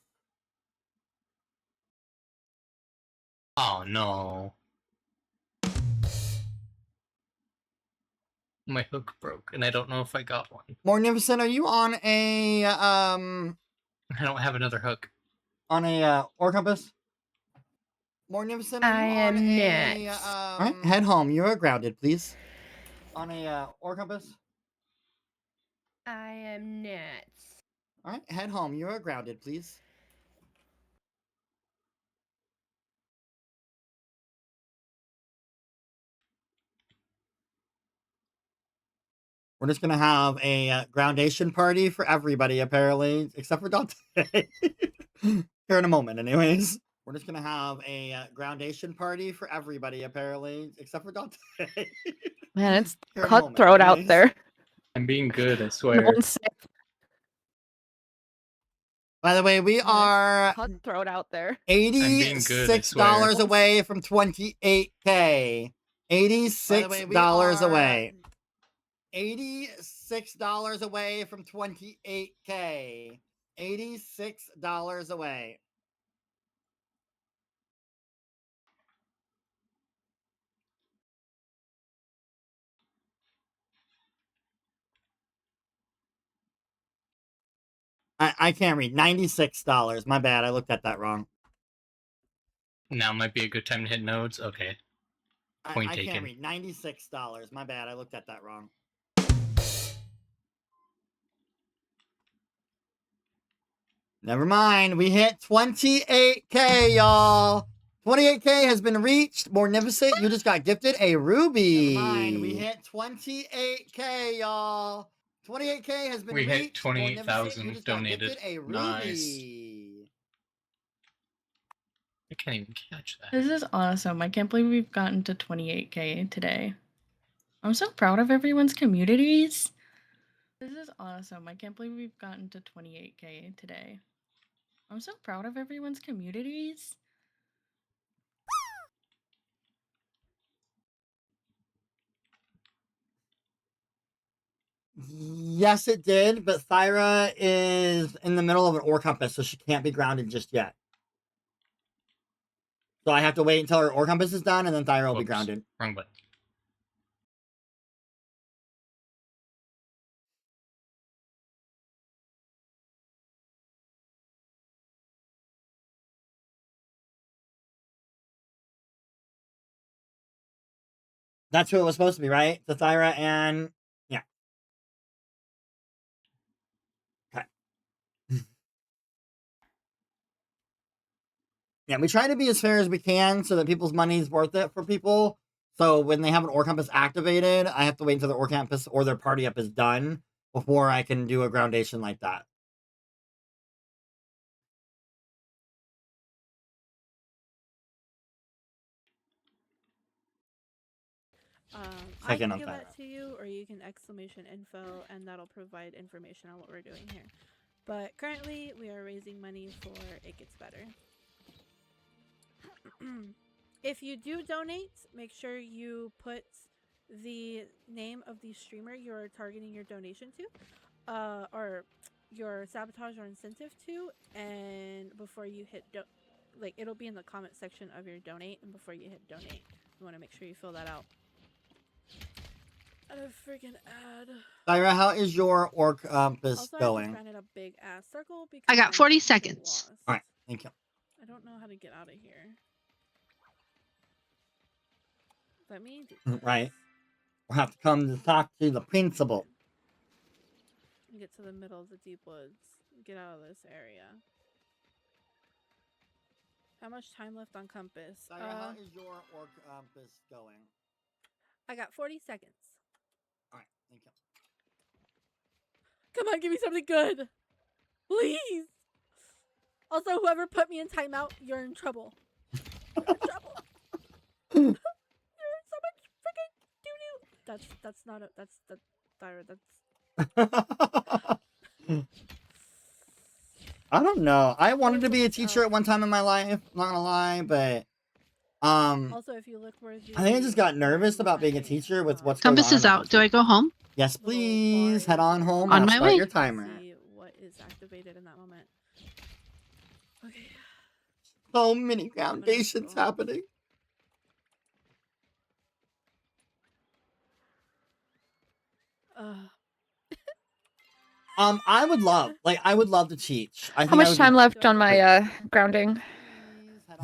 Oh no. My hook broke, and I don't know if I got one. Morgnificent, are you on a I don't have another hook. On a ore compass? Morgnificent, are you on a all right, head home. You are grounded, please. On a ore compass? I am nuts. All right, head home. You are grounded, please. We're just gonna have a groundation party for everybody, apparently, except for Dante. Here in a moment, anyways. We're just gonna have a groundation party for everybody, apparently, except for Dante. Man, it's Here in a moment, cutthroat out anyways. there. I'm being good, I No swear. one's safe. By the way, we Nice are cutthroat out there. being good, I swear. $86 away from 28K. $86 away. $86 away from 28K. $86 away. I can't read. $96. My bad. I looked at that wrong. Now might be a good time to hit nodes. Okay. Point I taken. can't read. $96. My bad. I looked at that wrong. Never mind. We hit 28K, y'all. 28K has been reached. Morgnificent, you just got gifted a ruby. Never mind. We hit 28K, y'all. 28K has been We reached. hit 28,000 you just got donated. gifted a ruby. Nice. I can't even catch that. This is awesome. I can't believe we've gotten to 28K today. I'm so proud of everyone's communities. This is awesome. I can't believe we've gotten to 28K today. I'm so proud of everyone's communities. Yes, it did, but Thyra is in the middle of an ore compass, so she can't be grounded just yet. So I have to wait until her ore compass is done, and then Thyra will be grounded. Wrong button. That's who it was supposed to be, right? So Thyra and... yeah. Okay. Yeah, we try to be as fair as we can so that people's money is worth it for people. So when they have an ore compass activated, I have to wait until their ore compass or their party up is done before I can do a groundation like that. I can give that to you, or you can exclamation info, and that'll provide information on what we're doing here. But currently, we are raising money for It Gets Better. If you do donate, make sure you put the name of the streamer you're targeting your donation to, or your sabotage or incentive to, and before you hit like, it'll be in the comment section of your donate, and before you hit donate, you want to make sure you fill that out. And a freaking ad. Thyra, how is your ore compass Also, going? I ran a big ass circle because I got 40 seconds. All right, thank you. I don't know how to get out of here. Let me do Right. We'll have to come to talk to the principal. get to the middle of the deep woods. Get out of this area. How much time left on compass? Thyra, how is your ore compass going? I got 40 seconds. All right, thank you. Come on, give me something good. Please. Also, whoever put me in timeout, you're in trouble. You're in trouble. You're in so much freaking doo-doo. That's not a... That's... Thyra, that's... I don't know. I wanted to be a teacher at one time in my life. Not gonna lie, but also, if you look where I think I just got nervous about being a teacher with what's Compass going on. is out. Do I go home? Yes, please. Head on home. On I'll my start way. your timer. See what is activated in that moment. Okay. So many foundations happening. I would love to teach. How much time left on my grounding?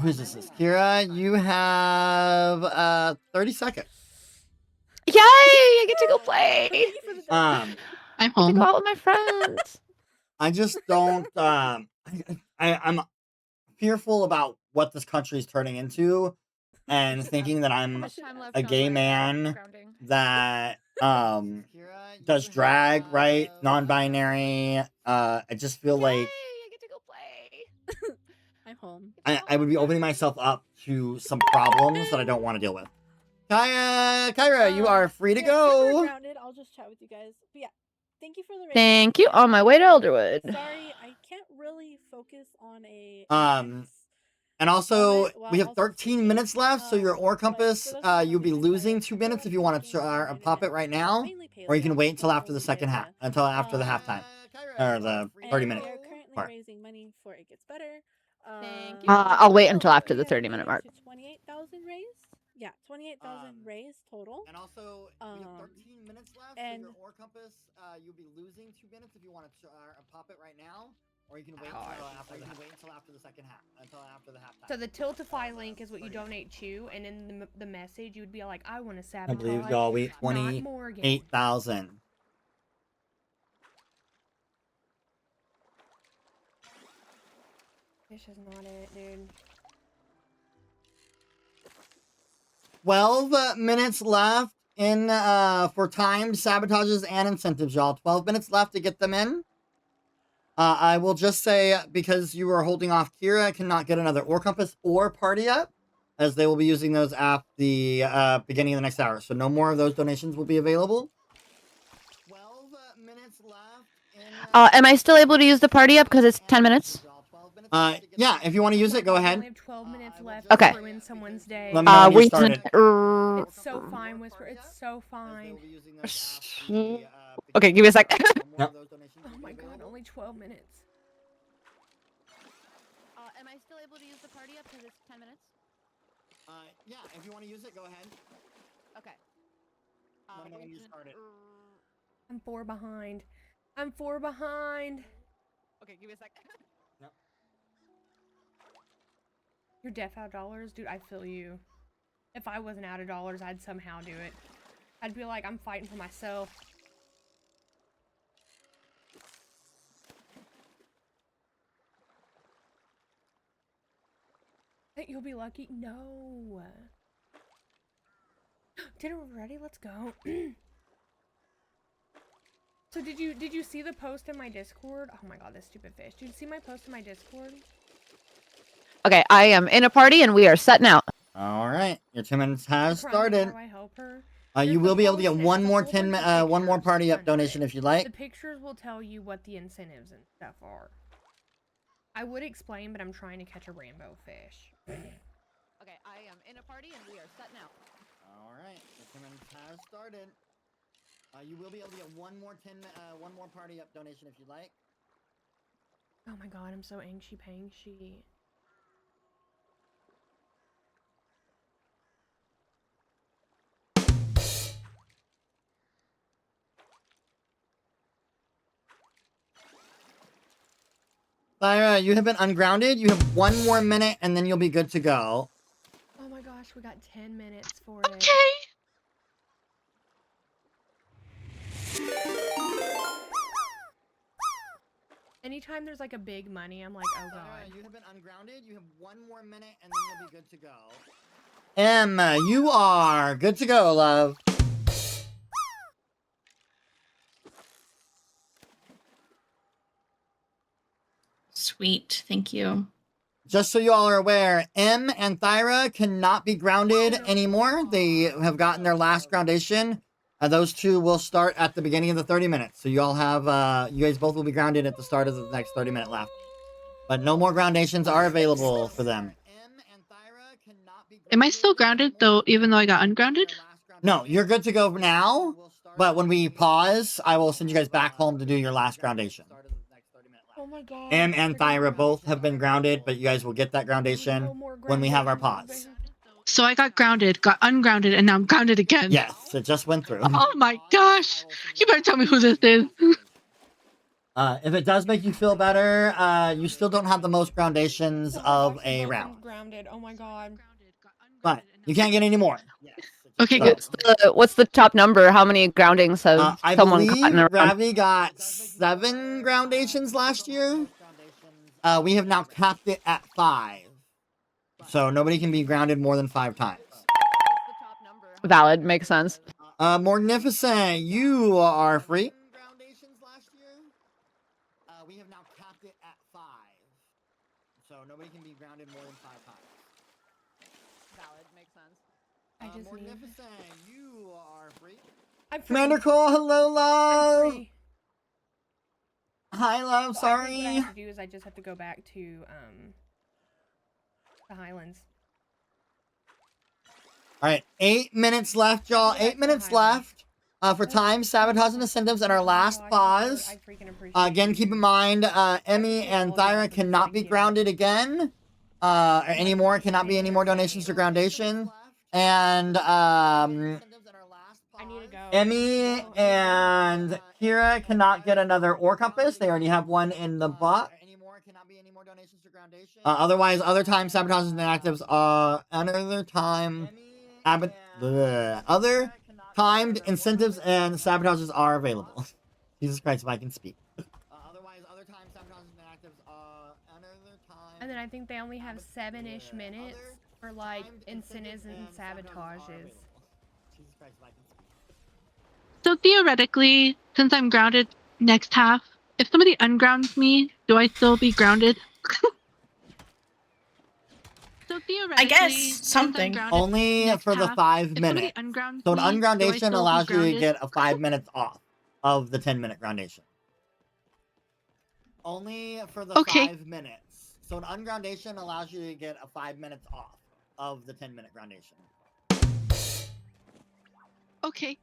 Who is this? Kira, you have 30 seconds. Yay! I get to go play. I'm I get to home. go out with my friends. I just don't. I'm fearful about what this country is turning into, and thinking that I'm a gay man that does drag, right? Non-binary. I just feel like I get to go play. I'm home. I would be opening myself up to some problems that I don't want to deal with. Kyra, you are free to go. Grounded. I'll I'll just chat with you guys. But yeah, thank you for the raid. Thank you. On my way to Elderwood. Sorry, I can't really focus on a And also, moment while we have also 13 speaking. minutes left, so your ore But for compass, those who don't you'll be know me, I'm losing Tyra. 2 I grew minutes up if you want to playing pop it right now, mainly or you Palia, can wait until but after the mostly second half, Palia. until after the halftime, or the And 30-minute we are currently part. raising money for It Gets Better. Thank you. I'll wait until after the we have 30-minute made it mark. to 28,000 raised. Yeah, 28,000 raised total. And also, we have 13 minutes left, so your ore compass, you'll be losing 2 minutes if you want to pop it right now, or you can wait until after the second half, until after the halftime. So the Tiltify link is what you donate to, and in the message you would be like, I want to I sabotage. believe y'all we not Morgan. 28,000. This is not it, dude. 12 minutes left in for timed sabotages and incentives, y'all. 12 minutes left to get them in. I will just say, because you are holding off Kira, cannot get another ore compass or party up, as they will be using those at the beginning of the next hour. So no more of those donations will be available. 12 minutes left. Am I still able to use the party up because it's 10 minutes? Yeah, if you want to use it, go ahead. We have 12 minutes left Okay. to ruin someone's day. Let me know when you started. It's so fine, Whisper. It's so fine. Okay, give me a sec. Yep. Oh my god, only 12 minutes. Am I still able to use the party up because it's 10 minutes? Yeah, if you want to use it, go ahead. Okay. Let me know when you started. I'm 4 behind. I'm 4 behind. Okay, give me a sec. Yep. You're deaf out of dollars? Dude, I feel you. If I wasn't out of dollars, I'd somehow do it. I'd be like, I'm fighting for myself. Think you'll be lucky? No. Dinner ready? Let's go. So did you see the post in my Discord? Oh my god, this stupid fish. Did you see my post in my Discord? Okay, I am in a party and we are setting out. All right, your 10 minutes has How started. do I help her? You will be able to get one more one more party up donation if you like. The pictures will tell you what the incentives and stuff are. I would explain, but I'm trying to catch a rainbow fish. Okay, I am in a party and we are setting out. All right, your 10 minutes has started. You will be able to get one more party up donation if you like. Oh my god, I'm so angshy-pangshy. Lyra, you have been ungrounded. You have 1 more minute and then you'll be good to go. Oh my gosh, we got 10 minutes for it. Okay. Anytime there's like a big money, I'm like, oh god. You have been ungrounded. You have 1 more minute and then you'll be good to go. Em, you are good to go, love. Sweet, thank you. Just so you all are aware, Em and Thyra cannot be grounded anymore. They have gotten their last groundation. Those two will start at the beginning of the 30 minutes. So you all have, you guys both will be grounded at the start of the next 30-minute left. But no more groundations are available for them. Am I still grounded though, even though I got ungrounded? No, you're good to go now. But when we pause, I will send you guys back home to do your last groundation. Oh my god. Em and Thyra both have been grounded, but you guys will get that groundation when we have our pause. So I got grounded, got ungrounded, and now I'm grounded again. Yes, it just went through. Oh my gosh. You better tell me who this is. If it does make you feel better, you still don't have the most groundations of a round. Grounded. Oh my god. But you can't get any more. Okay, So, good. What's the top number? How many groundings have I someone believe gotten around? Ravi got 7 groundations last year. We have now capped it at 5. So nobody can be grounded more than 5 times. Valid, makes sense. Morgnificent, you are free. We have now capped it at 5. So nobody can be grounded more than 5 times. Valid, makes sense. I just need... Morgnificent, you are free. I'm free. Commander Cole, hello, I'm love. free. Hi, love. So I think what I Sorry. have to do is I just have to go back to the Highlands. All right, 8 minutes left, y'all. 8 minutes left for time, sabotage, and incentives, and our last pause. I freaking appreciate Again, keep in mind, Emmy and Thyra cannot be grounded again anymore. Cannot be any more donations to groundation. And I need to go. Emmy and Kira cannot get another ore compass. They already have one in the butt. Otherwise, other time sabotages and inactives are another time. Other timed incentives and sabotages are available. Jesus Christ, if I can speak. Otherwise, other time sabotages and inactives are another time. And then I think they only have 7-ish minutes for like incentives and sabotages. Jesus Christ, if I can speak. So theoretically, since I'm grounded next half, if somebody ungrounds me, do I still be grounded? So theoretically, I guess since I'm something. grounded Only next for the half, 5 if somebody minutes. ungrounds So an me, do I ungroundation still be allows you to grounded? get a 5 minutes off of the 10-minute groundation. Only for the Okay. 5 minutes. So an ungroundation allows you to get a 5 minutes off of the 10-minute groundation. Okay.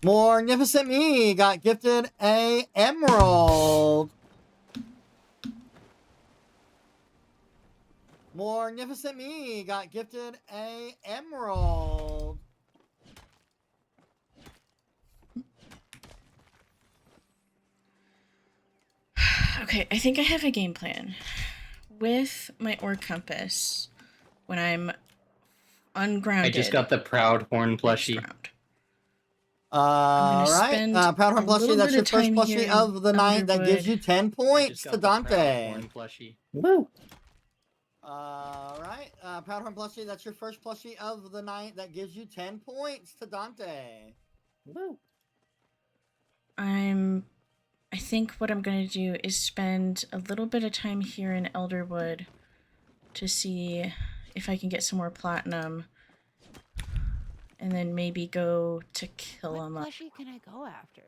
Morgnificentme got gifted a emerald. Morgnificentme got gifted a emerald. Okay, I think I have a game plan. With my ore compass, when I'm ungrounded. I just got the Proud Horn plushie. Alright, Proud Horn plushie, that's your first plushie of the night. That gives you 10 points to Dante. Woo! Alright, Proud Horn plushie, that's your first plushie of the night. That gives you 10 points to Dante. Woo! I think what I'm going to do is spend a little bit of time here in Elderwood to see if I can get some more platinum. And then maybe go to kill him. What plushie can I go after?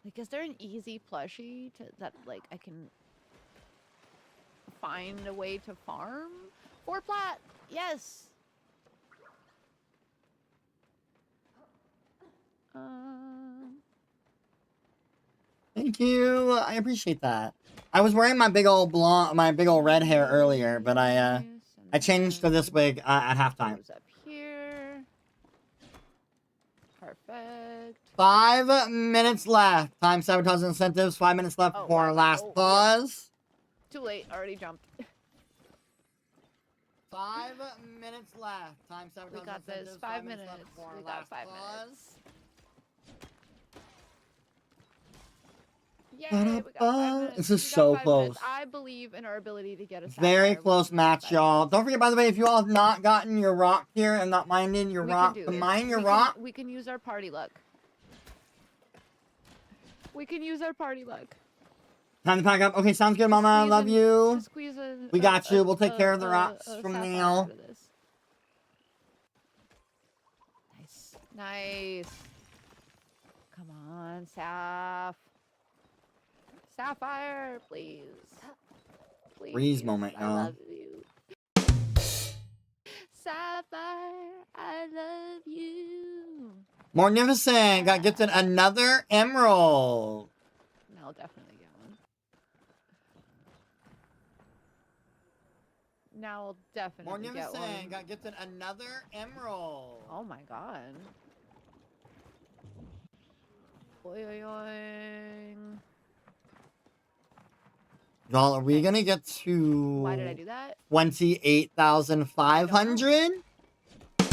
Like, is there an easy plushie that, like, I can find a way to farm? 4 plat! Yes! Thank you. I appreciate that. I was wearing my big old blonde, my big old red hair earlier, but I changed to this wig at halftime. Goes up here. Perfect. 5 minutes left. Time sabotage incentives. 5 minutes left before our last pause. Too late. Already jumped. 5 minutes left. Time sabotage We got incentives. this. 5 minutes. left before our We got last 5 pause. minutes. Yay, we got 5 minutes. This is We got so 5 close. minutes. I believe in our ability to get a Very sapphire. close match, y'all. Don't forget, by the way, if you all have not gotten your rock here and not minded your rock, to mine your rock. We can use our party luck. We can use our party luck. Time to pack up. Okay, sounds good, Mama. I love you. Squeeze We got you. We'll take care of the rocks from now. Nice. Nice. Come on, Saf. Sapphire, please. Please. Freeze moment, I y'all. love you. Sapphire, I love you. Morgnificent got gifted another emerald. No, I'll definitely get one. Now I'll definitely get one. Morgnificent got gifted another emerald. Oh my god. Oi, oi, oi. Y'all, are we gonna get to Why did I do that? 28,500?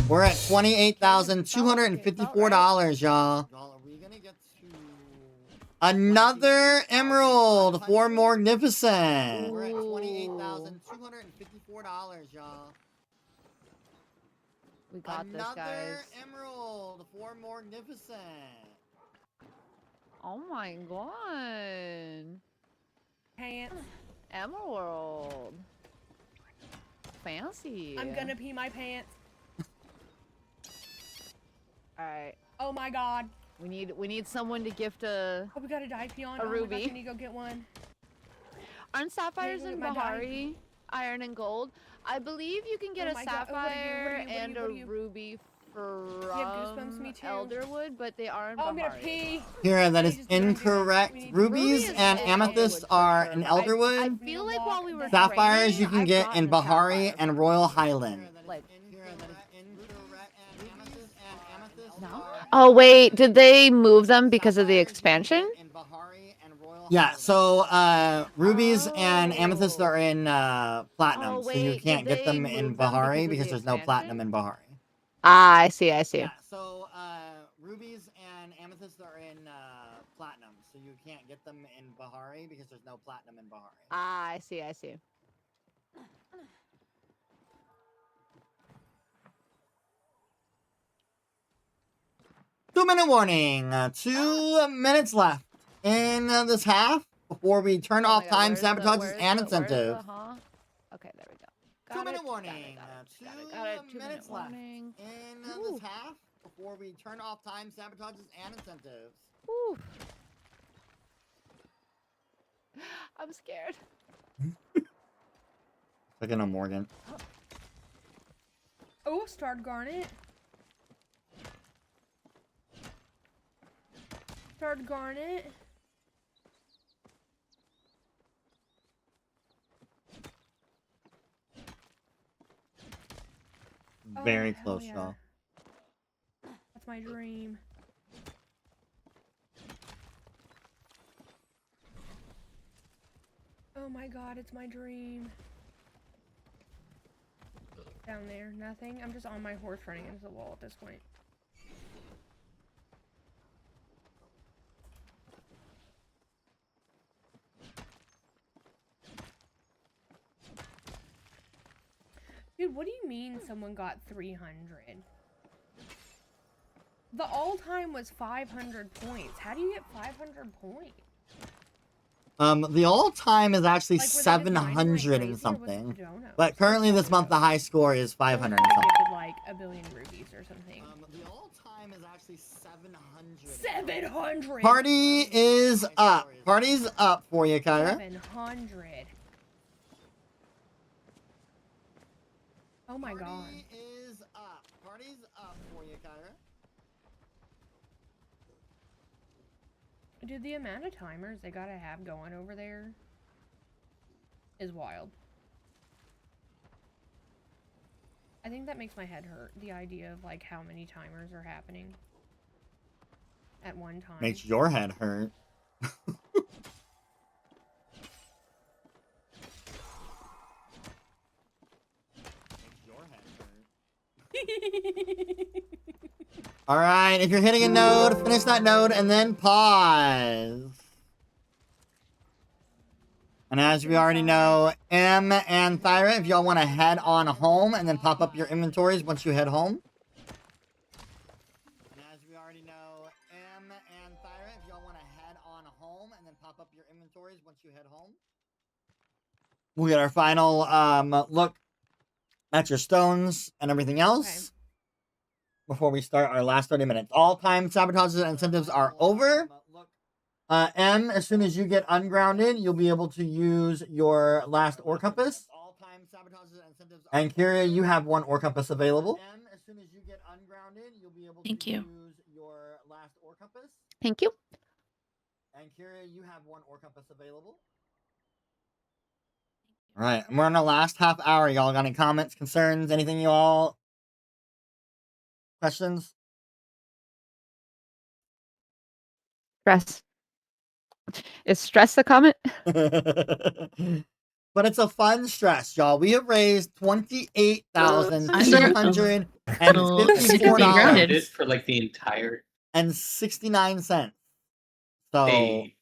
We're at $28,254, y'all. Y'all, are we gonna get to another emerald for Morgnificent? We're at $28,254, y'all. We got this, guys. Another emerald for Morgnificent. Oh my god. Pants. Emerald. fancy. I'm gonna pee my pants. All right. Oh my god. We need someone to gift a. Oh, we got a dye peon. A Oh ruby. my gosh, I need to go get one. Aren't sapphires go get in my dye. Bahari iron and gold? I believe you can get Oh a my God. Oh, what are you? sapphire What are you? and What are a you? ruby You have goosebumps, me from too. Elderwood, but they are in Oh, I'm Bahari. gonna pee. Kira, that is Just do what I'm doing. incorrect. We need- Rubies Ruby is and in amethysts Elderwood for are sure, in but Elderwood. I feel like while we were Sapphires you training, can I've get gotten in a Bahari sapphire and from Royal Ruby. Highland. Like, Kira, that is incorrect. And amethysts no? are Oh wait, did they move them because of the sapphires you can expansion? get in Bahari and Royal Yeah, so rubies and amethysts are in platinum, Oh so you wait, can't did get they them in move them Bahari because of because the there's no platinum expansion? in Bahari. Ah, I see. Yeah, so rubies and amethysts are in platinum, so you can't get them in Bahari because there's no platinum in Bahari. Ah, I see. 2-minute warning. 2 minutes left in this half before we turn Oh my off God, time where's the- sabotages where's and the- where's the- incentives. huh? Okay, there we go. Got 2-minute it, warning. got it. 2 minutes left in this half before we turn off time sabotages and incentives. Woo. I'm scared. Looking at Morgan. Oh, starred garnet. Starred garnet. Very Oh, hell close, yeah. y'all. That's my dream. Oh my god, it's my dream. Down there, nothing. I'm just on my horse running into the wall at this point. Dude, what do you mean someone got 300? The all-time was 500 points. How do you get 500 points? The all-time is actually Like, were they just mining like 700 crazy, or and was it something. the donuts? But currently this month the high score is 500 and I something. gifted like a billion rubies or something. The all-time is actually 700. 700! Party is up. Party's up for you, Kyra. 700. Oh my god. Party is up. Party's up for you, Kyra. Dude, the amount of timers they gotta have going over there is wild. I think that makes my head hurt, the idea of like how many timers are happening at one time. Makes your head hurt. All right, if you're hitting a node, finish that node and then pause. And as we already know, M and Thyra, if y'all want to head on home and then pop up your inventories once you head home. And as we already know, M and Thyra, if y'all want to head on home and then pop up your inventories once you head home. We'll get our final look at your stones and everything else. Okay. Before we start our last 30 minutes. All time sabotages and incentives are over. M, as soon as you get ungrounded, you'll be able to use your last ore compass. And Kiria, you have one ore compass available. M, as soon as you get ungrounded, you'll be able to use your last ore compass. Thank you. And Kiria, you have one ore compass available. All right, we're on the last half hour. Y'all got any comments, concerns, anything you all? Questions? Stress. Is stress a comment? But it's a fun stress, y'all. We have raised $28,254 for like the entire and 69 cents. So day.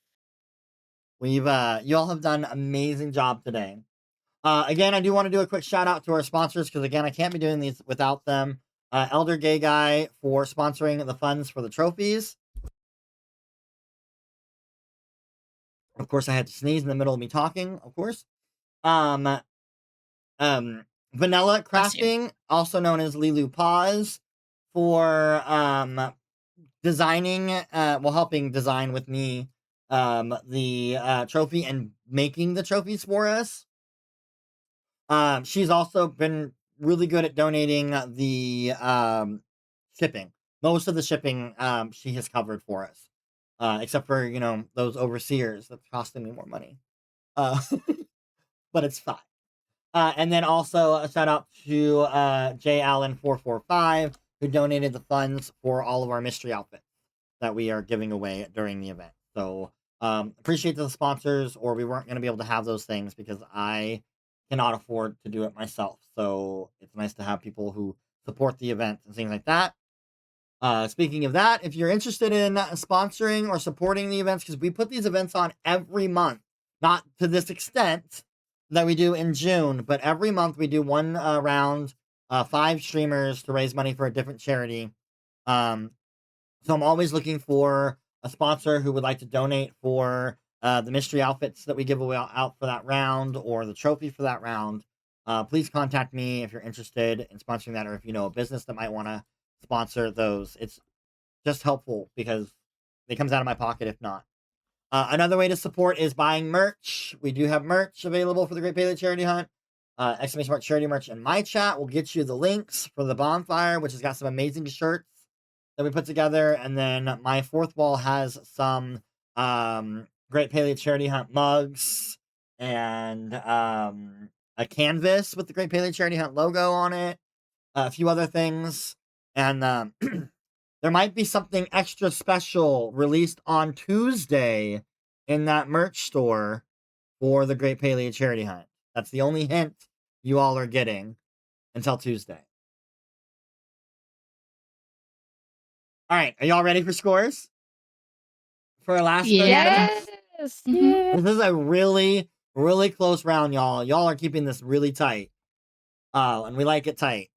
we've you all have done an amazing job today. Again, I do want to do a quick shout out to our sponsors because again, I can't be doing these without them. Elder Gay Guy for sponsoring the funds for the trophies. Of course, I had to sneeze in the middle of me talking, of course. Vanilla Bless you. Crafting, also known as Lilu Paws, for designing, helping design with me the trophy and making the trophies for us. She's also been really good at donating the shipping. Most of the shipping she has covered for us, except for those overseers that's costing me more money. But it's fine. And then also a shout out to J Allen 445 who donated the funds for all of our mystery outfits that we are giving away during the event. So appreciate the sponsors, or we weren't going to be able to have those things because I cannot afford to do it myself. So it's nice to have people who support the event and things like that. Speaking of that, if you're interested in sponsoring or supporting the events, because we put these events on every month, not to this extent that we do in June, but every month we do one round, 5 streamers to raise money for a different charity. So I'm always looking for a sponsor who would like to donate for the mystery outfits that we give away out for that round or the trophy for that round. Please contact me if you're interested in sponsoring that, or if you know a business that might want to sponsor those. It's just helpful because it comes out of my pocket if not. Another way to support is buying merch. We do have merch available for the Great Palia Charity Hunt. Exclamation mark charity merch in my chat will get you the links for the bonfire, which has got some amazing shirts that we put together. And then my fourth wall has some Great Palia Charity Hunt mugs and a canvas with the Great Palia Charity Hunt logo on it, a few other things. And there might be something extra special released on Tuesday in that merch store for the Great Palia Charity Hunt. That's the only hint you all are getting until Tuesday. All right, are y'all ready for scores? For our last 30 minutes? Yes. This is a really, really close round, y'all. Y'all are keeping this really tight. And we like it tight.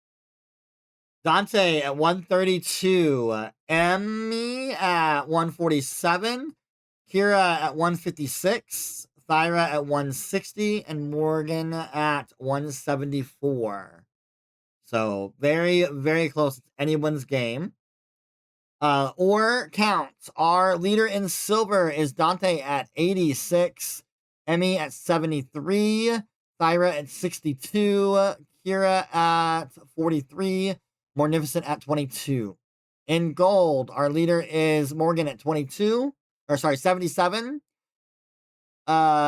Dante at 132, Emmy at 147, Kira at 156, Thyra at 160, and Morgan at 174. So very, very close. It's anyone's game. Or counts. Our leader in silver is Dante at 86, Emmy at 73, Thyra at 62, Kira at 43, Morgnificent at 22. In gold, our leader is Morgan at 77. Kira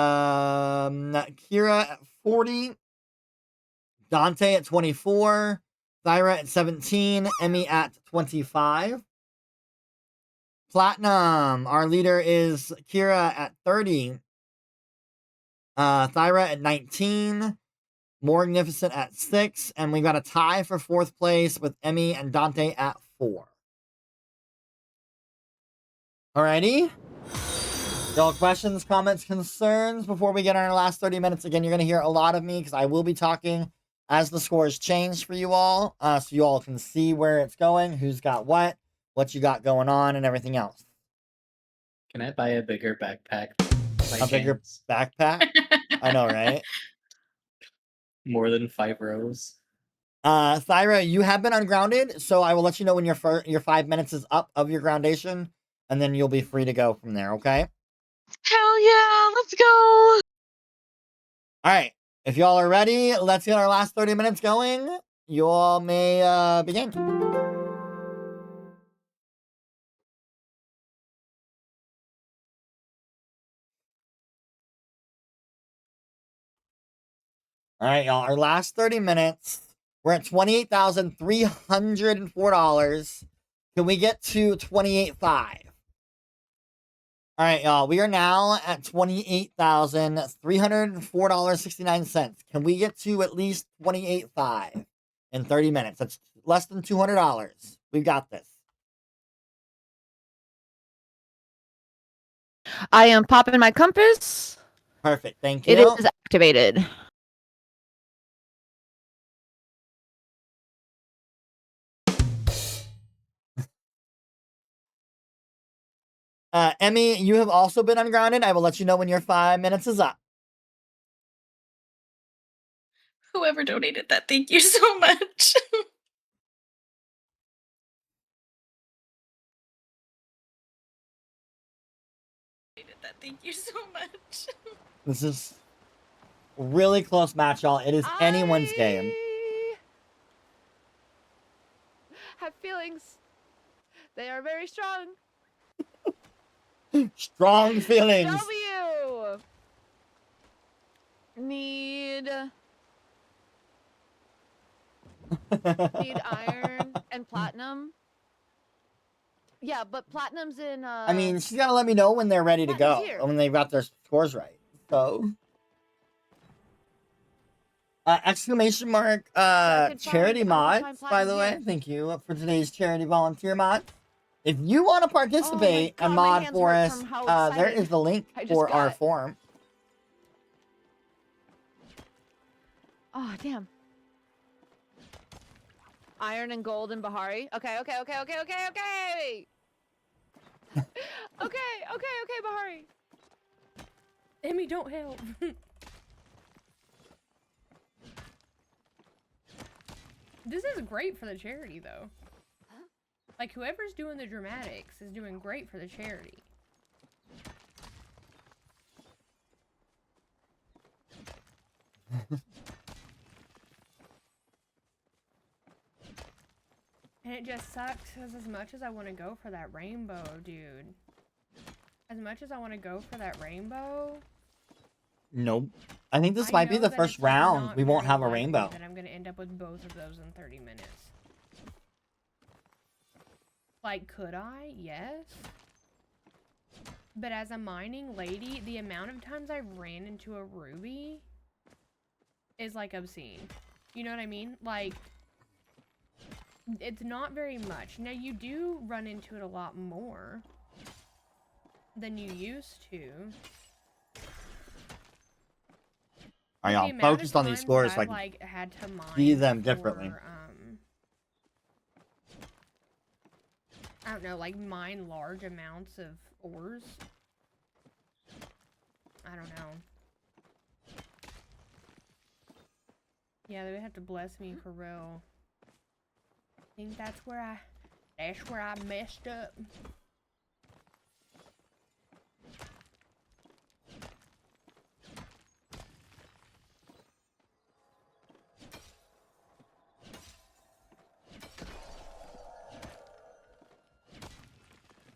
at 40, Dante at 24, Thyra at 17, Emmy at 25. Platinum, our leader is Kira at 30, Thyra at 19, Morgnificent at 6, and we got a tie for 4th place with Emmy and Dante at 4. Alrighty. Y'all questions, comments, concerns before we get on our last 30 minutes? Again, you're going to hear a lot of me because I will be talking as the scores change for you all, so you all can see where it's going, who's got what you got going on, and everything else. Can I buy a bigger backpack? Bigger backpack? I know, right? More than 5 rows. Thyra, you have been ungrounded, so I will let you know when your 5 minutes is up of your groundation, and then you'll be free to go from there, okay? Hell yeah, let's go! Alright, if y'all are ready, let's get our last 30 minutes going. You all may begin. Alright, y'all, our last 30 minutes. We're at $28,304. Can we get to $28,500? Alright, y'all, we are now at $28,304.69. Can we get to at least $28,500 in 30 minutes? That's less than $200. We've got this. I am popping my compass. Perfect, thank you. It is activated. Emmy, you have also been ungrounded. I will let you know when your 5 minutes is up. Whoever donated that, thank you so much. Thank you so much. This is a really close match, y'all. It is anyone's game. Have feelings. They are very strong. Strong feelings. W. Need iron and platinum. Yeah, but platinum's in I mean, she's gotta let me know when they're ready to go, here. when they've got their scores right. So, exclamation mark, charity mods, by the way. Thank you for today's charity volunteer mod. If you want to participate and mod for us, there is the link for our form. Oh, damn. Iron and gold and Bahari. Okay. Okay, Bahari. Emmy, don't help. This is great for the charity, though. Like, whoever's doing the dramatics is doing great for the charity. And it just sucks because as much as I want to go for that rainbow, dude. As much as I want to go for that rainbow. Nope. I think this might be the first round we won't have a rainbow. That I'm going to end up with both of those in 30 minutes. Like, could I? Yes. But as a mining lady, the amount of times I ran into a ruby is, like, obscene. You know what I mean? Like, it's not very much. Now, you do run into it a lot more than you used to. Alright, y'all, focused on these scores so I can had to mine see them differently. I don't know, like mine large amounts of ores. I don't know. Yeah, they would have to bless me for real. I think that's where I messed up.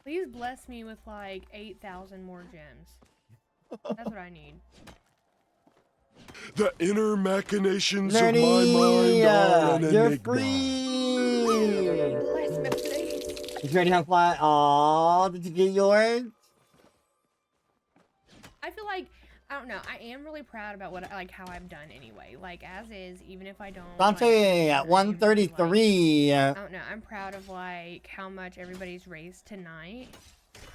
Please bless me with like 8,000 more gems. That's what I need. The inner machinations of my mind are an you're enigma. free! Bless me, please. Did you already have fly? Aww, did you get yours? I feel like, I don't know, I am really proud about what, like, how I've done anyway. Like, as is, even if I don't... Dante like, at 133. I don't know, I'm proud of, like, how much everybody's raised tonight.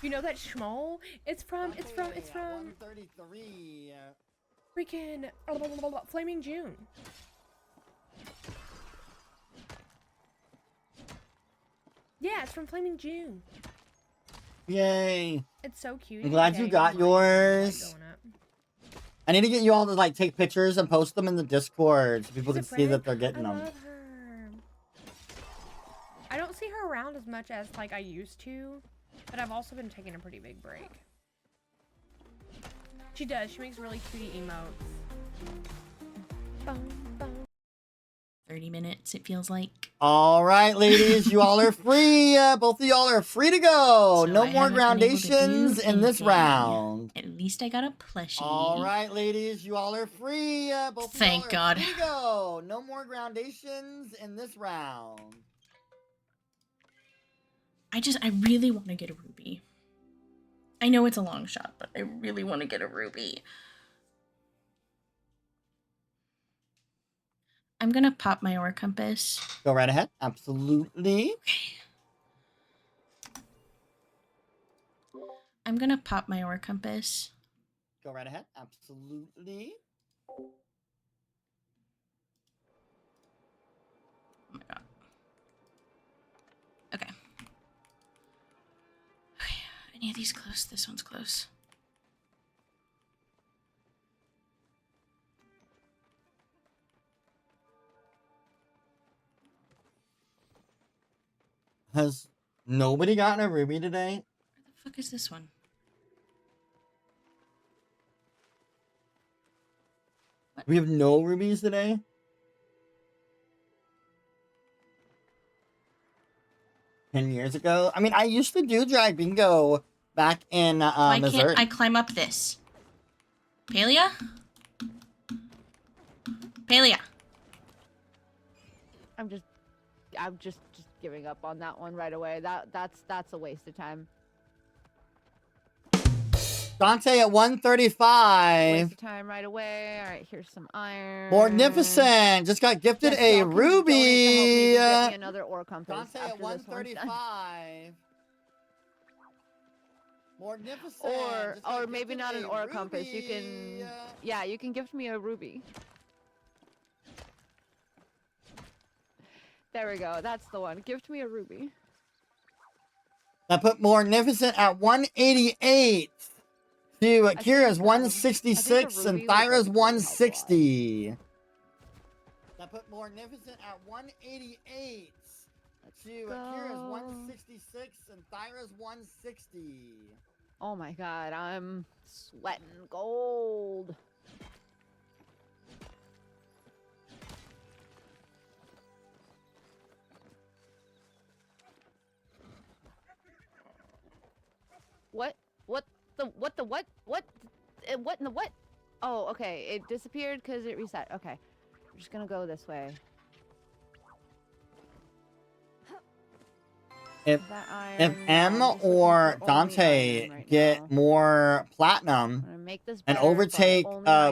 You know that schmoll? It's from 133. Freaking Flaming June. Yeah, it's from Flaming June. Yay. It's so cute. I'm glad you got yours. I need to get you all to like take pictures and post them in the Discord so people can see that they're getting them. Love her. I don't see her around as much as like I used to, but I've also been taking a pretty big break. She does. She makes really cutie emotes. 30 minutes, it feels like. All right, ladies, you all are free. Both of y'all are free to go. So no I more haven't been able to groundations do in this anything. round. At least I got a plushie. All right, ladies, you all are free. Both of y'all Thank are God. free to go. No more groundations in this round. I really want to get a ruby. I know it's a long shot, but I really want to get a ruby. I'm gonna pop my ore compass. Go right ahead. Absolutely. Okay. I'm gonna pop my ore compass. Go right ahead. Absolutely. Oh my god. Okay. Any of these close? This one's close. Has nobody gotten a ruby today? Where the fuck is this one? We have no rubies today? $10 years ago? I mean, I used to do drag bingo back in Why Missouri. can't I climb up this? Palia? Palia. I'm just giving up on that one right away. That's a waste of time. Dante at 135. Waste of time right away. All right, here's some iron. Magnificent just got gifted Yes, a y'all can donate to help me ruby. get me another ore compass Dante after at this one's done. 135. Magnificent. Or just got maybe gifted not an a ore compass. You can, ruby. yeah, you can gift me a ruby. There we go. That's the one. Gift me a ruby. I put Magnificent at 188. To Kira's 166 and Thyra's 160. That put Magnificent at 188. To Kira's 166 and Thyra's 160. Oh my god, I'm sweating gold. What in the what? Oh, okay. It disappeared because it reset. Okay. I'm just gonna go this way. If M or Dante get more platinum and overtake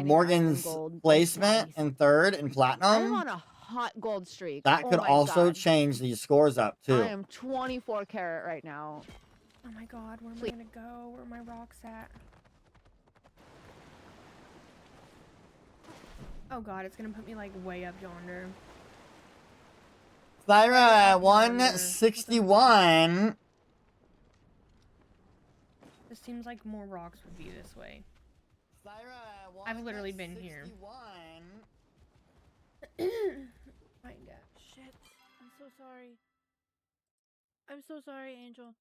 Morgan's placement in third in I'm platinum, on a hot gold streak. that could my also God. change these scores up I too. am 24 carat right now. Oh my god, where am I gonna go? Where are my rocks at? Oh god, it's gonna put me like way up yonder. Thyra at 161. This seems like more rocks would be this way. I've literally been here. My God. Shit. I'm so sorry. I'm so sorry, Angel.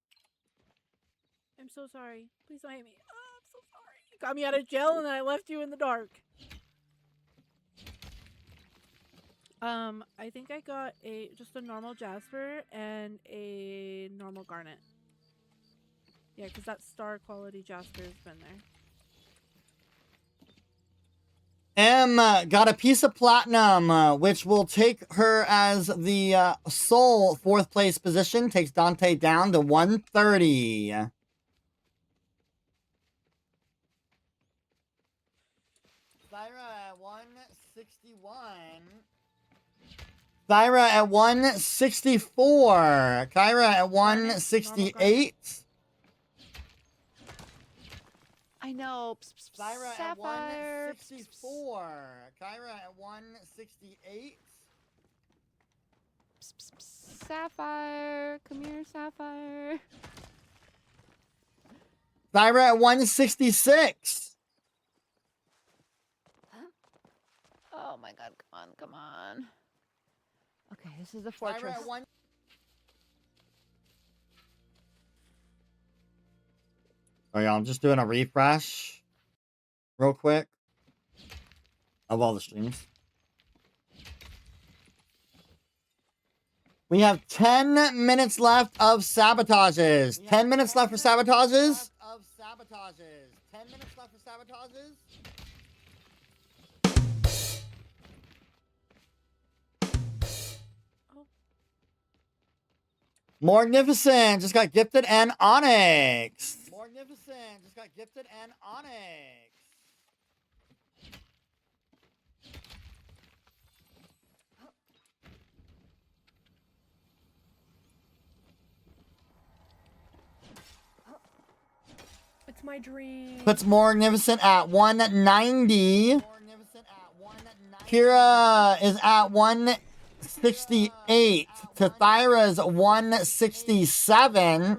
I'm so sorry. Please don't hate me. Oh, I'm so sorry. You got me out of jail and then I left you in the dark. I think I got just a normal jasper and a normal garnet. Yeah, because that star quality jasper has been there. M got a piece of platinum, which will take her as the sole 4th place position. Takes Dante down to 130. Thyra at 161. Thyra at 164. Kyra at 168. I know. Thyra at Sapphire. 164. Kyra at 168. Sapphire. Come here, Sapphire. Thyra at 166. Oh my god, come on. Okay, this is the fortress. Oh yeah, I'm just doing a refresh real quick of all the streams. We have 10 minutes left of sabotages. 10 minutes left for sabotages. 10 minutes left for sabotages. Morgnificent just got gifted an onyx. Morgnificent just got gifted an onyx. It's my dream. Puts Morgnificent at 190. Kira is at 168 to Thyra's 167.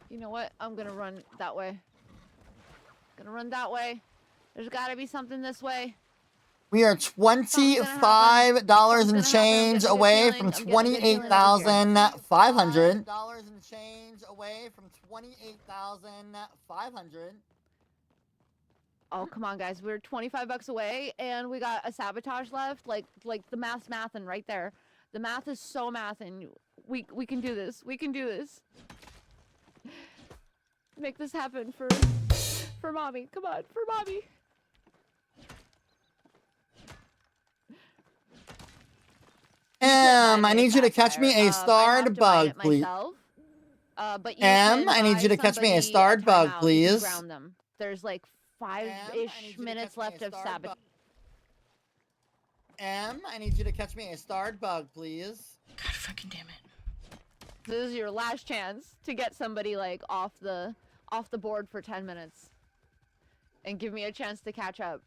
You know what? I'm gonna run that way. Gonna run that way. There's gotta be something this way. We are $25 and change away from 28,500. $5 and change away from 28,500. Oh, come on, guys. We're 25 bucks away, and we got a sabotage left. Like the mathin' right there. The math is so mathin'. We can do this. We can do this. Make this happen for mommy. Come on, for mommy. I need you to catch me a starred bug, please. But I need you to catch me a starred bug, please. There's like 5-ish minutes left of sabotage. I need you to catch me a starred bug, please. God fucking damn it. This is your last chance to get somebody like off the board for 10 minutes. And give me a chance to catch up.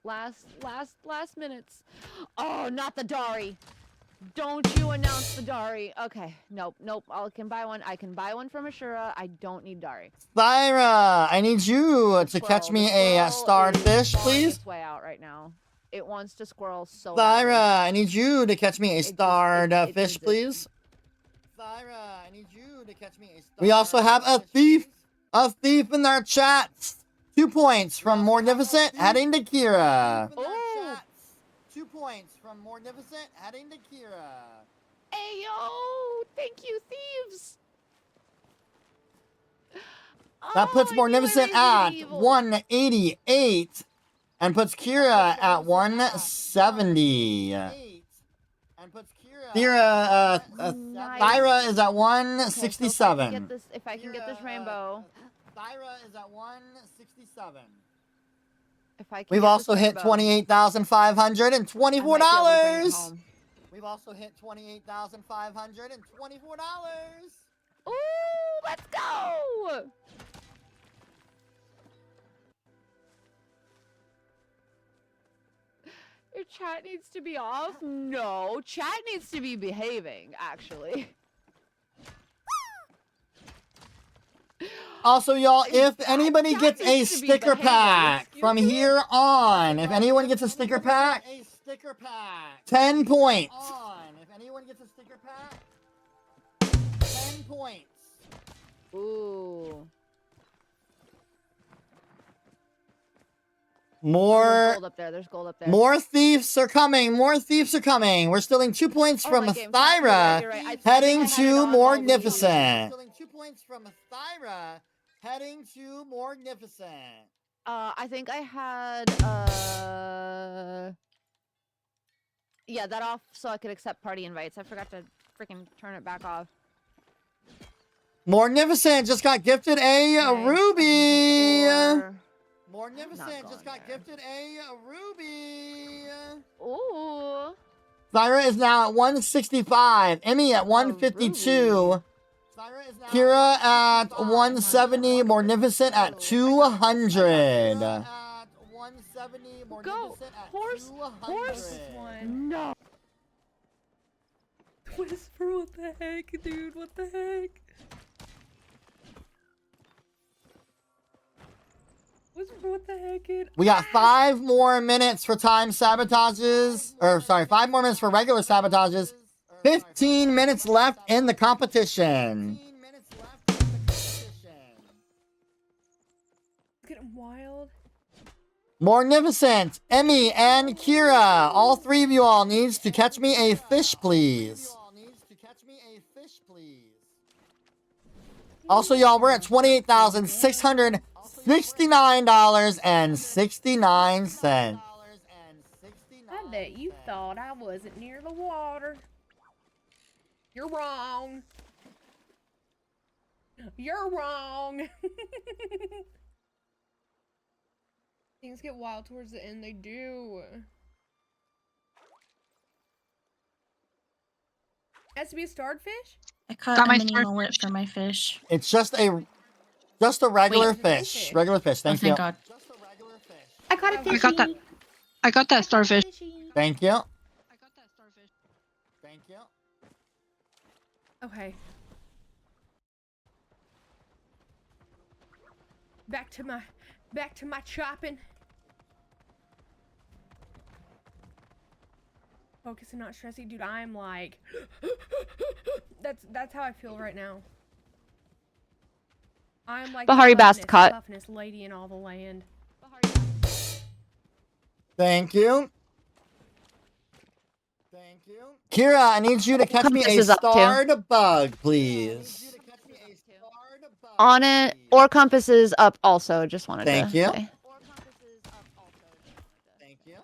Last minutes. Oh, not the Dari. Don't you announce the Dari. Okay, nope. I can buy one. I can buy one from Ashura. I don't need Dari. Thyra, I need you to catch me a starred fish, please. It's way out right now. It wants to squirrel so Thyra, I need you to catch me a starred fish, please. Thyra, I need you to catch me a starred. We also have a thief in our chats. 2 points from Morgnificent heading to Kira. Oh. 2 points from Morgnificent heading to Kira. Ayo! Thank you, thieves! That puts Morgnificent at 188 and puts Kira at 170. Thyra is at 167. Okay, so if I can get this rainbow. Thyra is at 167. We've also hit $28,524. We've also hit $28,524. Ooh, let's go! Your chat needs to be off? No, chat needs to be behaving, actually. Also, y'all, if anybody gets a sticker pack from here on, if anyone gets a sticker pack, 10 points. If anyone gets a sticker pack, 10 points. Ooh. More. There's gold up there. There's gold up there. More thieves are coming. More thieves are coming. We're stealing 2 points from Thyra, You're right. heading to Morgnificent. Stealing 2 points from Thyra, heading to Morgnificent. I think I had yeah, that off so I could accept party invites. I forgot to freaking turn it back off. Morgnificent just got gifted a ruby. Morgnificent just got gifted a ruby. Ooh. Thyra is now at 165. Emmy at 152. Kira at 170. Morgnificent at 200. Go! Horse! Horse! No! Whisper, what the heck, dude? What the heck? Whisper, what the heck, kid? We got 5 more minutes for time sabotages. Or, sorry, 5 more minutes for regular sabotages. 15 minutes left in the competition. It's getting wild. Morgnificent, Emmy, and Kira. All 3 of you all needs to catch me a fish, please. Also, y'all, we're at $28,669.69. I bet you thought I wasn't near the water. You're wrong. You're wrong. Things get wild towards the end, they do. Has to be a starred fish? I caught a mini mullet for my fish. It's just a regular fish. Regular fish. Thank you. God. I caught a fishy. I got that starfish. Thank you. Thank you. Okay. Back to my chopping. Focus and not stressing, dude. I'm like, that's how I feel right now. I'm like Bahari the Bascott. toughness lady in all the land. Thank you. Thank you. Kira, I need you to catch me Compass a is up, too. starred bug, please. On it, or compass is up also. Just wanted Thank to you. say. Thank you.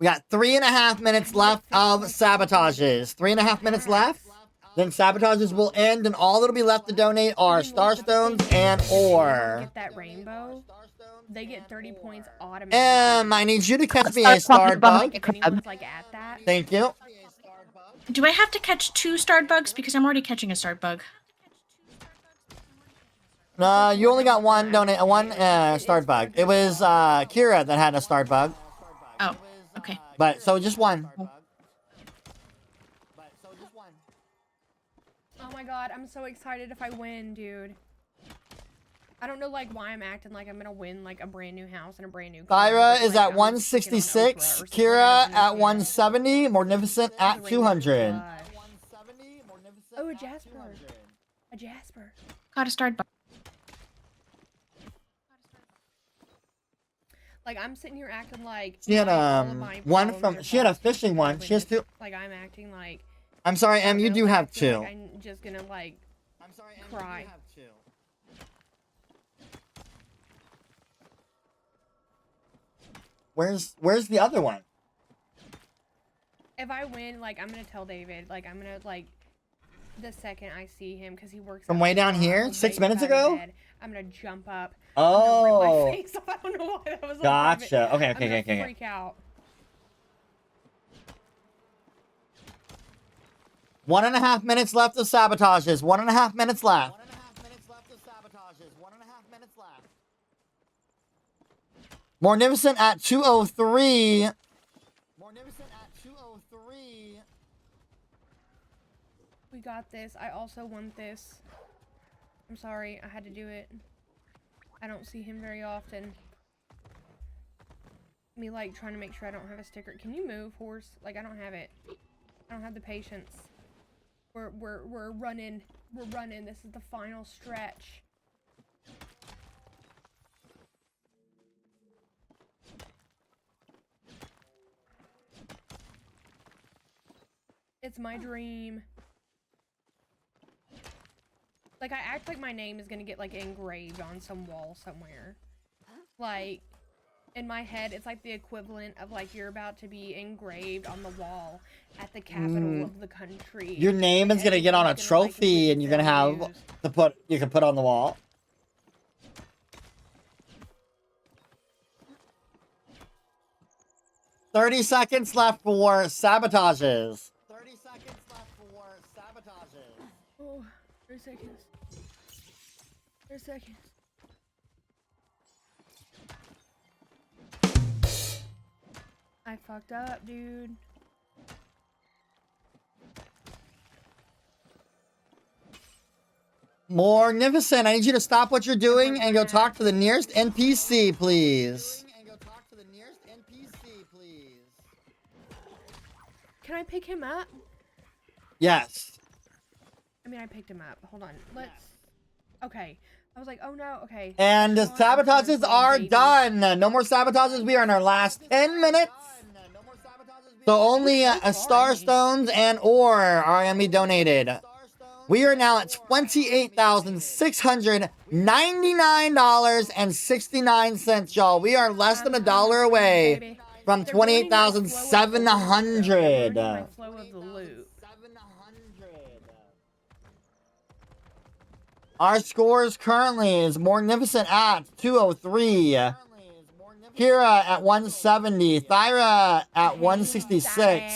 We got 3.5 minutes left of sabotages. 3.5 minutes left. Then sabotages will end, and all that'll be left to donate are starstones and ore. Get that rainbow. They get 30 points automatically. I need you to catch me a starred bug. If anyone's like at that. Thank you. Do I have to catch 2 starred bugs? Because I'm already catching a starred bug. No, you only got one starred bug. It was Kira that had a starred bug. Oh, okay. But so just one. Oh my god, I'm so excited if I win, dude. I don't know like why I'm acting like I'm gonna win like a brand new house and a brand new car. Thyra is at 166, Kira at 170, Morgnificent at 200. Oh, a Jasper. A Jasper. Got a starred bug. Like I'm sitting here acting like She had she had a fishing one. She has 2. Like I'm acting like I'm sorry, Em, you do have 2. like I'm just gonna like cry. Where's the other one? If I win, like I'm gonna tell David, like I'm gonna like the second I see him because he works From way down here, 6 minutes ago. I'm gonna jump up. Oh. I'm gonna rip my face off. I don't know why that was. Gotcha. Okay. I'm gonna freak out. 1.5 minutes left of sabotages. 1.5 minutes left. 1.5 minutes left of sabotages. 1.5 minutes left. Morgnificent at 203. Morgnificent at 203. We got this. I also want this. I'm sorry, I had to do it. I don't see him very often. Me like trying to make sure I don't have a sticker. Can you move, horse? Like I don't have it. I don't have the patience. We're running. We're running. This is the final stretch. It's my dream. Like, I act like my name is gonna get, like, engraved on some wall somewhere. Like, in my head, it's like the equivalent of, like, you're about to be engraved on the wall at the capital of the country. Your name is gonna get on a trophy, and you're gonna have you can put on the wall. "30 seconds left for sabotages. 30 seconds left for sabotages. Oh, 30 seconds. 30 seconds. I fucked up, dude. Morgnificent, I need you to stop what you're doing and go talk to the nearest NPC, please. Can I pick him up? Yes. I mean, I picked him up. Hold on. Let's... Okay. I was like, oh no, okay. And the sabotages are done. No more sabotages. We are in our last 10 minutes. So only starstones and ore are going to be donated. We are now at $28,699.69, y'all. We are less than $1 away from 28,700. Our scores currently is Morgnificent at 203, Kira at 170, Thyra at 166,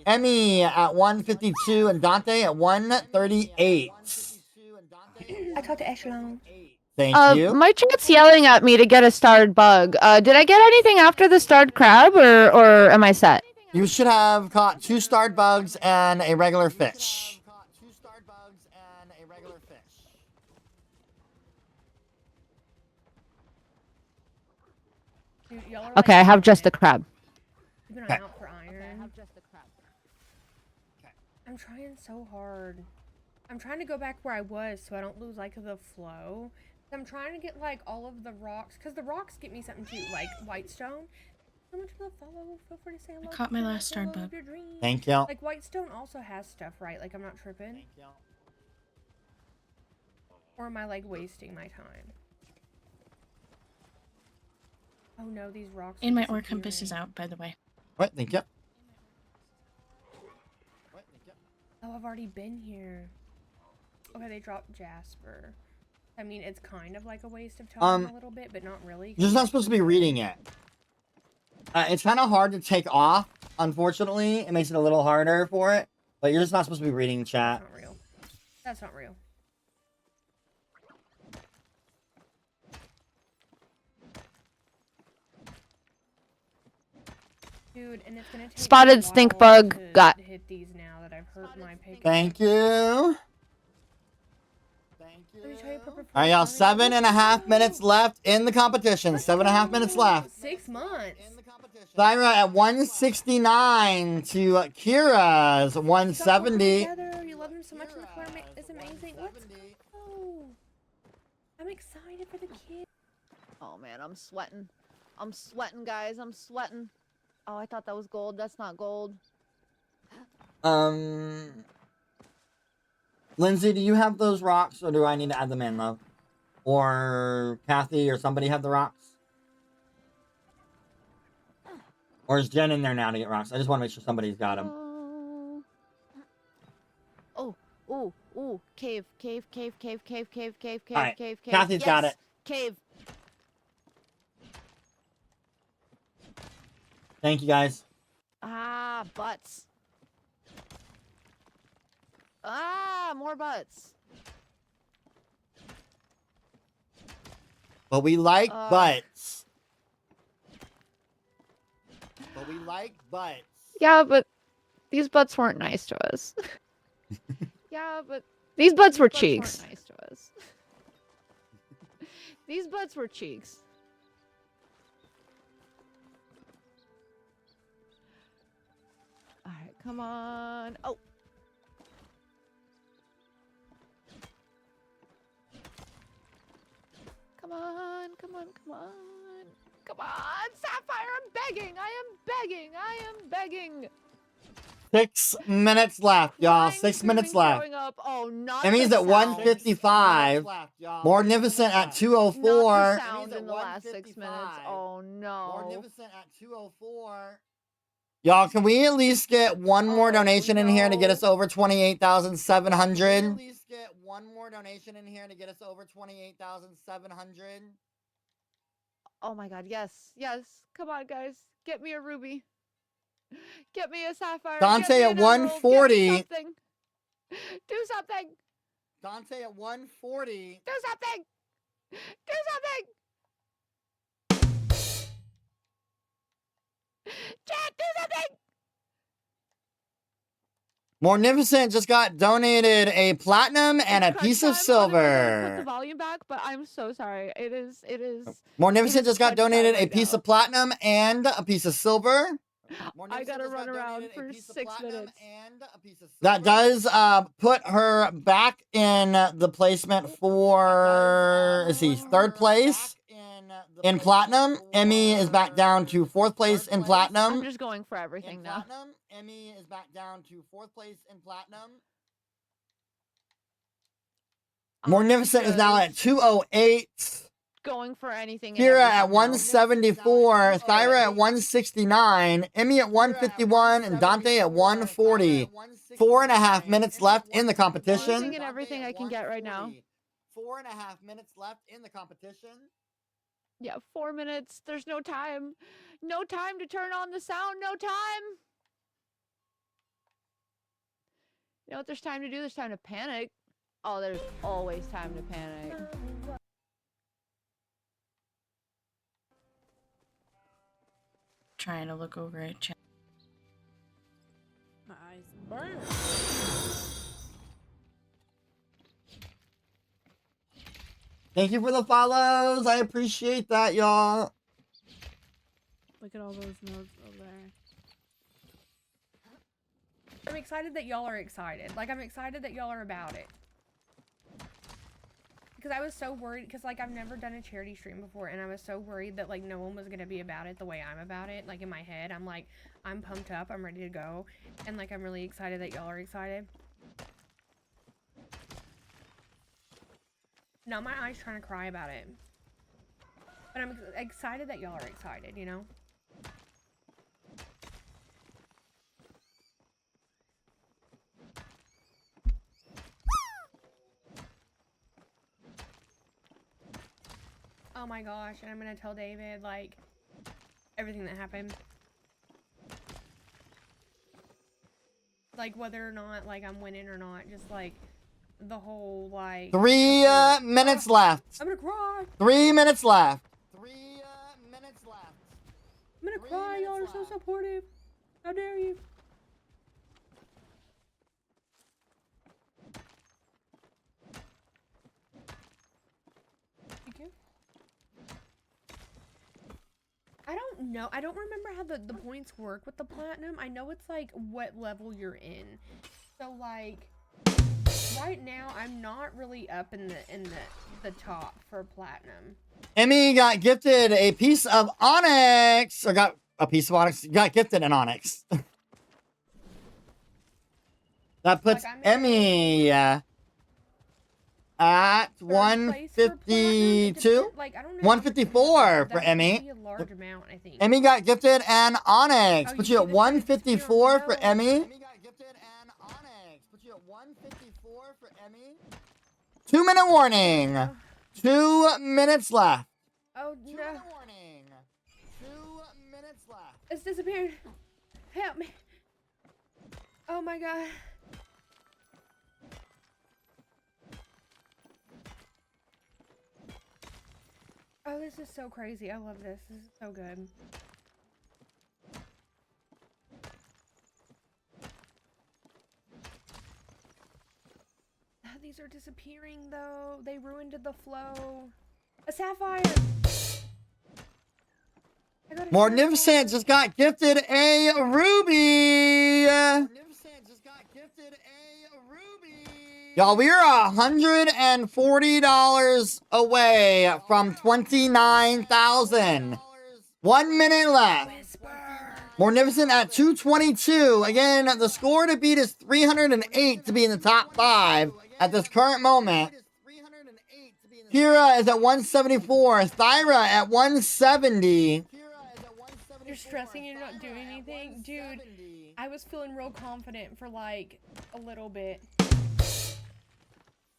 Emmy at 152, and Dante at 138. I talked to Echelon. Thank you. My chat's yelling at me to get a starred bug. Did I get anything after the starred crab, or am I set? You should have caught 2 starred bugs and a regular fish. Dude, y'all are, Okay, I have just the crab. Keep an eye Okay. out for iron. I'm trying so hard. I'm trying to go back where I was so I don't lose like the flow. I'm trying to get like all of the rocks, because the rocks get me something too, like whitestone. So much for the follow. Feel free to say hello. I caught my last star bug. Thank you. Like whitestone also has stuff, right? Like I'm not tripping. Thank you. Or am I like wasting my time? Oh no, these rocks. And are my ore compass is disappearing. out, by the way. What? Thank you. Oh, I've already been here. Okay, they dropped Jasper. I mean, it's kind of like a waste of time a little bit, but not really. You're just not supposed to be reading it. It's kind of hard to take off, unfortunately. It makes it a little harder for it. But you're just not supposed to be reading chat. That's not real. That's not real. Dude, and it's gonna take Spotted me a stink while bug to got. hit these now that I've hurt my pickaxe. Thank you. Let me tell you, Pepper, All right, y'all. 7.5 minutes left in the competition. 7.5 minutes left. 6 months. Thyra at 169 to Kira's 170. Together. You love him so much, and the color is amazing. Let's go. I'm excited for the kids. Oh man, I'm sweating. I'm sweating, guys. I'm sweating. Oh, I thought that was gold. That's not gold. Lindsay, do you have those rocks, or do I need to add them in, love? Or Kathy, or somebody have the rocks? Or is Jen in there now to get rocks? I just want to make sure somebody's got them. Oh, ooh, ooh, cave, cave, cave, cave, cave, cave, cave, cave, All right, cave, cave. Kathy's got it. Cave. Thank you, guys. Ah, butts. Ah, more butts. But we like butts. But we like butts. Yeah, but these butts weren't nice to us. Yeah, but these butts were cheeks. Nice to us. These butts were cheeks. All right, come on. Oh. Come on, come on, come on. Come on, Sapphire, I'm begging. I am begging. I am begging. 6 minutes left, y'all. 6 minutes left. Oh, not That means the at 155. Morgnificent at 204. Not the sound in the last 6 minutes. Oh no. Morgnificent at 204. Y'all, can we at least get one more donation in here to get us over 28,700? At least get one more donation in here to get us over 28,700. Oh my god, yes. Yes. Come on, guys. Get me a ruby. Get me a sapphire. Dante at 140. Do something. Do something. Dante at 140. Do something. Do something. Chat, do something. Morgnificent just got donated a platinum and a piece of Put silver. the volume back, but I'm so sorry. It is. Morgnificent just got donated a piece of platinum and a piece of silver. I gotta run around for 6 minutes. That does put her back in the placement for, let's see, 3rd place in platinum. Emmy is back down to 4th place in platinum. I'm just going for everything now. Emmy is back down to 4th place in platinum. Morgnificent is now at 208. Going for anything. Kira at 174, Thyra at 169, Emmy at 151, and Dante at 140. 4.5 minutes left in the competition. Anything and everything I can get right now. 4.5 minutes left in the competition. Yeah, 4 minutes. There's no time. No time to turn on the sound. No time. You know what there's time to do? There's time to panic. Oh, there's always time to panic. Trying to look over at chat. My eyes burn. Thank you for the follows. I appreciate that, y'all. Look at all those nodes over there. I'm excited that y'all are excited. Like, I'm excited that y'all are about it. Because I was so worried, because, like, I've never done a charity stream before, and I was so worried that, like, no one was going to be about it the way I'm about it. Like, in my head, I'm like, I'm pumped up, I'm ready to go. And, like, I'm really excited that y'all are excited. No, my eye's trying to cry about it. But I'm excited that y'all are excited, you know? Oh my gosh, and I'm gonna tell David, like, everything that happened. Like, whether or not, like, I'm winning or not, just, like, the whole, like... 3 minutes left. I'm gonna cry! 3 minutes left. 3 minutes left. I'm gonna cry, y'all are so supportive. How dare you? Thank you. I don't know. I don't remember how the points work with the platinum. I know it's like what level you're in. So like right now I'm not really up in the top for platinum. Emmy got gifted a piece of onyx, or got a piece of onyx. Got gifted an onyx. That puts Like, Emmy at 152, Like, I don't know 154 for Emmy. a large amount, I think. Emmy got gifted an onyx. Oh, Put you you see at the 154 for no. Emmy. Emmy got gifted an onyx. Put you at 154 for Emmy. 2 minute warning. 2 minutes left. Oh no. 2 minute warning. 2 minutes left. It's disappeared. Help me. Oh my god. Oh, this is so crazy. I love this. This is so good. These are disappearing though. They ruined the flow. A sapphire. Morgnificent just got gifted a ruby. Morgnificent just got gifted a ruby. Y'all, we are $140 away from 29,000. 1 minute left. Morgnificent at 222. Again, the score to beat is 308 to be in the top 5 at this current moment. Kira is at 174. Thyra at 170. You're stressing and you're not doing anything? Dude, I was feeling real confident for like a little bit.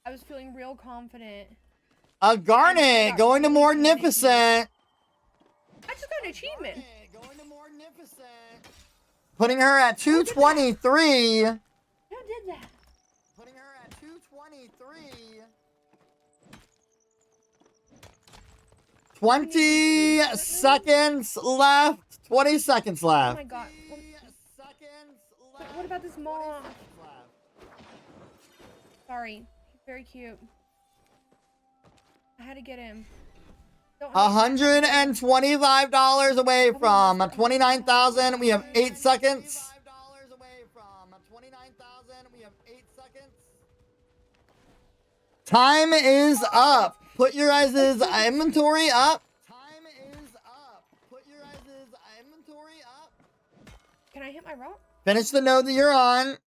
I was feeling real confident. A garnet going to Morgnificent. I just got an achievement. Going to Morgnificent. Putting her at 223. Who did that? Putting her at 223. 20 seconds left. 20 seconds left. Oh my god. What about this mom? Sorry. He's very cute. I had to get him. $125 away from 29,000. We have 8 seconds. Time is up. Put your guys' inventory up. Time is up. Put your guys' inventory up. Can I hit my rock? Finish the node that you're on.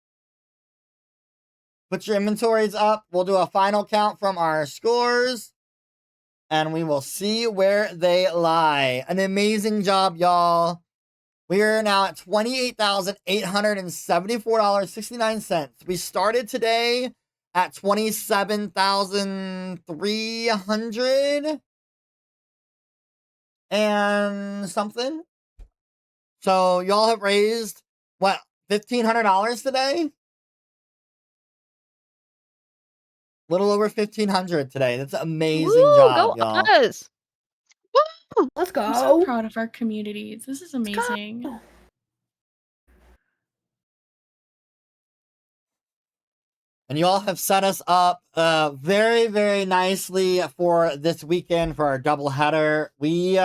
Put your inventories up. We'll do a final count from our scores. And we will see where they lie. An amazing job, y'all. We are now at $28,874.69. We started today at 27,300 and something. So y'all have raised, what, $1,500 today? Little over 1,500 today. That's an amazing job, y'all. Us. Woo! Let's go. I'm so proud of our community. This is amazing. And you all have set us up very, very nicely for this weekend for our doubleheader. We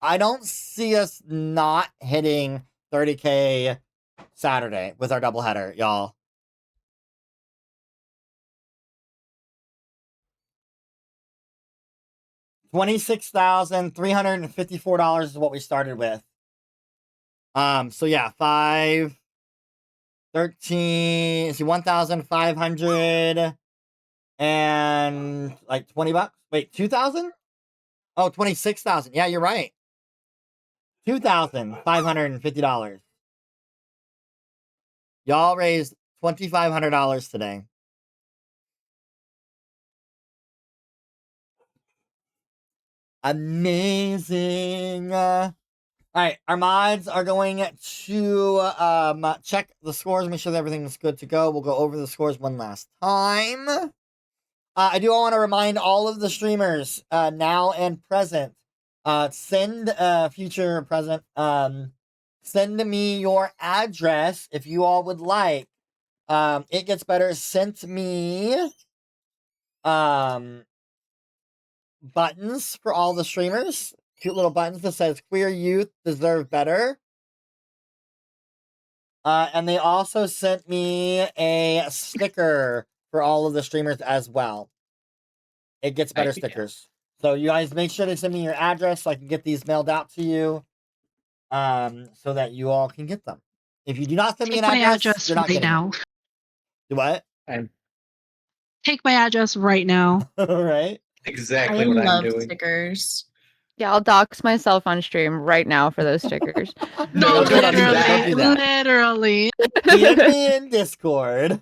I don't see us not hitting 30K Saturday with our doubleheader, y'all. $26,354 is what we started with. So yeah, 5, 13, see, 1,500 and like 20 bucks. Wait, 2,000? Oh, 26,000. Yeah, you're right. $2,550. Y'all raised $2,500 today. Amazing. All right, our mods are going to check the scores, make sure that everything's good to go. We'll go over the scores one last time. I do want to remind all of the streamers, now and present, send future present, send me your address if you all would like. It gets better. Sent me buttons for all the streamers. Cute little buttons that says queer youth deserve better. And they also sent me a sticker for all of the streamers as well. It gets better stickers. So you guys make sure to send me your address so I can get these mailed out to you. So that you all can get them. If you do not send me an address, you're not right getting now. it. Do what? Take my address right now. Right? Exactly I what I'm love doing. stickers. Yeah, I'll dox myself on stream right now for those stickers. No, Don't do that. Don't do that. literally. DM me in Discord.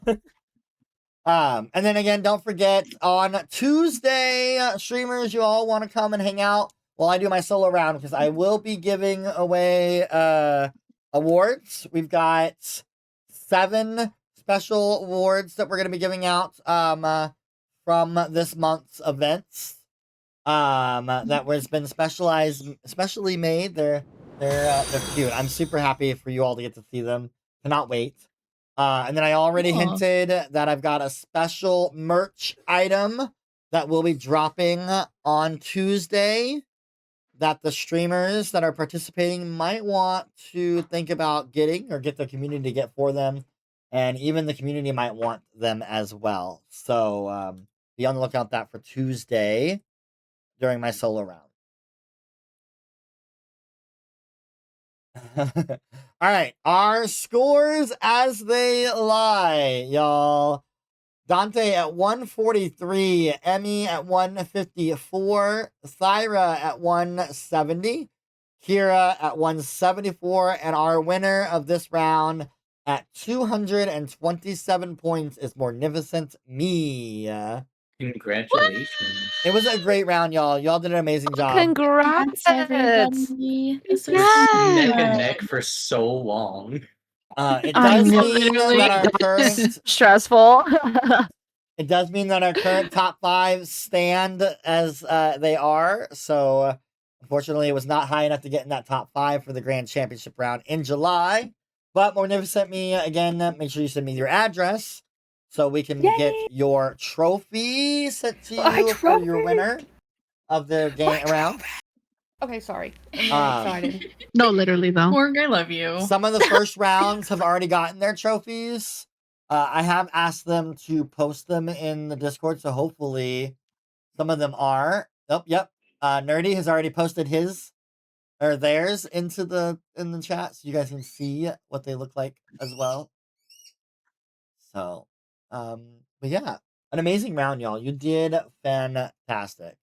And then again, don't forget on Tuesday, streamers, you all want to come and hang out while I do my solo round because I will be giving away awards. We've got 7 special awards that we're going to be giving out from this month's events. That was been specially made. They're cute. I'm super happy for you all to get to see them. Cannot wait. And then I already hinted that I've got a special merch item that will be dropping on Tuesday that the streamers that are participating might want to think about getting or get the community to get for them. And even the community might want them as well. So be on the lookout that for Tuesday during my solo round. All right, our scores as they lie, y'all. Dante at 143, Emmy at 154, Thyra at 170, Kira at 174, and our winner of this round at 227 points is Morgnificentme. Congratulations. It was a great round, y'all. Y'all did an amazing job. Congrats, everybody. This was Neck and fun. neck for so long. It does mean that our current stressful. it does mean that our current top 5 stand as they are. So unfortunately, it was not high enough to get in that top 5 for the Grand Championship round in July. But Morgnificentme, again, make sure you send me your address so we can get your trophy sent to you for your winner of the game round. Okay, sorry. I'm really excited. No, literally though. Morg, I love you. Some of the first rounds have already gotten their trophies. I have asked them to post them in the Discord, so hopefully some of them are. Oh, yep. Nerdy has already posted his or theirs in the chat, so you guys can see what they look like as well. So, but yeah, an amazing round, y'all. You did fantastic.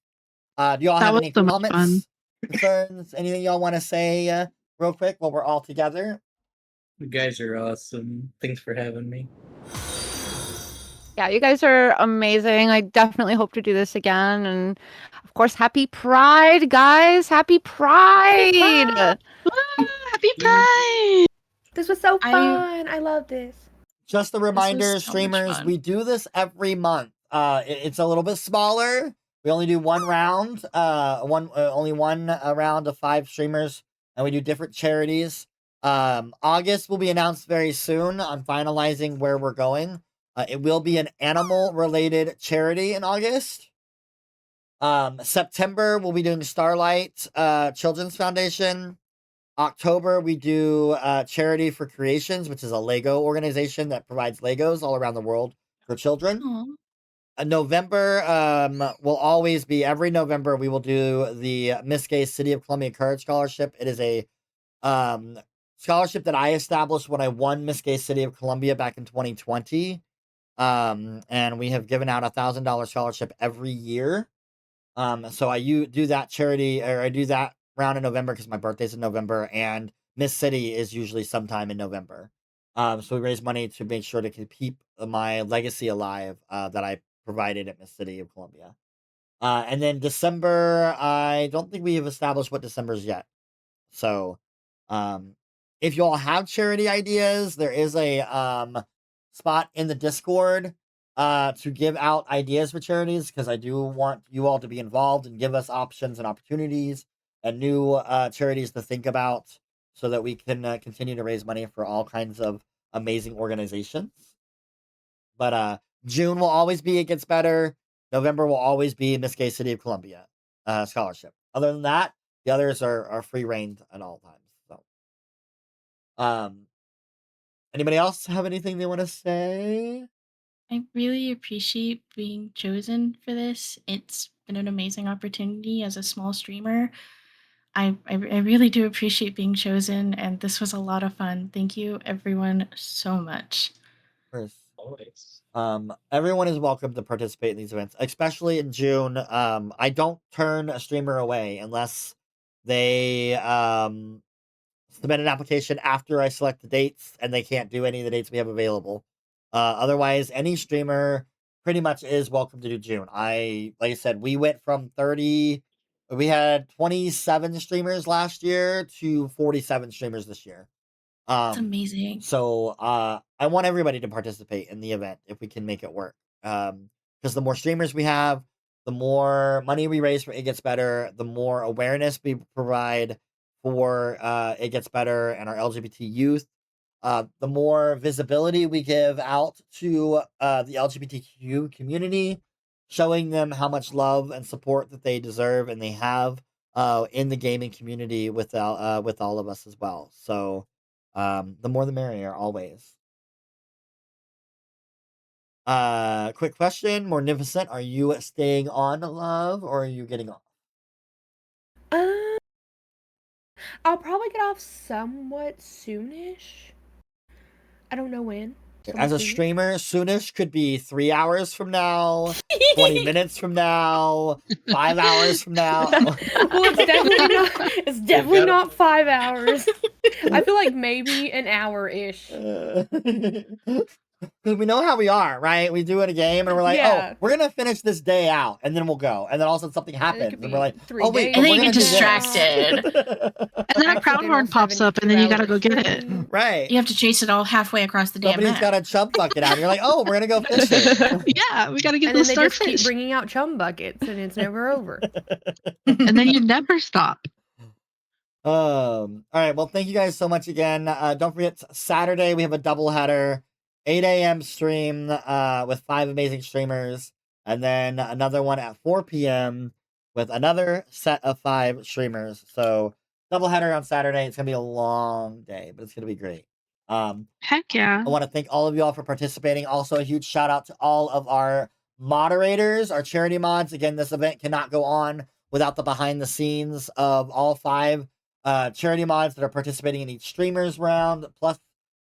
Do y'all have any comments, concerns, anything y'all want to say real quick while we're all together? You guys are awesome. Thanks for having me. Yeah, you guys are amazing. I definitely hope to do this again. And of course, happy Pride, guys. Happy Pride. Happy Pride. This was so fun. I love this. Just a reminder, streamers, we do this every month. It's a little bit smaller. We only do one round, only one round of 5 streamers, and we do different charities. August will be announced very soon. I'm finalizing where we're going. It will be an animal-related charity in August. September, we'll be doing Starlight Children's Foundation. October, we do Charity for Creations, which is a Lego organization that provides Legos all around the world for children. November will always be, every November, we will do the Miss Gay City of Columbia Courage Scholarship. It is a scholarship that I established when I won Miss Gay City of Columbia back in 2020. And we have given out $1,000 scholarship every year. So I do that charity, or I do that round in November because my birthday's in November, and Miss City is usually sometime in November. So we raise money to make sure to keep my legacy alive that I provided at Miss City of Columbia. And then December, I don't think we have established what December's yet. So, if you all have charity ideas, there is a spot in the Discord to give out ideas for charities, because I do want you all to be involved and give us options and opportunities and new charities to think about, so that we can continue to raise money for all kinds of amazing organizations. But June will always be It Gets Better. November will always be Miss Gay City of Columbia scholarship. Other than that, the others are free reigned at all times. So, anybody else have anything they want to say? I really appreciate being chosen for this. It's been an amazing opportunity as a small streamer. I really do appreciate being chosen, and this was a lot of fun. Thank you, everyone, so much. Of course. Everyone is welcome to participate in these events, especially in June. I don't turn a streamer away unless they submit an application after I select the dates and they can't do any of the dates we have available. Otherwise, any streamer pretty much is welcome to do June. Like I said, we went from 30, we had 27 streamers last year to 47 streamers this year. That's amazing. So I want everybody to participate in the event if we can make it work. Because the more streamers we have, the more money we raise for It Gets Better, the more awareness we provide for It Gets Better and our LGBT youth, the more visibility we give out to the LGBTQ community, showing them how much love and support that they deserve and they have in the gaming community with all of us as well. So the more the merrier, always. Quick question, Morgnificent, are you staying on, love, or are you getting off? I'll probably get off somewhat soonish. I don't know when. As a streamer, soonish could be 3 hours from now, 20 minutes from now, 5 hours from now. Well, it's definitely not 5 hours. I feel like maybe an hour-ish. Because we know how we are, right? We do it a game and we're like, Yeah. oh, we're gonna finish this day out, and then we'll go, and then all of a sudden something happens, and we're like, oh wait, And then you we're get gonna do this. distracted. And then a crown horn pops up, and then you gotta go get it. Right. You have to chase it all halfway across the damn Somebody's map. got a chump bucket out. You're like, oh, we're gonna go fishing. Yeah, we gotta get And those then they just keep starfish. bringing out chum buckets, and it's never over. And then you never stop. All right. Well, thank you guys so much again. Don't forget, Saturday we have a doubleheader, 8 a.m. stream with 5 amazing streamers, and then another one at 4 p.m. with another set of 5 streamers. So doubleheader on Saturday. It's gonna be a long day, but it's gonna be great. Heck yeah. I want to thank all of you all for participating. Also, a huge shout out to all of our moderators, our charity mods. Again, this event cannot go on without the behind the scenes of all 5 charity mods that are participating in each streamers round, plus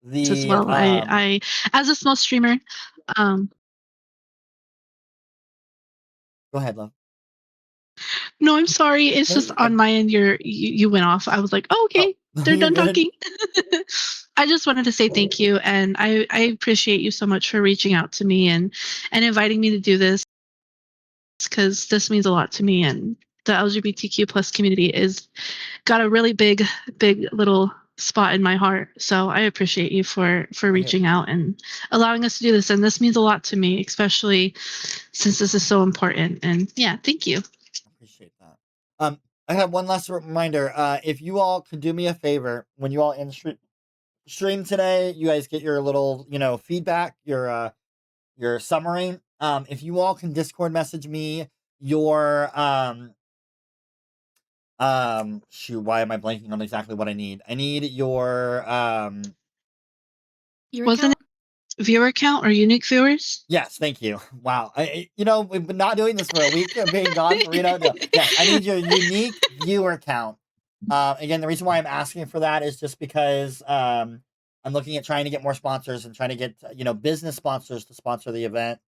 the As well, I as a small streamer, go ahead, love. no, I'm sorry. It's No, just you're on good. my end. You went off. I was like, oh, okay, they're You're done good. talking. I just wanted to say thank you, and I appreciate you so much for reaching out to me and inviting me to do this, because this means a lot to me, and the LGBTQ plus community is got a really big little spot in my heart. So I appreciate you for reaching out and allowing us to do this, and this means a lot to me, especially since this is so important. And yeah, thank you. Appreciate that. I have one last reminder. If you all could do me a favor, when you all end stream today, you guys get your little, feedback, your summary. If you all can Discord message me your shoot, why am I blanking on exactly what I need? I need your Wasn't it viewer count or unique viewers? Yes, thank you. Wow. You know, we've been not doing this for a week, being gone for Reno. No. Yes, I need your unique viewer count. Again, the reason why I'm asking for that is just because I'm looking at trying to get more sponsors and trying to get, you know, business sponsors to sponsor the event.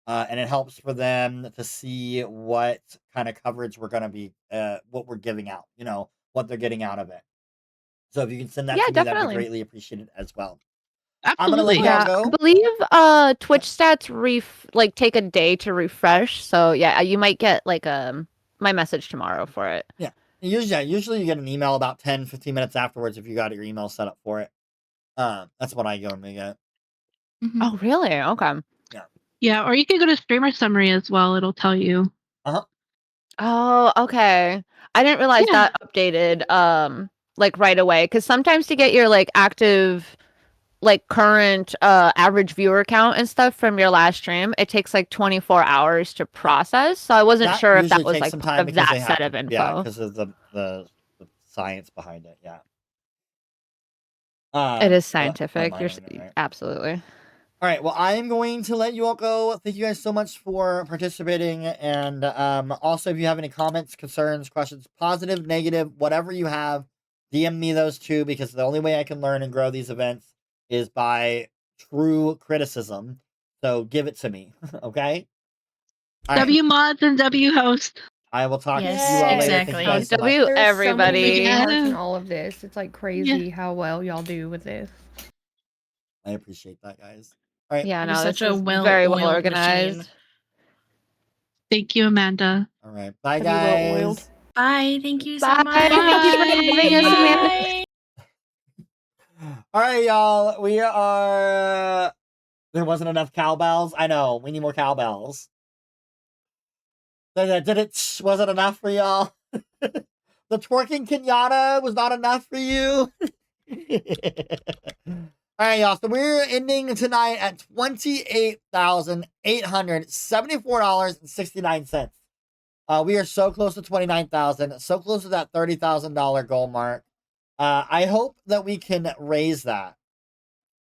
And it helps for them to see what kind of coverage we're going to be, what we're giving out, you know, what they're getting out of it. So if you can send that to me, that'd be greatly appreciated as well. I'm gonna let y'all go. I believe Twitch stats take a day to refresh. So yeah, you might get like my message tomorrow for it. Yeah. Usually you get an email about 10, 15 minutes afterwards if you got your email set up for it. That's what I normally get. Oh, really? Okay. Yeah. Yeah, or you could go to streamer summary as well. It'll tell you. Oh, okay. I didn't realize that updated like right away, because sometimes to get your like active like current average viewer count and stuff from your last stream, it takes like 24 hours to process. So I wasn't sure if that was like part of that set of info. Yeah, because of the science behind it. Yeah. It is scientific. You're absolutely. All right. Well, I am going to let you all go. Thank you guys so much for participating. And also, if you have any comments, concerns, questions, positive, negative, whatever you have, DM me those too, because the only way I can learn and grow these events is by true criticism. So give it to me. Okay? All right. W mods and W host. I will talk to you all Yes, later. exactly. Thank you guys so much. W There's everybody. so many moving parts in all of this. It's like crazy how well y'all do with this. I appreciate that, guys. All right. Yeah, You're no, such this a is well very well oiled organized. machine. Thank you, Amanda. All right. Bye, Have you well oiled? guys. Bye. Thank you so Bye. much. Thank you for having us, Amanda. Bye. All right, y'all. We are. There wasn't enough cowbells. I know. We need more cowbells. Did it? Wasn't enough for y'all? The twerking Kenyatta was not enough for you? All right, y'all. So we're ending tonight at $28,874.69. We are so close to $29,000. So close to that $30,000 goal mark. I hope that we can raise that.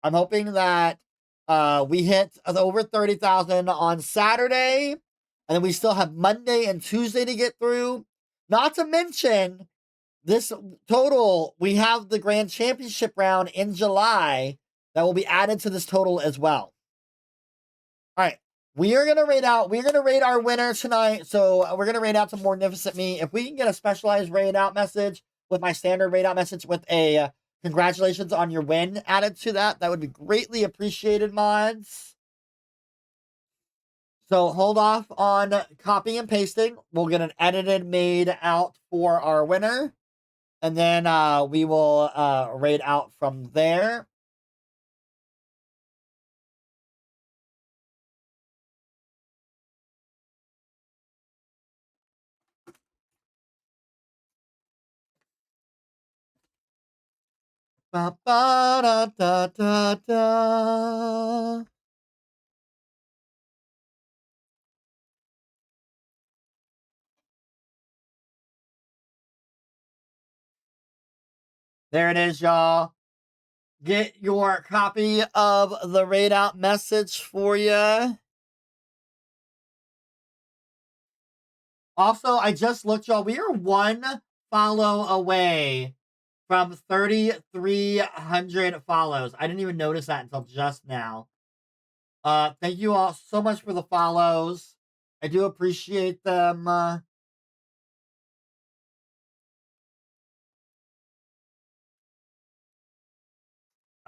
I'm hoping that we hit over 30,000 on Saturday, and then we still have Monday and Tuesday to get through. Not to mention, this total, we have the Grand Championship round in July that will be added to this total as well. All right, we're gonna rate our winner tonight. So we're gonna rate out to Morgnificentme. If we can get a specialized rate out message with my standard rate out message with a congratulations on your win added to that, that would be greatly appreciated, mods. So hold off on copying and pasting. We'll get an edited made out for our winner. And then we will rate out from there. Ba, ba, da, da, da, da. There it is, y'all. Get your copy of the raid out message for you. Also, I just looked, y'all. We are one follow away from 3,300 follows. I didn't even notice that until just now. Thank you all so much for the follows. I do appreciate them. All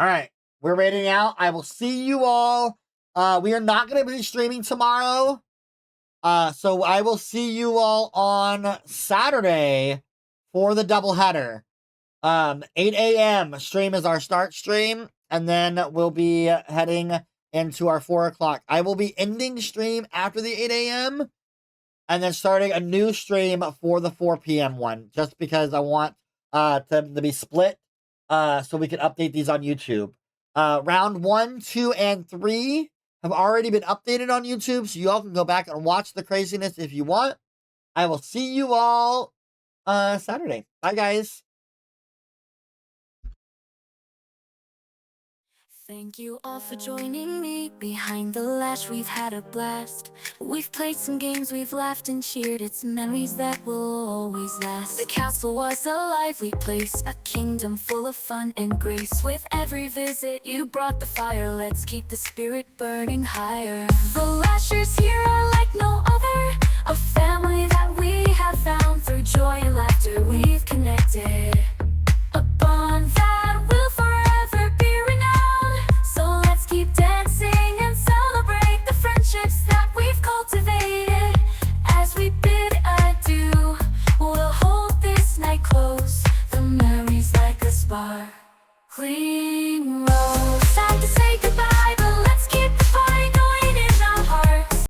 right, we're rating out. I will see you all. We are not going to be streaming tomorrow. So I will see you all on Saturday for the doubleheader. 8 a.m. stream is our start stream, and then we'll be heading into our 4 o'clock. I will be ending stream after the 8 a.m. and then starting a new stream for the 4 p.m. one, just because I want to be split so we can update these on YouTube. Round 1, 2, and 3 have already been updated on YouTube, so you all can go back and watch the craziness if you want. I will see you all Saturday. Bye, guys. Thank you all for joining me. Behind the lash, we've had a blast. We've played some games, we've laughed and cheered. It's memories that will always last. The castle was a lively place, a kingdom full of fun and grace. With every visit, you brought the fire. Let's keep the spirit burning higher. The lashers here are like no other, a family that we have found. Through joy and laughter, we've connected. A bond that will forever be renowned. So let's keep dancing and celebrate the friendships that we've cultivated. As we bid adieu, we'll hold this night close. The memories like a sparkling